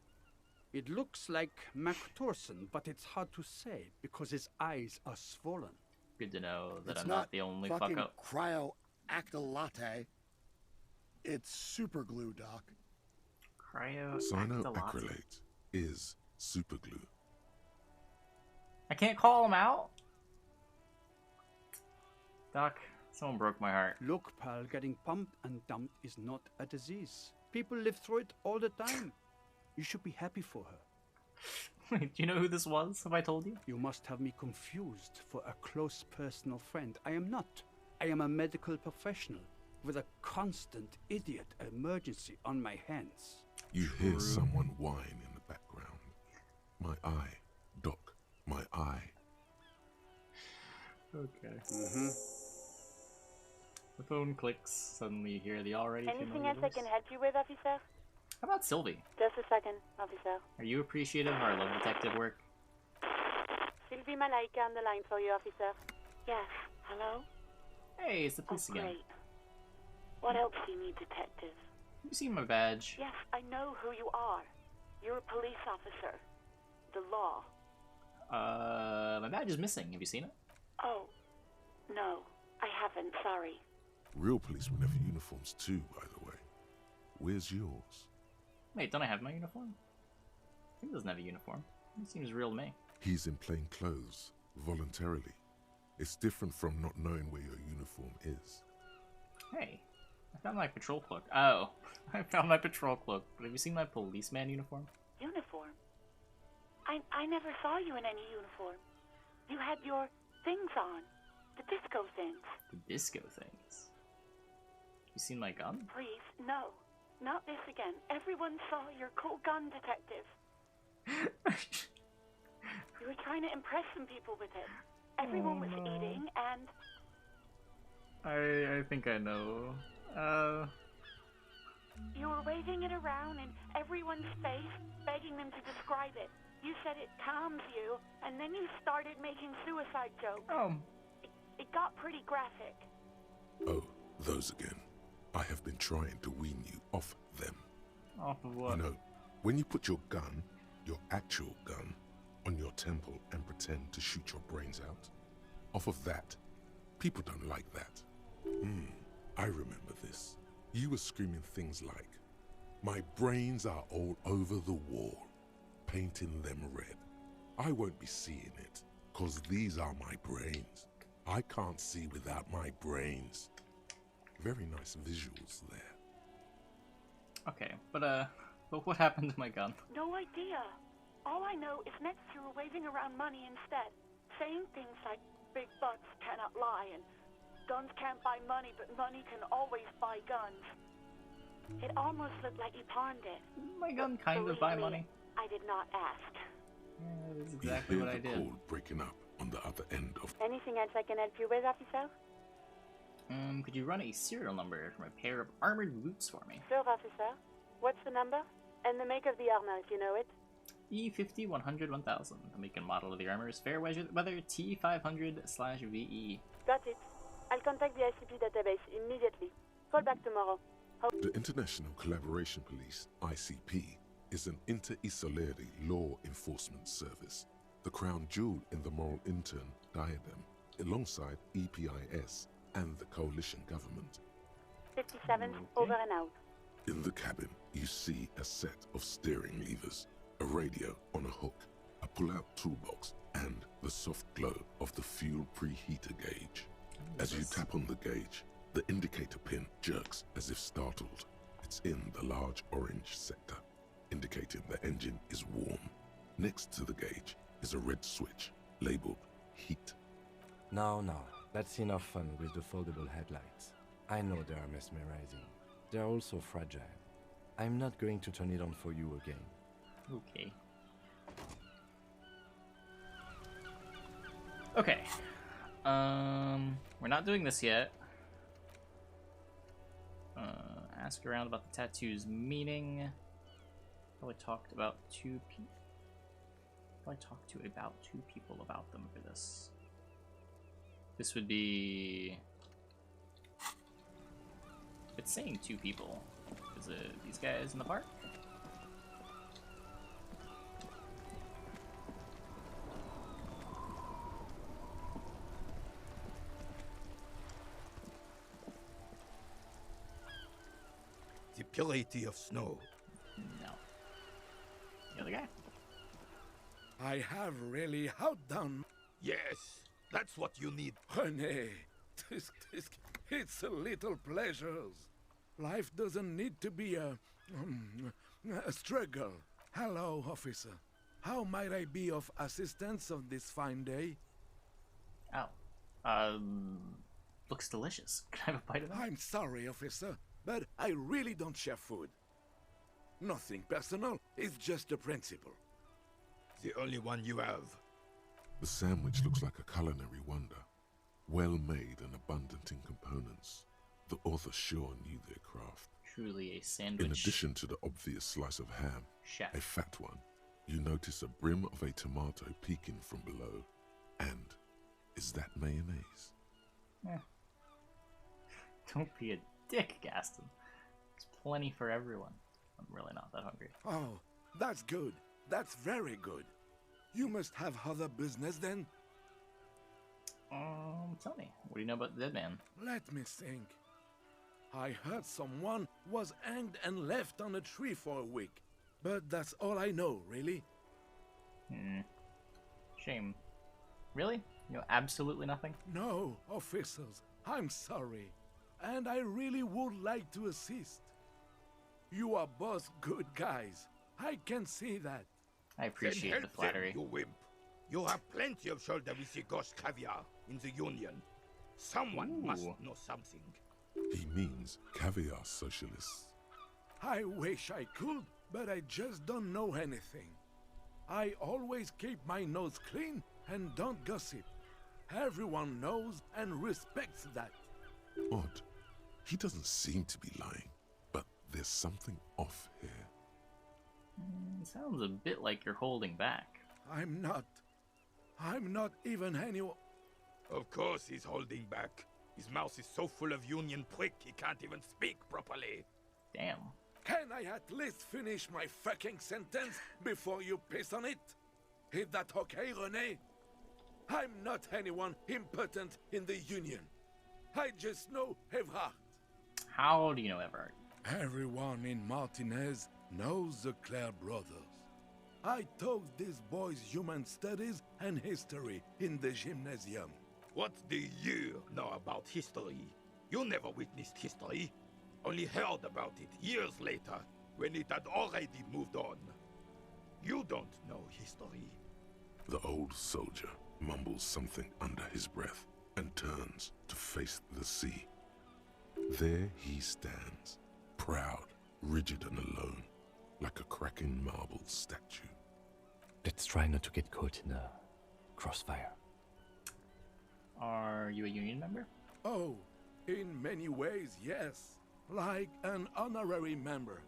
It looks like MacTorson, but it's hard to say because his eyes are swollen. Good to know that It's I'm not the only fucking fuck up. cryoacrylate. It's super glue, Doc. Cyanoacrylate is superglue. I can't call him out. Doc, someone broke my heart. Look, pal, getting pumped and dumped is not a disease. People live through it all the time. You should be happy for her. Wait, do you know who this was? Have I told you? You must have me confused for a close personal friend. I am not. I am a medical professional with a constant idiot emergency on my hands. You hear someone whine in the background. My eye, Doc, my eye. Okay. Mm-hmm. The phone clicks. Suddenly you hear the already Anything familiar else I voice. can help you with, officer? How about Sylvie? Just a second, officer. Are you appreciative of our love detective work? Sylvie Malaika on the line for you, officer. Yes. Hello? Hey, it's the police again. Great. What else do you need, detective? You seen my badge? Yes, I know who you are. You're a police officer. The law. My badge is missing. Have you seen it? Oh, no. I haven't, sorry. Real policemen have uniforms too, by the way. Where's yours? Wait, don't I have my uniform? He doesn't have a uniform. He seems real to me. He's in plain clothes, voluntarily. It's different from not knowing where your uniform is. Hey, I found my patrol cloak. Oh, I found my patrol cloak. But have you seen my policeman uniform? Uniform? I never saw you in any uniform. You had your things on. The disco things. The disco things. You seen my gun? Please, no. Not this again. Everyone saw your cool gun, detective. You were trying to impress some people with it. Everyone was eating, and... I think I know. You were waving it around in everyone's face, begging them to describe it. You said it calms you, and then you started making suicide jokes. Oh. It got pretty graphic. Oh, those again. I have been trying to wean you off them. Off of what? You know, when you put your gun, your actual gun, on your temple and pretend to shoot your brains out? Off of that, people don't like that. I remember this. You were screaming things like, "My brains are all over the wall, painting them red. I won't be seeing it, 'cause these are my brains. I can't see without my brains." Very nice visuals there. Okay, but what happened to my gun? No idea. All I know is next you were waving around money instead, saying things like big butts cannot lie and guns can't buy money, but money can always buy guns. It almost looked like you pawned it. My gun kind of Believe buy me, money. I did not ask. Yeah, that's You exactly hear what I the did. call breaking up on the other end of... Anything else I can help you with, officer? Could you run a serial number from a pair of armored boots for me? Sure, officer. What's the number? And the make of the armor, if you know it. E50 100 1000. The make and model of the armor is fair weather T500/VE. Got it. I'll contact the ICP database immediately. Call back tomorrow. The International Collaboration Police, ICP, is an inter-Isolari law enforcement service, the crown jewel in the moral intern diadem, alongside EPIS and the coalition government. 57, over and out. In the cabin, you see a set of steering levers, a radio on a hook, a pull-out toolbox, and the soft glow of the fuel preheater gauge. As you tap on the gauge, the indicator pin jerks as if startled. It's in the large orange sector, indicating the engine is warm. Next to the gauge is a red switch labeled heat. Now, that's enough fun with the foldable headlights. I know they are mesmerizing. They're also fragile. I'm not going to turn it on for you again. Okay. Okay. We're not doing this yet. Ask around about the tattoo's meaning. Probably talked about two people. Probably talked to about two people about them for this. This would be... It's saying two people. Is it these guys in the park? The purity of snow. No. The other guy? I have really outdone. Yes, that's what you need. René, it's a little pleasures. Life doesn't need to be a struggle. Hello, officer. How might I be of assistance on this fine day? Oh. Looks delicious. Can I have a bite of that? I'm sorry, officer, but I really don't share food. Nothing personal, it's just a principle. The only one you have. The sandwich looks like a culinary wonder. Well made and abundant in components. The author sure knew their craft. Truly a sandwich. In addition to the obvious slice of ham, chef. A fat one, you notice a brim of a tomato peeking from below. And is that mayonnaise? Eh. Don't be a dick, Gaston. There's plenty for everyone. I'm really not that hungry. Oh, that's good. That's very good. You must have other business then? Tell me, what do you know about the dead man? Let me think. I heard someone was hanged and left on a tree for a week. But that's all I know, really. Shame. Really? You know absolutely nothing? No, officers. I'm sorry. And I really would like to assist. You are both good guys. I can see that. I appreciate Then the help flattery. them, you wimp. You have plenty of shoulder with the ghost caviar in the Union. Someone must know something. He means caviar socialists. I wish I could, but I just don't know anything. I always keep my nose clean and don't gossip. Everyone knows and respects that. Odd. He doesn't seem to be lying, but there's something off here. Sounds a bit like you're holding back. I'm not even anyone. Of course he's holding back. His mouth is so full of Union prick he can't even speak properly. Damn. Can I at least finish my fucking sentence before you piss on it? Is that okay, René? I'm not anyone important in the Union. I just know Evrard. How do you know Everard? Everyone in Martinez knows the Clare brothers. I taught these boys human studies and history in the gymnasium. What do you know about history? You never witnessed history. Only heard about it years later, when it had already moved on. You don't know history. The old soldier mumbles something under his breath and turns to face the sea. There he stands, proud, rigid and alone, like a cracking marble statue. Let's try not to get caught in the crossfire. Are you a union member? Oh, in many ways, yes. Like an honorary member.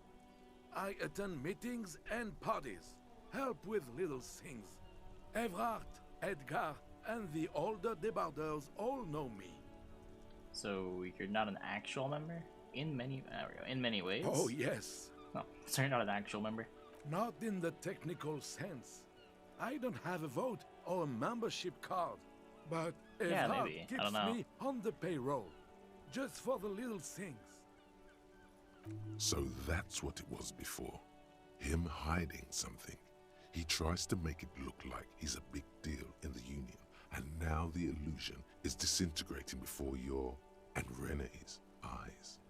I attend meetings and parties, help with little things. Evrard, Edgar, and the older debarders all know me. So you're not an actual member? In many ways? Oh, yes. No, so you're not an actual member? Not in the technical sense. I don't have a vote or a membership card. But Yeah, Evrard maybe. I keeps don't know. me on the payroll. Just for the little things. So that's what it was before. Him hiding something. He tries to make it look like he's a big deal in the Union, and now the illusion is disintegrating before your and René's eyes.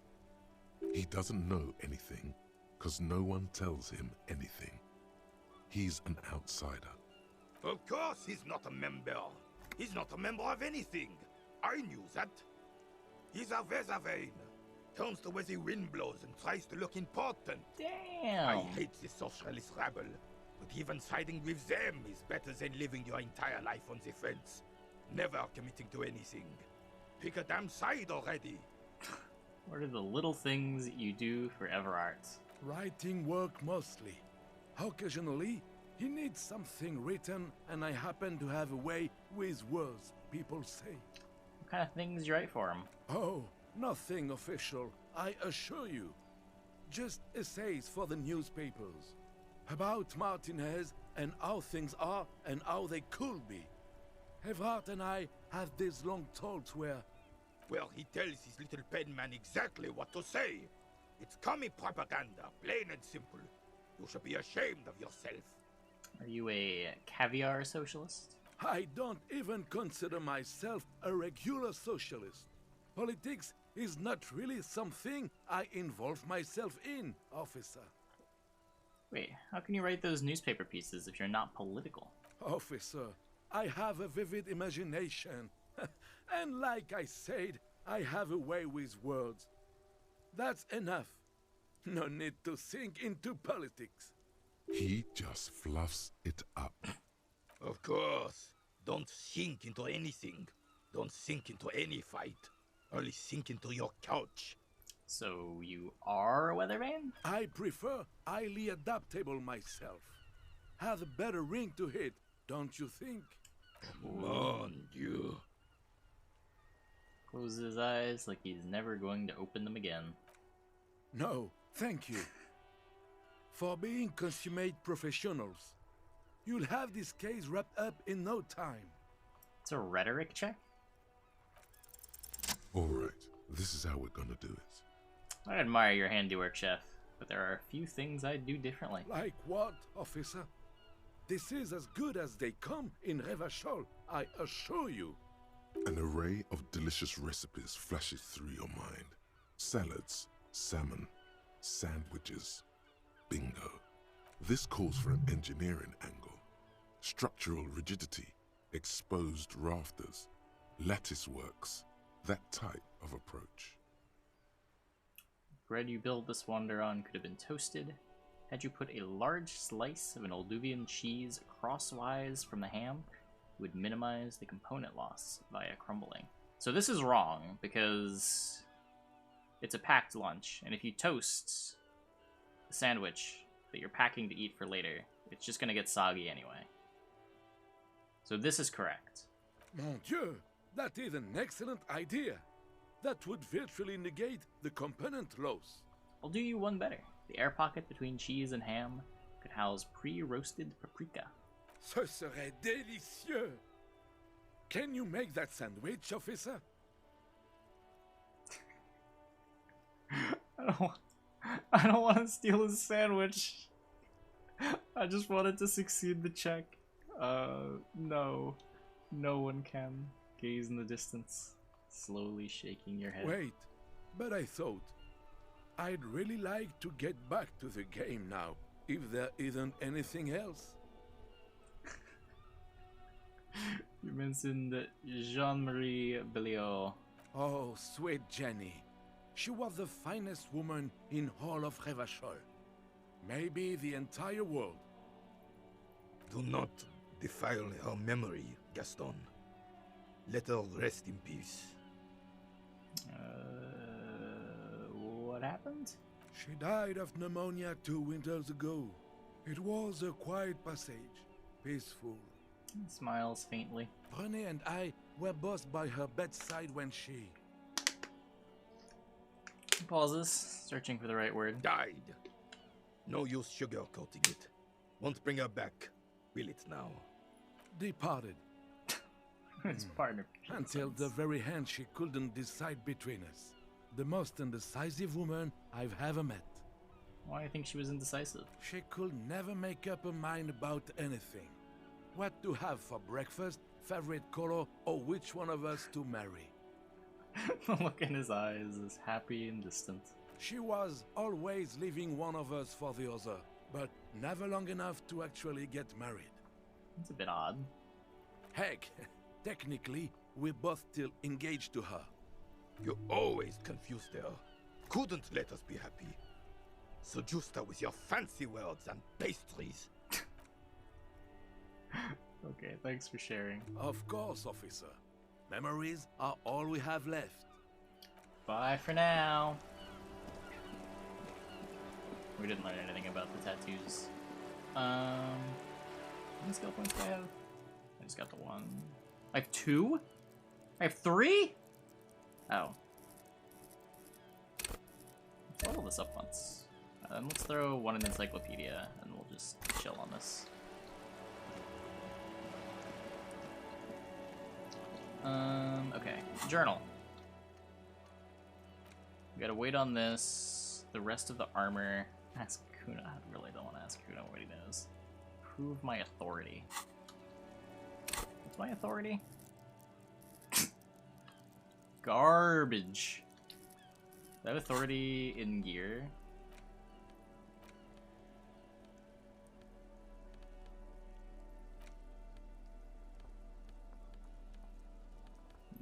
He doesn't know anything, because no one tells him anything. He's an outsider. Of course he's not a member. He's not a member of anything. I knew that. He's a Vezavane. Turns the way the wind blows and tries to look important. Damn. I hate this socialist rabble. But even siding with them is better than living your entire life on the fence. Never committing to anything. Pick a damn side already. What are the little things you do for Everard? Writing work mostly. Occasionally, he needs something written, and I happen to have a way with words, people say. What kind of things you write for him? Oh, nothing official, I assure you. Just essays for the newspapers. About Martinez and how things are and how they could be. Evrard and I have these long talks where... Well, he tells his little pen man exactly what to say. It's commie propaganda, plain and simple. You should be ashamed of yourself. Are you a caviar socialist? I don't even consider myself a regular socialist. Politics is not really something I involve myself in, officer. Wait, how can you write those newspaper pieces if you're not political? Officer, I have a vivid imagination. And like I said, I have a way with words. That's enough. No need to sink into politics. He just fluffs it up. Of course. Don't sink into anything. Don't sink into any fight. Only sink into your couch. So you are a Weathervane? I prefer highly adaptable myself. Has a better ring to hit, don't you think? Come on, you. Closes his eyes like he's never going to open them again. No, thank you. For being consummate professionals. You'll have this case wrapped up in no time. It's a rhetoric check? Alright, this is how we're gonna do it. I admire your handiwork, Chef, but there are a few things I'd do differently. Like what, officer? This is as good as they come in Revachol, I assure you. An array of delicious recipes flashes through your mind. Salads, salmon, sandwiches. Bingo. This calls for an engineering angle. Structural rigidity, exposed rafters, lattice works, that type of approach. Bread you build this wonder on could have been toasted. Had you put a large slice of an Olduvian cheese crosswise from the ham, it would minimize the component loss via crumbling. So this is wrong, because it's a packed lunch, and if you toast the sandwich that you're packing to eat for later, it's just going to get soggy anyway. So this is correct. Mon Dieu, that is an excellent idea. That would virtually negate the component loss. I'll do you one better. The air pocket between cheese and ham could house pre-roasted paprika. Ce serait délicieux! Can you make that sandwich, officer? I don't want to steal his sandwich. I just wanted to succeed the check. No. No one can. Gaze in the distance, slowly shaking your head. Wait, but I thought I'd really like to get back to the game now, if there isn't anything else. You mentioned Jean-Marie Belliot. Oh, sweet Jenny. She was the finest woman in all of Revachol. Maybe the entire world. Do not defile her memory, Gaston. Let her rest in peace. What happened? She died of pneumonia 2 winters ago. It was a quiet passage, peaceful. He smiles faintly. René and I were both by her bedside when she... He pauses, searching for the right word. Died. No use sugarcoating it. Won't bring her back. Will it now? Departed. His partner. Until the very end she couldn't decide between us. The most indecisive woman I've ever met. Why do you think she was indecisive? She could never make up her mind about anything. What to have for breakfast, favorite color, or which one of us to marry. The look in his eyes is happy and distant. She was always leaving one of us for the other, but never long enough to actually get married. It's a bit odd. Heck, technically, we're both still engaged to her. You always confused her. Couldn't let us be happy. Seduced her with your fancy words and pastries. Okay, thanks for sharing. Of course, officer. Memories are all we have left. Bye for now. We didn't learn anything about the tattoos. How many skill points do I have? I just got the one. I have 2? I have 3? Oh. Let's level this up once. And let's throw one in encyclopedia, and we'll just chill on this. Okay. Journal. We gotta wait on this. The rest of the armor. Ask Kuna. I really don't want to ask Kuna what he knows. Prove my authority. What's my authority? Garbage. Do I have authority in gear?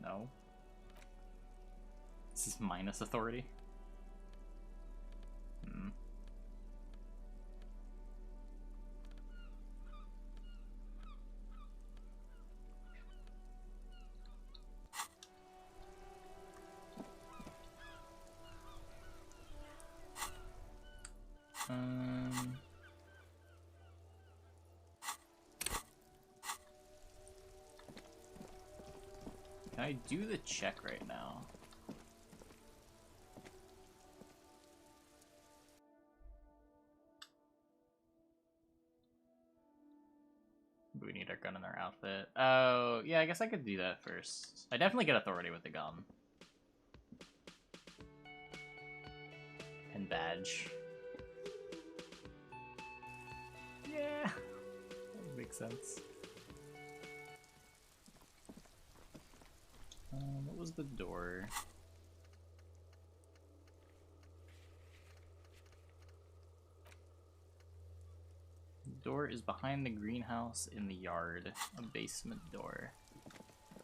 No. This is minus authority. Hmm. Can I do the check right now? We need our gun in our outfit. Oh, yeah, I guess I could do that first. I definitely get authority with the gun. And badge. Yeah, that makes sense. What was the door? The door is behind the greenhouse in the yard. A basement door.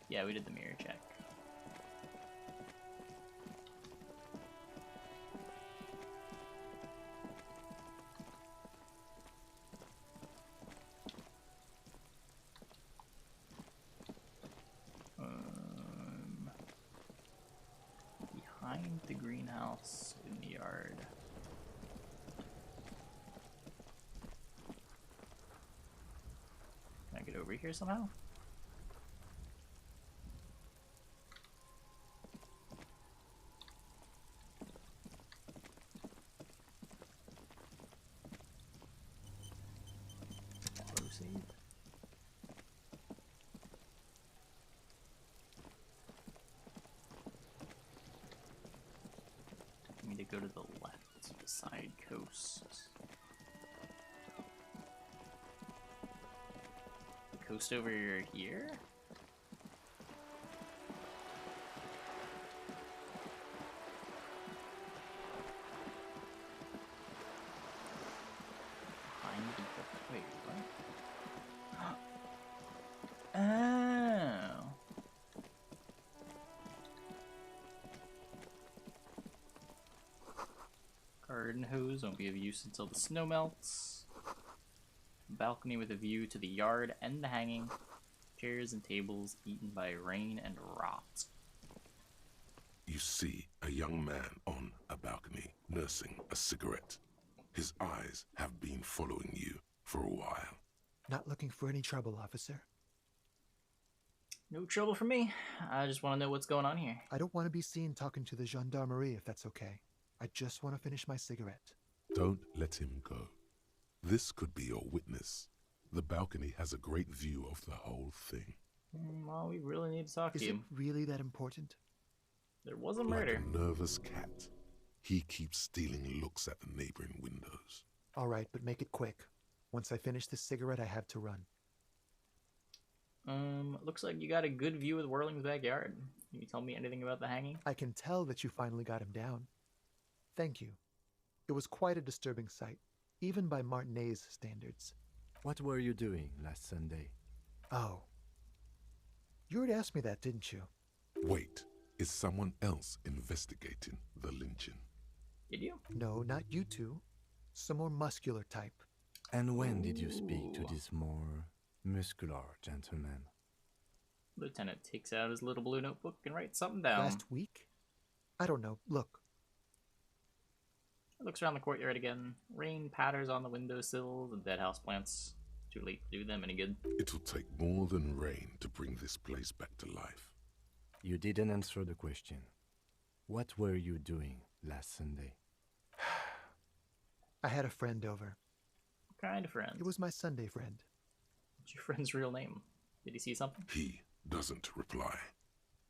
Yeah, we did the mirror check. Behind the greenhouse in the yard. Can I get over here somehow? Auto save. go to the left, side coast. The coast over here? Wait, what? Oh. Garden hose won't be of use until the snow melts. Balcony with a view to the yard and the hanging. Chairs and tables eaten by rain and rot. You see a young man on a balcony nursing a cigarette. His eyes have been following you for a while. Not looking for any trouble, officer. No trouble for me. I just want to know what's going on here. I don't want to be seen talking to the gendarmerie if that's okay. I just want to finish my cigarette. Don't let him go. This could be your witness. The balcony has a great view of the whole thing. Well, we really need to talk to Is you. it really that important? There was a murder. Like a nervous cat, he keeps stealing looks at the neighboring windows. All right, but make it quick. Once I finish this cigarette, I have to run. Looks like you got a good view of the Whirling's backyard. Can you tell me anything about the hanging? I can tell that you finally got him down. Thank you. It was quite a disturbing sight, even by Martinet's standards. What were you doing last Sunday? Oh. You already asked me that, didn't you? Wait, is someone else investigating the lynching? Did you? No, not you two. Some more muscular type. And when did you speak to this more muscular gentleman? Lieutenant takes out his little blue notebook and writes something down. Last week? I don't know. Look. Looks around the courtyard again. Rain patters on the windowsills and dead houseplants. Too late to do them any good. It'll take more than rain to bring this place back to life. You didn't answer the question. What were you doing last Sunday? I had a friend over. What kind of friend? It was my Sunday friend. What's your friend's real name? Did he see something? He doesn't reply,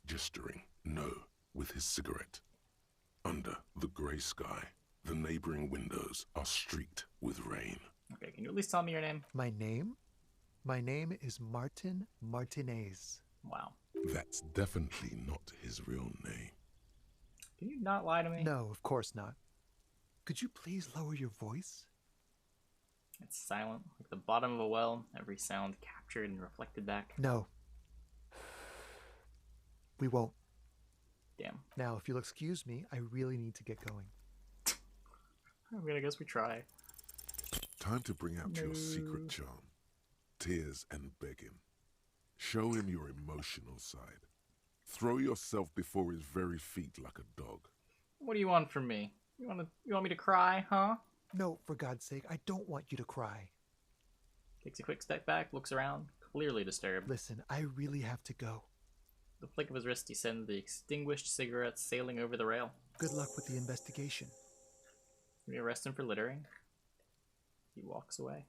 gesturing no with his cigarette. Under the grey sky, the neighboring windows are streaked with rain. Okay, can you at least tell me your name? My name? My name is Martin Martinez. Wow. That's definitely not his real name. Can you not lie to me? No, of course not. Could you please lower your voice? It's silent, like the bottom of a well, every sound captured and reflected back. No. We won't. Damn. Now, if you'll excuse me, I really need to get going. I mean, I guess we try. Time to bring out your secret charm. Tears and begging. Show him your emotional side. Throw yourself before his very feet like a dog. What do you want from me? You want me to cry, huh? No, for God's sake, I don't want you to cry. Takes a quick step back, looks around, clearly disturbed. Listen, I really have to go. The flick of his wrist, he sends the extinguished cigarette sailing over the rail. Good luck with the investigation. We arrest him for littering. He walks away.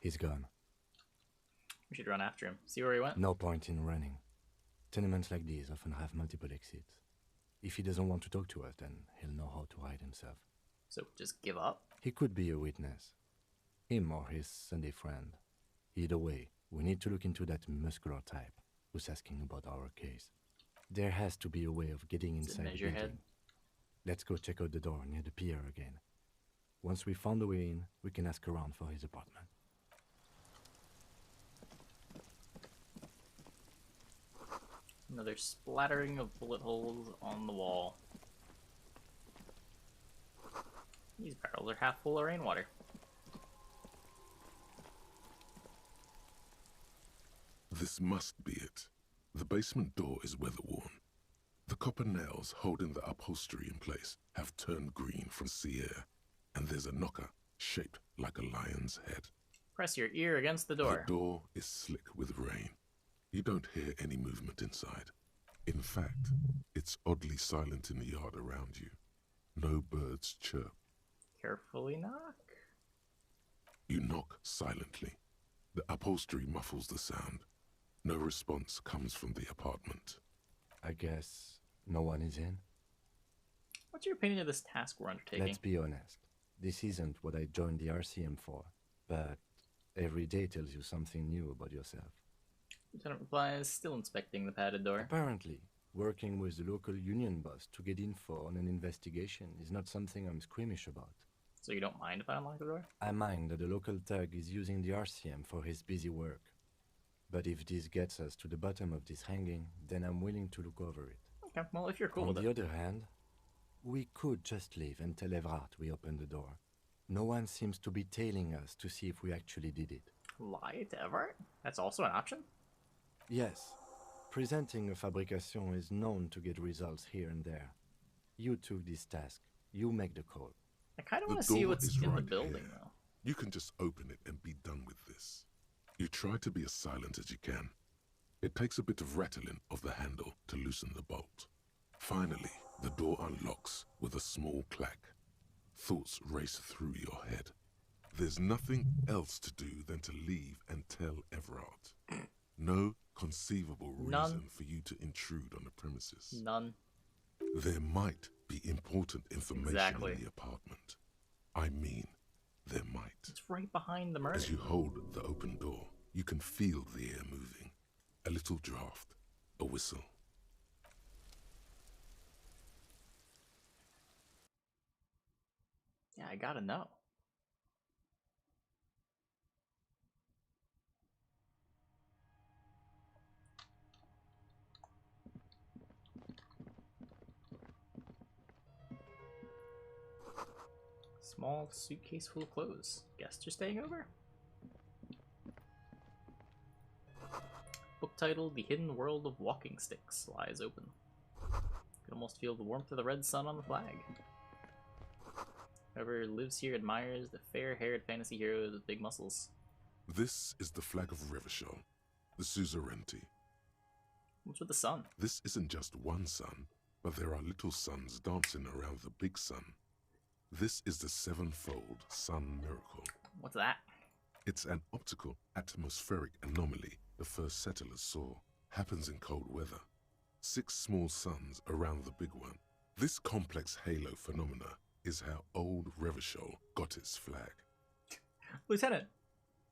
He's gone. We should run after him. See where he went? No point in running. Tenements like these often have multiple exits. If he doesn't want to talk to us, then he'll know how to hide himself. So just give up? He could be a witness. Him or his Sunday friend. Either way, we need to look into that muscular type who's asking about our case. There has to be a way of getting inside the building. Let's go check out the door near the pier again. Once we found a way in, we can ask around for his apartment. Another splattering of bullet holes on the wall. These barrels are half full of rainwater. This must be it. The basement door is weather-worn. The copper nails holding the upholstery in place have turned green from sea air, and there's a knocker shaped like a lion's head. Press your ear against the door. The door is slick with rain. You don't hear any movement inside. In fact, it's oddly silent in the yard around you. No birds chirp. Carefully knock. You knock silently. The upholstery muffles the sound. No response comes from the apartment. I guess no one is in? What's your opinion of this task we're undertaking? Let's be honest. This isn't what I joined the RCM for, but every day tells you something new about yourself. Lieutenant replies, still inspecting the padded door. Apparently, working with the local union boss to get info on an investigation is not something I'm squeamish about. So you don't mind if I unlock the door? I mind that the local thug is using the RCM for his busy work. But if this gets us to the bottom of this hanging, then I'm willing to look over it. Okay, well, if you're cool with with it. On it. the other hand, we could just leave and tell Evrat we opened the door. No one seems to be tailing us to see if we actually did it. Lie to Everett? That's also an option? Yes. Presenting a fabrication is known to get results here and there. You took this task. You make the call. I kind of want to see what's in the building, though. You can just open it and be done with this. You try to be as silent as you can. It takes a bit of rattling of the handle to loosen the bolt. Finally, the door unlocks with a small clack. Thoughts race through your head. There's nothing else to do than to leave and tell Everard. No conceivable reason for you to intrude on the premises. None. There might be important information in the apartment. I mean, there might. It's right behind the murder. As you hold the open door, you can feel the air moving. A little draft, a whistle. Yeah, I gotta know. Small suitcase full of clothes. Guests are staying over? Book titled The Hidden World of Walking Sticks lies open. You can almost feel the warmth of the red sun on the flag. Whoever lives here admires the fair-haired fantasy heroes with big muscles. This is the flag of Revachol, the suzerainty. What's with the sun? This isn't just one sun, but there are little suns dancing around the big sun. This is the sevenfold sun miracle. What's that? It's an optical atmospheric anomaly the first settlers saw. Happens in cold weather. 6 small suns around the big one. This complex halo phenomena is how old Revachol got its flag. Lieutenant,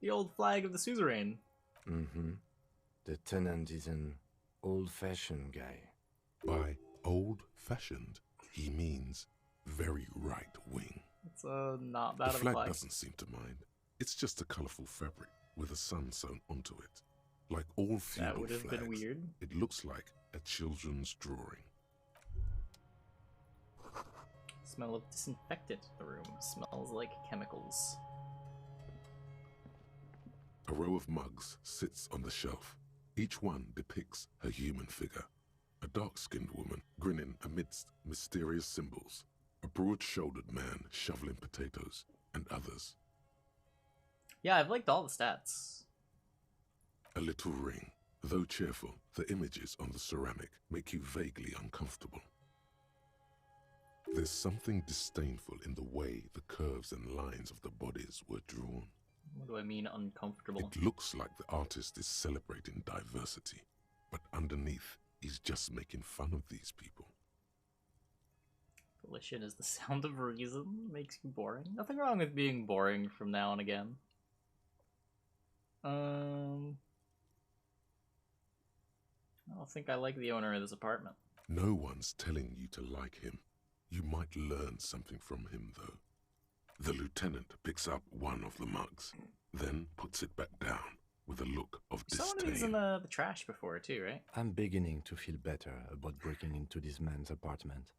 the old flag of the suzerain. Mm-hmm. The tenant is an old-fashioned guy. By old-fashioned, he means very right-wing. It's not bad the of a flag flag. doesn't seem to mind. It's just a colourful fabric with a sun sewn onto it. Like all feudal That would have flags, been weird. it looks like a children's drawing. Smell of disinfectant in the room. Smells like chemicals. A row of mugs sits on the shelf. Each one depicts a human figure. A dark-skinned woman grinning amidst mysterious symbols. A broad-shouldered man shoveling potatoes, and others. Yeah, I've liked all the stats. A little ring. Though cheerful, the images on the ceramic make you vaguely uncomfortable. There's something disdainful in the way the curves and lines of the bodies were drawn. What do I mean uncomfortable? It looks like the artist is celebrating diversity, but underneath, he's just making fun of these people. Volition is the sound of reason. Makes you boring. Nothing wrong with being boring from now and again. I don't think I like the owner of this apartment. No one's telling you to like him. You might learn something from him, though. The lieutenant picks up one of the mugs, then puts it back down with a look of Someone disdain. was in the trash before, too, right? I'm beginning to feel better about breaking into this man's apartment.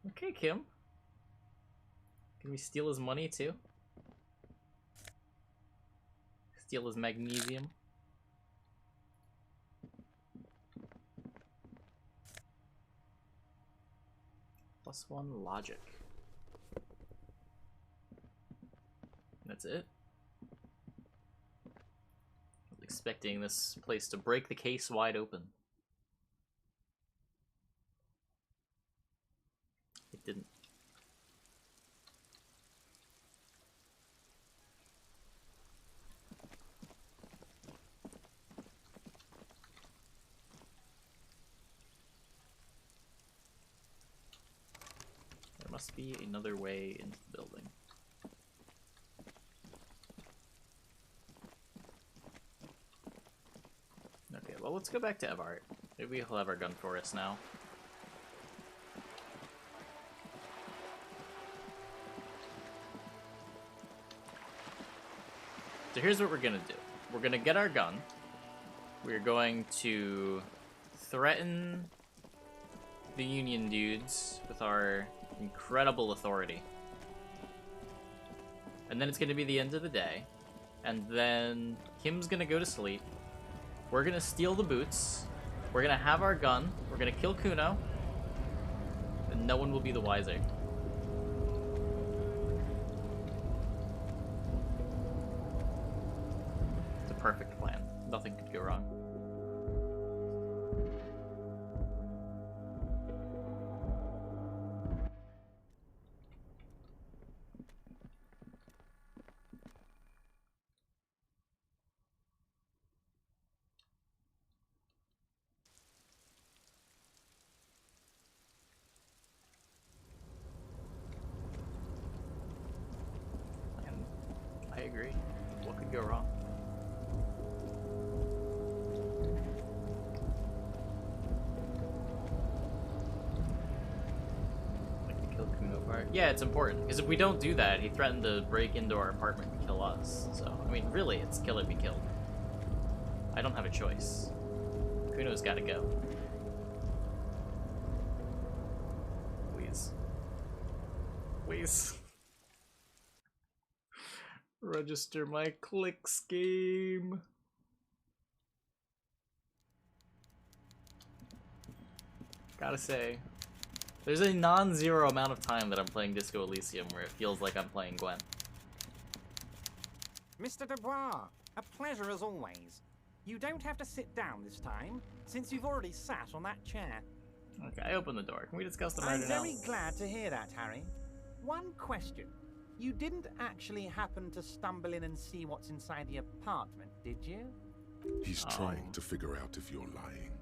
Okay, Kim. Can we steal his money, too? Steal his magnesium? +1 logic. That's it. I was expecting this place to break the case wide open. It didn't. must be another way into the building. Okay, well, let's go back to Evart. Maybe he'll have our gun for us now. So here's what we're gonna do. We're gonna get our gun. We're going to threaten the Union dudes with our incredible authority. And then it's gonna be the end of the day. And then Kim's gonna go to sleep. We're gonna steal the boots. We're gonna have our gun. We're gonna kill Kuno. And no one will be the wiser. It's a perfect plan. Nothing could go wrong. I agree. What could go wrong? Like to kill Kuno part? Yeah, it's important. Because if we don't do that, he threatened to break into our apartment and kill us. So, I mean, really, it's kill or be killed. I don't have a choice. Kuno's gotta go. Please. Please. Register my click scheme. Gotta say, there's a non-zero amount of time that I'm playing Disco Elysium where it feels like I'm playing Gwen. Mr. Dubois, a pleasure as always. You don't have to sit down this time, since you've already sat on that chair. Okay, I open the door. Can we discuss the murder I'm now? very glad to hear that, Harry. One question. You didn't actually happen to stumble in and see what's inside the apartment, did you? He's trying to figure out if you're lying.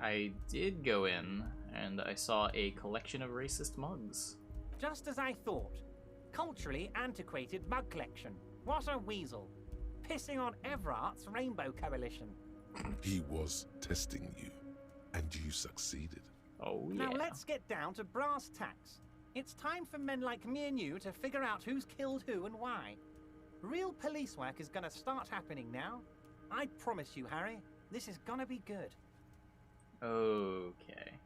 I did go in, and I saw a collection of racist mugs. Just as I thought. Culturally antiquated mug collection. What a weasel. Pissing on Everart's Rainbow Coalition. He was testing you, and you succeeded. Oh, yeah. Now let's get down to brass tacks. It's time for men like me and you to figure out who's killed who and why. Real police work is gonna start happening now. I promise you, Harry, this is gonna be good. Okay.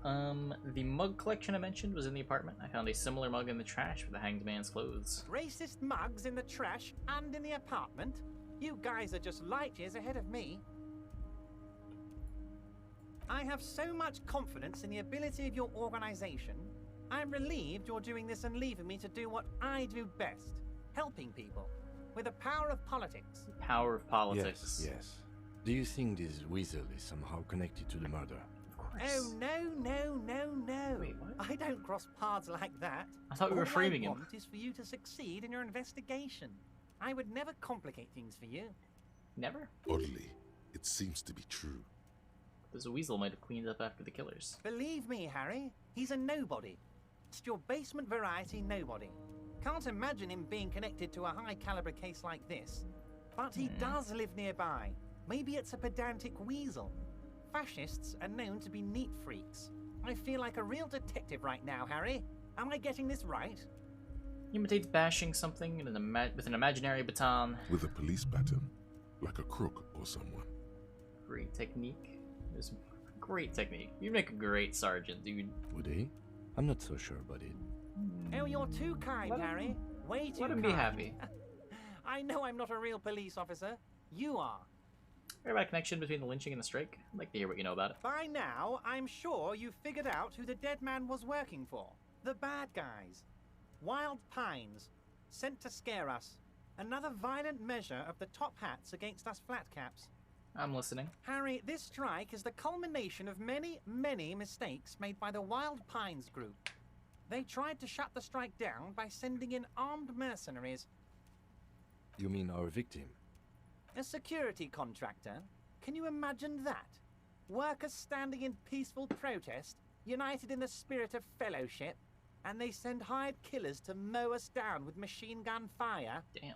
The mug collection I mentioned was in the apartment. I found a similar mug in the trash with the hanged man's clothes. Racist mugs in the trash and in the apartment? You guys are just light years ahead of me. I have so much confidence in the ability of your organization. I'm relieved you're doing this and leaving me to do what I do best. Helping people. With the power of politics. Power of politics. Yes, yes. Do you think this weasel is somehow connected to the murder? Of course. Oh, no. Wait, what? I don't cross paths like that. I thought we were framing him. All I want is for you to succeed in your investigation. I would never complicate things for you. Never? Oddly, it seems to be true. This weasel might have cleaned up after the killers. Believe me, Harry, he's a nobody. Just your basement variety nobody. Can't imagine him being connected to a high-caliber case like this. But he does live nearby. Maybe it's a pedantic weasel. Fascists are known to be neat freaks. I feel like a real detective right now, Harry. Am I getting this right? He imitates bashing something in with an imaginary baton. With a police baton, like a crook or someone. Great technique. There's great technique. You'd make a great sergeant, dude. Would he? I'm not so sure about it. Oh, you're too kind, Harry. Way too kind. Let him be happy. I know I'm not a real police officer. You are. Hear about a connection between the lynching and the strike? I'd like to hear what you know about it. By now, I'm sure you've figured out who the dead man was working for. The bad guys. Wild Pines. Sent to scare us. Another violent measure of the top hats against us flatcaps. I'm listening. Harry, this strike is the culmination of many, many mistakes made by the Wild Pines group. They tried to shut the strike down by sending in armed mercenaries. You mean our victim? A security contractor? Can you imagine that? Workers standing in peaceful protest, united in the spirit of fellowship, and they send hired killers to mow us down with machine gun fire. Damn.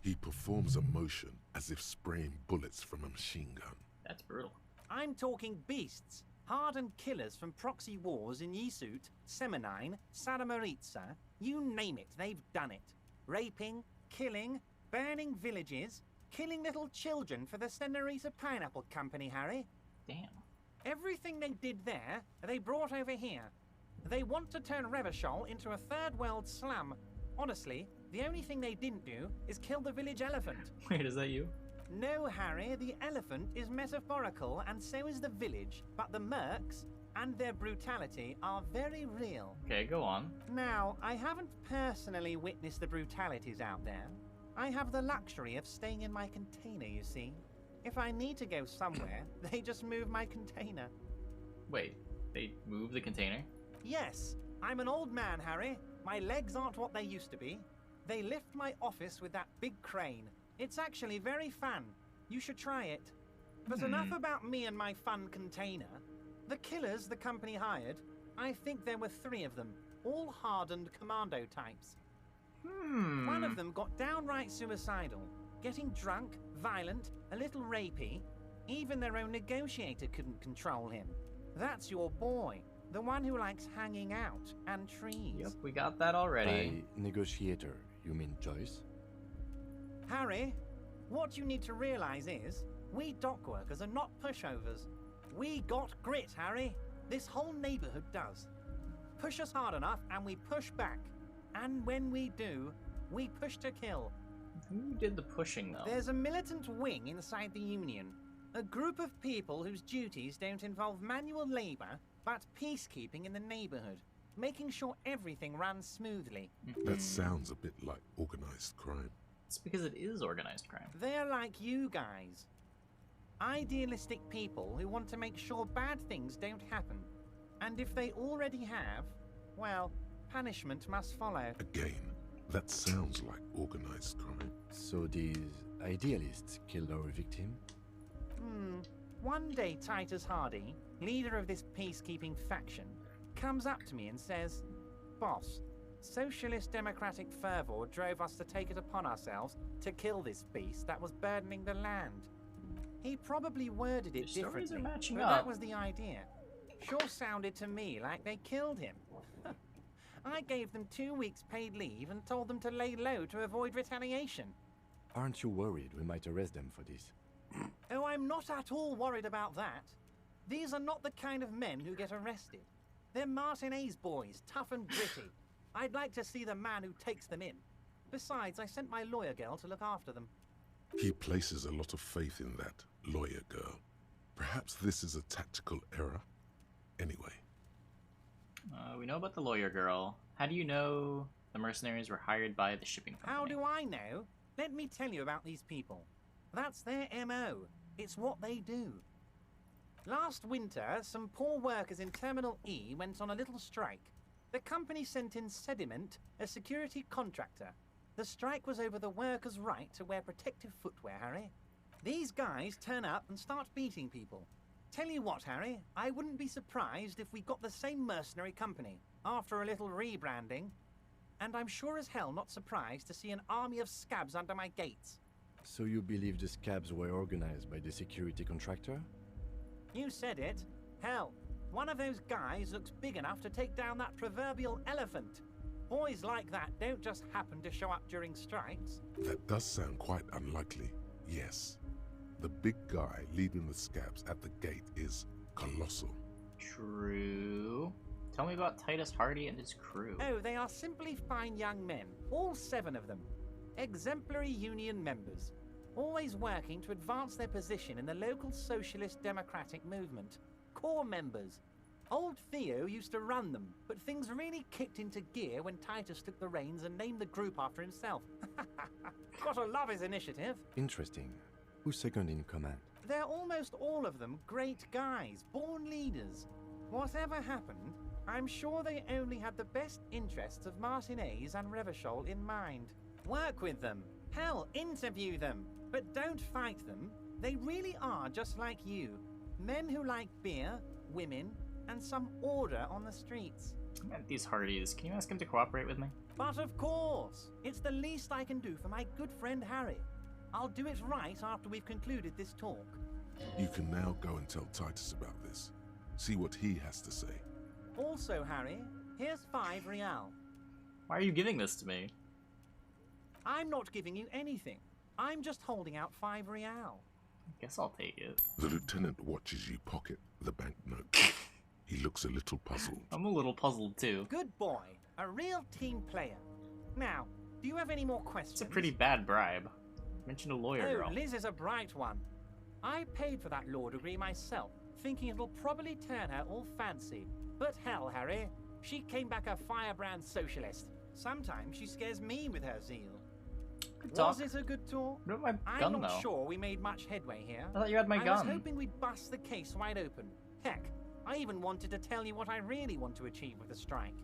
He performs a motion as if spraying bullets from a machine gun. That's brutal. I'm talking beasts, hardened killers from proxy wars in Yisut, Semenine, Saramaritsa, you name it, they've done it. Raping, killing, burning villages, killing little children for the Senorita Pineapple Company, Harry. Damn. Everything they did there, they brought over here. They want to turn Revachol into a third world slum. Honestly, the only thing they didn't do is kill the village elephant. Wait, is that you? No, Harry, the elephant is metaphorical and so is the village, but the mercs and their brutality are very real. Okay, go on. Now, I haven't personally witnessed the brutalities out there. I have the luxury of staying in my container, you see. If I need to go somewhere, they just move my container. Wait, they move the container? Yes, I'm an old man, Harry. My legs aren't what they used to be. They lift my office with that big crane. It's actually very fun. You should try it. But enough about me and my fun container. The killers the company hired, I think there were 3 of them, all hardened commando types. One of them got downright suicidal, getting drunk, violent, a little rapey. Even their own negotiator couldn't control him. That's your boy, the one who likes hanging out and trees. Yep, we got that already. By negotiator, you mean Joyce? Harry, what you need to realize is, we dock workers are not pushovers. We got grit, Harry. This whole neighborhood does. Push us hard enough and we push back. And when we do, we push to kill. Who did the pushing, though? There's a militant wing inside the Union. A group of people whose duties don't involve manual labor, but peacekeeping in the neighborhood. Making sure everything runs smoothly. That sounds a bit like organized crime. It's because it is organized crime. They're like you guys. Idealistic people who want to make sure bad things don't happen. And if they already have, well, punishment must follow. Again, that sounds like organized crime. So these idealists killed our victim? One day Titus Hardy, leader of this peacekeeping faction, comes up to me and says, "Boss, socialist democratic fervor drove us to take it upon ourselves to kill this beast that was burdening the land." He probably worded it differently, but that was the idea. Sure sounded to me like they killed him. I gave them 2 weeks paid leave and told them to lay low to avoid retaliation. Aren't you worried we might arrest them for this? Oh, I'm not at all worried about that. These are not the kind of men who get arrested. They're Martinez boys, tough and gritty. I'd like to see the man who takes them in. Besides, I sent my lawyer girl to look after them. He places a lot of faith in that lawyer girl. Perhaps this is a tactical error. Anyway. We know about the lawyer girl. How do you know the mercenaries were hired by the shipping company? How do I know? Let me tell you about these people. That's their MO. It's what they do. Last winter, some poor workers in Terminal E went on a little strike. The company sent in Sediment, a security contractor. The strike was over the workers' right to wear protective footwear, Harry. These guys turn up and start beating people. Tell you what, Harry, I wouldn't be surprised if we got the same mercenary company after a little rebranding. And I'm sure as hell not surprised to see an army of scabs under my gates. So you believe the scabs were organized by the security contractor? You said it. Hell, one of those guys looks big enough to take down that proverbial elephant. Boys like that don't just happen to show up during strikes. That does sound quite unlikely, yes. The big guy leading the scabs at the gate is colossal. True. Tell me about Titus Hardy and his crew. Oh, they are simply fine young men, all 7 of them. Exemplary union members, always working to advance their position in the local socialist democratic movement. Core members. Old Theo used to run them, but things really kicked into gear when Titus took the reins and named the group after himself. Gotta love his initiative. Interesting. Who's second in command? They're almost all of them great guys, born leaders. Whatever happened, I'm sure they only had the best interests of Martinez and Revachol in mind. Work with them. Hell, interview them. But don't fight them. They really are just like you. Men who like beer, women, and some order on the streets. These Hardys, can you ask him to cooperate with me? But of course, it's the least I can do for my good friend Harry. I'll do it right after we've concluded this talk. You can now go and tell Titus about this. See what he has to say. Also, Harry, here's 5 real. Why are you giving this to me? I'm not giving you anything. I'm just holding out 5 real. Guess I'll take it. The lieutenant watches you pocket the banknote. He looks a little puzzled. I'm a little puzzled too. Good boy. A real team player. Now, do you have any more questions? It's a pretty bad bribe. Mention a lawyer girl. Liz is a bright one. I paid for that law degree myself, thinking it'll probably turn her all fancy. But hell, Harry, she came back a firebrand socialist. Sometimes she scares me with her zeal. Good talk. Was it a good talk? What about my I'm gun, not though? sure we made much headway here. I thought you had my I gun. was hoping we'd bust the case wide open. Heck, I even wanted to tell you what I really want to achieve with the strike.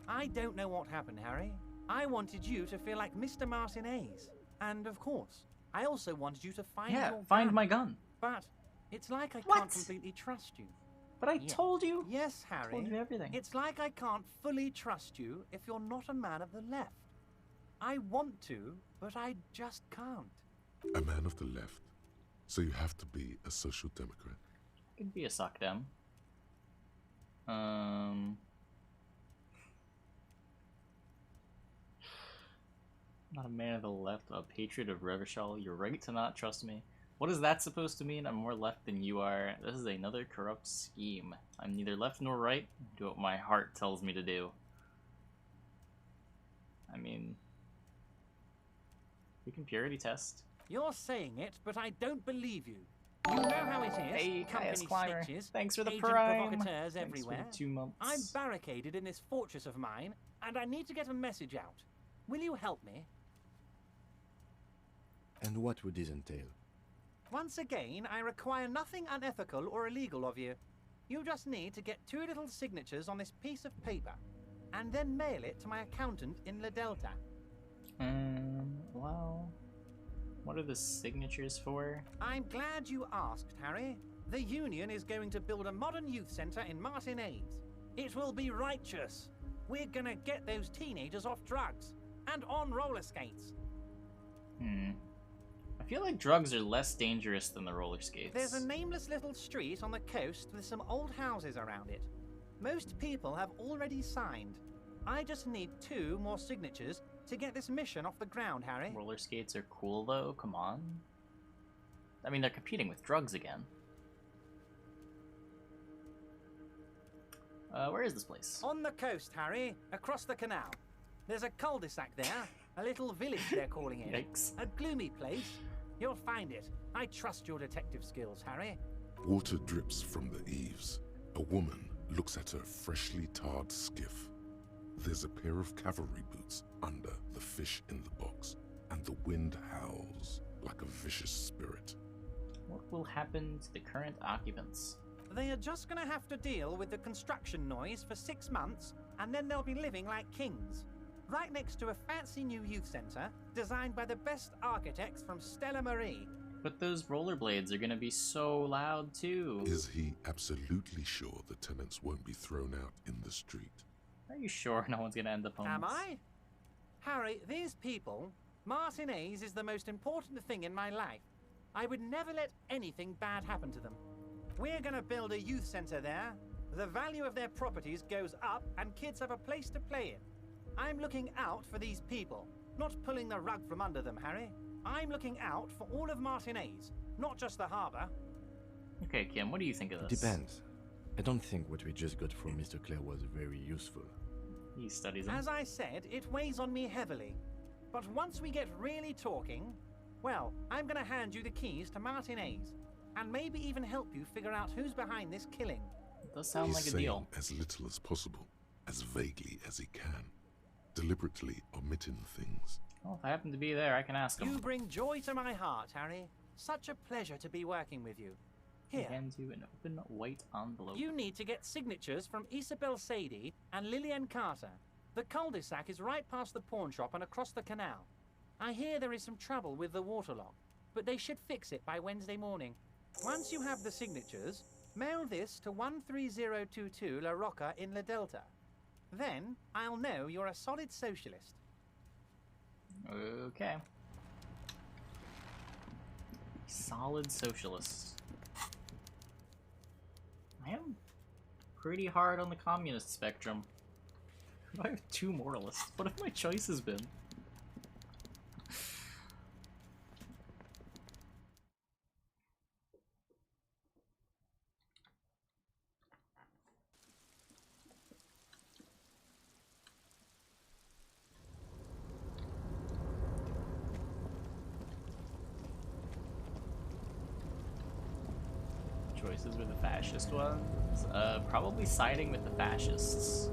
I don't know what happened, Harry. I wanted you to feel like Mr. Martinez. And of course, I also wanted you to find your find gun. my gun. But it's like I What? can't completely trust you. But I told you. Yes, Harry. Told you everything. It's like I can't fully trust you if you're not a man of the left. I want to, but I just can't. A man of the left. So you have to be a social democrat. Could be a sock dem. Not a man of the left, a patriot of Revachol. You're right to not trust me. What is that supposed to mean? I'm more left than you are. This is another corrupt scheme. I'm neither left nor right. Do what my heart tells me to do. I mean, we can purity test. You're saying it, but I don't believe you. You know how it is. Hey, Company Climber. snitches, Thanks for the agent prime. provocateurs Thanks everywhere. for the 2 months. I'm barricaded in this fortress of mine, and I need to get a message out. Will you help me? And what would this entail? Once again, I require nothing unethical or illegal of you. You just need to get 2 little signatures on this piece of paper, and then mail it to my accountant in La Delta. Well, what are the signatures for? I'm glad you asked, Harry. The Union is going to build a modern youth centre in Martinez. It will be righteous. We're gonna get those teenagers off drugs and on roller skates. I feel like drugs are less dangerous than the roller skates. There's a nameless little street on the coast with some old houses around it. Most people have already signed. I just need 2 more signatures to get this mission off the ground, Harry. Roller skates are cool, though. Come on. I mean, they're competing with drugs again. Where is this place? On the coast, Harry, across the canal. There's a cul-de-sac there, a little village they're calling it. Yikes. A gloomy place. You'll find it. I trust your detective skills, Harry. Water drips from the eaves. A woman looks at her freshly tarred skiff. There's a pair of cavalry boots under the fish in the box, and the wind howls like a vicious spirit. What will happen to the current occupants? They are just gonna have to deal with the construction noise for 6 months, and then they'll be living like kings. Right next to a fancy new youth centre, designed by the best architects from Stella Marie. But those rollerblades are gonna be so loud, too. Is he absolutely sure the tenants won't be thrown out in the street? Are you sure no one's gonna end up homeless? Am I? Harry, these people, Martinez is the most important thing in my life. I would never let anything bad happen to them. We're gonna build a youth centre there. The value of their properties goes up and kids have a place to play in. I'm looking out for these people, not pulling the rug from under them, Harry. I'm looking out for all of Martinez, not just the harbour. Okay, Kim, what do you think of this? Depends. I don't think what we just got from Mr. Clare was very useful. He studies them. As I said, it weighs on me heavily. But once we get really talking, well, I'm gonna hand you the keys to Martinez, and maybe even help you figure out who's behind this killing. It does sound He's like a saying deal. as little as possible, as vaguely as he can, deliberately omitting things. Well, if I happen to be there, I can ask him. You bring joy to my heart, Harry. Such a pleasure to be working with you. Here. Hand you an open white envelope. You need to get signatures from Isabel Sadie and Lillian Carter. The cul-de-sac is right past the pawn shop and across the canal. I hear there is some trouble with the waterlock, but they should fix it by Wednesday morning. Once you have the signatures, Mail this to 13022 La Rocca in La Delta. Then I'll know you're a solid socialist. Okay. Solid socialist. I am pretty hard on the communist spectrum. I have 2 moralists. What have my choices been? Choices were the fascist ones. Probably siding with the fascists.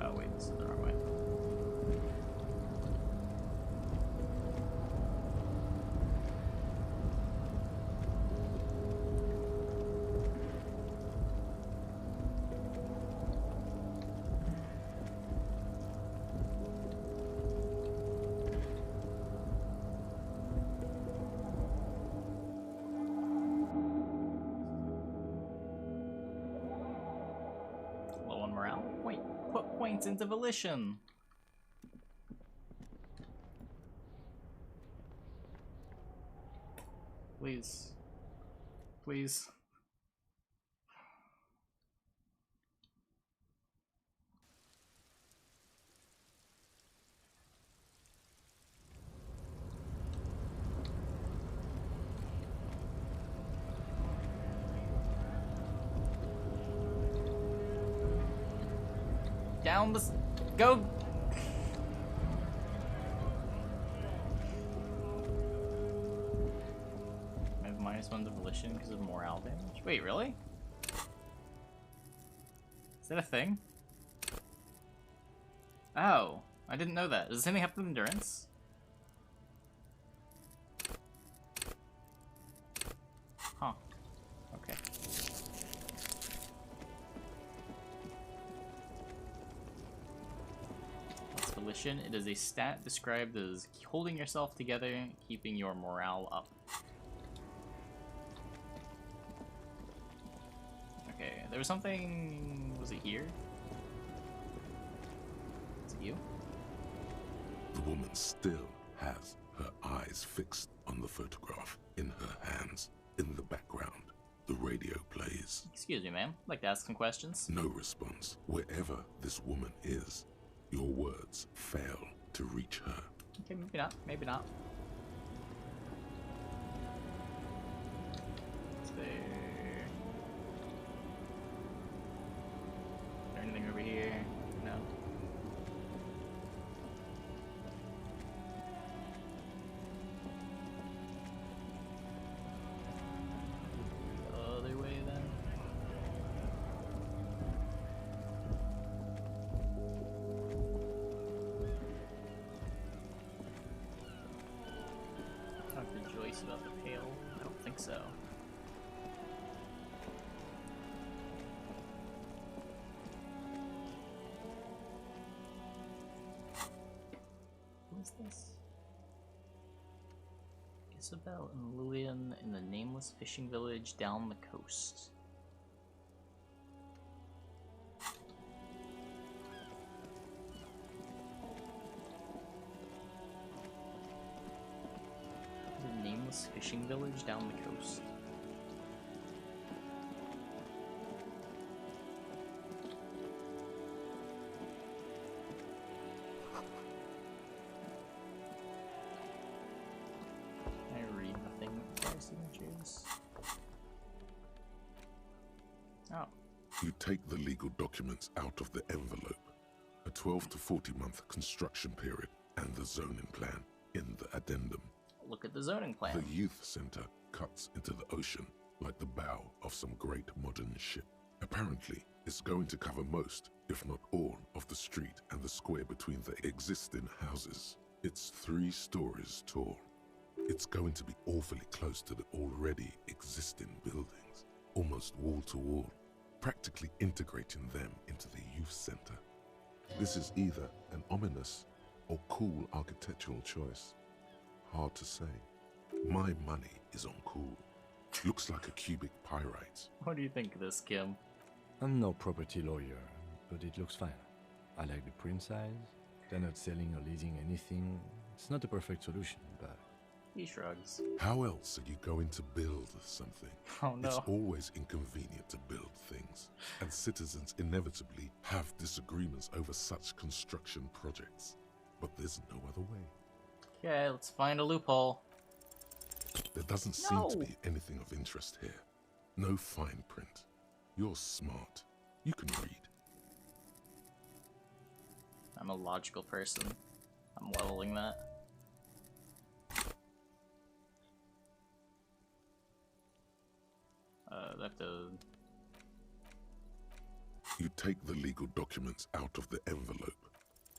Oh wait, this is the wrong way. Low on morale. Put points into volition. Please. Please. Down the... Go! I have -1 to volition because of morale damage. Wait, really? Is that a thing? Oh, I didn't know that. Does anything happen with endurance? Huh. Okay. What's volition? It is a stat described as holding yourself together, keeping your morale up. Okay, there was something... Was it here? Is it you? The woman still has her eyes fixed on the photograph in her hands. In the background, the radio plays. Excuse me, ma'am. I'd like to ask some questions. No response. Wherever this woman is, your words fail to reach her. Okay, maybe not. Maybe not. Is there anything over here? No. Other way then. Talk to Joyce about the pail. I don't think so. What is this? Isabel and Lillian in the nameless fishing village down the coast. The nameless fishing village down the coast. I read nothing with fire signatures. Oh. You take the legal documents out of the envelope. A 12 to 40 month construction period and the zoning plan in the addendum. Look at the zoning plan. The youth center cuts into the ocean like the bow of some great modern ship. Apparently, it's going to cover most, if not all, of the street and the square between the existing houses. It's 3 stories tall. It's going to be awfully close to the already existing buildings, almost wall to wall, practically integrating them into the youth center. This is either an ominous or cool architectural choice. Hard to say. My money is on cool. Looks like a cubic pyrite. What do you think of this, Kim? I'm no property lawyer, but it looks fine. I like the print size. They're not selling or leasing anything. It's not a perfect solution, but... He shrugs. How else are you going to build something? Oh no. It's always inconvenient to build things, and citizens inevitably have disagreements over such construction projects. But there's no other way. Okay, let's find a loophole. There doesn't seem to be anything of interest here. No fine print. You're smart. You can read. I'm a logical person. I'm leveling that. I have to... You take the legal documents out of the envelope.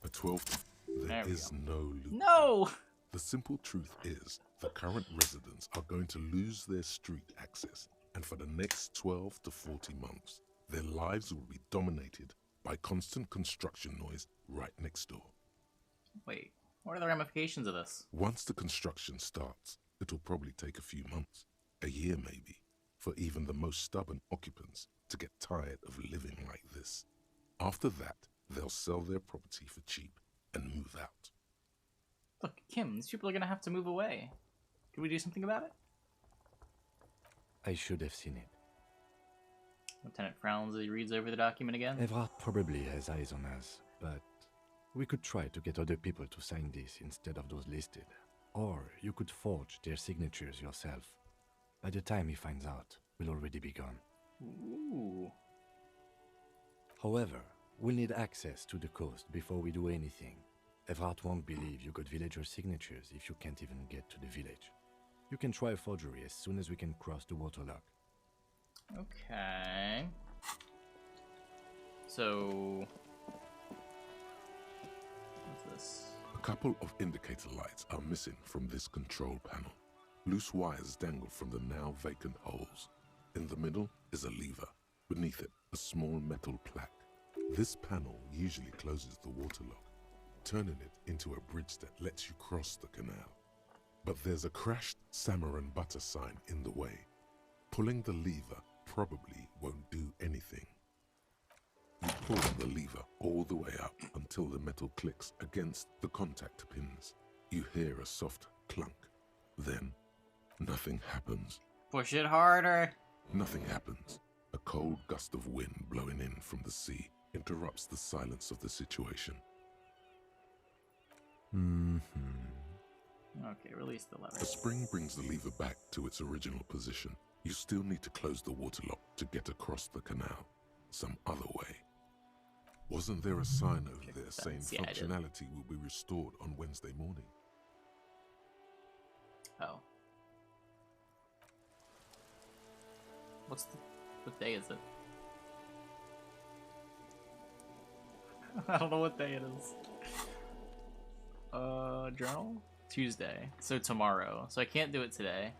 A 12th... There is no loop. No! The simple truth is, the current residents are going to lose their street access, and for the next 12 to 40 months, their lives will be dominated by constant construction noise right next door. Wait, what are the ramifications of this? Once the construction starts, it'll probably take a few months, a year maybe, for even the most stubborn occupants to get tired of living like this. After that, they'll sell their property for cheap and move out. Look, Kim, these people are gonna have to move away. Can we do something about it? I should have seen it. Lieutenant frowns as he reads over the document again. Evrard probably has eyes on us, but we could try to get other people to sign this instead of those listed. Or you could forge their signatures yourself. By the time he finds out, we'll already be gone. Ooh. However, we'll need access to the coast before we do anything. Evrard won't believe you got villager signatures if you can't even get to the village. You can try a forgery as soon as we can cross the waterlock. Okay. So... what's this? A couple of indicator lights are missing from this control panel. Loose wires dangle from the now vacant holes. In the middle is a lever. Beneath it, a small metal plaque. This panel usually closes the waterlock, turning it into a bridge that lets you cross the canal. But there's a crashed salmon and butter sign in the way. Pulling the lever probably won't do anything. You pull the lever all the way up until the metal clicks against the contact pins. You hear a soft clunk. Then, nothing happens. Push it harder. Nothing happens. A cold gust of wind blowing in from the sea interrupts the silence of the situation. Okay, release the lever. The spring brings the lever back to its original position. You still need to close the waterlock to get across the canal. Some other way. Wasn't there a sign over there saying functionality will be restored on Wednesday morning? Oh. What day is it? I don't know what day it is. Journal? Tuesday. So tomorrow. So I can't do it today.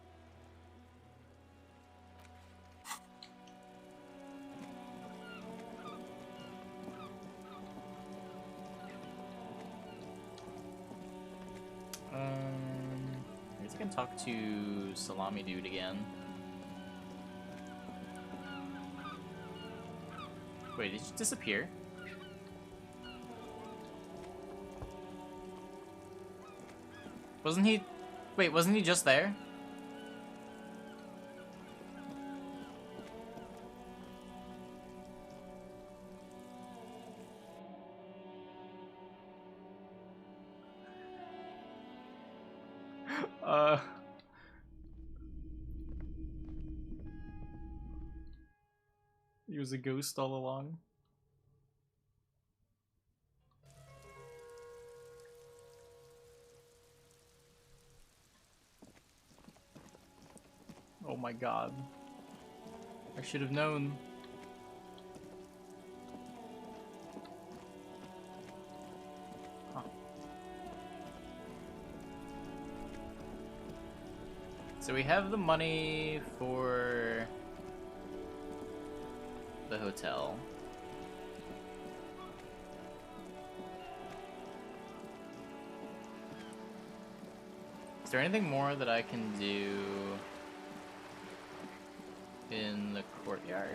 I guess I can talk to Salami Dude again. Wait, did he just disappear? Wasn't he... Wait, wasn't he just there? He was a ghost all along. Oh my god. I should have known. Huh. So we have the money for the hotel. Is there anything more that I can do in the courtyard?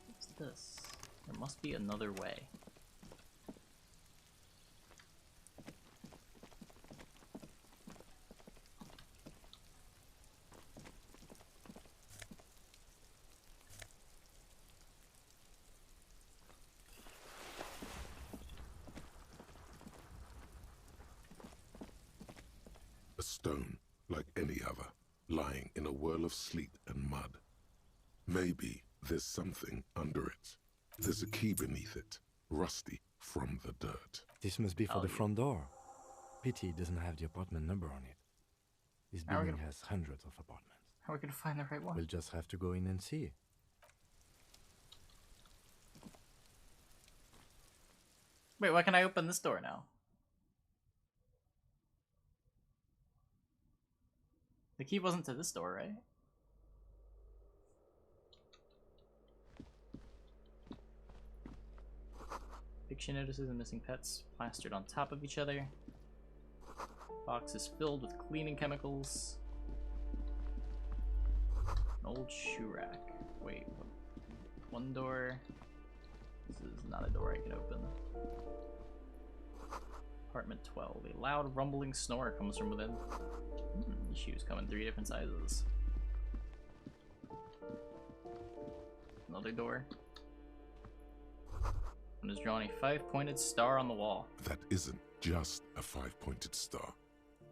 What's this? There must be another way. A stone, like any other, lying in a whirl of sleet and mud. Maybe there's something under it. There's a key beneath it, rusty from the dirt. This must be for the front door. Pity it doesn't have the apartment number on it. This building has hundreds of apartments. How are we gonna find the right one? We'll just have to go in and see. Wait, why can I open this door now? The key wasn't to this door, right? Eviction notices and missing pets plastered on top of each other. Box is filled with cleaning chemicals. An old shoe rack. Wait, what? One door. This is not a door I can open. Apartment 12. A loud rumbling snore comes from within. These shoes come in 3 different sizes. Another door. And has drawn a 5-pointed star on the wall. That isn't just a 5-pointed star.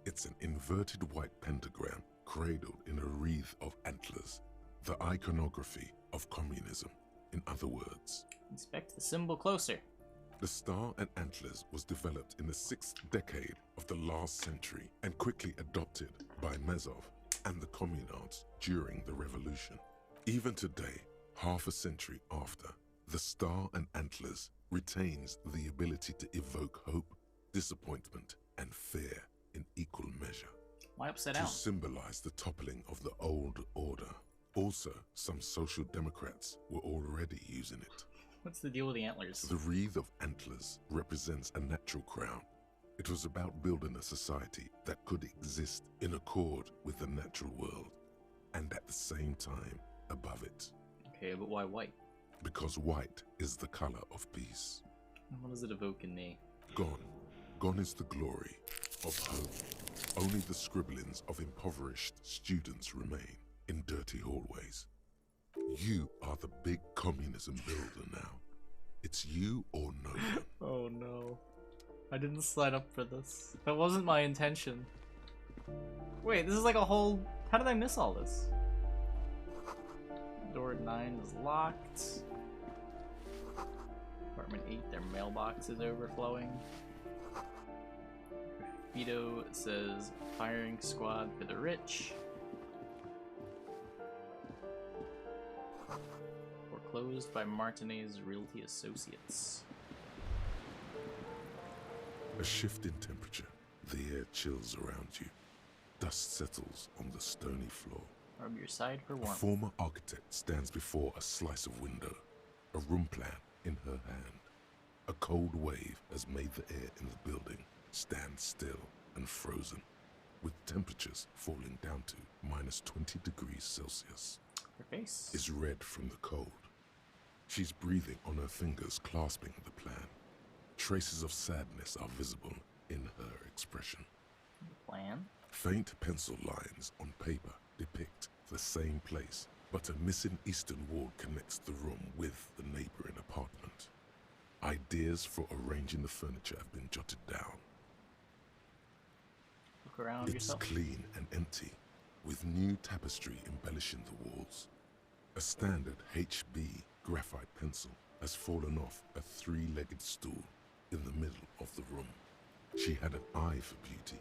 It's an inverted white pentagram cradled in a wreath of antlers. The iconography of communism, in other words. Inspect the symbol closer. The star and antlers was developed in the 6th decade of the last century and quickly adopted by Mazov and the communards during the revolution. Even today, half a century after, the star and antlers retains the ability to evoke hope, disappointment, and fear in equal measure. Why upside down? To symbolize the toppling of the old order. Also, some social democrats were already using it. What's the deal with the antlers? The wreath of antlers represents a natural crown. It was about building a society that could exist in accord with the natural world, and at the same time, above it. Okay, but why white? Because white is the color of peace. What does it evoke in me? Gone. Gone is the glory of hope. Only the scribblings of impoverished students remain in dirty hallways. You are the big communism builder now. It's you or no one. Oh no. I didn't sign up for this. That wasn't my intention. Wait, this is like a whole... How did I miss all this? Door 9 is locked. Apartment 8, their mailbox is overflowing. Graffito says, firing squad for the rich. Foreclosed by Martinez Realty Associates. A shift in temperature. The air chills around you. Dust settles on the stony floor. Rub your side for A warmth. former architect stands before a slice of window, a room plan in her hand. A cold wave has made the air in the building stand still and frozen, with temperatures falling down to -20 degrees Celsius. Her face is red from the cold. She's breathing on her fingers, clasping the plan. Traces of sadness are visible in her expression. Plan? Faint pencil lines on paper depict the same place, but a missing eastern wall connects the room with the neighboring apartment. Ideas for arranging the furniture have been jotted down. Look around It's yourself. clean and empty, with new tapestry embellishing the walls. A standard HB graphite pencil has fallen off a 3-legged stool in the middle of the room. She had an eye for beauty.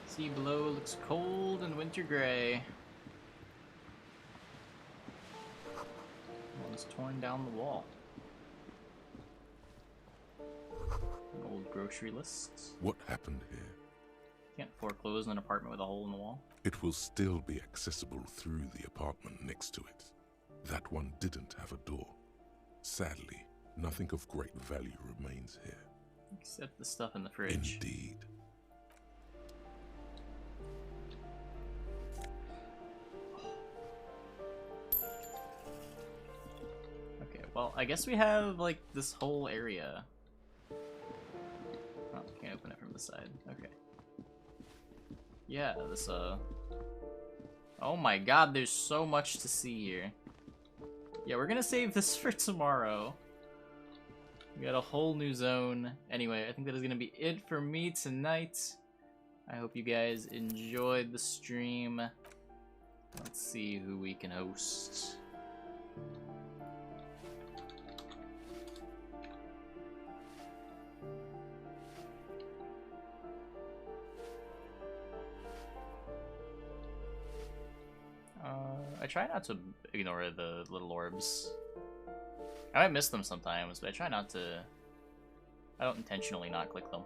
Sea below looks cold and winter gray. One's torn down the wall. An old grocery list. What happened here? Can't foreclose an apartment with a hole in the wall. It will still be accessible through the apartment next to it. That one didn't have a door. Sadly, nothing of great value remains here. Except the stuff in the fridge. Indeed. Okay, well, I guess we have, like, this whole area. Oh, can't open it from the side. Okay. Yeah, this, oh my god, there's so much to see here. Yeah, we're gonna save this for tomorrow. We got a whole new zone. Anyway, I think that is gonna be it for me tonight. I hope you guys enjoyed the stream. Let's see who we can host. I try not to ignore the little orbs. I might miss them sometimes, but I try not to. I don't intentionally not click them.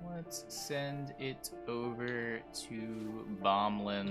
Let's send it over to Bomblin.